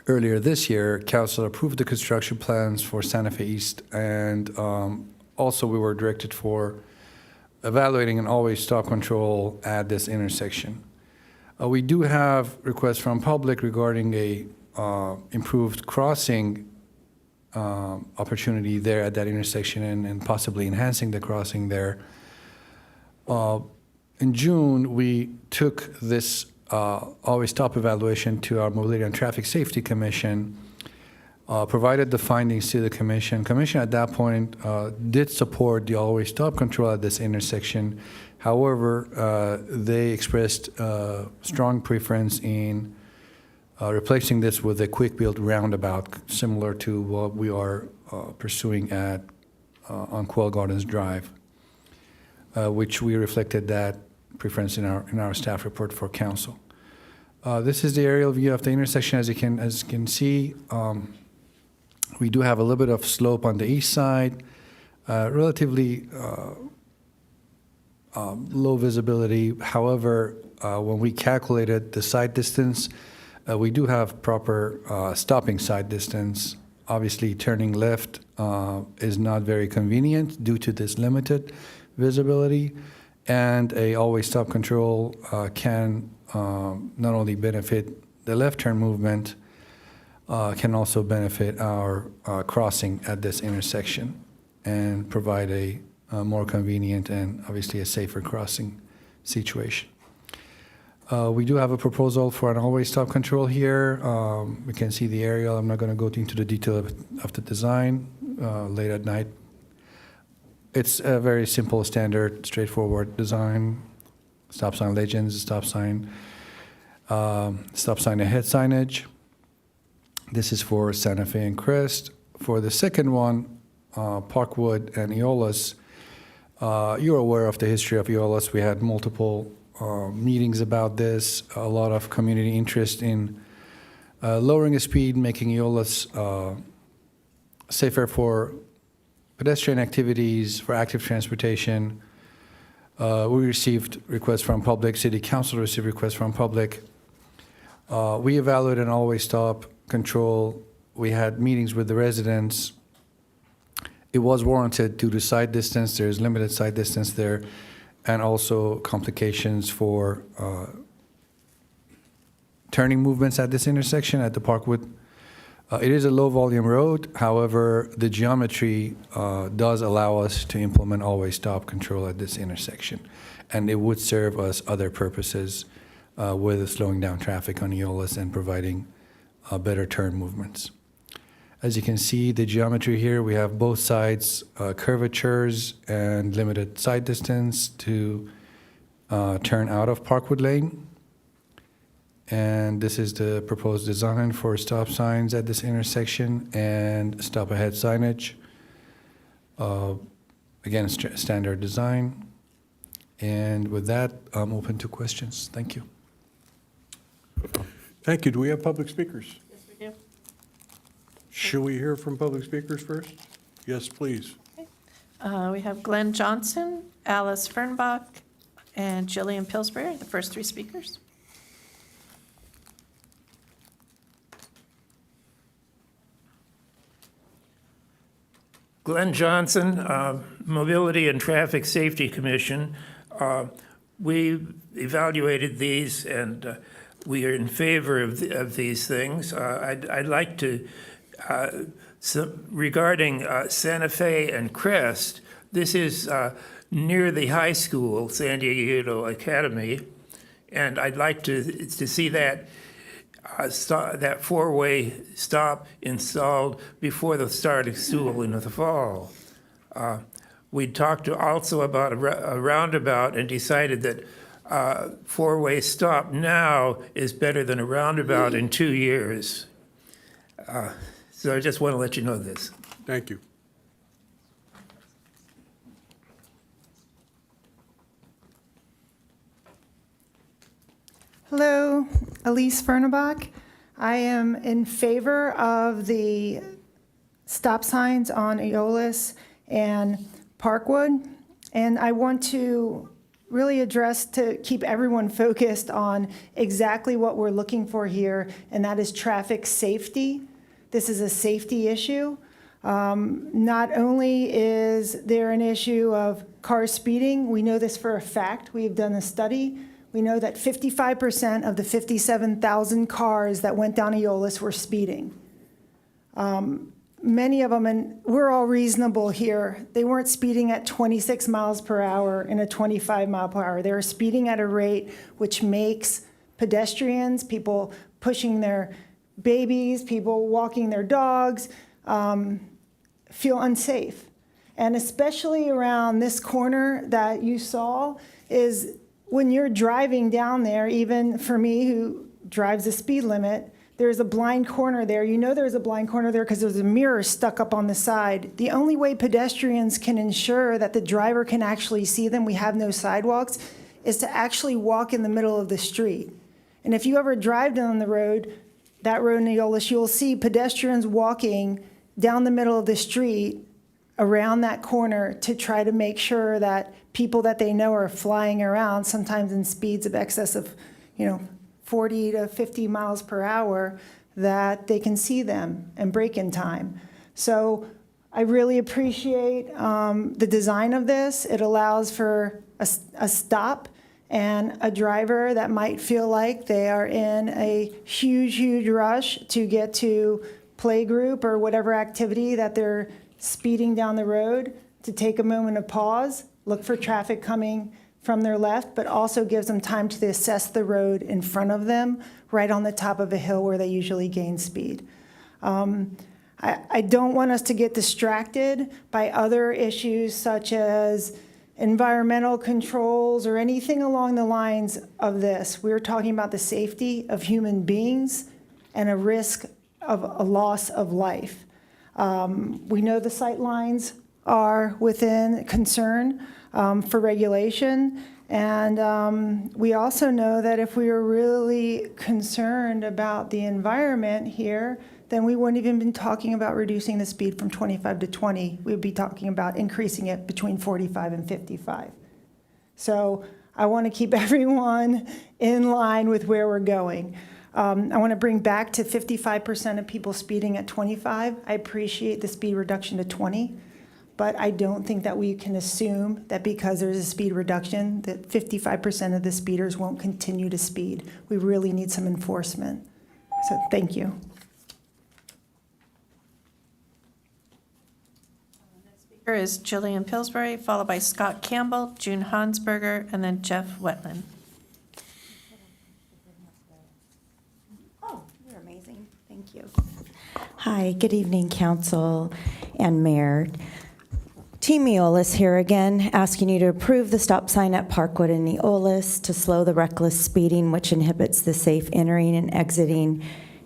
earlier this year, council approved the construction plans for Santa Fe East, and also we were directed for evaluating an always stop control at this intersection. We do have requests from public regarding a improved crossing opportunity there at that intersection and possibly enhancing the crossing there. In June, we took this always stop evaluation to our Mobility and Traffic Safety Commission, provided the findings to the commission. Commission at that point did support the always stop control at this intersection. However, they expressed strong preference in replacing this with a quick-built roundabout, similar to what we are pursuing at on Quail Gardens Drive, which we reflected that preference in our staff report for council. This is the aerial view of the intersection. As you can see, we do have a little bit of slope on the east side, relatively low visibility. However, when we calculated the side distance, we do have proper stopping side distance. Obviously, turning left is not very convenient due to this limited visibility. And a always stop control can not only benefit the left turn movement, can also benefit our crossing at this intersection and provide a more convenient and obviously a safer crossing situation. We do have a proposal for an always stop control here. We can see the aerial. I'm not going to go into the detail of the design late at night. It's a very simple, standard, straightforward design. Stop sign legends, stop sign ahead signage. This is for Santa Fe and Crest. For the second one, Parkwood and Eolas, you're aware of the history of Eolas. We had multiple meetings about this, a lot of community interest in lowering the speed, making Eolas safer for pedestrian activities, for active transportation. We received requests from public, city council received requests from public. We evaluated an always stop control. We had meetings with the residents. It was warranted due to side distance. There's limited side distance there, and also complications for turning movements at this intersection at the Parkwood. It is a low volume road. However, the geometry does allow us to implement always stop control at this intersection. And it would serve us other purposes with slowing down traffic on Eolas and providing better turn movements. As you can see, the geometry here, we have both sides curvatures and limited side distance to turn out of Parkwood Lane. And this is the proposed design for stop signs at this intersection and stop ahead signage. Again, standard design. And with that, I'm open to questions. Thank you. Thank you. Do we have public speakers? Yes, we do. Should we hear from public speakers first? Yes, please. We have Glenn Johnson, Alice Fernbach, and Jillian Pillsbury, the first three speakers. Glenn Johnson, Mobility and Traffic Safety Commission. We evaluated these and we are in favor of these things. I'd like to, regarding Santa Fe and Crest, this is near the high school, San Diego Academy, and I'd like to see that that four-way stop installed before the start of school in the fall. We talked also about a roundabout and decided that four-way stop now is better than a roundabout in 2 years. So I just want to let you know this. Thank you. Hello, Elise Fernebach. I am in favor of the stop signs on Aeolus and Parkwood, and I want to really address to keep everyone focused on exactly what we're looking for here, and that is traffic safety. This is a safety issue. Not only is there an issue of car speeding, we know this for a fact. We have done a study. We know that 55% of the 57,000 cars that went down Aeolus were speeding. Many of them, and we're all reasonable here, they weren't speeding at 26 miles per hour in a 25 mile per hour. They were speeding at a rate which makes pedestrians, people pushing their babies, people walking their dogs, feel unsafe. And especially around this corner that you saw is when you're driving down there, even for me who drives the speed limit, there's a blind corner there. You know there's a blind corner there because there's a mirror stuck up on the side. The only way pedestrians can ensure that the driver can actually see them, we have no sidewalks, is to actually walk in the middle of the street. And if you ever drive down the road, that road in Aeolus, you'll see pedestrians walking down the middle of the street around that corner to try to make sure that people that they know are flying around, sometimes in speeds of excess of, 40 to 50 miles per hour, that they can see them and brake in time. So I really appreciate the design of this. It allows for a stop and a driver that might feel like they are in a huge rush to get to playgroup or whatever activity that they're speeding down the road, to take a moment of pause, look for traffic coming from their left, but also gives them time to assess the road in front of them, right on the top of a hill where they usually gain speed. I don't want us to get distracted by other issues such as environmental controls or anything along the lines of this. We're talking about the safety of human beings and a risk of a loss of life. We know the sight lines are within concern for regulation, and we also know that if we were really concerned about the environment here, then we wouldn't even been talking about reducing the speed from 25 to 20. We would be talking about increasing it between 45 and 55. So I want to keep everyone in line with where we're going. I want to bring back to 55% of people speeding at 25. I appreciate the speed reduction to 20, but I don't think that we can assume that because there's a speed reduction that 55% of the speeders won't continue to speed. We really need some enforcement. So thank you. Speaker is Jillian Pillsbury, followed by Scott Campbell, June Hansberger, and then Jeff Wetland. Oh, you're amazing. Thank you. Hi, good evening, Council and Mayor. Team Aeolus here again, asking you to approve the stop sign at Parkwood and Aeolus to slow the reckless speeding which inhibits the safe entering and exiting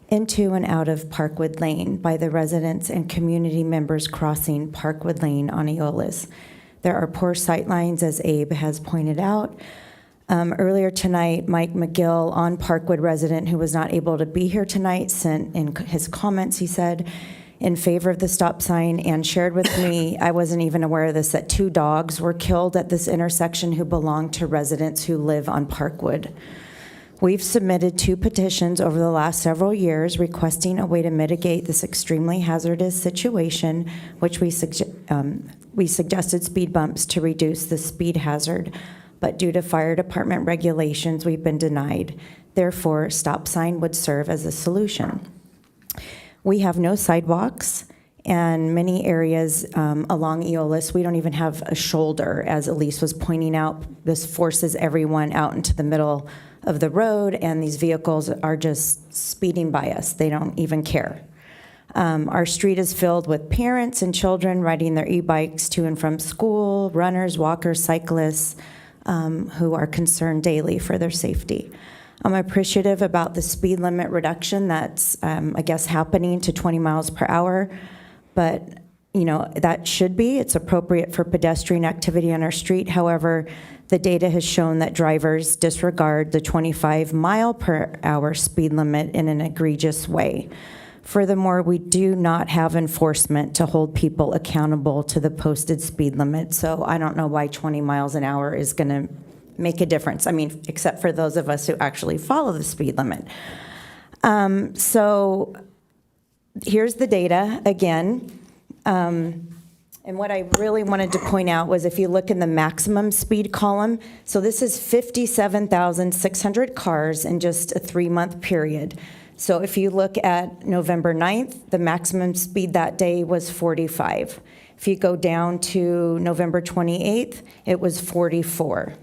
into and out of Parkwood Lane by the residents and community members crossing Parkwood Lane on Aeolus. There are poor sight lines, as Abe has pointed out. Earlier tonight, Mike McGill, on Parkwood resident who was not able to be here tonight, sent in his comments, he said, in favor of the stop sign and shared with me, I wasn't even aware of this, that 2 dogs were killed at this intersection who belong to residents who live on Parkwood. We've submitted 2 petitions over the last several years requesting a way to mitigate this extremely hazardous situation, which we suggested speed bumps to reduce the speed hazard. but due to fire department regulations, we've been denied. Therefore, stop sign would serve as a solution. We have no sidewalks, and many areas along Eolis, we don't even have a shoulder. As Elise was pointing out, this forces everyone out into the middle of the road, and these vehicles are just speeding by us. They don't even care. Our street is filled with parents and children riding their e-bikes to and from school, runners, walkers, cyclists, who are concerned daily for their safety. I'm appreciative about the speed limit reduction that's, I guess, happening to 20 miles per hour, but that should be. It's appropriate for pedestrian activity on our street. However, the data has shown that drivers disregard the 25 mile per hour speed limit in an egregious way. Furthermore, we do not have enforcement to hold people accountable to the posted speed limit, so I don't know why 20 miles an hour is going to make a difference. I mean, except for those of us who actually follow the speed limit. So here's the data again. And what I really wanted to point out was if you look in the maximum speed column, so this is 57,600 cars in just a 3-month period. So if you look at November 9th, the maximum speed that day was 45. If you go down to November 28th, it was 44.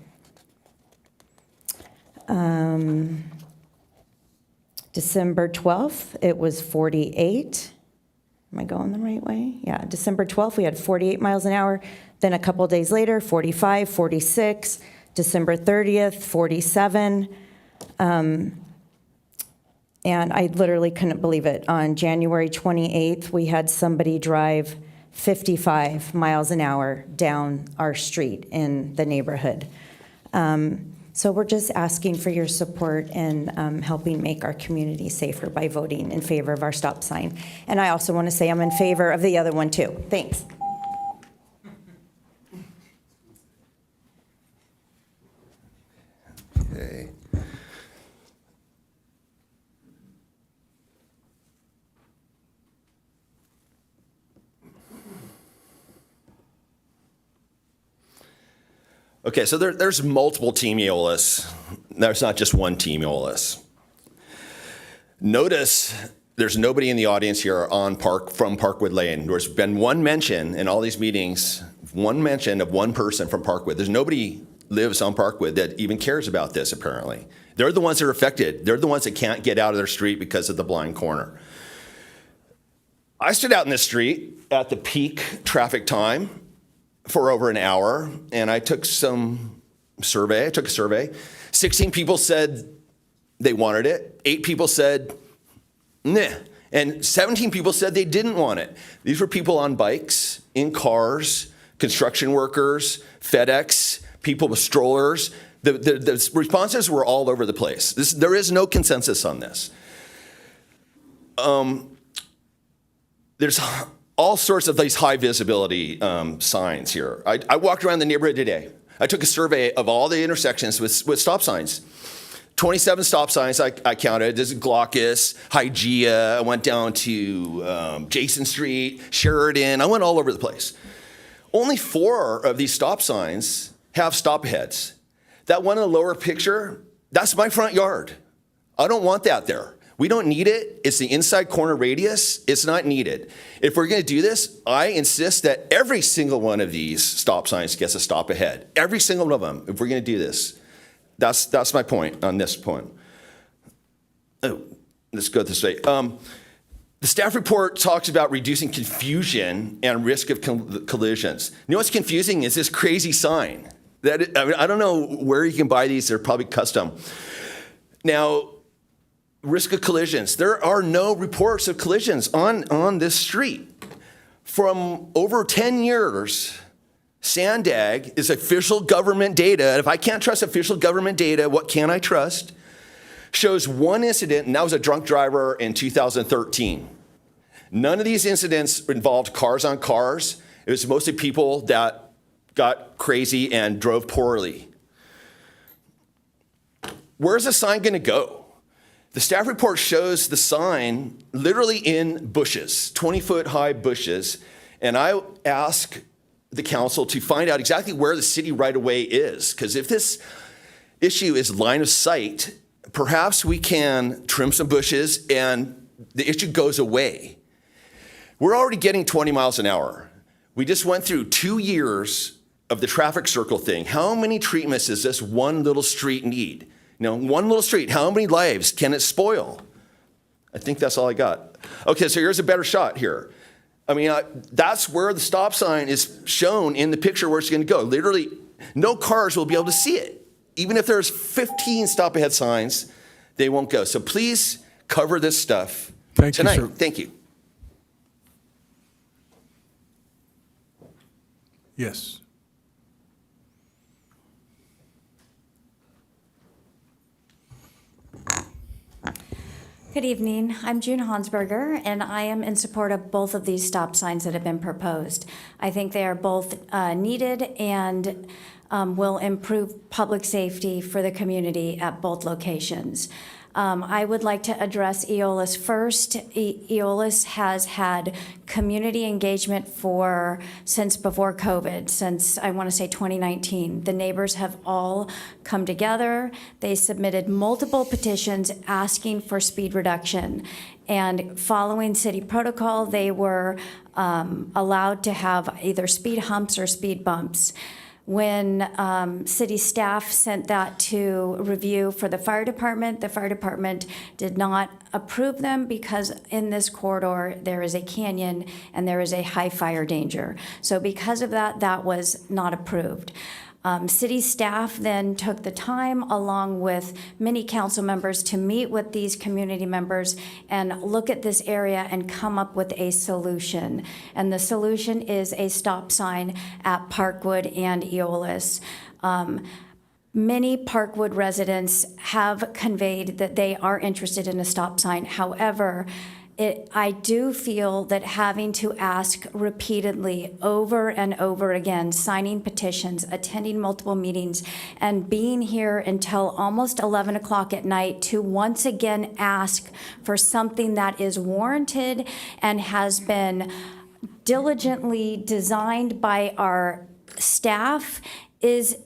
December 12th, it was 48. Am I going the right way? Yeah, December 12th, we had 48 miles an hour. Then a couple days later, 45, 46. December 30th, 47. And I literally couldn't believe it. On January 28th, we had somebody drive 55 miles an hour down our street in the neighborhood. So we're just asking for your support in helping make our community safer by voting in favor of our stop sign. And I also want to say I'm in favor of the other one too. Thanks. Okay. Okay, so there's multiple Team Eolis. There's not just one Team Eolis. Notice there's nobody in the audience here from Parkwood Lane. There's been one mention in all these meetings, one mention of one person from Parkwood. There's nobody lives on Parkwood that even cares about this, apparently. They're the ones that are affected. They're the ones that can't get out of their street because of the blind corner. I stood out in the street at the peak traffic time for over an hour, and I took a survey. 16 people said they wanted it. 8 people said, nah. And 17 people said they didn't want it. These were people on bikes, in cars, construction workers, FedEx, people with strollers. The responses were all over the place. There is no consensus on this. There's all sorts of these high visibility signs here. I walked around the neighborhood today. I took a survey of all the intersections with stop signs. 27 stop signs I counted. This is Glaucus, Hygeia. I went down to Jason Street, Sheridan. I went all over the place. Only 4 of these stop signs have stop aheads. That one in the lower picture, that's my front yard. I don't want that there. We don't need it. It's the inside corner radius. It's not needed. If we're going to do this, I insist that every single one of these stop signs gets a stop ahead. Every single one of them, if we're going to do this. That's my point on this point. Oh, let's go this way. The staff report talks about reducing confusion and risk of collisions. You know what's confusing is this crazy sign. I don't know where you can buy these. They're probably custom. Now, risk of collisions. There are no reports of collisions on this street. From over 10 years, SANDAG is official government data. And if I can't trust official government data, what can I trust? Shows one incident, and that was a drunk driver in 2013. None of these incidents involved cars on cars. It was mostly people that got crazy and drove poorly. Where's the sign going to go? The staff report shows the sign literally in bushes, 20-foot high bushes. And I ask the council to find out exactly where the city right-of-way is. Because if this issue is line of sight, perhaps we can trim some bushes and the issue goes away. We're already getting 20 miles an hour. We just went through 2 years of the traffic circle thing. How many treatments does this one little street need? One little street, how many lives can it spoil? I think that's all I got. Okay, so here's a better shot here. I mean, that's where the stop sign is shown in the picture where it's going to go. Literally, no cars will be able to see it. Even if there's 15 stop ahead signs, they won't go. So please cover this stuff tonight. You, sir. Thank you. Yes. Good evening. I'm June Hansberger, and I am in support of both of these stop signs that have been proposed. I think they are both needed and will improve public safety for the community at both locations. I would like to address Eolas first. Eolas has had community engagement since before COVID, since I want to say 2019. The neighbors have all come together. They submitted multiple petitions asking for speed reduction. And following city protocol, they were allowed to have either speed humps or speed bumps. When city staff sent that to review for the fire department did not approve them because in this corridor there is a canyon and there is a high fire danger. So because of that, that was not approved. City staff then took the time, along with many council members, to meet with these community members and look at this area and come up with a solution. And the solution is a stop sign at Parkwood and Eolas. Many Parkwood residents have conveyed that they are interested in a stop sign. However, I do feel that having to ask repeatedly, over and over again, signing petitions, attending multiple meetings, and being here until almost 11 o'clock at night to once again ask for something that is warranted and has been diligently designed by our staff is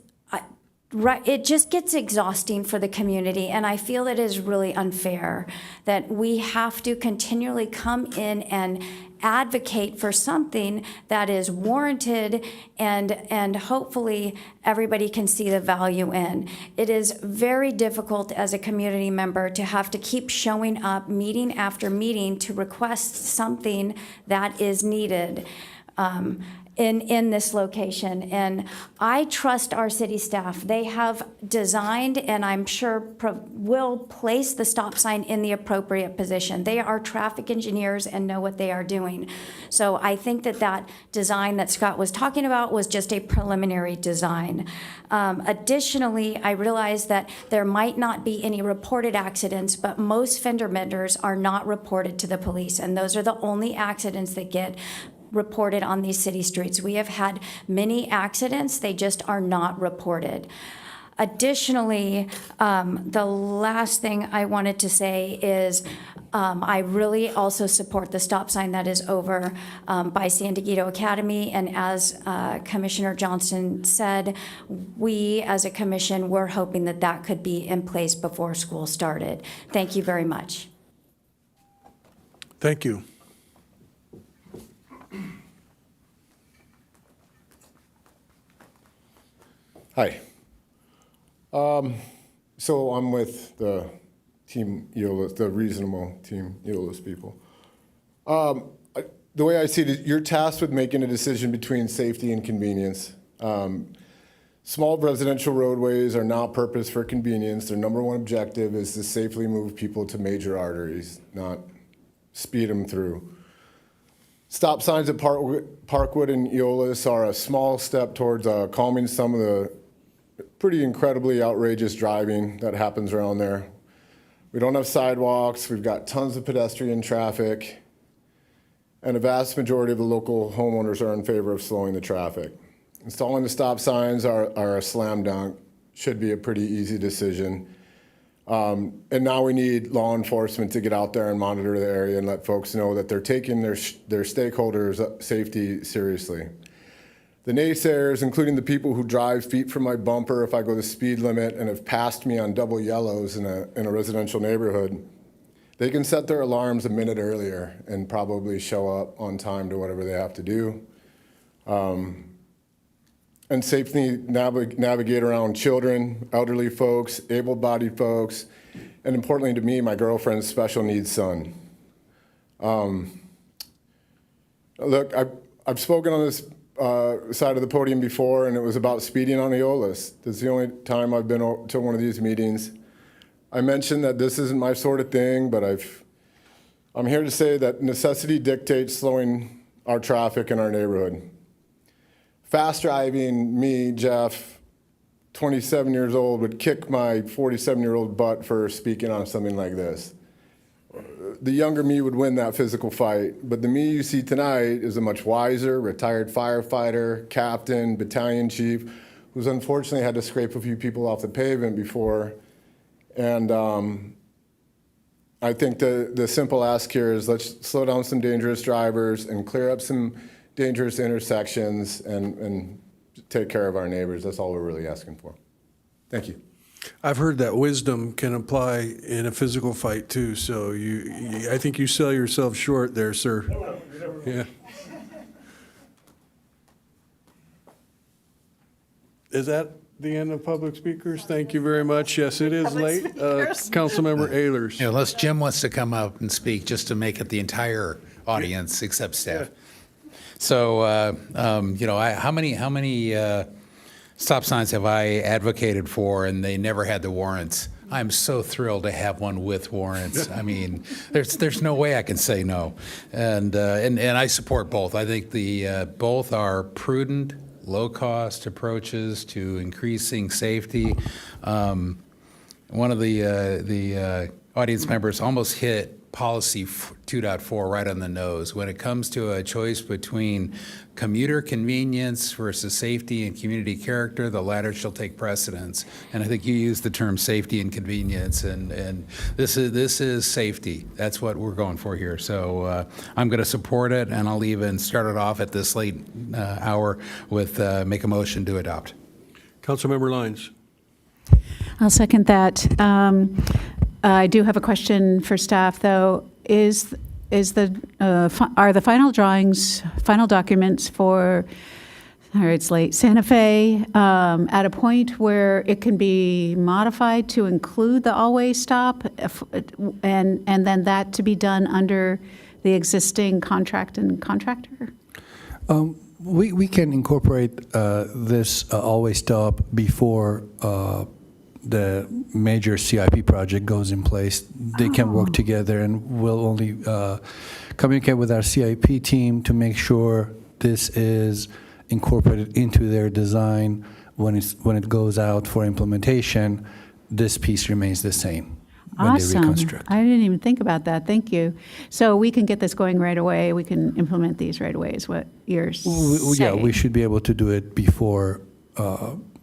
right, it just gets exhausting for the community, and I feel it is really unfair that we have to continually come in and advocate for something that is warranted and hopefully everybody can see the value in. It is very difficult as a community member to have to keep showing up meeting after meeting to request something that is needed. In this location. And I trust our city staff. They have designed, and I'm sure will place the stop sign in the appropriate position. They are traffic engineers and know what they are doing. So I think that design that Scott was talking about was just a preliminary design. Additionally, I realize that there might not be any reported accidents, but most fender benders are not reported to the police, and those are the only accidents that get reported on these city streets. We have had many accidents, they just are not reported. Additionally, the last thing I wanted to say is I really also support the stop sign that is over by San Diego Academy. And as Commissioner Johnson said, we as a commission were hoping that that could be in place before school started. Thank you very much. Thank you. Hi. So I'm with the team Eolas, the reasonable team Eolas people. The way I see it, you're tasked with making a decision between safety and convenience. Small residential roadways are not purposed for convenience. Their number one objective is to safely move people to major arteries, not speed them through. Stop signs at Parkwood and Eolas are a small step towards calming some of the pretty incredibly outrageous driving that happens around there. We don't have sidewalks, we've got tons of pedestrian traffic, and a vast majority of the local homeowners are in favor of slowing the traffic. Installing the stop signs are a slam dunk, should be a pretty easy decision. And now we need law enforcement to get out there and monitor the area and let folks know that they're taking their stakeholders' safety seriously. The naysayers, including the people who drive feet from my bumper if I go the speed limit and have passed me on double yellows in a residential neighborhood, they can set their alarms a minute earlier and probably show up on time to whatever they have to do. And safely navigate around children, elderly folks, able-bodied folks, and importantly to me, my girlfriend's special needs son. Look, I've spoken on this side of the podium before, and it was about speeding on Eolas. This is the only time I've been to one of these meetings. I mentioned that this isn't my sort of thing, but I'm here to say that necessity dictates slowing our traffic in our neighborhood. Fast driving, me, Jeff, 27 years old, would kick my 47-year-old butt for speaking on something like this. The younger me would win that physical fight, but the me you see tonight is a much wiser, retired firefighter, captain, battalion chief, who's unfortunately had to scrape a few people off the pavement before. And I think the simple ask here is let's slow down some dangerous drivers and clear up some dangerous intersections and take care of our neighbors. That's all we're really asking for. Thank you. I've heard that wisdom can apply in a physical fight too, so I think you sell yourself short there, sir. Yeah. Is that the end of public speakers? Thank you very much. Yes, it is late. Councilmember Ehlers. Yeah, unless Jim wants to come up and speak, just to make it the entire audience except staff. So, how many stop signs have I advocated for, and they never had the warrants? I'm so thrilled to have one with warrants. I mean, there's no way I can say no, and I support both. I think both are prudent, low-cost approaches to increasing safety. One of the audience members almost hit policy 2.4 right on the nose. When it comes to a choice between commuter convenience versus safety and community character, the latter shall take precedence. And I think you used the term safety and convenience, and this is safety. That's what we're going for here. So I'm going to support it, and I'll even start it off at this late hour with make a motion to adopt. Councilmember Lyons. I'll second that. I do have a question for staff, though. Are the final drawings, final documents for, it's late, Santa Fe, at a point where it can be modified to include the all-way stop, and then that to be done under the existing contract and contractor? We can incorporate this all-way stop before the major CIP project goes in place. They can work together, and we'll only communicate with our CIP team to make sure this is incorporated into their design. When it goes out for implementation, this piece remains the same when they reconstruct. I didn't even think about that. Thank you. So we can get this going right away. We can implement these right away is what you're saying. Yeah, we should be able to do it before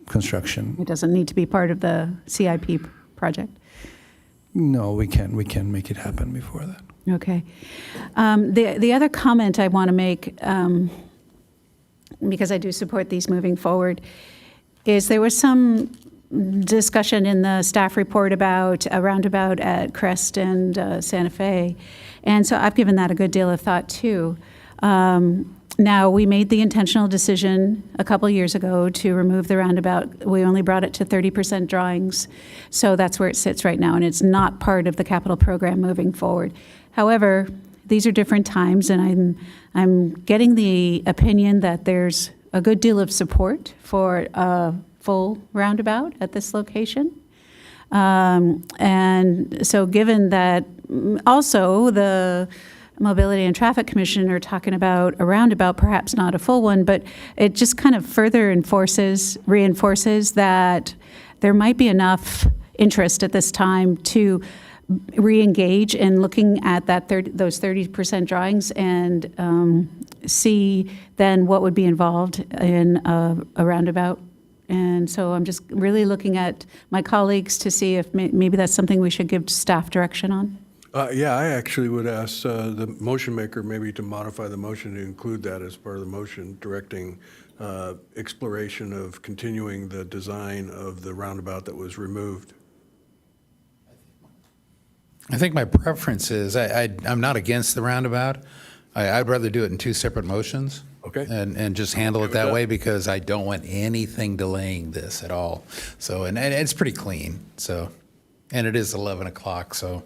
construction. It doesn't need to be part of the CIP project. No, we can make it happen before that. Okay. The other comment I want to make, because I do support these moving forward, is there was some discussion in the staff report about a roundabout at Crest and Santa Fe, and so I've given that a good deal of thought too. Now, we made the intentional decision a couple years ago to remove the roundabout. We only brought it to 30% drawings, so that's where it sits right now, and it's not part of the capital program moving forward. However, these are different times, and I'm getting the opinion that there's a good deal of support for a full roundabout at this location. And so given that also the Mobility and Traffic Commission are talking about a roundabout, perhaps not a full one, but it just kind of further reinforces that there might be enough interest at this time to re-engage in looking at those 30% drawings and see then what would be involved in a roundabout. And so I'm just really looking at my colleagues to see if maybe that's something we should give staff direction on. Yeah, I actually would ask the motion maker maybe to modify the motion to include that as part of the motion, directing exploration of continuing the design of the roundabout that was removed? I think my preference is, I'm not against the roundabout. I'd rather do it in two separate motions. Okay. And just handle it that way, because I don't want anything delaying this at all. So, and it's pretty clean, so, and it is 11 o'clock, so.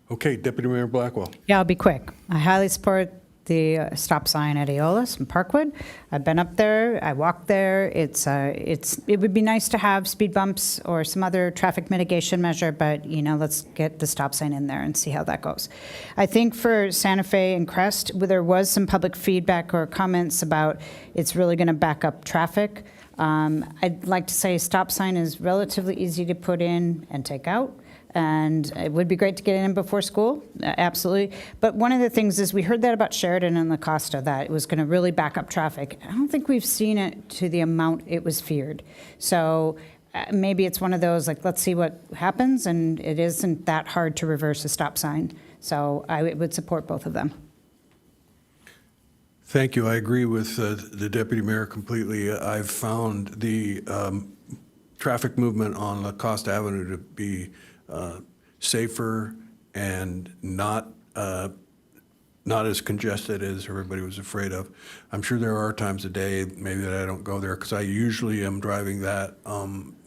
Okay, Deputy Mayor Blackwell. Yeah, I'll be quick. I highly support the stop sign at Aeolus and Parkwood. I've been up there. I walked there. It would be nice to have speed bumps or some other traffic mitigation measure, but let's get the stop sign in there and see how that goes. I think for Santa Fe and Crest, there was some public feedback or comments about it's really going to back up traffic. I'd like to say stop sign is relatively easy to put in and take out. And it would be great to get in before school, absolutely. But one of the things is we heard that about Sheridan and La Costa, that it was going to really back up traffic. I don't think we've seen it to the amount it was feared. So maybe it's one of those, like, let's see what happens, and it isn't that hard to reverse a stop sign. So I would support both of them. Thank you. I agree with the Deputy Mayor completely. I've found the traffic movement on La Costa Avenue to be safer and not as congested as everybody was afraid of. I'm sure there are times a day maybe that I don't go there, because I usually am driving that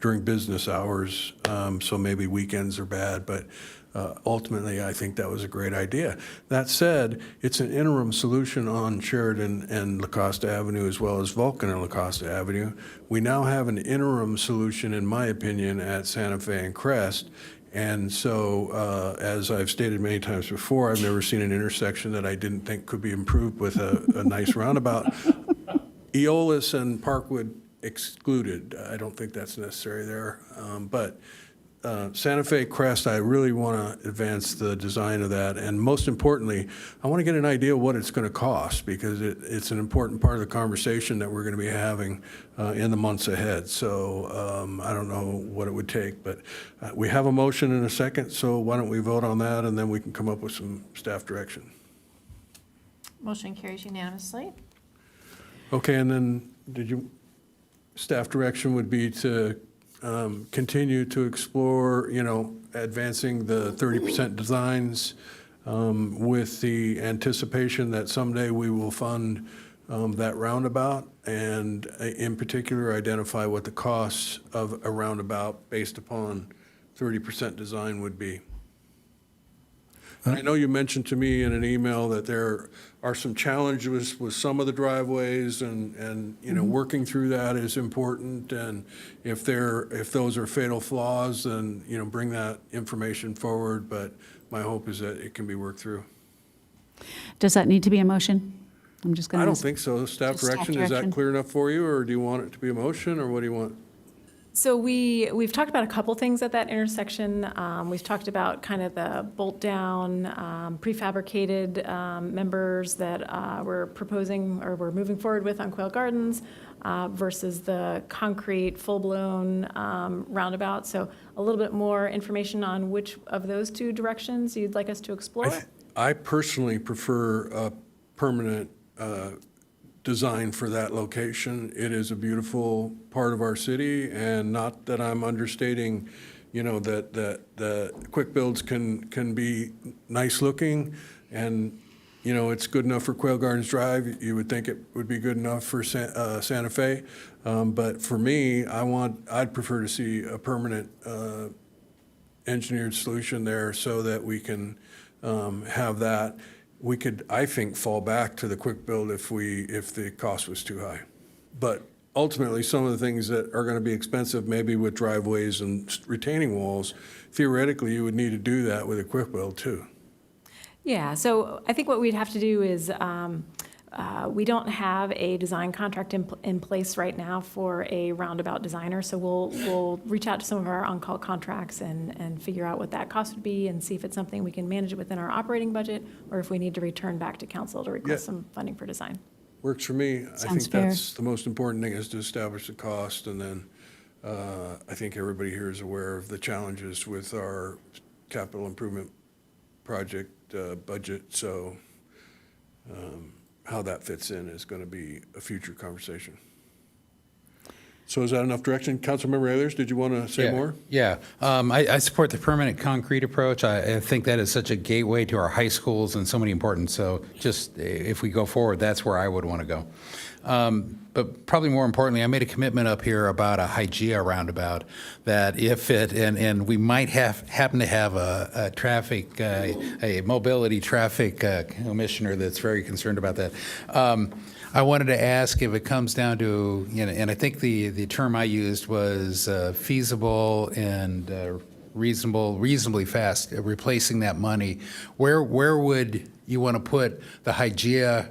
during business hours, so maybe weekends are bad, but ultimately I think that was a great idea. That said, it's an interim solution on Sheridan and La Costa Avenue, as well as Vulcan and La Costa Avenue. We now have an interim solution, in my opinion, at Santa Fe and Crest. And so, as I've stated many times before, I've never seen an intersection that I didn't think could be improved with a nice roundabout. Aeolus and Parkwood excluded. I don't think that's necessary there. But Santa Fe Crest, I really want to advance the design of that. And most importantly, I want to get an idea of what it's going to cost, because it's an important part of the conversation that we're going to be having in the months ahead. So I don't know what it would take, but we have a motion in a second, so why don't we vote on that, and then we can come up with some staff direction. Motion carries unanimously. Okay, and then staff direction would be to continue to explore, advancing the 30% designs with the anticipation that someday we will fund that roundabout, and in particular identify what the costs of a roundabout based upon 30% design would be. I know you mentioned to me in an email that there are some challenges with some of the driveways, and working through that is important. And if those are fatal flaws, then bring that information forward. But my hope is that it can be worked through. Does that need to be a motion? I'm just going to. I don't think so. Staff direction, is that clear enough for you, or do you want it to be a motion, or what do you want? So we've talked about a couple things at that intersection. We've talked about kind of the bolt down, prefabricated members that we're proposing or we're moving forward with on Quail Gardens versus the concrete full-blown roundabout. So a little bit more information on which of those two directions you'd like us to explore. I personally prefer a permanent design for that location. It is a beautiful part of our city, and not that I'm understating, that the quick builds can be nice looking, and it's good enough for Quail Gardens Drive. You would think it would be good enough for Santa Fe, but for me, I'd prefer to see a permanent engineered solution there, so that we can have that. We could, I think, fall back to the quick build if the cost was too high. But ultimately, some of the things that are going to be expensive, maybe with driveways and retaining walls, theoretically, you would need to do that with a quick build too. Yeah, so I think what we'd have to do is, we don't have a design contract in place right now for a roundabout designer, so we'll reach out to some of our on-call contracts and figure out what that cost would be, and see if it's something we can manage within our operating budget, or if we need to return back to council to request some funding for design. Works for me. I think fair. that's the most important thing, is to establish the cost, and then I think everybody here is aware of the challenges with our capital improvement project budget, so how that fits in is going to be a future conversation. So is that enough direction? Councilmember Ayers, did you want to say more? Yeah, I support the permanent concrete approach. I think that is such a gateway to our high schools and so many important. So just if we go forward, that's where I would want to go. But probably more importantly, I made a commitment up here about a Hygeia roundabout that if it, and we might happen to have a traffic, a mobility traffic commissioner that's very concerned about that. I wanted to ask if it comes down to, and I think the term I used was feasible and reasonably fast, replacing that money. Where would you want to put the Hygeia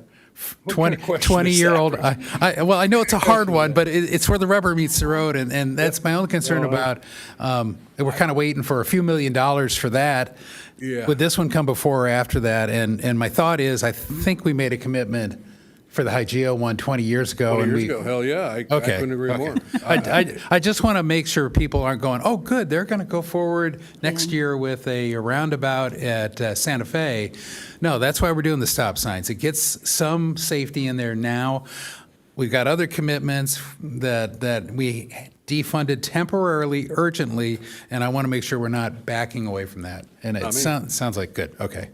20-year-old? Well, I know it's a hard one, but it's where the rubber meets the road, and that's my only concern about. We're kind of waiting for a few $1 million for that. Yeah. Would this one come before or after that? And my thought is, I think we made a commitment for the Hygeia one 20 years ago. 20 years ago, hell yeah, I couldn't agree more. I just want to make sure people aren't going, oh, good, they're going to go forward next year with a roundabout at Santa Fe. No, that's why we're doing the stop signs. It gets some safety in there now. We've got other commitments that we defunded temporarily, urgently, and I want to make sure we're not backing away from that. And it sounds like good. Okay.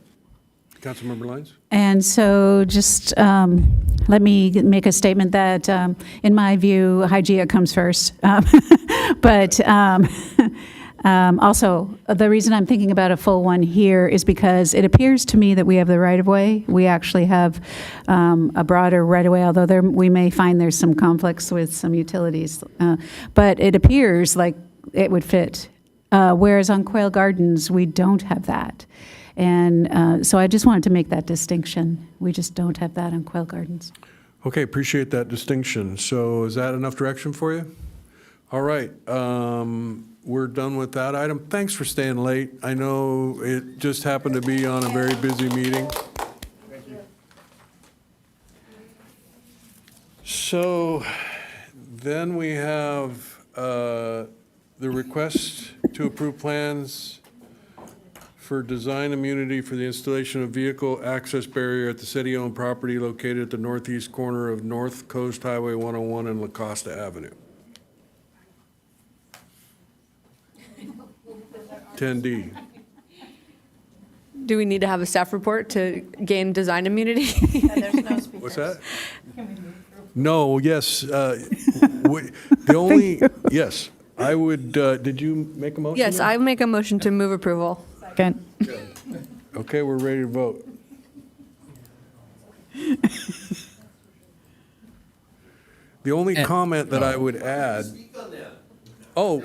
Councilmember Lyons? And so just let me make a statement that, in my view, Hygeia comes first. But also, the reason I'm thinking about a full one here is because it appears to me that we have the right-of-way. We actually have a broader right-of-way, although we may find there's some conflicts with some utilities. But it appears like it would fit. Whereas on Quail Gardens, we don't have that. And so I just wanted to make that distinction. We just don't have that on Quail Gardens. Okay, appreciate that distinction. So is that enough direction for you? All right, we're done with that item. Thanks for staying late. I know it just happened to be on a very busy meeting. Thank you. So then we have the request to approve plans for design immunity for the installation of vehicle access barrier at the city-owned property located at the northeast corner of North Coast Highway 101 and La Costa Avenue. 10D. Do we need to have a staff report to gain design immunity? There's no speakers. What's that? No, yes. The only, yes, I would, did you make a motion? Yes, I make a motion to move approval. Second. Okay, we're ready to vote. The only comment that I would add. Oh.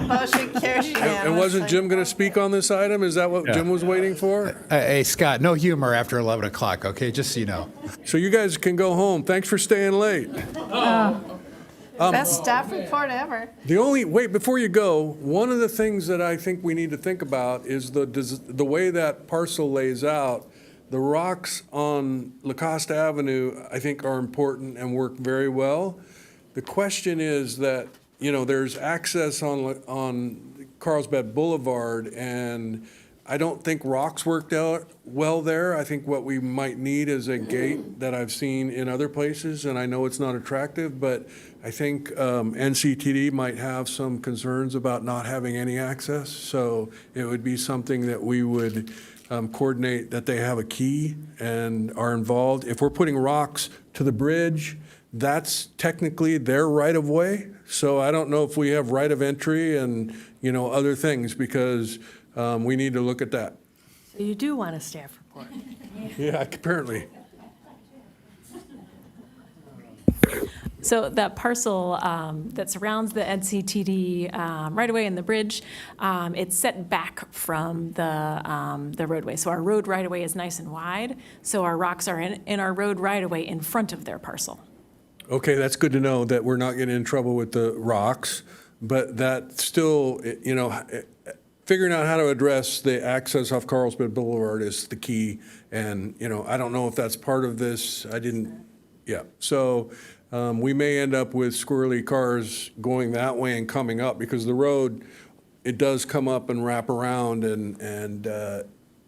Motion carries And unanimously. wasn't Jim going to speak on this item? Is that what Jim was waiting for? Hey, Scott, no humor after 11 o'clock, okay? Just so you know. So you guys can go home. Thanks for staying late. Best staff report ever. Wait, before you go, one of the things that I think we need to think about is the way that parcel lays out. The rocks on La Costa Avenue, I think, are important and work very well. The question is that, there's access on Carlsbad Boulevard, and I don't think rocks worked out well there. I think what we might need is a gate that I've seen in other places, and I know it's not attractive, but I think NCTD might have some concerns about not having any access. So it would be something that we would coordinate, that they have a key and are involved. If we're putting rocks to the bridge, that's technically their right of way. So I don't know if we have right of entry and, other things, because we need to look at that. So you do want a staff report? Yeah, apparently. So that parcel that surrounds the NCTD right-of-way and the bridge, it's set back from the roadway. So our road right-of-way is nice and wide, so our rocks are in our road right-of-way in front of their parcel. Okay, that's good to know that we're not getting in trouble with the rocks, but that still, figuring out how to address the access off Carlsbad Boulevard is the key. And, I don't know if that's part of this. So we may end up with squirrely cars going that way and coming up, because the road, it does come up and wrap around, and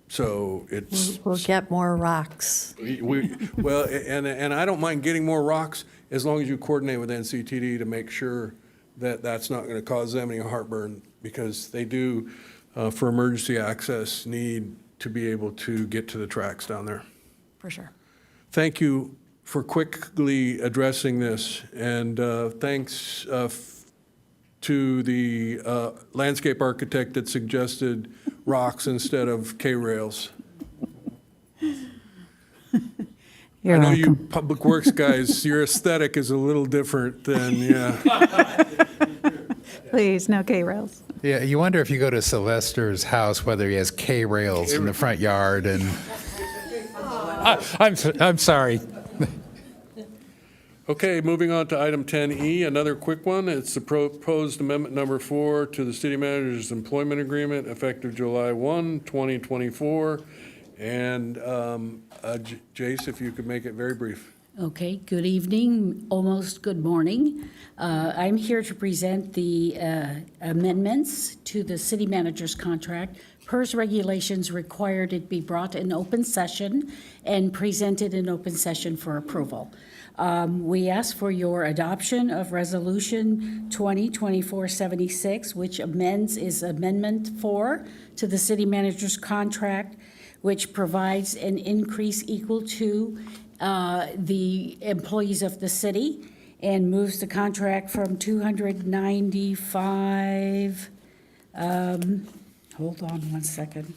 So it's. We'll get more rocks. Well, and I don't mind getting more rocks as long as you coordinate with NCTD to make sure that that's not going to cause them any heartburn, because they do, for emergency access, need to be able to get to the tracks down there. For sure. Thank you for quickly addressing this, and thanks to the landscape architect that suggested rocks instead of K-rails. You're I know you welcome. public works guys, your aesthetic is a little different than, yeah. Please, no K-rails. Yeah, you wonder if you go to Sylvester's house, whether he has K-rails in the front yard and. I'm sorry. Okay, moving on to item 10E, another quick one. It's the proposed amendment number 4 to the city manager's employment agreement effective July 1, 2024. And Jace, if you could make it very brief. Okay, good evening, almost good morning. I'm here to present the amendments to the city manager's contract. PERS regulations required it be brought in open session and presented in open session for approval. We ask for your adoption of Resolution 2024-76, which is Amendment 4 to the city manager's contract, which provides an increase equal to the employees of the city and moves the contract from 295, hold on one second,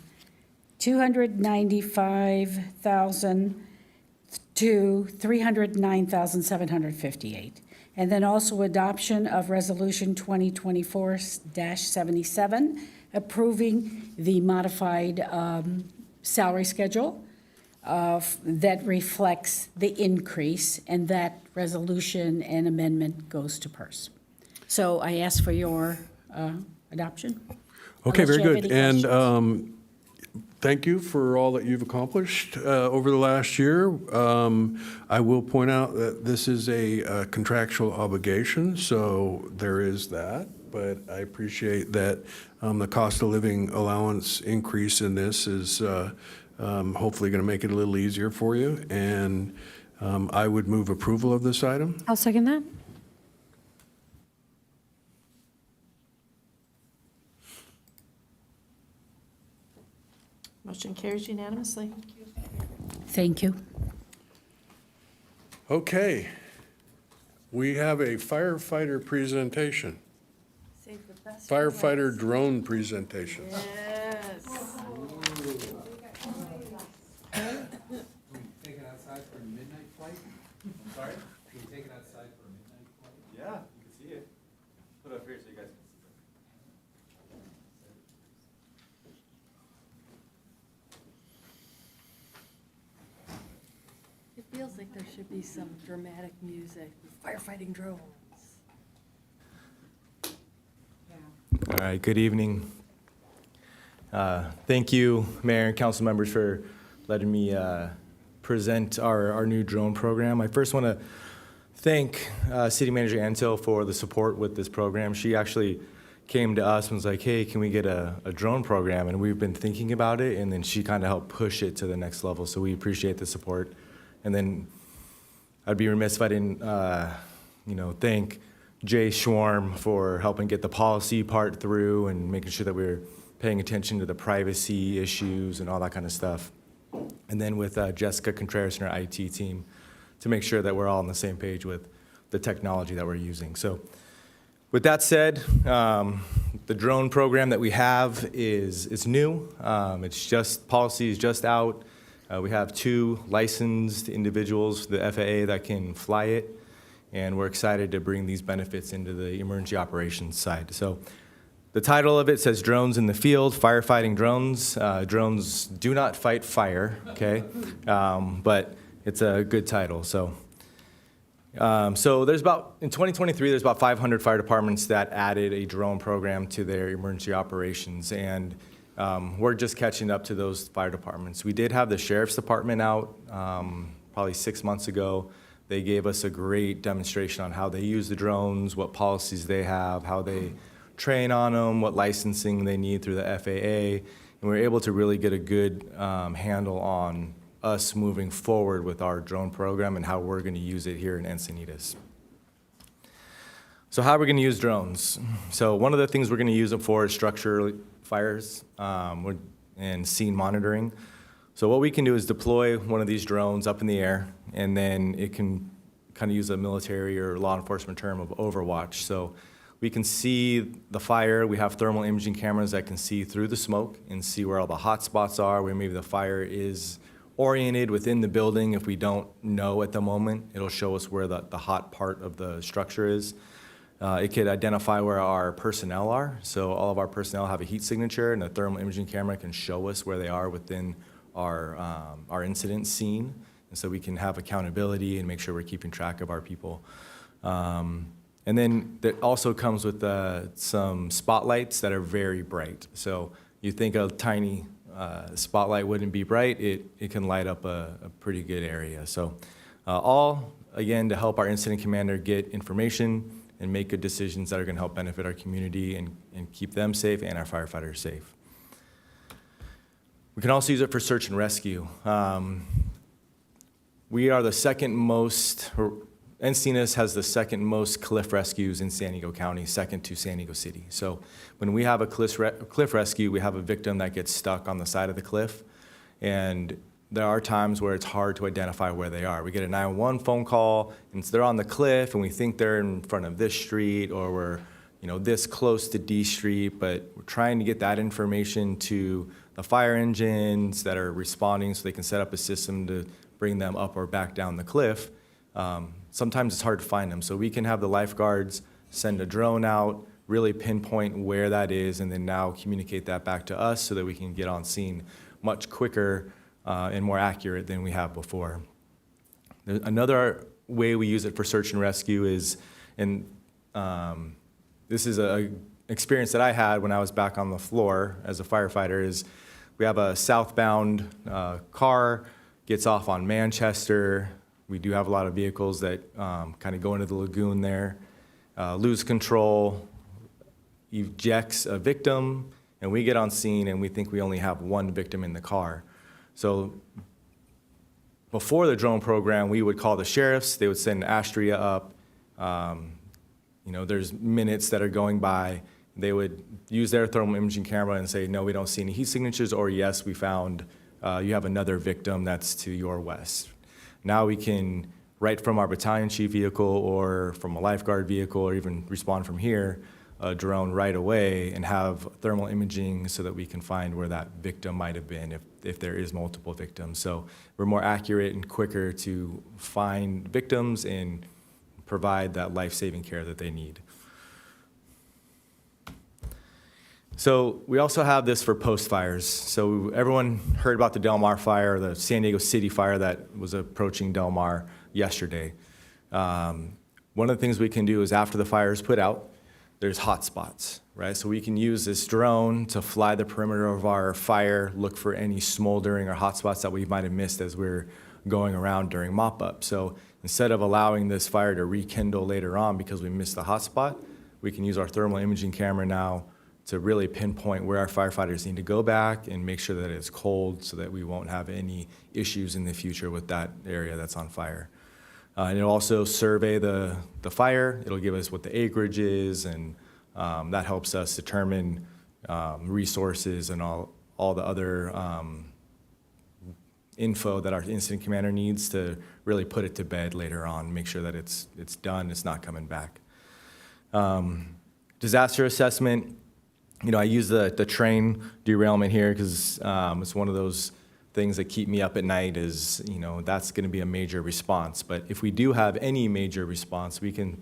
295,000 to 309,758. And then also adoption of Resolution 2024-77, approving the modified salary schedule that reflects the increase, and that resolution and amendment goes to PERS. So I ask for your adoption. Okay, Unless very you have good. any And questions. thank you for all that you've accomplished over the last year. I will point out that this is a contractual obligation, so there is that. But I appreciate that the cost of living allowance increase in this is hopefully going to make it a little easier for you. And I would move approval of this item. I'll second that. Motion carries unanimously. Thank you. Okay. We have a firefighter presentation. Firefighter drone presentation. Yes. Take it outside for a midnight flight? I'm sorry? Can we take it outside for a midnight flight? Yeah, you can see it. Put it up here so you guys can see It feels like there should be some dramatic music with firefighting drones. All right, good evening. Thank you, Mayor and council members, for letting me present our new drone program. I first want to thank City Manager Antil for the support with this program. She actually came to us and was like, hey, can we get a drone program? And we've been thinking about it, and then she kind of helped push it to the next level, so we appreciate the support. And then I'd be remiss if I didn't thank Jay Schwarm for helping get the policy part through and making sure that we're paying attention to the privacy issues and all that kind of stuff. And then with Jessica Contreras and our IT team to make sure that we're all on the same page with the technology that we're using. So with that said, the drone program that we have is new. It's just, policy is just out. We have 2 licensed individuals, the FAA, that can fly it. And we're excited to bring these benefits into the emergency operations side. So the title of it says Drones in the Field, Firefighting Drones. Drones do not fight fire, okay? But it's a good title. So there's in 2023, there's about 500 fire departments that added a drone program to their emergency operations. And we're just catching up to those fire departments. We did have the sheriff's department out probably 6 months ago. They gave us a great demonstration on how they use the drones, what policies they have, how they train on them, what licensing they need through the FAA. And we were able to really get a good handle on us moving forward with our drone program and how we're going to use it here in Encinitas. So how are we going to use drones? So one of the things we're going to use them for is structure fires and scene monitoring. So what we can do is deploy one of these drones up in the air, and then it can kind of use a military or law enforcement term of overwatch. So we can see the fire. We have thermal imaging cameras that can see through the smoke and see where all the hot spots are, where maybe the fire is oriented within the building. If we don't know at the moment, it'll show us where the hot part of the structure is. It could identify where our personnel are. So all of our personnel have a heat signature, and the thermal imaging camera can show us where they are within our incident scene. And so we can have accountability and make sure we're keeping track of our people. And then that also comes with some spotlights that are very bright. So you think a tiny spotlight wouldn't be bright, it can light up a pretty good area. So all, again, to help our incident commander get information and make good decisions that are going to help benefit our community and keep them safe and our firefighters safe. We can also use it for search and rescue. We are the second most, Encinitas has the second most cliff rescues in San Diego County, second to San Diego City. So when we have a cliff rescue, we have a victim that gets stuck on the side of the cliff, and there are times where it's hard to identify where they are. We get a 911 phone call, and they're on the cliff, and we think they're in front of this street, or we're this close to D Street, but we're trying to get that information to the fire engines that are responding so they can set up a system to bring them up or back down the cliff. Sometimes it's hard to find them, so we can have the lifeguards send a drone out, really pinpoint where that is, and then now communicate that back to us so that we can get on scene much quicker and more accurate than we have before. Another way we use it for search and rescue is, and this is an experience that I had when I was back on the floor as a firefighter, is we have a southbound car, gets off on Manchester. We do have a lot of vehicles that kind of go into the lagoon there, lose control, ejects a victim, and we get on scene and we think we only have one victim in the car. So before the drone program, we would call the sheriffs. They would send Astria up. There's minutes that are going by. They would use their thermal imaging camera and say, no, we don't see any heat signatures, or yes, we found you have another victim that's to your west. Now we can, right from our battalion chief vehicle or from a lifeguard vehicle, or even respond from here, a drone right away, and have thermal imaging so that we can find where that victim might have been if there is multiple victims. So we're more accurate and quicker to find victims and provide that life-saving care that they need. So we also have this for post-fires. So everyone heard about the Del Mar fire, the San Diego City fire that was approaching Del Mar yesterday. One of the things we can do is after the fire is put out, there's hot spots, right? So we can use this drone to fly the perimeter of our fire, look for any smoldering or hot spots that we might have missed as we're going around during mop-up. So instead of allowing this fire to rekindle later on because we missed the hot spot, we can use our thermal imaging camera now to really pinpoint where our firefighters need to go back and make sure that it's cold so that we won't have any issues in the future with that area that's on fire. And it'll also survey the fire. It'll give us what the acreage is, and that helps us determine resources and all the other info that our incident commander needs to really put it to bed later on, make sure that it's done, it's not coming back. Disaster assessment, I use the train derailment here because it's one of those things that keep me up at night is, that's going to be a major response. But if we do have any major response, we can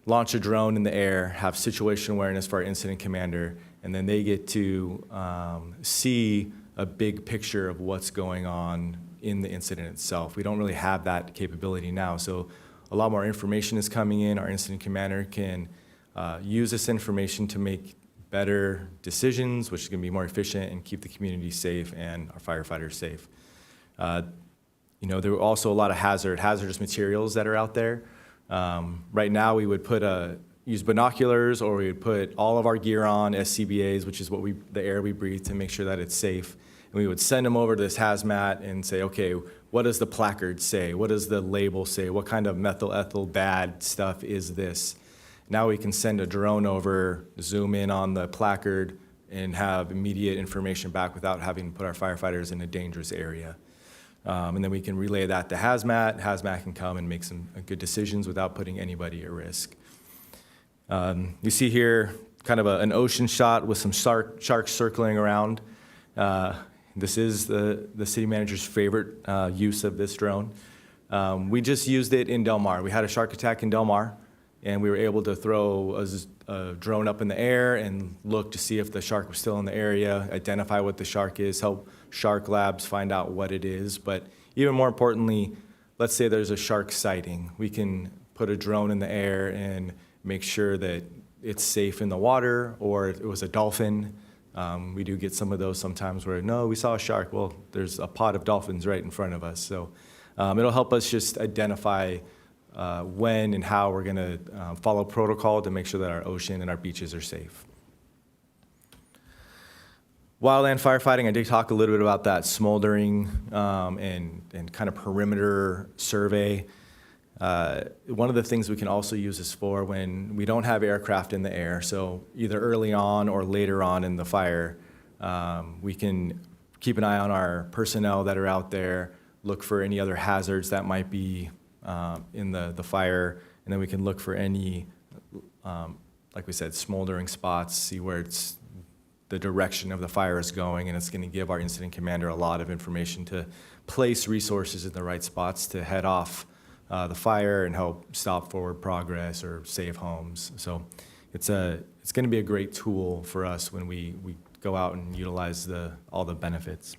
launch a drone in the air, have situation awareness for our incident commander, and then they get to see a big picture of what's going on in the incident itself. We don't really have that capability now. So a lot more information is coming in. Our incident commander can use this information to make better decisions, which is going to be more efficient and keep the community safe and our firefighters safe. There are also a lot of hazardous materials that are out there. Right now, we would put a use binoculars, or we would put all of our gear on, SCBAs, which is the air we breathe, to make sure that it's safe. And we would send them over to this hazmat and say, okay, what does the placard say? What does the label say? What kind of methyl ethyl bad stuff is this? Now we can send a drone over, zoom in on the placard, and have immediate information back without having to put our firefighters in a dangerous area. And then we can relay that to hazmat. Hazmat can come and make some good decisions without putting anybody at risk. You see here kind of an ocean shot with some sharks circling around. This is the city manager's favorite use of this drone. We just used it in Del Mar. We had a shark attack in Del Mar, and we were able to throw a drone up in the air and look to see if the shark was still in the area, identify what the shark is, help shark labs find out what it is. But even more importantly, let's say there's a shark sighting. We can put a drone in the air and make sure that it's safe in the water, or it was a dolphin. We do get some of those sometimes where, no, we saw a shark. Well, there's a pod of dolphins right in front of us. So it'll help us just identify when and how we're going to follow protocol to make sure that our ocean and our beaches are safe. Wildland firefighting, I did talk a little bit about that smoldering and kind of perimeter survey. One of the things we can also use this for when we don't have aircraft in the air, so either early on or later on in the fire, we can keep an eye on our personnel that are out there, look for any other hazards that might be in the fire, and then we can look for any, like we said, smoldering spots, see where the direction of the fire is going, and it's going to give our incident commander a lot of information to place resources in the right spots to head off the fire and help stop forward progress or save homes. So it's going to be a great tool for us when we go out and utilize all the benefits.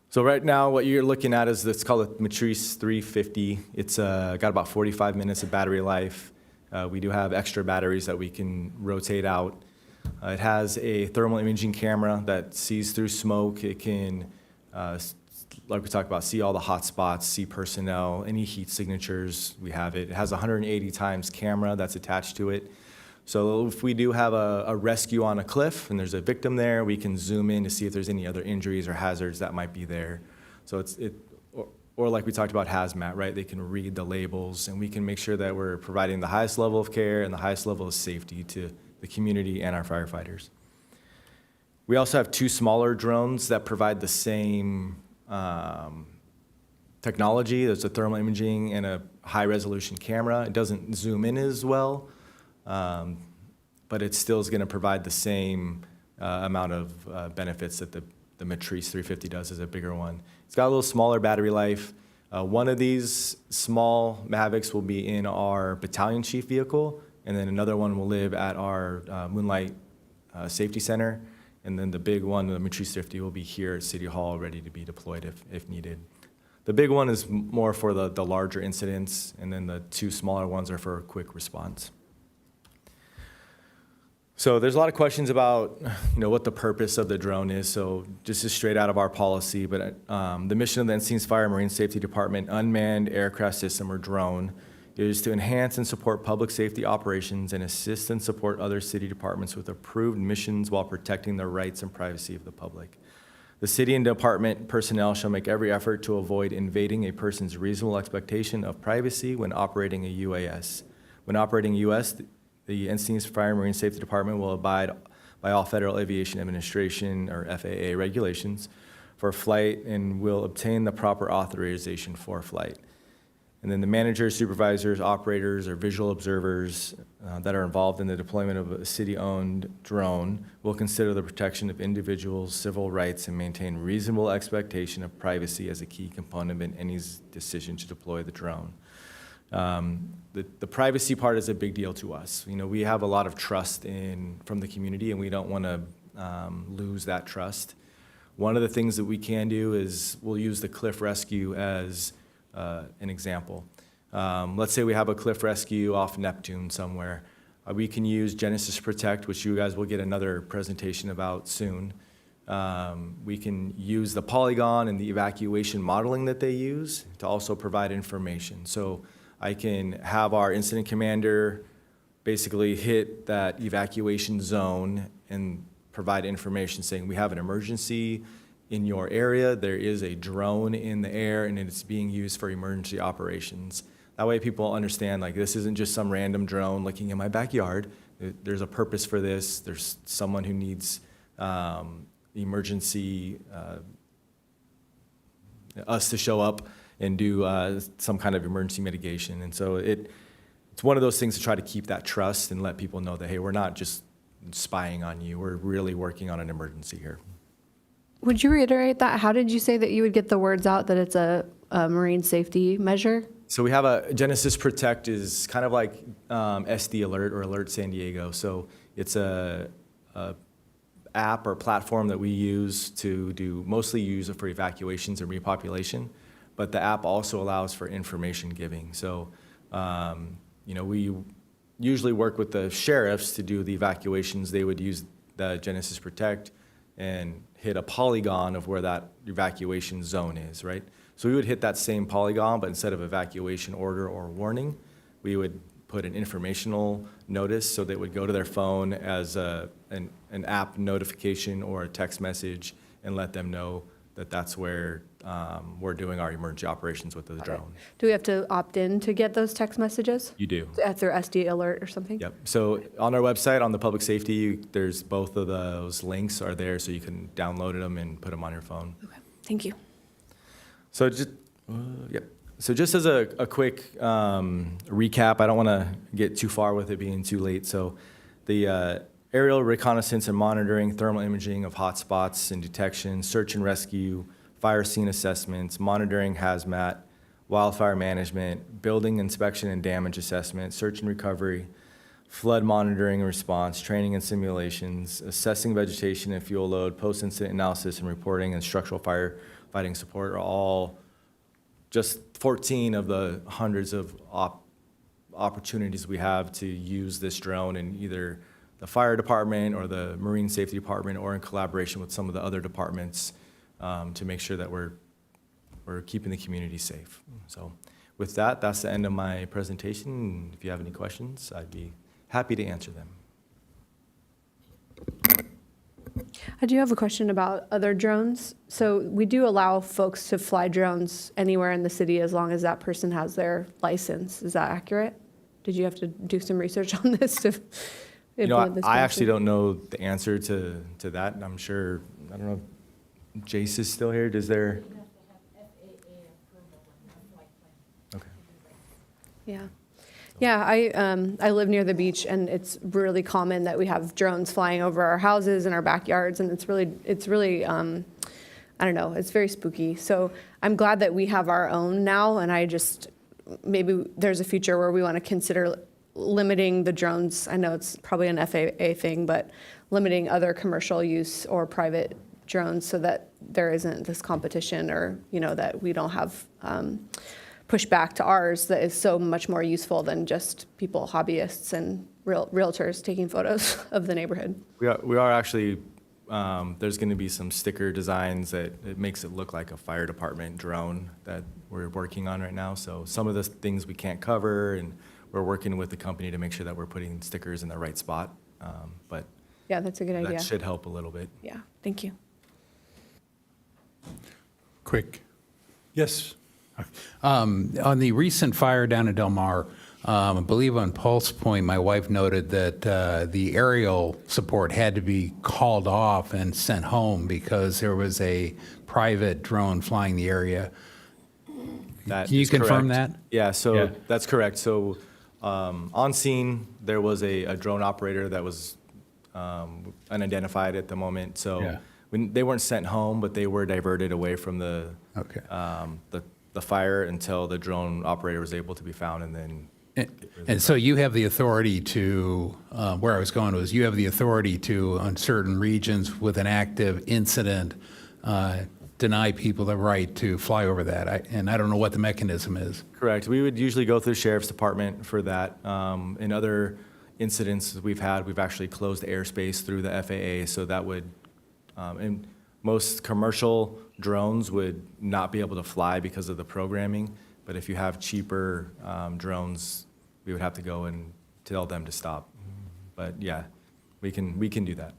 So right now what you're looking at is it's called a Matrice 350. It's got about 45 minutes of battery life. We do have extra batteries that we can rotate out. It has a thermal imaging camera that sees through smoke. It can, like we talked about, see all the hot spots, see personnel, any heat signatures, we have it. It has 180 times camera that's attached to it. So if we do have a rescue on a cliff and there's a victim there, we can zoom in to see if there's any other injuries or hazards that might be there. So or like we talked about hazmat, right? They can read the labels, and we can make sure that we're providing the highest level of care and the highest level of safety to the community and our firefighters. We also have 2 smaller drones that provide the same technology. There's a thermal imaging and a high resolution camera. It doesn't zoom in as well, but it still is going to provide the same amount of benefits that the Matrice 350 does as a bigger one. It's got a little smaller battery life. One of these small Mavics will be in our battalion chief vehicle, and then another one will live at our Moonlight Safety Center. And then the big one, the Matrice 50, will be here at City Hall ready to be deployed if needed. The big one is more for the larger incidents, and then the 2 smaller ones are for quick response. So there's a lot of questions about what the purpose of the drone is. So this is straight out of our policy, but the mission of the Encinitas Fire and Marine Safety Department unmanned aircraft system, or drone, is to enhance and support public safety operations and assist and support other city departments with approved missions while protecting the rights and privacy of the public. The city and department personnel shall make every effort to avoid invading a person's reasonable expectation of privacy when operating a UAS. When operating a UAS, the Encinitas Fire and Marine Safety Department will abide by all Federal Aviation Administration, or FAA, regulations for flight and will obtain the proper authorization for flight. And then the managers, supervisors, operators, or visual observers that are involved in the deployment of a city-owned drone will consider the protection of individuals' civil rights and maintain reasonable expectation of privacy as a key component in any decision to deploy the drone. The privacy part is a big deal to us. We have a lot of trust from the community, and we don't want to lose that trust. One of the things that we can do is we'll use the cliff rescue as an example. Let's say we have a cliff rescue off Neptune somewhere. We can use Genesis Protect, which you guys will get another presentation about soon. We can use the polygon and the evacuation modeling that they use to also provide information. So I can have our incident commander basically hit that evacuation zone and provide information saying we have an emergency in your area. There is a drone in the air and it's being used for emergency operations. That way people understand, like, this isn't just some random drone looking in my backyard. There's a purpose for this. There's someone who needs emergency, us to show up and do some kind of emergency mitigation. And so it's one of those things to try to keep that trust and let people know that, hey, we're not just spying on you. We're really working on an emergency here. Would you reiterate that? How did you say that you would get the words out that it's a marine safety measure? So we have a Genesis Protect is kind of like SD Alert or Alert San Diego. So it's a app or platform that we use to mostly use it for evacuations and repopulation, but the app also allows for information giving. So we usually work with the sheriffs to do the evacuations. They would use the Genesis Protect and hit a polygon of where that evacuation zone is, right? So we would hit that same polygon, but instead of evacuation order or warning, we would put an informational notice so that it would go to their phone as an app notification or a text message and let them know that that's where we're doing our emergency operations with the drone. Do we have to opt in to get those text messages? You do. Through SD Alert or something? Yep. So on our website, on the public safety, there's both of those links are there, so you can download them and put them on your phone. Okay. Thank you. So just, yep. So just as a quick recap, I don't want to get too far with it being too late. So the aerial reconnaissance and monitoring, thermal imaging of hotspots and detection, search and rescue, fire scene assessments, monitoring hazmat, wildfire management, building inspection and damage assessment, search and recovery, flood monitoring and response, training and simulations, assessing vegetation and fuel load, post-incident analysis and reporting, and structural firefighting support are all just 14 of the hundreds of opportunities we have to use this drone in either the fire department or the marine safety department or in collaboration with some of the other departments to make sure that we're keeping the community safe. So with that, that's the end of my presentation. If you have any questions, I'd be happy to answer them. I do have a question about other drones. So we do allow folks to fly drones anywhere in the city as long as that person has their license. Is that accurate? Did you have to do some research on this to implement this I actually policy? don't know the answer to that. I'm sure, I don't know, Jace is still here. Does there? Okay. Yeah. Yeah, I live near the beach, and it's really common that we have drones flying over our houses and our backyards, and it's really I don't know, it's very spooky. So I'm glad that we have our own now, and maybe there's a future where we want to consider limiting the drones. I know it's probably an FAA thing, but limiting other commercial use or private drones so that there isn't this competition, or that we don't have push back to ours that is so much more useful than just people, hobbyists and realtors taking photos of the neighborhood. We are actually, there's going to be some sticker designs that it makes it look like a fire department drone that we're working on right now. So some of the things we can't cover, and we're working with the company to make sure that we're putting stickers in the right spot. But yeah, that's a good idea. That should help a little bit. Yeah, thank you. Quick. Yes. On the recent fire down in Del Mar, I believe on Pulse Point, my wife noted that the aerial support had to be called off and sent home because there was a private drone flying the area. That Can you is confirm correct. that? Yeah, so Yeah. that's correct. So on scene, there was a drone operator that was unidentified at the moment. So Yeah. when they weren't sent home, but they were diverted away from the fire until the drone operator was able to be found, and then. And so you have the authority to, where I was going was, you have the authority to, on certain regions with an active incident, deny people the right to fly over that. And I don't know what the mechanism is. Correct. We would usually go through the sheriff's department for that. In other incidents we've had, we've actually closed airspace through the FAA, so that would, and most commercial drones would not be able to fly because of the programming. But if you have cheaper drones, we would have to go and tell them to stop. But yeah, we can do that.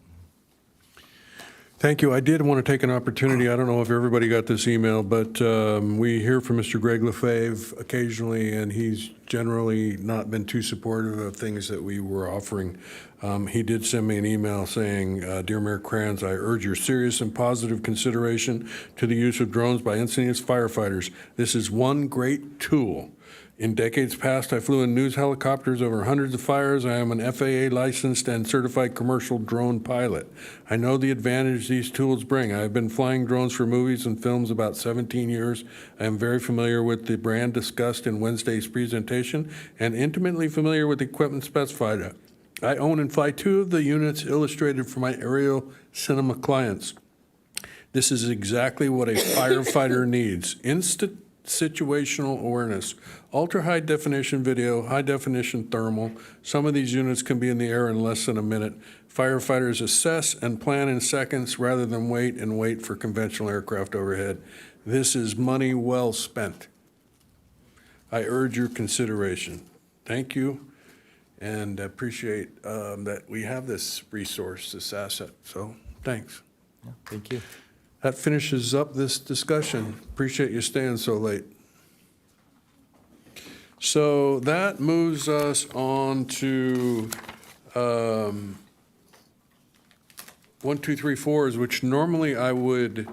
Thank you. I did want to take an opportunity. I don't know if everybody got this email, but we hear from Mr. Greg Lefebvre occasionally, and he's generally not been too supportive of things that we were offering. He did send me an email saying, Dear Mayor Kranz, I urge your serious and positive consideration to the use of drones by Encinitas firefighters. This is one great tool. In decades past, I flew in news helicopters over hundreds of fires. I am an FAA licensed and certified commercial drone pilot. I know the advantage these tools bring. I have been flying drones for movies and films about 17 years. I am very familiar with the brand discussed in Wednesday's presentation and intimately familiar with the equipment specified. I own and fly 2 of the units illustrated for my aerial cinema clients. This is exactly what a firefighter needs. Instant situational awareness, ultra-high definition video, high definition thermal. Some of these units can be in the air in less than a minute. Firefighters assess and plan in seconds rather than wait for conventional aircraft overhead. This is money well spent. I urge your consideration. Thank you, and appreciate that we have this resource, this asset. So thanks. Yeah, thank you. That finishes up this discussion. Appreciate you staying so late. So that moves us on to 1, 2, 3, 4s, which normally I would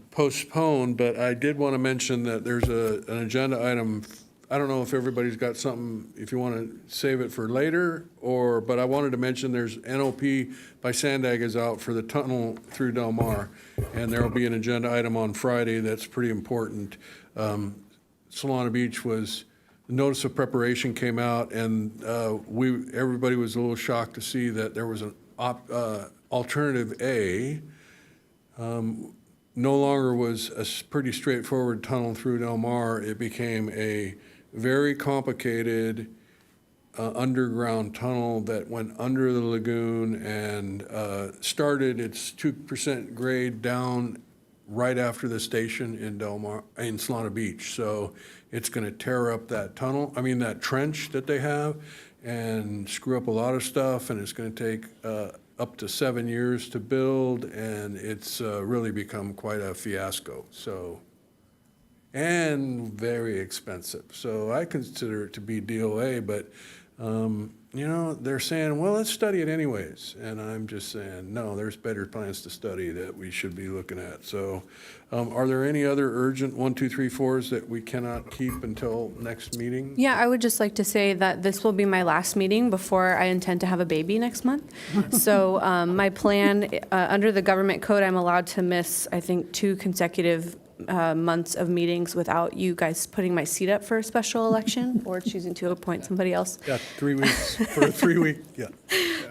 postpone, but I did want to mention that there's an agenda item. I don't know if everybody's got something, if you want to save it for later, but I wanted to mention there's NOP by Sandag is out for the tunnel through Del Mar, and there will be an agenda item on Friday that's pretty important. Solana Beach the notice of preparation came out, and everybody was a little shocked to see that there was an alternative A. No longer was a pretty straightforward tunnel through Del Mar. It became a very complicated underground tunnel that went under the lagoon and started its 2% grade down right after the station in Solana Beach. So it's going to tear up that that trench that they have, and screw up a lot of stuff, and it's going to take up to 7 years to build, and it's really become quite a fiasco. And very expensive. So I consider it to be DOA, but they're saying, well, let's study it anyways. And I'm just saying, no, there's better plans to study that we should be looking at. So are there any other urgent 1, 2, 3, 4s that we cannot keep until next meeting? Yeah, I would just like to say that this will be my last meeting before I intend to have a baby next month. So my plan, under the government code, I'm allowed to miss, I think, 2 consecutive months of meetings without you guys putting my seat up for a special election or choosing to appoint somebody else. Yeah, 3 weeks for a 3-week, yeah.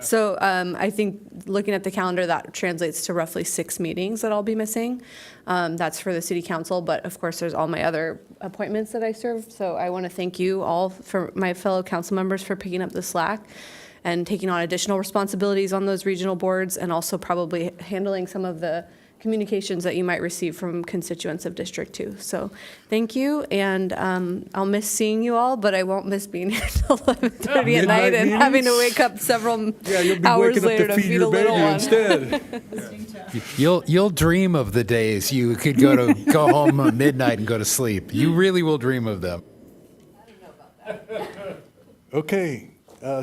So I think looking at the calendar, that translates to roughly 6 meetings that I'll be missing. That's for the city council, but of course there's all my other appointments that I serve. So I want to thank you all, for my fellow council members, for picking up the slack and taking on additional responsibilities on those regional boards, and also probably handling some of the communications that you might receive from constituents of District 2. So thank you, and I'll miss seeing you all, but I won't miss being here till 11:30 at night and having to wake up several hours later to feed a little one. Instead. You'll dream of the days you could go home at midnight and go to sleep. You really will dream of them. Okay,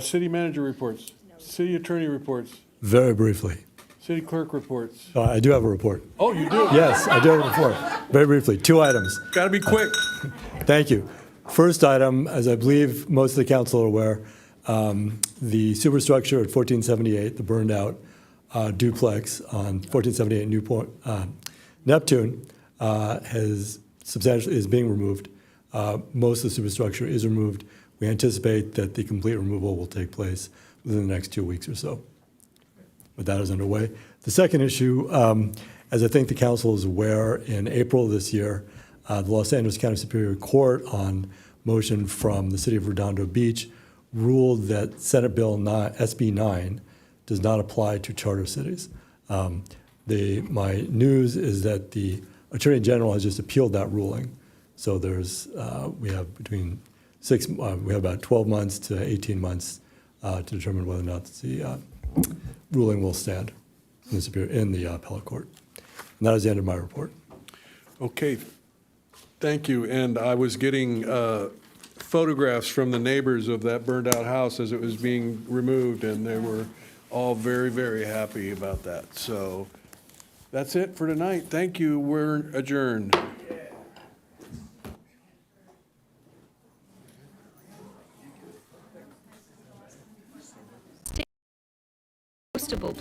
city manager reports, city attorney reports, Very briefly. city clerk reports. I do have a report. Oh, you do? Yes, I do have a report. Very briefly, 2 items. Got to be quick. Thank you. First item, as I believe most of the council are aware, the superstructure at 1478, the burned out duplex on 1478 Newport, Neptune, is being removed. Most of the superstructure is removed. We anticipate that the complete removal will take place within the next 2 weeks or so. But that is underway. The second issue, as I think the council is aware, in April of this year, the Los Angeles County Superior Court, on motion from the city of Redondo Beach, ruled that Senate Bill SB 9 does not apply to charter cities. My news is that the Attorney General has just appealed that ruling. So we have about 12 months to 18 months to determine whether or not the ruling will stand in the appellate court. And that is the end of my report. Okay, thank you. And I was getting photographs from the neighbors of that burned-out house as it was being removed, and they were all very, very happy about that. So that's it for tonight. Thank you. We're adjourned. Postable,